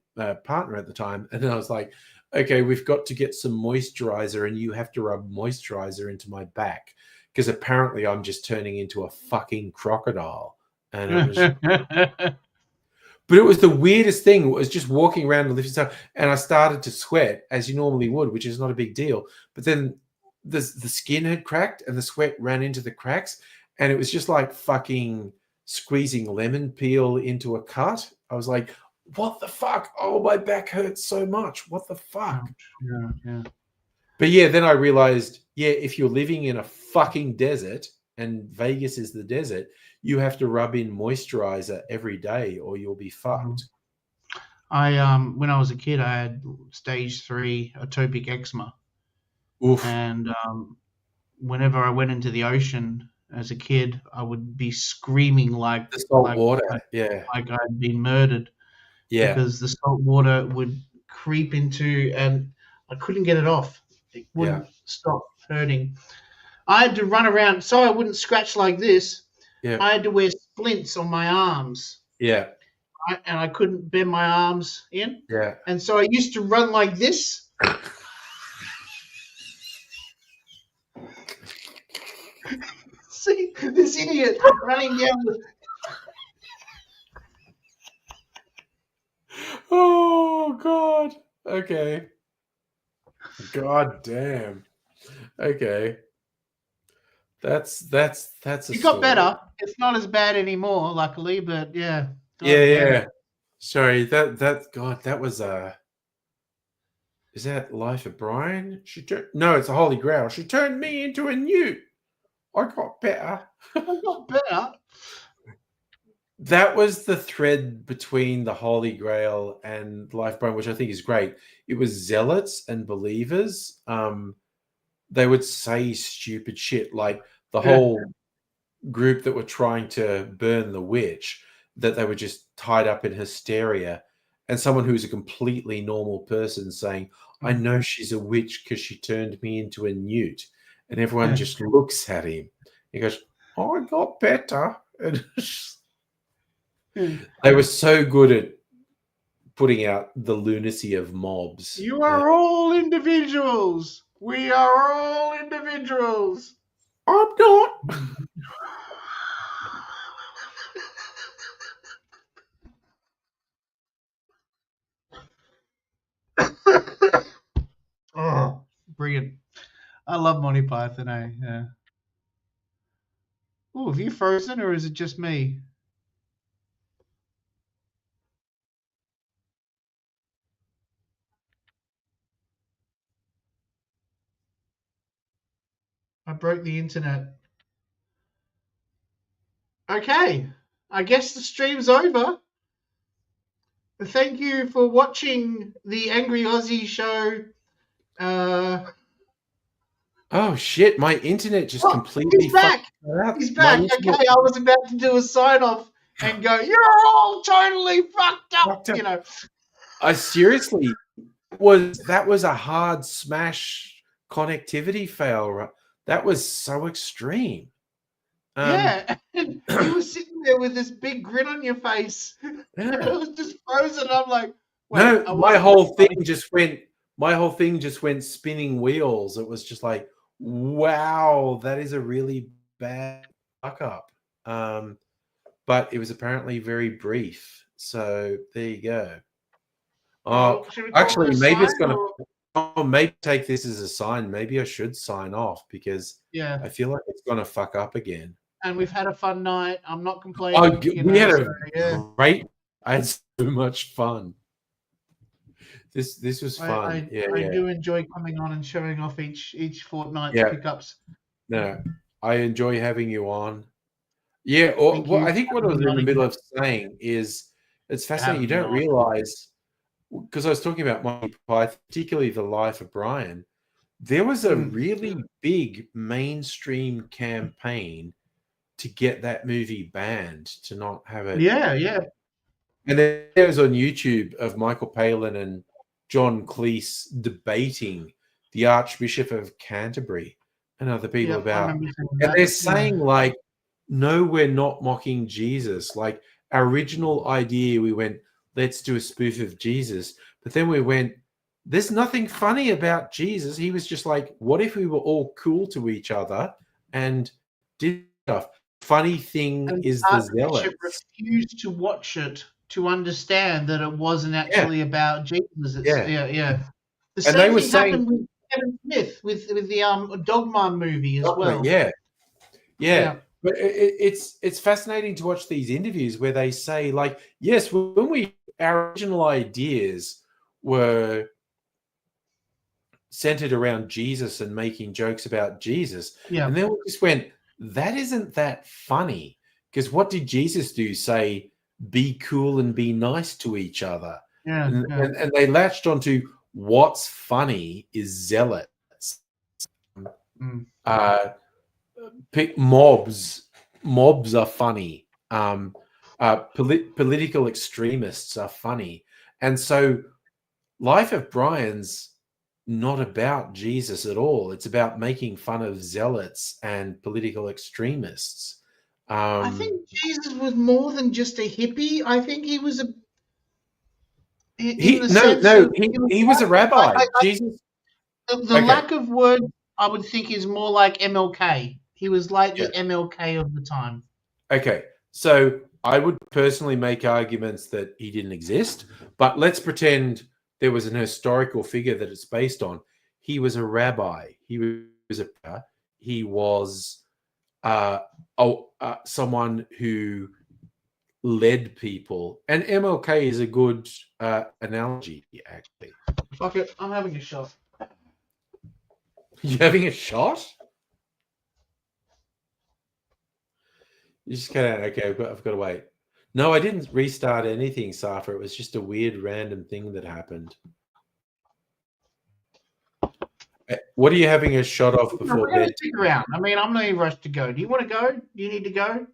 partner at the time, and I was like, okay, we've got to get some moisturizer, and you have to rub moisturizer into my back because apparently I'm just turning into a fucking crocodile. And it was, But it was the weirdest thing. It was just walking around and lifting stuff, and I started to sweat as you normally would, which is not a big deal. But then the skin had cracked, and the sweat ran into the cracks, and it was just like fucking squeezing lemon peel into a cut. I was like, "What the fuck? Oh, my back hurts so much. What the fuck?" Yeah. But yeah, then I realized, yeah, if you're living in a fucking desert, and Vegas is the desert, you have to rub in moisturizer every day or you'll be fucked. When I was a kid, I had stage 3 atopic eczema, Oof. and whenever I went into the ocean as a kid, I would be screaming like The salt water. Yeah. like I'd been murdered, Yeah. because the salt water would creep into, and I couldn't get it off. It wouldn't stop hurting. I had to run around so I wouldn't scratch like this. Yeah. I had to wear splints on my arms. Yeah. Right? And I couldn't bend my arms in. Yeah. And so I used to run like this. See this idiot running down the. Oh God. Okay. God damn. Okay. That's a It got story. better. It's not as bad anymore, luckily, but yeah. Yeah. Sorry, that God, that was is that Life of Brian? No, it's a Holy Grail. She turned me into a newt. I got better. I got better. That was the thread between the Holy Grail and Life of Brian, which I think is great. It was zealots and believers. They would say stupid shit, like the whole group that were trying to burn the witch, that they were just tied up in hysteria, and someone who's a completely normal person saying, I know she's a witch because she turned me into a newt. And everyone just looks at him. He goes, I got better. And they were so good at putting out the lunacy of mobs. You are all individuals. We are all individuals. I'm not. Oh, brilliant. I love Monty Python, eh? Yeah. Oh, have you frozen or is it just me? I broke the internet. Okay. I guess the stream's over. Thank you for watching the Angry Aussie show. Oh shit! My internet just completely He's back. fucked. He's back. Okay, I was about to do a sign off and go, "You're all totally fucked up." You know. I seriously that was a hard smash connectivity fail. That was so extreme. Yeah, and you were sitting there with this big grin on your face. Yeah. It was just frozen. I'm like, wait, no, my whole thing just went spinning wheels. It was just like, wow, that is a really bad fuck up. But it was apparently very brief. So there you go. Oh, actually, maybe it's gonna. Oh, maybe take this as a sign. Maybe I should sign off because I feel like it's gonna fuck up again. And we've had a fun night. I'm not complaining. Oh, we had a great. I had so much fun. This was fun. I do enjoy coming on and showing off each fortnight's pickups. No, I enjoy having you on. Yeah, I think what I was in the middle of saying is it's fascinating. You don't realize, because I was talking about Monty Python, particularly The Life of Brian. There was a really big mainstream campaign to get that movie banned, to not have it. Yeah. And then there's on YouTube of Michael Palin and John Cleese debating the Archbishop of Canterbury and other people about, and they're saying like, no, we're not mocking Jesus. Like our original idea, we went, let's do a spoof of Jesus. But then we went, there's nothing funny about Jesus. He was just like, what if we were all cool to each other and did stuff? Funny thing is the zealots refused to watch it to understand that it wasn't actually about Jesus. It's Yeah. yeah. The And they same were thing saying, happened with Kevin Smith with the Dogma movie as well. yeah. Yeah. But it's fascinating to watch these interviews where they say, like, yes, when our original ideas were centered around Jesus and making jokes about Jesus, Yeah. and then we just went, that isn't that funny, because what did Jesus do? Say, be cool and be nice to each other. Yeah. And they latched onto what's funny is zealots. Mm. Pick mobs. Mobs are funny. Political extremists are funny. And so Life of Brian's not about Jesus at all. It's about making fun of zealots and political extremists. I think Jesus was more than just a hippie. I think he was in the sense of he was a rabbi. Jesus. the Okay. lack of words. I would think is more like MLK. He was like the Yeah. MLK of the time. Okay. So I would personally make arguments that he didn't exist, but let's pretend there was an historical figure that it's based on. He was a rabbi. He was someone who led people, and MLK is a good analogy, actually. Fuck it, I'm having a shot. You having a shot? You just kind of okay. I've got to wait. No, I didn't restart anything, Safa. It was just a weird, random thing that happened. What are you having a shot of before We're going to bed? stick around. I mean, I'm not in a rush to go. Do you want to go? Do you need to go?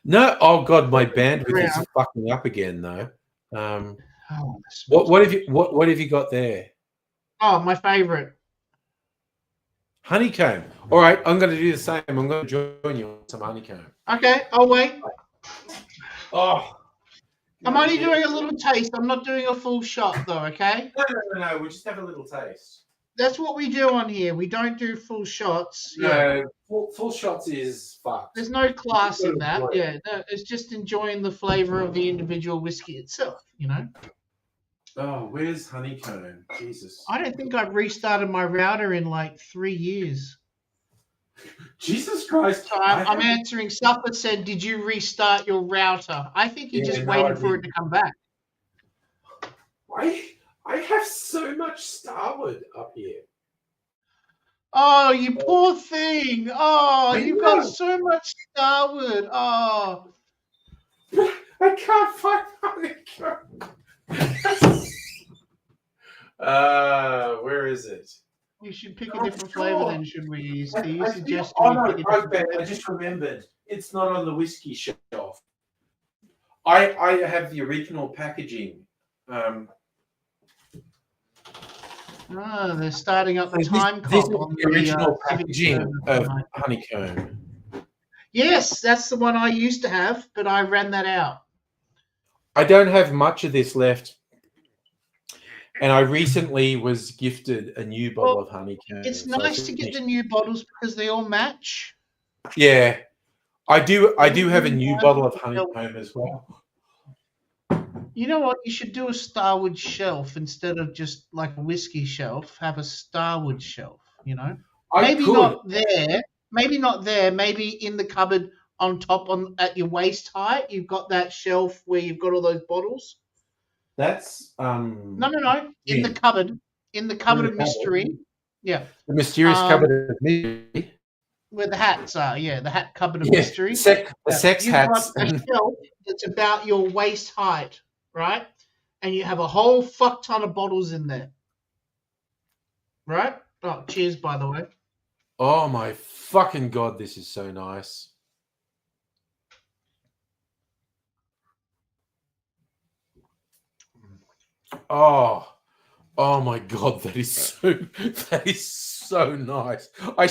No. Oh God, my bandwidth is fucking up again, though. What have you got there? Oh, my favorite. Honeycomb. All right, I'm going to do the same. I'm going to join you on some honeycomb. Okay, I'll wait. Oh, I'm only doing a little taste. I'm not doing a full shot, though. Okay. No. We'll just have a little taste. That's what we do on here. We don't do full shots. No, full shots is fucked. There's no class in that. Yeah, no, it's just enjoying the flavor of the individual whiskey itself. You know. Oh, where's honeycomb? Jesus. I don't think I've restarted my router in like 3 years. Jesus Christ. So I'm answering stuff that said, did you restart your router? I think he just waited for it to come back. I have so much Starwood up here. Oh, you poor thing. Oh, you've got so much Starwood. Oh. I can't find honeycomb. Where is it? We should pick a different flavor then, should we? Do you suggest I just remembered. It's not on the whiskey shelf. I have the original packaging. They're starting up the time This is clock on the original packaging of tonight. honeycomb. Yes, that's the one I used to have, but I ran that out. I don't have much of this left. And I recently was gifted a new bottle of honeycomb. It's nice to get the new bottles because they all match. Yeah. I do have a new bottle of honeycomb as well. You know what? You should do a Starwood shelf instead of just like a whiskey shelf. Have a Starwood shelf, you know? Not there. Maybe not there. Maybe in the cupboard on top at your waist height. You've got that shelf where you've got all those bottles. That's No. In the cupboard. In the cupboard of mystery. Yeah. The mysterious cupboard of mystery. Where the hats are, the hat cupboard of mystery. The sex You've hats. got a shelf that's about your waist height, right? And you have a whole fuck ton of bottles in there. Right? Oh, cheers, by the way. Oh my fucking God, this is so nice. Oh my God, that is so nice. I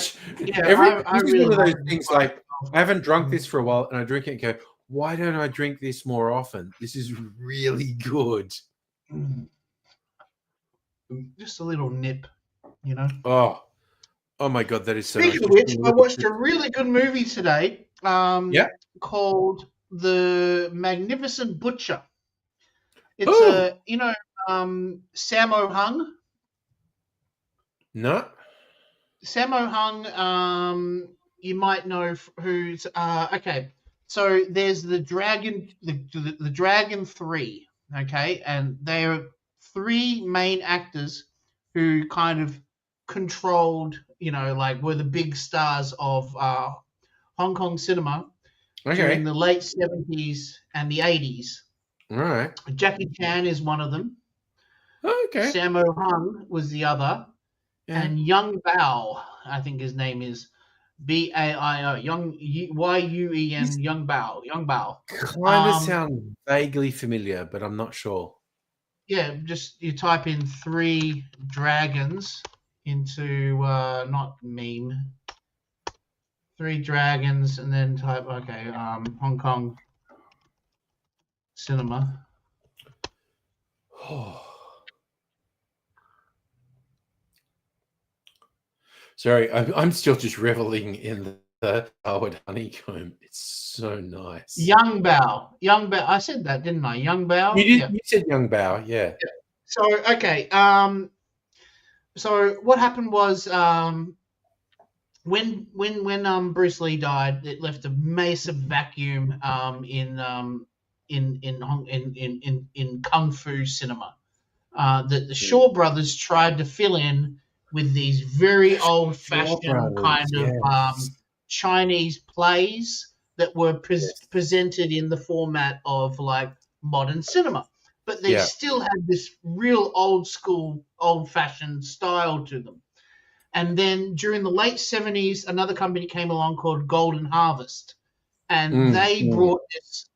really one of those things like I haven't drunk this for a while, and I drink it and go, why don't I drink this more often? This is really good. Just a little nip, you know. Oh my God, that is so. Speaking of which, I watched a really good movie today. Called The Magnificent Butcher. It's Oh. Sammo Hung. No. Sammo Hung, you might know who's okay. So there's the Dragon, the Dragon 3, okay, and they're three main actors who kind of controlled, like were the big stars of Hong Kong cinema during Okay. the late 70s and the 80s. All right. Jackie Chan is one of them. Okay. Sammo Hung was the other. Yeah. And Young Bao, I think his name is Baio, Young Yuen, Young Bao, Young Bao. Kind of sound vaguely familiar, but I'm not sure. Yeah, just you type in 3 dragons into not meme, 3 dragons, and then type Hong Kong cinema. Sorry, I'm still just reveling in the Howard honeycomb. It's so nice. Young Bao. I said that, didn't I? Young Bao. You did. Yeah. You said Young Bao. Yeah. So okay. So what happened was when Bruce Lee died, it left a massive vacuum in kung fu cinema that the Shaw Brothers tried to fill in with these very old-fashioned kind of Chinese plays that were presented in the format of like modern cinema, but they still had this real old school, old-fashioned style to them. And then during the late 70s, another company came along called Golden Harvest, and they brought this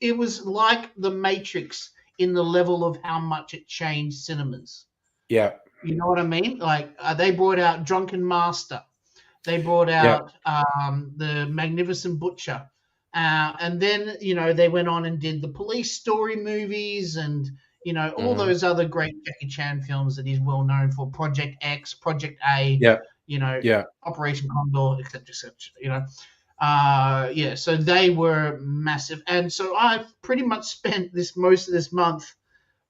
it was like the Matrix in the level of how much it changed cinemas. Yeah. You know what I mean? Like they brought out Drunken Master. They brought out the Magnificent Butcher. And then, they went on and did the Police Story movies and, all those other great Jackie Chan films that he's well known for, Project X, Project A, Operation Condor, etc., so they were massive. And so I've pretty much spent most of this month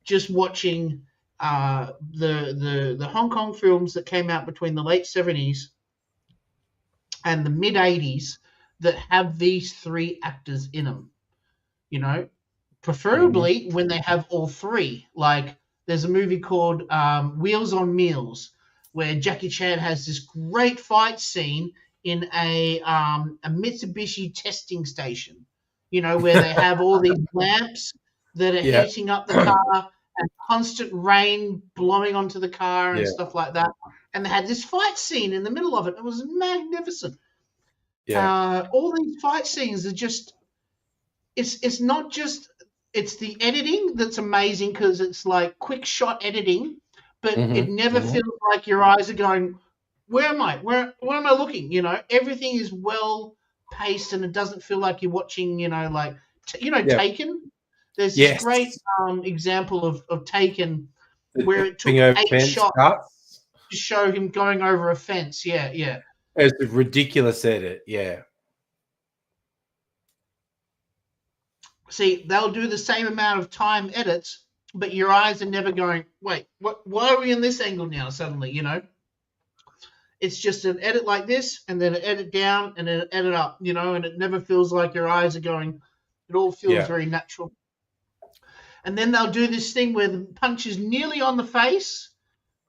just watching the Hong Kong films that came out between the late 70s and the mid 80s that have these 3 actors in them, preferably when they have all 3. Like there's a movie called Wheels on Meals where Jackie Chan has this great fight scene in a Mitsubishi testing station, where they have all these lamps that are heating up the car and constant rain blowing onto the car and stuff like that. And they had this fight scene in the middle of it. It was magnificent. Yeah. All these fight scenes are just, it's not just, it's the editing that's amazing because it's like quick shot editing, but it never feels like your eyes are going, where am I? Where am I looking? Everything is well paced and it doesn't feel like you're watching, Taken. There's this great example of Taken where it took 8 shots to show him going over a fence. Yeah. It's a ridiculous edit. Yeah. See, they'll do the same amount of time edits, but your eyes are never going, wait, what? Why are we in this angle now suddenly, It's just an edit like this, and then an edit down, and then an edit up, and it never feels like your eyes are going. It all feels very natural. And then they'll do this thing where the punch is nearly on the face,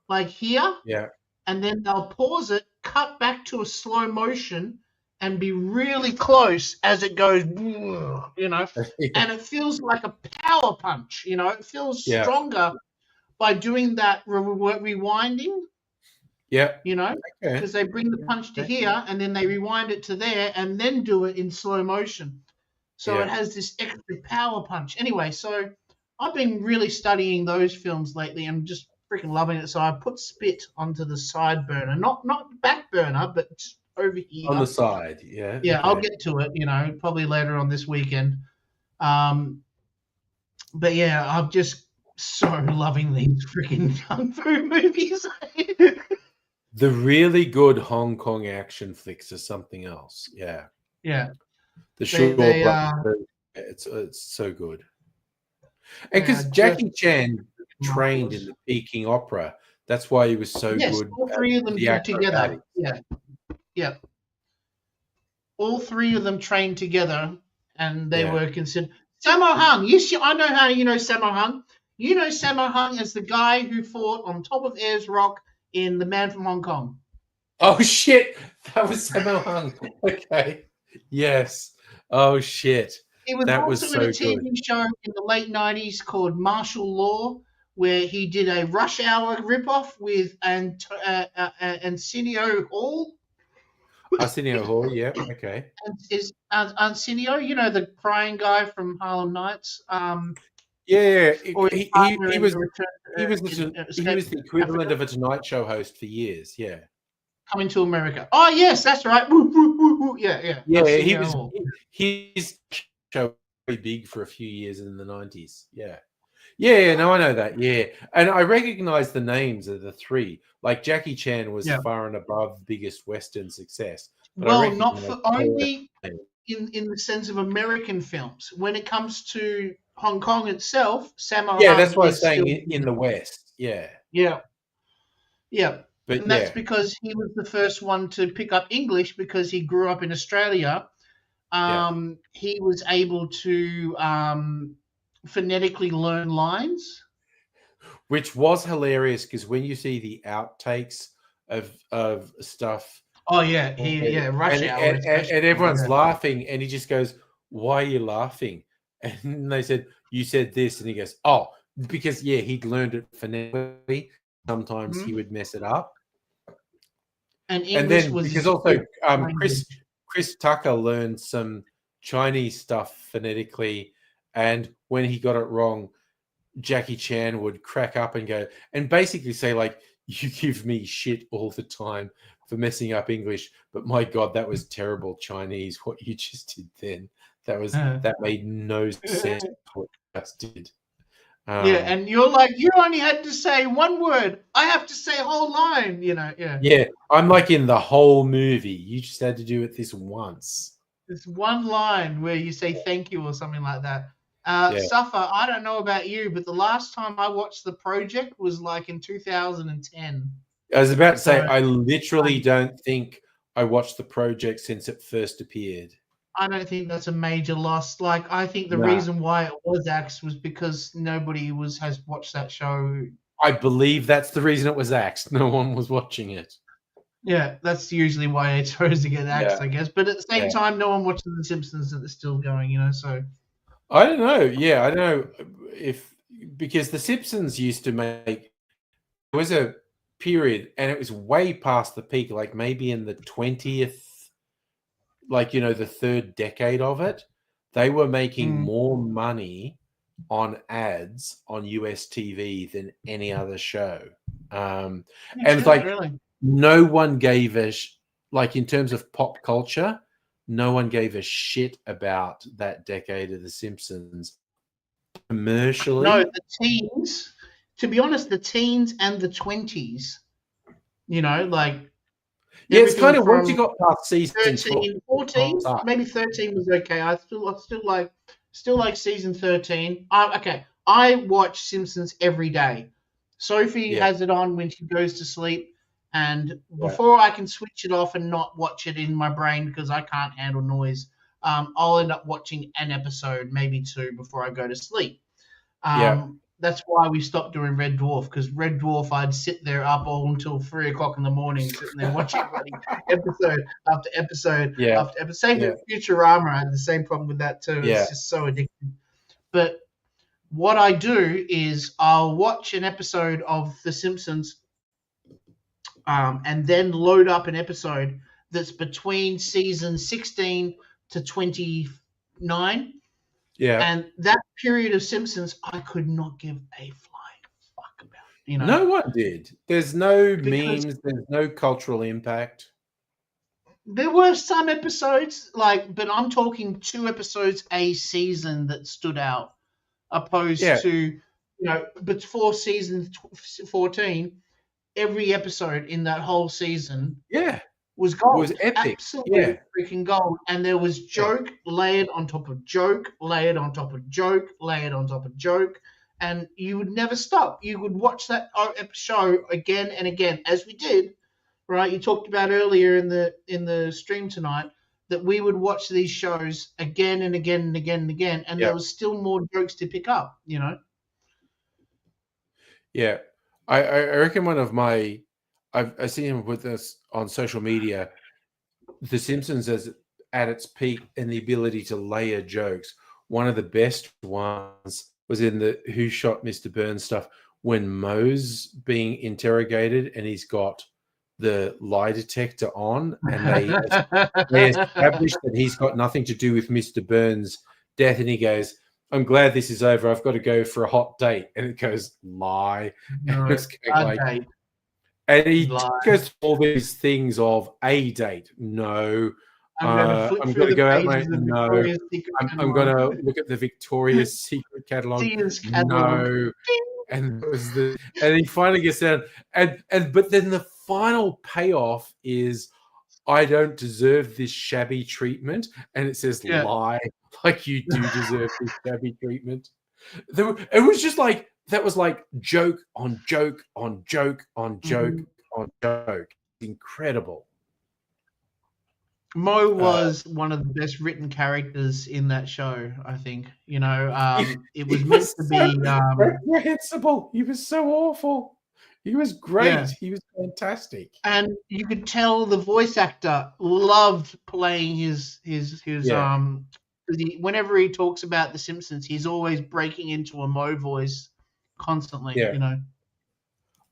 like here. Yeah. And then they'll pause it, cut back to a slow motion, and be really close as it goes, and it feels like a power punch, it feels stronger by doing that rewinding. Yeah. Because they bring the punch to here and then they rewind it to there and then do it in slow motion. So it has this extra power punch. Anyway, so I've been really studying those films lately and just freaking loving it. So I put Spit onto the side burner, not back burner, but just over here. On the side, yeah. Yeah, okay. I'll get to it, probably later on this weekend. But yeah, I'm just so loving these freaking kung fu movies. The really good Hong Kong action flicks are something else. Yeah. Yeah. The Shaw Brothers, it's so good. And because just Jackie Chan trained in marvelous. the Peking Opera, that's why he was so Yes, good all at three of them the together. acrobatics. Yeah, yeah. All three of them trained together, and they Yeah. were considered. Sammo Hung. Yes, I know how you know Sammo Hung. You know Sammo Hung as the guy who fought on top of Ayers Rock in The Man from Hong Kong. Oh shit! That was Sammo Hung. Okay. Yes. Oh shit! He was That was also in a so good. TV show in the late '90s called Martial Law, where he did a Rush Hour ripoff with Antonio Hall. Arsenio Hall. Yeah. Okay. And is Arsenio, you know, the crying guy from Harlem Nights, Yeah. or his partner He in was the Return he Escape was the to equivalent Africa, of a Tonight Show host for years. Yeah. Coming to America. Oh yes, that's right. Woo, woo, woo, woo. Yeah. Yeah. Arsenio Hall. His show was very big for a few years in the 90s. Yeah. Yeah, no, I know that. Yeah, and I recognize the names of the three. Like Jackie Chan was Yeah. far and above biggest Western success, but I Well, not recognize for all only names. in the sense of American films. When it comes to Hong Kong itself, Sammo Yeah, that's Hung what I was is saying still in the West. Yeah, yeah. but And that's yeah, because he was the first one to pick up English because he grew up in Australia. yeah, He was able to phonetically learn lines. which was hilarious because when you see the outtakes of stuff, Oh yeah, Rush Hour and especially. everyone's Yeah. laughing, and he just goes, "Why are you laughing?" And they said, "You said this," and he goes, "Oh, because yeah, he'd learned it phonetically. Sometimes he Mhm. would mess it up." And And English then was because his also fifth language. Chris Tucker learned some Chinese stuff phonetically, and when he got it wrong, Jackie Chan would crack up and go and basically say like, "You give me shit all the time for messing up English, but my God, that was terrible Chinese. What you just did then, that made no sense. What you just did." Yeah, Um, and you're like, you only had to say one word. I have to say a whole line, yeah. yeah, I'm like in the whole movie. You just had to do it this once. There's one line where you say thank you or something like that. Yeah. Suffer, I don't know about you, but the last time I watched The Project was like in 2010. I was about to say, So I literally um, don't think I watched the project since it first appeared. I don't think that's a major loss. Like, I think the Nah, reason why it was axed was because nobody has watched that show. I believe that's the reason it was axed. No one was watching it. Yeah, that's usually why it's supposed to get axed, Yeah, I guess. But at the same yeah. time, no one watches The Simpsons and it's still going, so. I don't know. Yeah, I don't know if because The Simpsons used to make there was a period and it was way past the peak, like maybe in the 20th, like the third decade of it, they were making Mm. more money on ads on US TV than any other show. And it's like Really. no one gave a like in terms of pop culture, no one gave a shit about that decade of The Simpsons No, commercially. the teens, to be honest, the teens and the 20s, like Yeah, it's kind everything of once you from got past season 12, 13, 14, up. maybe 13 was okay. I still like season 13. Okay, I watch Simpsons every day. Sophie Yeah, has it on when she goes to sleep, and yeah, before I can switch it off and not watch it in my brain because I can't handle noise, I'll end up watching an episode, maybe two, before I go to sleep. yeah, That's why we stopped doing Red Dwarf, because Red Dwarf, I'd sit there up all until 3 o'clock in the morning, sitting there watching bloody episode after episode yeah, after episode. Same yeah, with Futurama. I had the same problem with that too. yeah, It's just so addictive. But what I do is I'll watch an episode of The Simpsons, and then load up an episode that's between season 16 to 29. yeah. And that period of Simpsons, I could not give a flying fuck about, No one did. There's no because memes. There's no cultural impact. there were some episodes, but I'm talking 2 episodes a season that stood out, Yeah, opposed to, before season 14, every episode in that whole season yeah. was gold. was epic. Absolute Yeah. freaking gold. And there was joke layered on top of joke, layered on top of joke, layered on top of joke. And you would never stop. You would watch that show again and again, as we did, right? You talked about earlier in the stream tonight that we would watch these shows again and again and again and again, and there was still more jokes to pick up, you know? Yeah. I reckon one of my I've seen him with this on social media. The Simpsons is at its peak in the ability to layer jokes. One of the best ones was in the Who Shot Mr. Burns stuff when Moe's being interrogated and he's got the lie detector on, and they establish that he's got nothing to do with Mr. Burns' death, and he goes, "I'm glad this is over. I've got to go for a hot date." And it goes, "Lie." No, And, date. and he Lie. goes through all these things of a date. No. I'm going to flip I'm through going to the go out, pages mate. of No. Victoria's Secret I'm going to look at the Victoria's Secret catalog. Sears catalog. No. And it was and he finally gets down, but then the final payoff is, "I don't deserve this shabby treatment," and it says, "Lie, like you do deserve this shabby treatment." It was just like that was like joke on joke on joke on joke on joke. Incredible. Mo was one of the best written characters in that show, I think. You know, it was meant to be reprehensible. He was so awful. He was great. Yeah. He was fantastic. And you could tell the voice actor loved playing his whenever he talks about the Simpsons, he's always breaking into a Mo voice constantly, you know.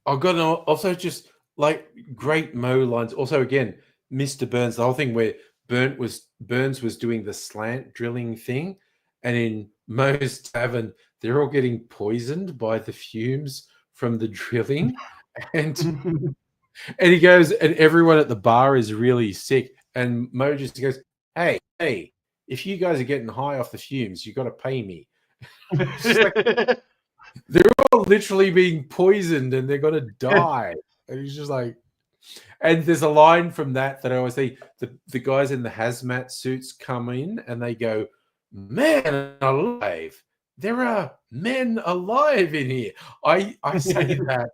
I've got also just like great Mo lines. Also, again, Mr. Burns, the whole thing where Burns was doing the slant drilling thing, and in Mo's tavern, they're all getting poisoned by the fumes from the drilling, and he goes, and everyone at the bar is really sick, and Mo just goes, "Hey, if you guys are getting high off the fumes, you got to pay me." Like, they're all literally being poisoned, and they're gonna die, and he's just like. And there's a line from that I always see. The guys in the hazmat suits come in and they go, "Man alive, there are men alive in here." I say that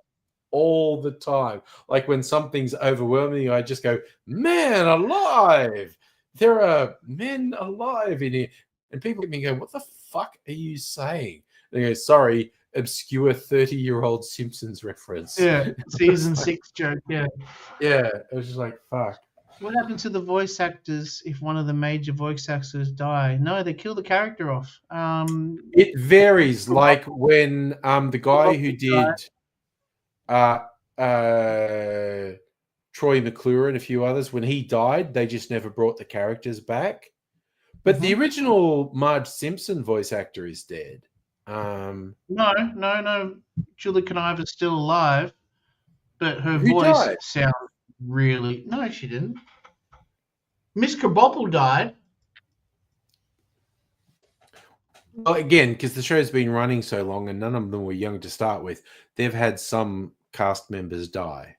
all the time. Like when something's overwhelming, I just go, "Man alive, there are men alive in here." And people at me go, "What the fuck are you saying?" And they go, "Sorry, obscure 30-year-old Simpsons reference." Yeah, season 6 joke, yeah. Yeah, it was just like, fuck. What happened to the voice actors if one of the major voice actors die? No, they kill the character off. It varies. Like when the guy who did Troy McClure and a few others, when he died, they just never brought the characters back. But the original Marge Simpson voice actor is dead. No. Julie Conniver's still alive, but her Who voice died? sounds really. No, she didn't. Miss Krabappel died. Well, again, because the show's been running so long and none of them were young to start with, they've had some cast members die.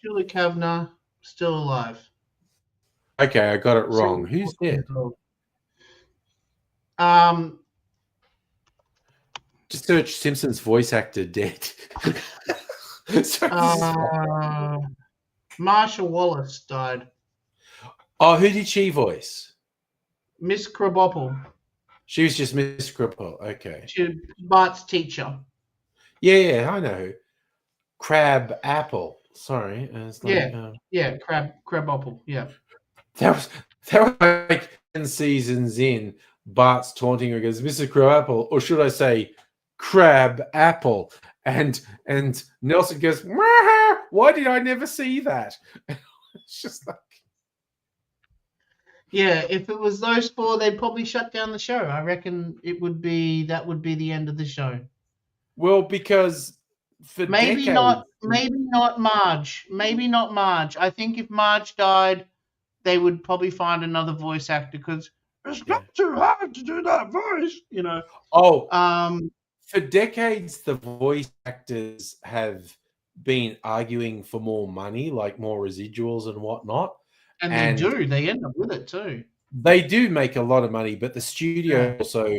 Julie Kavner still alive. Okay, I got it wrong. Who's dead? Just search Simpsons voice actor dead. Marsha Wallace died. Oh, who did she voice? Miss Krabappel. She was just Miss Krabappel. Okay. She Bart's teacher. Yeah, I know. Crab Apple. Sorry. Krabappel. Yeah. That was like 10 seasons in. Bart's taunting her, goes, "Mr. Crabapple," or should I say Crab Apple? And Nelson goes, "Why did I never see that?" It's just like, yeah, if it was those four, they'd probably shut down the show. I reckon that would be the end of the show. Well, because for maybe decades, not Marge. Maybe not Marge. I think if Marge died, they would probably find another voice actor because it's not too hard to do that voice, you know. For decades, the voice actors have been arguing for more money, like more residuals and whatnot. And And- they do. They end up with it too. They do make a lot of money, but the studio Yeah. also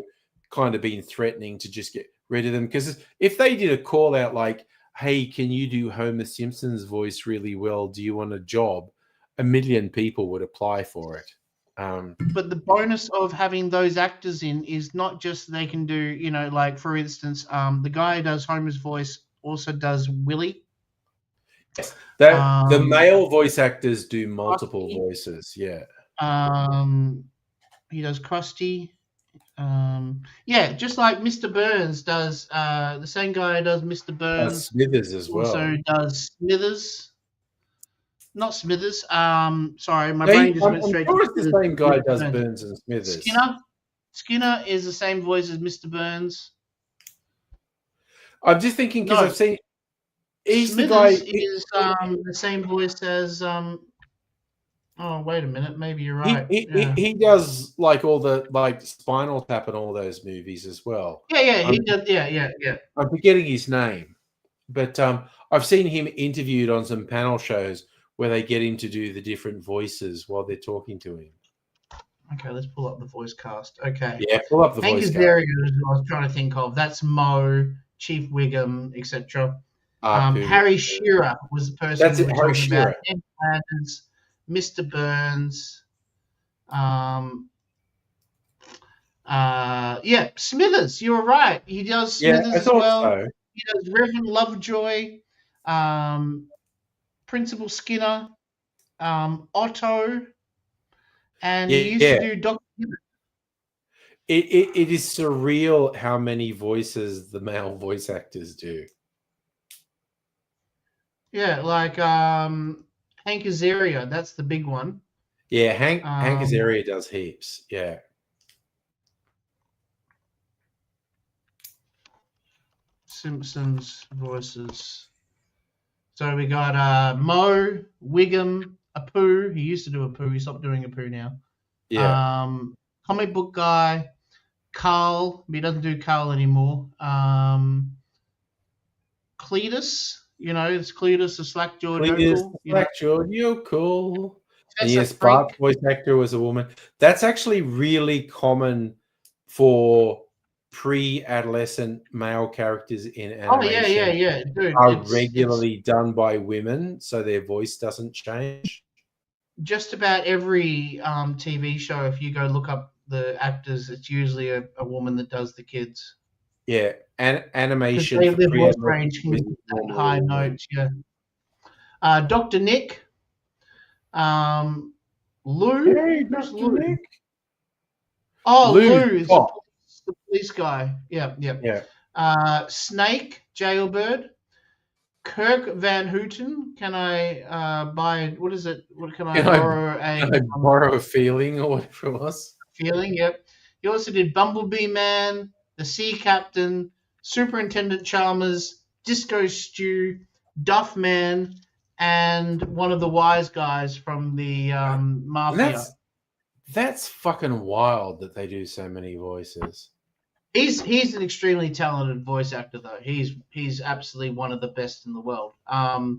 kind of been threatening to just get rid of them, because if they did a call out like, "Hey, can you do Homer Simpson's voice really well? Do you want a job?" 1 million people would apply for it. But the bonus of having those actors in is not just they can do, you know, like for instance, the guy who does Homer's voice also does Willie. Yes, the Um, male voice actors do multiple Krusty. voices. Yeah. He does Krusty. Yeah, just like Mr. Burns does. The same guy who does Mr. Burns Smithers as well. also does Smithers. Not Smithers. Sorry, my No, brain just went I'm straight sure to it's the same guy does Burns. Burns and Smithers. Skinner is the same voice as Mr. Burns. I'm just thinking because No. I've seen. He's Smithers the guy. is the same voice as Oh, wait a minute. Maybe you're right. He does like all the like Spinal Tap and all those movies as well. Yeah, he does. Yeah. I'm forgetting his name, but I've seen him interviewed on some panel shows where they get him to do the different voices while they're talking to him. Okay, let's pull up the voice cast. Okay. Yeah, pull up the Hank voice Azaria cast. is what I was trying to think of. That's Mo, Chief Wiggum, etc. Apu. Harry Shearer was the person That's we it, were Harry talking about. Shearer. Ed Flanders, Mr. Burns. Yeah, Smithers. You were right. He does Smithers Yeah, I as thought well. so. He does Reverend Lovejoy, Principal Skinner, Otto, and he used to do Dr. It is surreal how many voices the male voice actors do. Yeah, like Hank Azaria. That's the big one. Yeah, Hank Azaria does heaps. Yeah. Simpsons voices. So we got Mo, Wiggum, Apu. He used to do Apu. He stopped doing Apu now. Yeah. Comic book guy, Carl. But he doesn't do Carl anymore. Cletus. You know, it's Cletus, the Slack-jawed yokel. Slack-jawed yokel. And Professor yes, Bart's Frank. voice actor was a woman. That's actually really common for pre-adolescent male characters in animation. Oh, yeah. Dude, are regularly done by women, so their voice doesn't change. Just about every TV show, if you go look up the actors, it's usually a woman that does the kids. Yeah, and animation. Their voice range can be at high notes. Yeah. Dr. Nick. Lou. Hey, Dr. Nick. Oh, Lou is the police guy. Yeah. Yeah. Snake, Jailbird. Kirk Van Houten. Can I buy? What is it? What can I borrow a feeling or whatever it was? Feeling. Yep. He also did Bumblebee Man, The Sea Captain, Superintendent Chalmers, Disco Stew, Duff Man, and one of the wise guys from the Mafia. That's fucking wild that they do so many voices. He's an extremely talented voice actor, though. He's absolutely one of the best in the world. I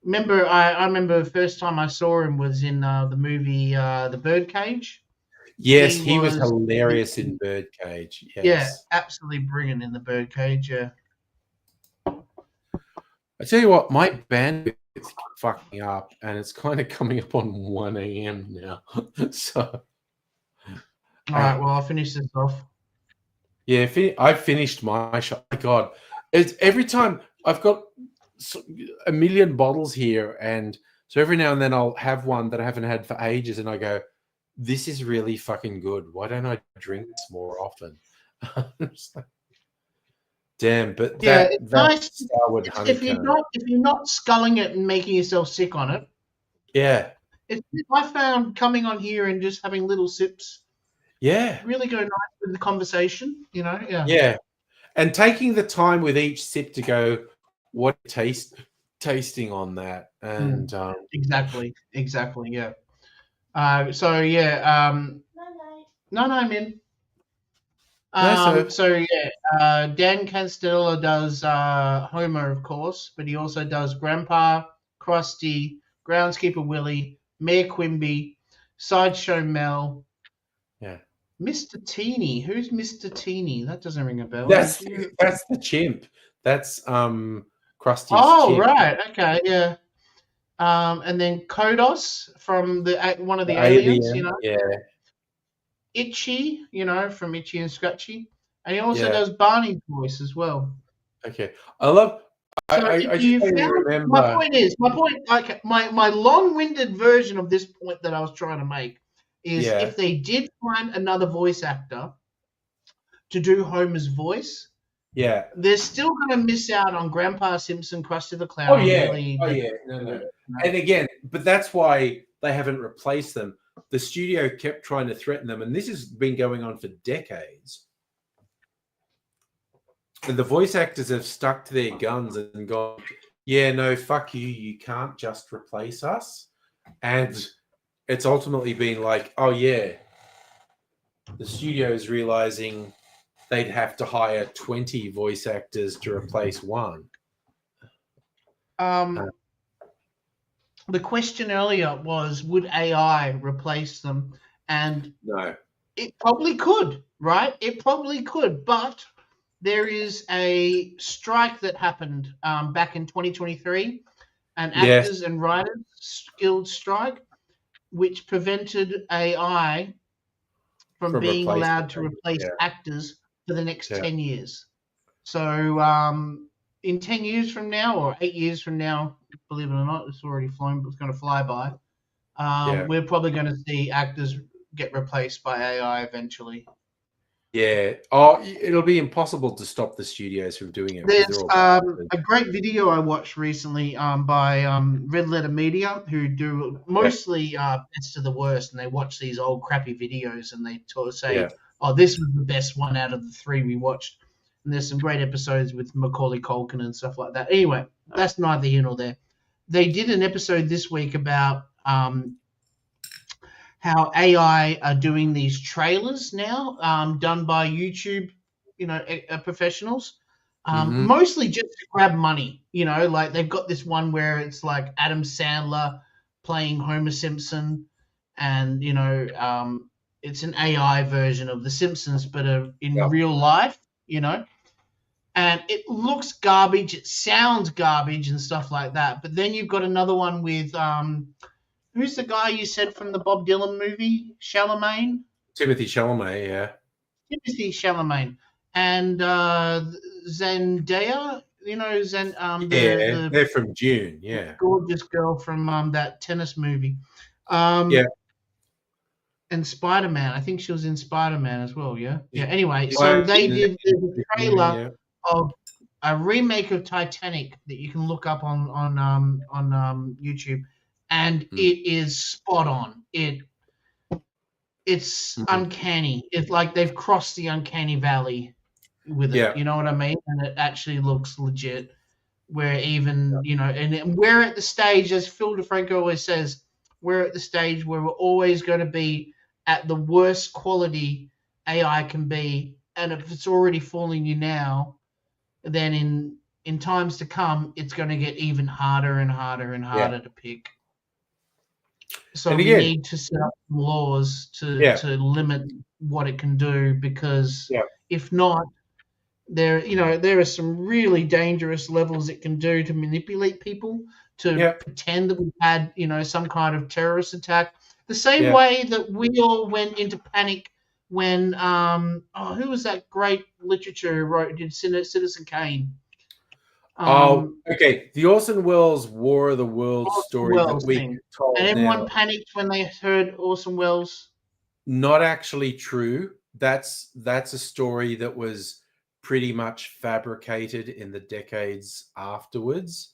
remember the first time I saw him was in the movie The Birdcage. Yes, he was hilarious in Birdcage. Yes. Yeah, absolutely brilliant in The Birdcage. Yeah. I tell you what, my bandwidth is fucking up, and it's kind of coming up on 1 a.m. now. So, all right. Well, I'll finish this off. Yeah, I finished my shot. My God, it's every time I've got a million bottles here, and so every now and then I'll have one that I haven't had for ages, and I go, "This is really fucking good. Why don't I drink this more often?" Damn, but yeah, that it's nice Starwood if you're not sculling it and making yourself sick on it. Yeah, I found coming on here and just having little sips. Yeah, really go nice with the conversation. You know, yeah, and taking the time with each sip to go, what tasting on that, and exactly, yeah. So yeah, no, Min. So yeah, Dan Castello does Homer, of course, but he also does Grandpa, Krusty, Groundskeeper Willie, Mayor Quimby, Sideshow Mel, Yeah. Mr. Teeny. Who's Mr. Teeny? That doesn't ring a bell. That's the chimp. That's Krusty's Oh, chimp. right. Okay, yeah. And then Kodos from one of the aliens, Alien. you know. Yeah. Itchy, you know, from Itchy and Scratchy. And he also Yeah. does Barney's voice as well. Okay. I love. So I if just you only found, remember. my long-winded version of this point that I was trying to make is Yeah. if they did find another voice actor to do Homer's voice, Yeah. they're still going to miss out on Grandpa Simpson, Krusty the Clown. Oh yeah. Billy, Oh yeah. No. And again, but that's why they haven't replaced them. The studio kept trying to threaten them, and this has been going on for decades. And the voice actors have stuck to their guns and gone, yeah, no, fuck you. You can't just replace us. And it's ultimately been like, oh, yeah, the studio is realizing they'd have to hire 20 voice actors to replace one. The question earlier was, would AI replace them? And no, it probably could, right? It probably could, but there is a strike that happened back in 2023, an actors and writers guild strike, which prevented AI from being allowed to replace actors for the next 10 years. So in 10 years from now, or 8 years from now, believe it or not, it's already flown, but it's going to fly by. We're probably going to see actors get replaced by AI eventually. Yeah. Oh, it'll be impossible to stop the studios from doing it. There's a great video I watched recently by Red Letter Media, who do mostly best to the worst, and they watch these old crappy videos and they say, oh, this was the best one out of the 3 we watched. And there's some great episodes with Macaulay Culkin and stuff like that. Anyway, that's neither here nor there. They did an episode this week about how AI are doing these trailers now, done by YouTube, professionals, mostly just to grab money. Like they've got this one where it's like Adam Sandler playing Homer Simpson, and it's an AI version of The Simpsons, but in real life, and it looks garbage, it sounds garbage and stuff like that. But then you've got another one with who's the guy you said from the Bob Dylan movie? Chalamet? Timothy Chalamet, yeah. Timothy Chalamet. And Zendaya, they're from June, yeah. Gorgeous girl from that tennis movie. And Spider-Man. I think she was in Spider-Man as well, yeah? Yeah, anyway, so they did the trailer of a remake of Titanic that you can look up on YouTube. And it is spot on. It's uncanny. It's like they've crossed the uncanny valley with it. You know what I mean? And it actually looks legit. Where even and we're at the stage, as Phil DeFranco always says, we're at the stage where we're always going to be at the worst quality AI can be. And if it's already fooling you now, then in times to come, it's going to get even harder and harder and harder to pick. So we need to set up laws to limit what it can do, because if not, there are some really dangerous levels it can do to manipulate people, to pretend that we had some kind of terrorist attack. The same way that we all went into panic when who was that great literature who did Citizen Kane? The Orson Welles War of the Worlds story that we told. And everyone panicked when they heard Orson Welles. Not actually true. That's a story that was pretty much fabricated in the decades afterwards.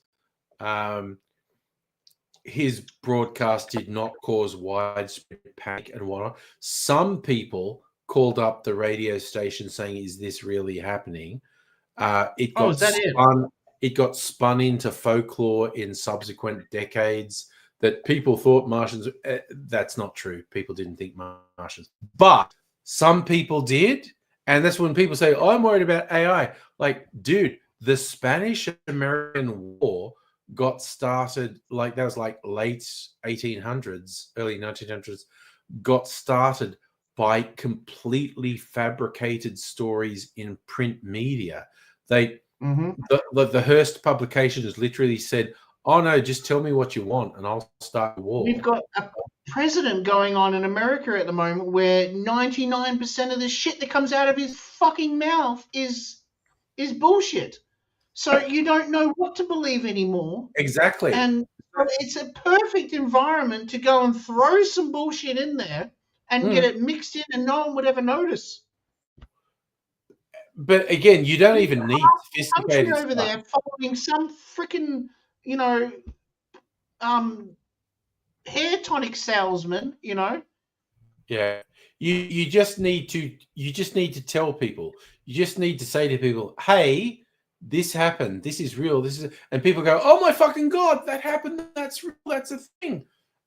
His broadcast did not cause widespread panic and whatnot. Some people called up the radio station saying, "Is this really happening?" It got spun into folklore in subsequent decades that people thought Martians. That's not true. People didn't think Martians, but some people did. And that's when people say, "Oh, I'm worried about AI." Like, dude, the Spanish-American War got started, like that was like late 1800s, early 1900s, got started by completely fabricated stories in print media. They the Hearst publications literally said, "Oh no, just tell me what you want, and I'll start the war." We've got a president going on in America at the moment where 99% of the shit that comes out of his fucking mouth is bullshit. So you don't know what to believe anymore. Exactly. And so it's a perfect environment to go and throw some bullshit in there and get it mixed in, and no one would ever notice. But again, you don't even need Country sophisticated over stuff. there following some freaking, hair tonic salesman, Yeah. You just need to tell people. You just need to say to people, "Hey, this happened. This is real. This is," and people go, "Oh my fucking god, that happened. That's real. That's a thing."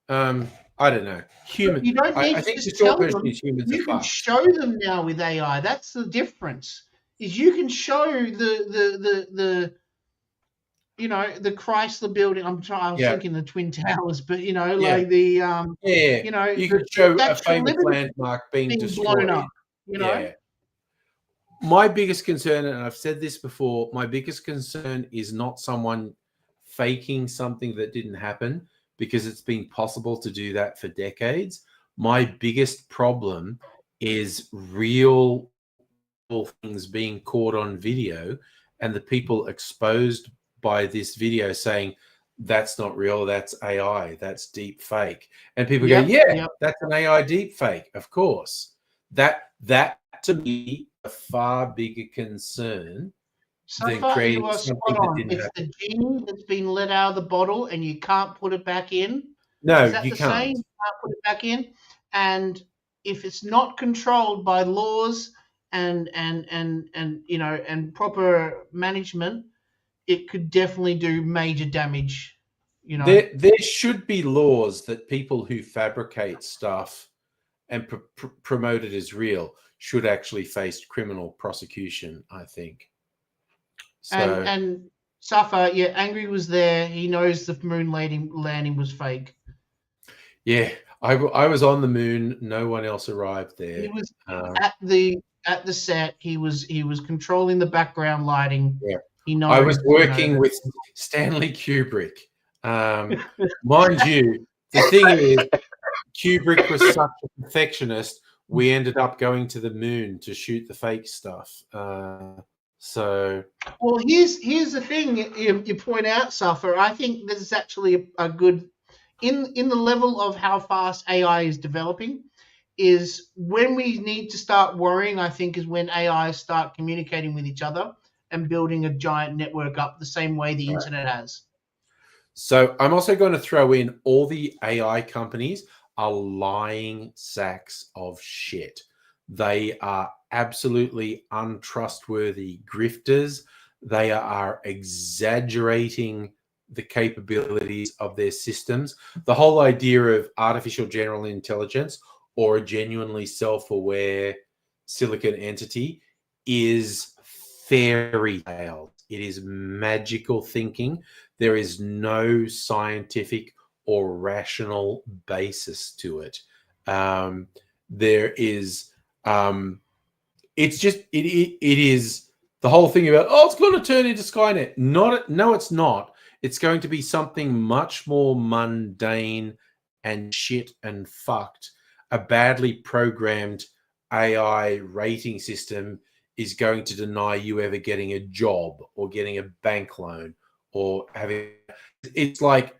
I don't know. You don't need I to think the just short tell version them. is humans You are can fucked. show them now with AI. That's the difference. Is you can show the the Chrysler building. I was Yeah. thinking the Twin Towers, but Yeah. like the Yeah. You can show a Statue of famous Liberty landmark being being blown destroyed. up. Yeah. My biggest concern, and I've said this before, my biggest concern is not someone faking something that didn't happen, because it's been possible to do that for decades. My biggest problem is real things being caught on video, and the people exposed by this video saying, "That's not real, that's AI, that's deep fake." And people go, "Yeah, that's an AI deep fake." Of course. That to me a far bigger concern So than far, you creating are something spot that on. didn't It's happen. the genie that's been let out of the bottle, and you can't put it back in. No, Is that you the saying? can't. You can't put it back in. And if it's not controlled by laws and proper management, it could definitely do major damage. There should be laws that people who fabricate stuff and promote it as real should actually face criminal prosecution, I think. So, And Safa, yeah, Angry was there. He knows the moon landing was fake. yeah, I was on the moon. No one else arrived there. He was at the set. He was controlling the background lighting. Yeah. He knows. I was working with Stanley Kubrick. Mind you, the thing is, Kubrick was such a perfectionist. We ended up going to the moon to shoot the fake stuff. So, well, here's the thing you point out, Suffer. I think this is actually a good in the level of how fast AI is developing. Is when we need to start worrying. I think is when AI start communicating with each other and building a giant network up the same way the internet has. So I'm also going to throw in all the AI companies are lying sacks of shit. They are absolutely untrustworthy grifters. They are exaggerating the capabilities of their systems. The whole idea of artificial general intelligence or a genuinely self-aware silicon entity is fairy tale. It is magical thinking. There is no scientific or rational basis to it. There is, it's just, it is the whole thing about, oh, it's going to turn into Skynet. No, it's not. It's going to be something much more mundane and shit and fucked. A badly programmed AI rating system is going to deny you ever getting a job or getting a bank loan or having. It's like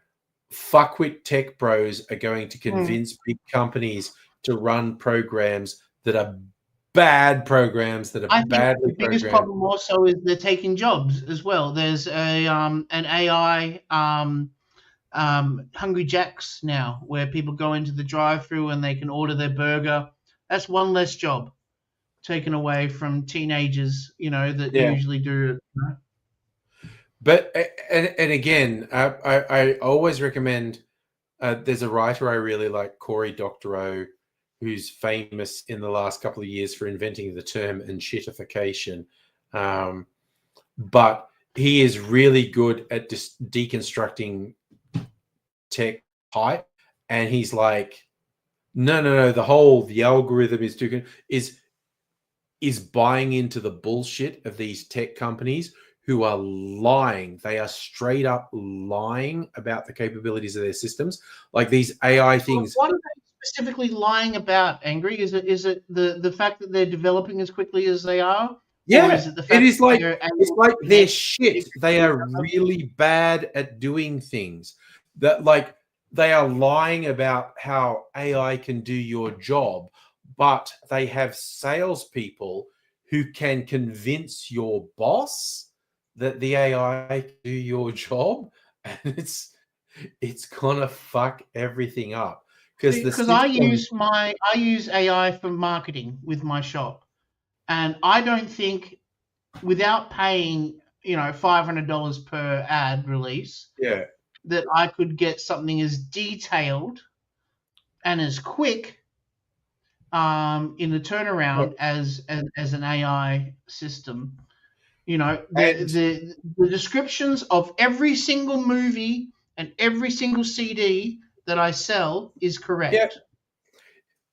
fuckwit tech bros are going to convince big companies to run programs that are bad programs that are I think badly the biggest programmed. problem also is they're taking jobs as well. There's an AI Hungry Jacks now where people go into the drive-through and they can order their burger. That's one less job taken away from teenagers, that usually do it. But and again, I always recommend. There's a writer I really like, Cory Doctorow, who's famous in the last couple of years for inventing the term "enshittification." But he is really good at deconstructing tech hype, and he's like, no, the algorithm is buying into the bullshit of these tech companies who are lying. They are straight up lying about the capabilities of their systems. Like these AI things. What are they specifically lying about, Angry? Is it the fact that they're developing as quickly as they are? Yeah, or is it the fact is like they're it's able like to they're connect shit. They to are each other? really bad at doing things. That like they are lying about how AI can do your job, but they have salespeople who can convince your boss that the AI can do your job, and it's gonna fuck everything up because the Because I system. use AI for marketing with my shop, and I don't think without paying $500 per ad release Yeah, that I could get something as detailed and as quick in the turnaround as an AI system. and The descriptions of every single movie and every single CD that I sell is yeah, correct.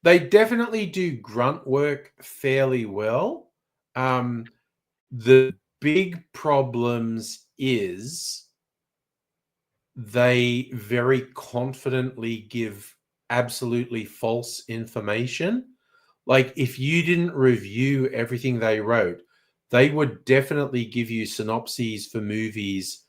they definitely do grunt work fairly well. The big problems is they very confidently give absolutely false information. Like if you didn't review everything they wrote, they would definitely give you synopses for movies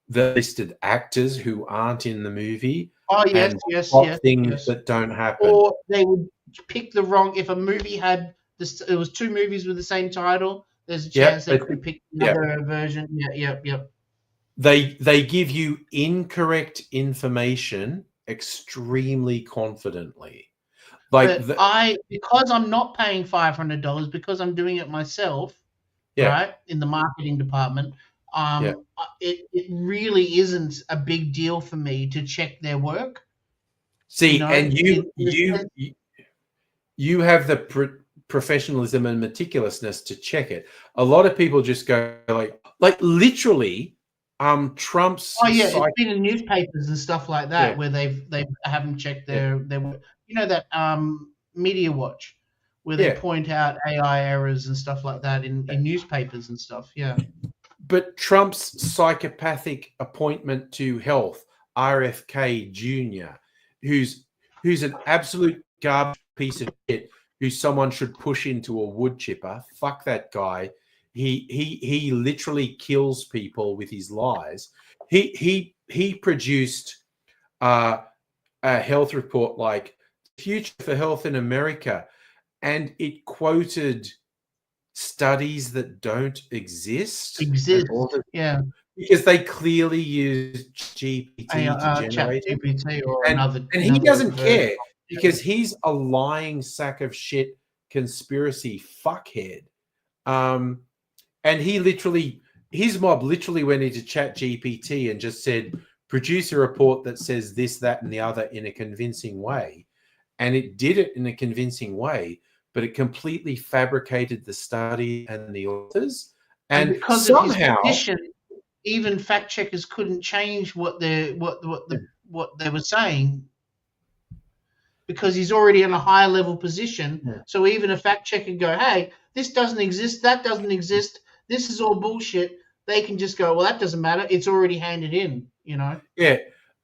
that listed actors who aren't in the movie Oh yes, and yes, plot yes, things yes. that don't happen. Or they would pick the wrong. If a movie had this, it was two movies with the same title. There's a chance Yep, they could have picked yeah. another version. Yeah, yep. They give you incorrect information extremely confidently. Like But because I'm not paying $500, because I'm doing it myself, yeah, right, in the marketing department, yeah. it really isn't a big deal for me to check their work. See, and In the sense, you have the professionalism and meticulousness to check it. A lot of people just go like literally, Trump's oh yeah, it's psych. been in newspapers and stuff like Yeah, that where they haven't checked yeah, their work. That Media Watch where they yeah. point out AI errors and stuff like that in newspapers and stuff. Yeah. But Trump's psychopathic appointment to health, RFK Jr., who's an absolute garbage piece of shit, who someone should push into a wood chipper. Fuck that guy. He literally kills people with his lies. He produced a health report like Future for Health in America, and it quoted studies that don't exist and all Exists. the, Yeah. because they clearly use GPT to Chat generate it, GPT or and he another doesn't version. care because he's a lying sack of shit conspiracy fuckhead. And his mob literally went into Chat GPT and just said, produce a report that says this, that, and the other in a convincing way. And it did it in a convincing way, but it completely fabricated the study and the authors. And And because of his somehow, position, even fact checkers couldn't change what they were saying because he's already in a high level position. yeah. So even a fact checker can go, hey, this doesn't exist, that doesn't exist, this is all bullshit. They can just go, well, that doesn't matter. It's already handed in. Yeah,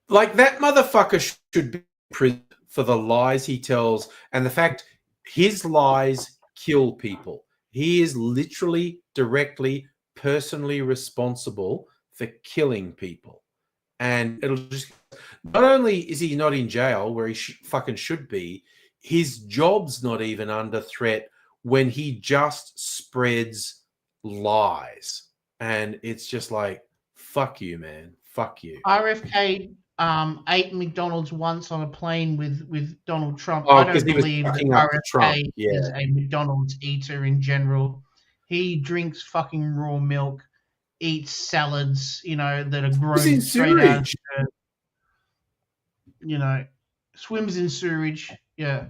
like that motherfucker should be in prison for the lies he tells and the fact his lies kill people. He is literally, directly, personally responsible for killing people. And it'll just, not only is he not in jail where he fucking should be, his job's not even under threat when he just spreads lies. And it's just like, fuck you, man. Fuck you. RFK ate McDonald's once on a plane with Donald Trump. Oh, I because don't he was believe that fucking up to Trump. RFK Yeah. is a McDonald's eater in general. He drinks fucking raw milk, eats salads, that are He was grown in straight out of sewage. swims in sewage. Yeah.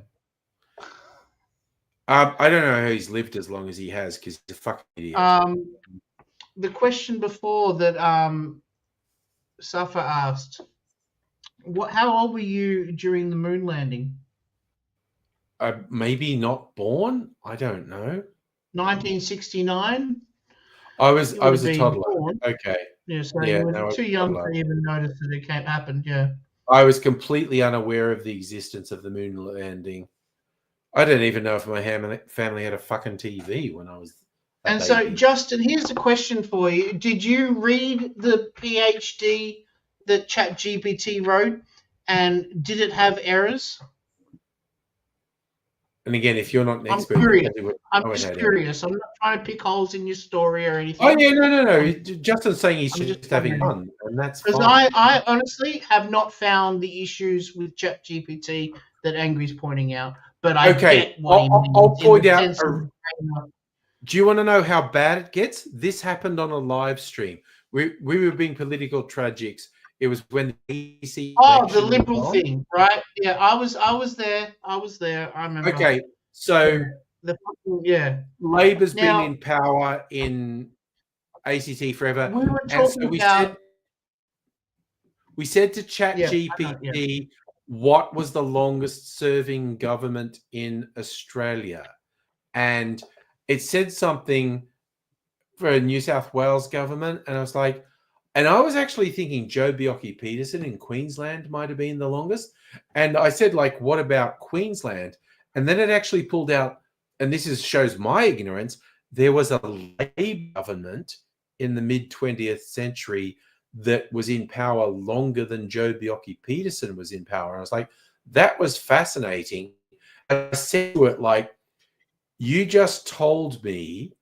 I don't know how he's lived as long as he has because he's a fucking idiot. the question before that Safa asked, how old were you during the moon landing? Maybe not born. I don't know. 1969. I was You would have a been toddler. born. Okay. Yeah, so Yeah, you were no, I was too a young toddler. to even notice that it happened. Yeah. I was completely unaware of the existence of the moon landing. I don't even know if my family had a fucking TV when I was a And so, baby. Justin, here's a question for you. Did you read the PhD that ChatGPT wrote, and did it have errors? And again, if you're not an I'm expert, curious. you probably I'm won't just know that. curious. I'm not trying to pick holes in your story or anything. Oh yeah, no. Justin's saying he's I'm just just having wondering. fun, and that's Because fine. I honestly have not found the issues with ChatGPT that Angry's pointing out, but I Okay, get what he I'll means in point the out. sense of Do you want to know how bad it gets? This happened on a live stream. We were being political tragics. It was when the EC the election was liberal on. thing, right? Yeah, I was there. I remember. Okay, so Labor's been Now in power in ACT forever, we were and so talking about we said to I know, ChatGPT what was the longest serving government in Australia, and it said something for a New South Wales government, and I was like, and I was actually thinking Joe Bjelke-Petersen in Queensland might have been the longest, and I said, like, what about Queensland? And then it actually pulled out, and this shows my ignorance. There was a Labor government in the mid 20th century that was in power longer than Joe Bjelke-Petersen was in power. And I was like, that was fascinating. And I said to it, like, you just told me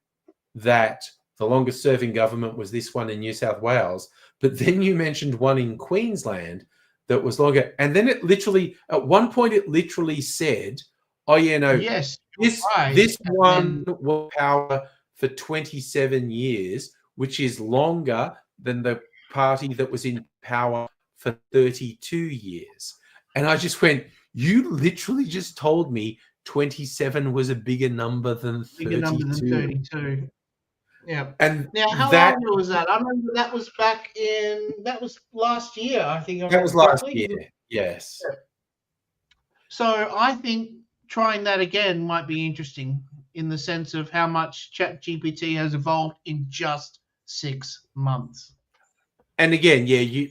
that the longest serving government was this one in New South Wales, but then you mentioned one in Queensland that was longer. And then it literally, at one point, it literally said, oh, yeah, no, yes, this right. one was power for 27 years, which is longer than the party that was in power for 32 years. And I just went, you literally just told me 27 was a bigger number than 32. Bigger number than 32. Yeah. And now, how that long was that? I remember that was that was last year, I think. that was last year. Yes. So I think trying that again might be interesting in the sense of how much ChatGPT has evolved in just 6 months. And again, yeah,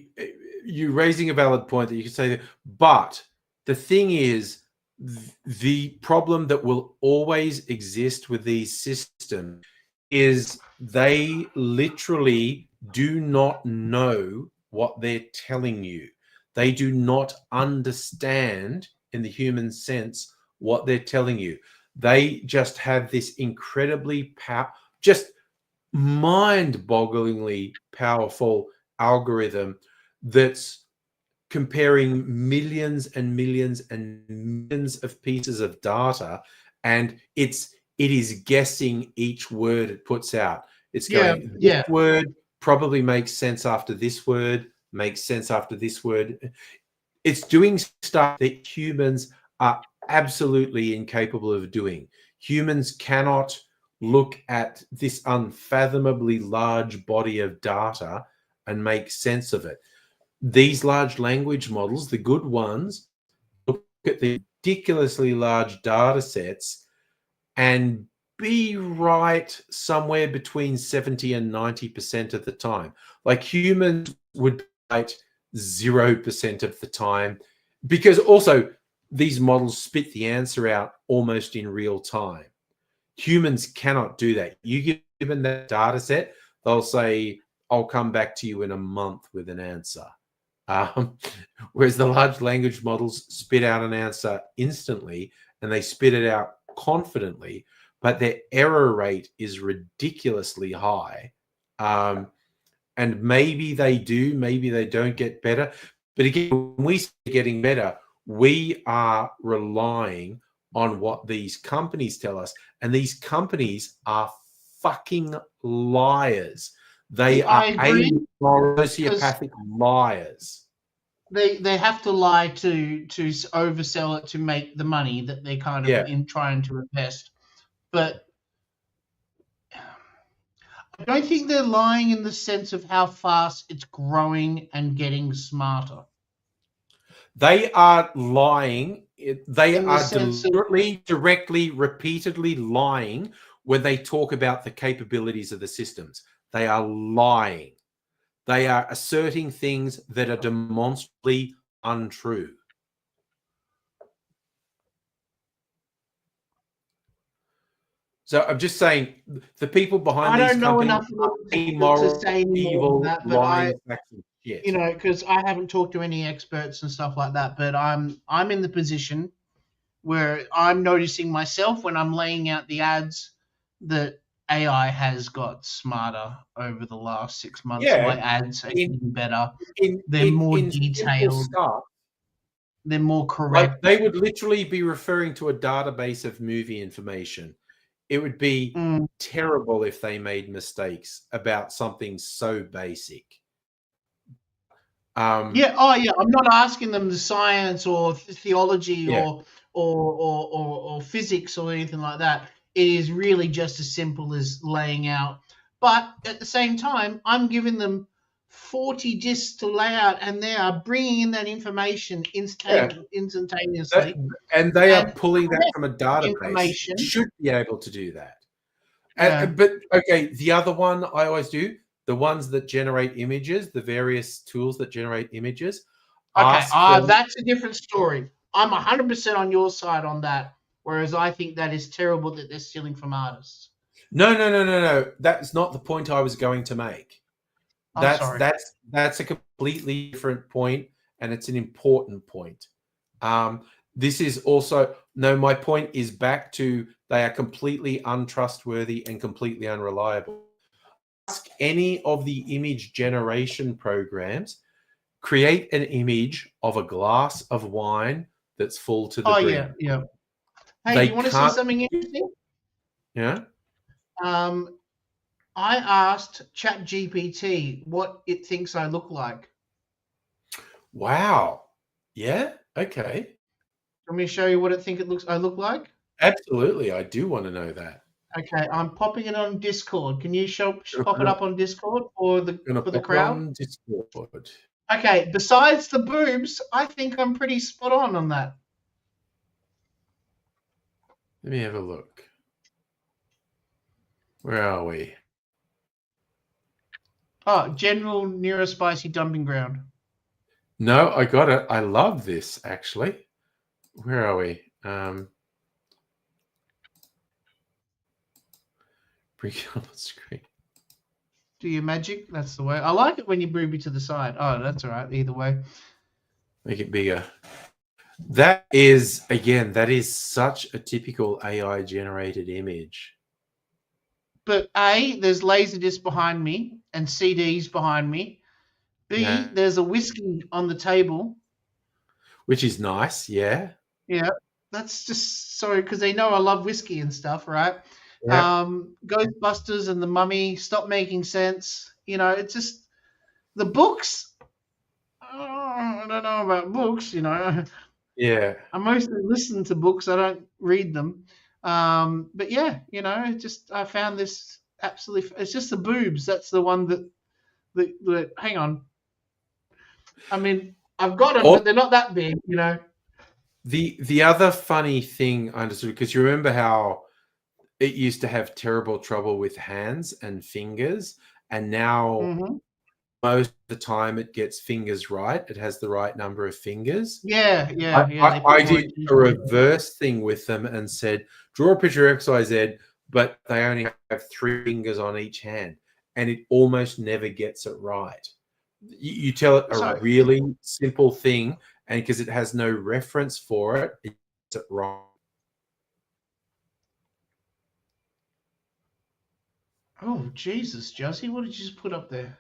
you're raising a valid point that you could say that, but the thing is, the problem that will always exist with these systems is they literally do not know what they're telling you. They do not understand in the human sense what they're telling you. They just have this incredibly just mind-bogglingly powerful algorithm that's comparing millions and millions and millions of pieces of data, and it is guessing each word it puts out. It's going, this word probably makes sense after this word, makes sense after this word. It's doing stuff that humans are absolutely incapable of doing. Humans cannot look at this unfathomably large body of data and make sense of it. These large language models, the good ones, look at the ridiculously large data sets and be right somewhere between 70 and 90% of the time. Like humans would be right 0% of the time, because also these models spit the answer out almost in real time. Humans cannot do that. You give them that data set, they'll say, I'll come back to you in a month with an answer. Whereas the large language models spit out an answer instantly, and they spit it out confidently, but their error rate is ridiculously high. And maybe they do, maybe they don't get better. But again, when we say getting better, we are relying on what these companies tell us. And these companies are fucking liars. They are sociopathic liars. They have to lie to oversell it to make the money that they kind of in trying to invest. But I don't think they're lying in the sense of how fast it's growing and getting smarter. They are lying. They In the are sense of, deliberately, directly, repeatedly lying when they talk about the capabilities of the systems. They are lying. They are asserting things that are demonstrably untrue. So I'm just saying the people behind I these don't know companies enough are to immoral, say any more evil, than that, but lying sacks of shit. you know, because I haven't talked to any experts and stuff like that, but I'm in the position where I'm noticing myself when I'm laying out the ads that AI has got smarter over the last 6 months. Yeah, My ads are in getting better. in They're in, more in simple detailed. stuff. They're more Like correct. they would literally be referring to a database of movie information. It would be Mm. terrible if they made mistakes about something so basic. Yeah. Oh, yeah. I'm not asking them the science or theology Yeah. or physics or anything like that. It is really just as simple as laying out. But at the same time, I'm giving them 40 discs to lay out, and they are bringing in that information instantaneously. And they are And pulling that from a database. information. Should be able to do that. Yeah. But okay, the other one I always do, the ones that generate images, the various tools that generate images. Okay, Ask for that's a different story. I'm 100% on your side on that, whereas I think that is terrible that they're stealing from artists. no. That's not the point I was going to make. I'm sorry. That's a completely different point, and it's an important point. This is also my point is back to they are completely untrustworthy and completely unreliable. Ask any of the image generation programs, create an image of a glass of wine that's full to the brim. Yeah. Hey, They you want to see can't. something interesting? Yeah. I asked ChatGPT what it thinks I look like. Wow. Yeah. Okay. Let me show you what it think I look like. Absolutely. I do want to know that. Okay, I'm popping it on Discord. Can you pop it Gonna, up on Discord for the gonna pop it crowd? on Discord. Okay, besides the boobs, I think I'm pretty spot on that. Let me have a look. Where are we? Oh, General Neurospicy Dumping Ground. No, I got it. I love this actually. Where are we? Bring it on the screen. Do your magic. That's the way. I like it when you move it to the side. Oh, that's all right. Either way. Make it bigger. That is such a typical AI generated image. But A, there's Laserdisc behind me and CDs behind me. B, Yeah. there's a whiskey on the table. Which is nice, yeah. Yeah, that's just sorry because they know I love whiskey and stuff, right? Yeah. Ghostbusters and The Mummy, Stop Making Sense. You know, it's just the books. I don't know about books. You know, Yeah. I mostly listen to books. I don't read them. But yeah, you know, I found this absolutely. It's just the boobs. That's the one that. Hang on. I mean, I've got them, but they're not that big. You know. The other funny thing I understood, because you remember how it used to have terrible trouble with hands and fingers, and now most of the time it gets fingers right. It has the right number of fingers. Yeah. I did a reverse thing with them and said, draw a picture of XYZ, but they only have 3 fingers on each hand, and it almost never gets it right. You tell it a really simple thing, and because it has no reference for it, it gets it wrong. Oh, Jesus, Jesse, what did you just put up there?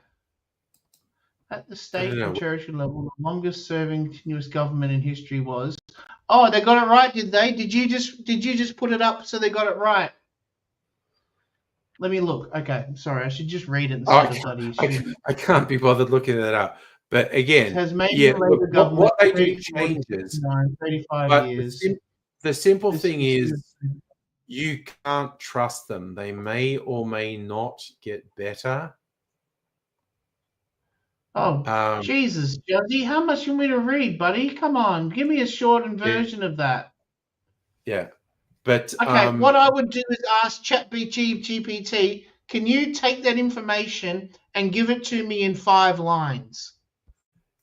At the state and territory level, the longest serving continuous government in history was. Oh, they got it right, did they? Did you just put it up so they got it right? Let me look. Okay, sorry, I should just read it instead of bloody. I can't be bothered looking that up. But again, look, what they do changes. 35 years. The simple thing is, you can't trust them. They may or may not get better. Oh, Jesus, Judgy, how much you want me to read, buddy? Come on, give me a shortened version of that. Yeah. But Okay, what I would do is ask ChatGPT, can you take that information and give it to me in 5 lines?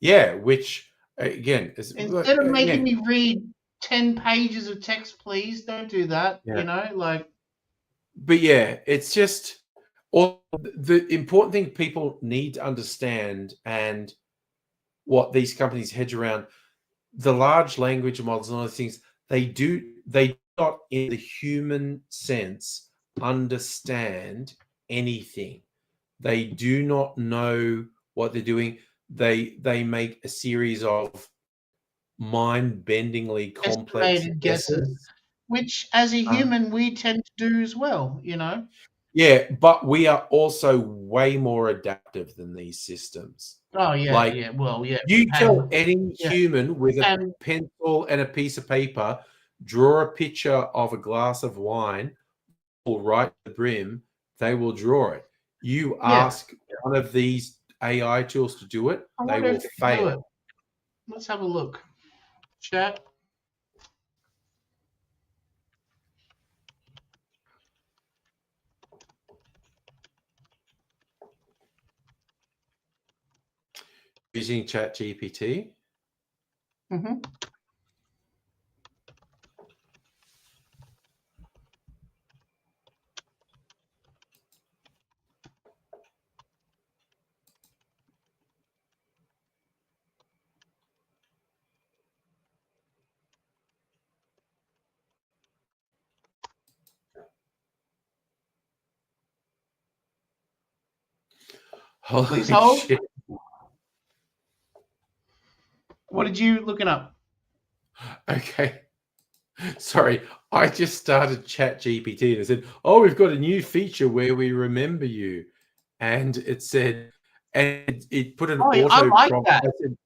yeah, which again is Instead of making me read 10 pages of text, please don't do that. Yeah. You know, like. But yeah, it's just all the important thing people need to understand, and what these companies hedge around, the large language models and all those things, they do not in the human sense understand anything. They do not know what they're doing. They make a series of mind-bendingly complex Estimated guesses. guesses, which as a human we tend to do as well, you know. Yeah, but we are also way more adaptive than these systems. Oh yeah, Like, yeah. Well, yeah. you tell And any yeah. human with a And pencil and a piece of paper, draw a picture of a glass of wine, or right to the brim, they will draw it. You ask one of these AI tools to do it, I they wonder will if they can do it. fail. Let's have a look. Chat. Using ChatGPT. Mm-hmm. Holy Please hold. shit. What did you looking up? Okay. Sorry, I just started ChatGPT and I said, "Oh, we've got a new feature where we remember you," and it said, and it put an Oh, I auto like prompt. that.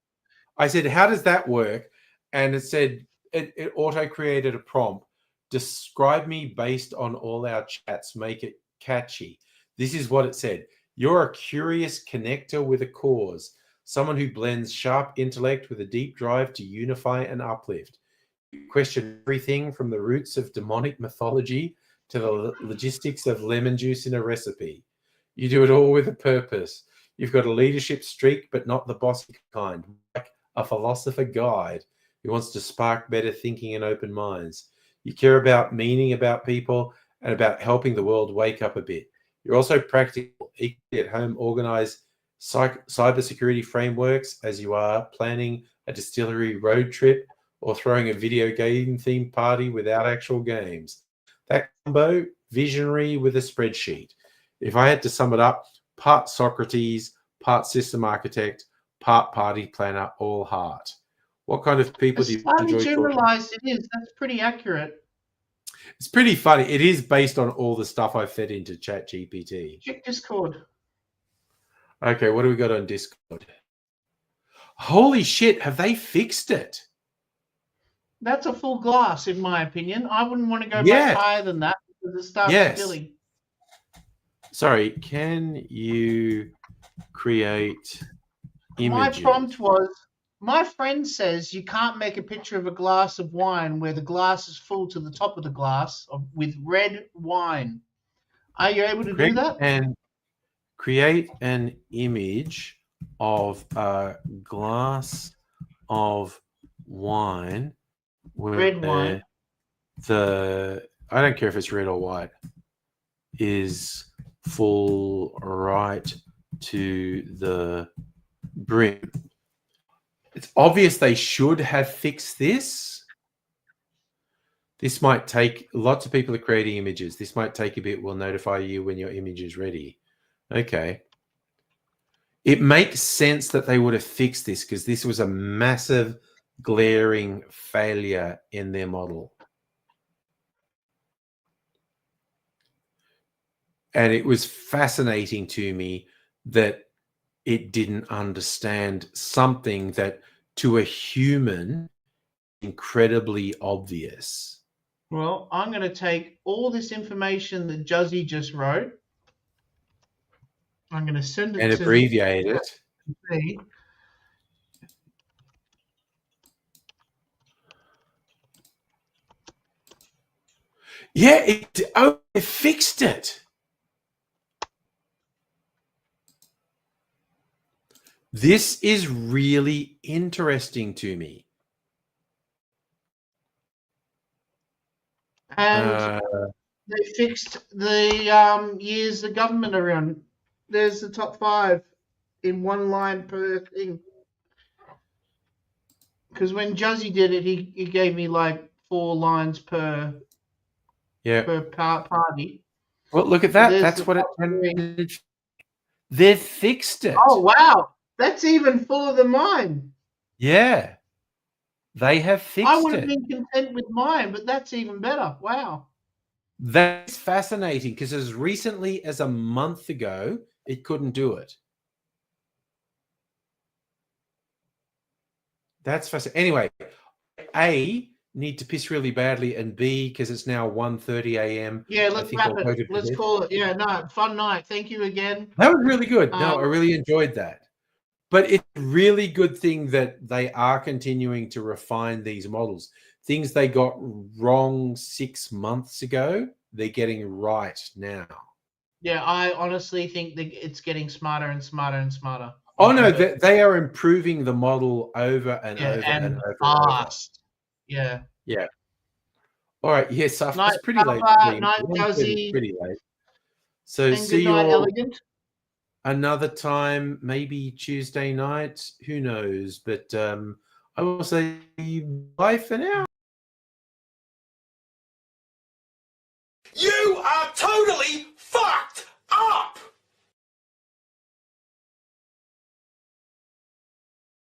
I said, "How does that work?" And it said, it auto created a prompt. Describe me based on all our chats. Make it catchy. This is what it said: "You're a curious connector with a cause, someone who blends sharp intellect with a deep drive to unify and uplift. You question everything from the roots of demonic mythology to the logistics of lemon juice in a recipe. You do it all with a purpose. You've got a leadership streak, but not the bossy kind, like a philosopher guide who wants to spark better thinking and open minds. You care about meaning about people and about helping the world wake up a bit. You're also practical, equally at home, organize cybersecurity frameworks as you are planning a distillery road trip or throwing a video game themed party without actual games. That combo, visionary with a spreadsheet. If I had to sum it up, part Socrates, part system architect, part party planner, all heart. What kind of people do As you slightly enjoy talking to? generalized it is. That's pretty accurate. It's pretty funny. It is based on all the stuff I fed into ChatGPT. Check Discord. Okay, what do we got on Discord? Holy shit, have they fixed it? That's a full glass, in my opinion. I wouldn't want to go Yes. much higher than that because it starts Yes. spilling. Sorry, can you create images? My prompt was, my friend says you can't make a picture of a glass of wine where the glass is full to the top of the glass with red wine. Are you able to do that? And create an image of a glass of wine where Red wine. I don't care if it's red or white, is full right to the brim. It's obvious they should have fixed this. This might take, lots of people are creating images. This might take a bit. We'll notify you when your image is ready. Okay. It makes sense that they would have fixed this because this was a massive, glaring failure in their model. And it was fascinating to me that it didn't understand something that to a human incredibly obvious. Well, I'm going to take all this information that Juzzy just wrote. I'm going to send it And to abbreviate it. me. Yeah, it fixed it. This is really interesting to me. And they fixed the years the government around. There's the top 5 in one line per thing. Because when Juzzy did it, he gave me like 4 lines per party. Well, look at But that. there's That's the what top 3. it. They've fixed it. Oh wow, that's even fuller than mine. Yeah, they have I fixed would have it. been content with mine, but that's even better. Wow. That's fascinating because as recently as a month ago, it couldn't do it. That's fascinating. Anyway, A, need to piss really badly, and B, because it's now 1:30 a.m. Yeah, let's wrap I'll go it. to Let's bed. call it. Yeah, no, fun night. Thank you again. That was really good. No, I really enjoyed that. But it's a really good thing that they are continuing to refine these models. Things they got wrong 6 months ago, they're getting right now. Yeah, I honestly think that it's getting smarter and smarter and smarter. Oh no, they are improving the model over and over and and over fast. and Yeah. over. Yeah. All right. Yes, yeah, Night, it's pretty late. night, 1:30 is Juzzy. pretty late. So And see good you night, all Elegant. another time, maybe Tuesday night. Who knows? But I will say bye for now. You are totally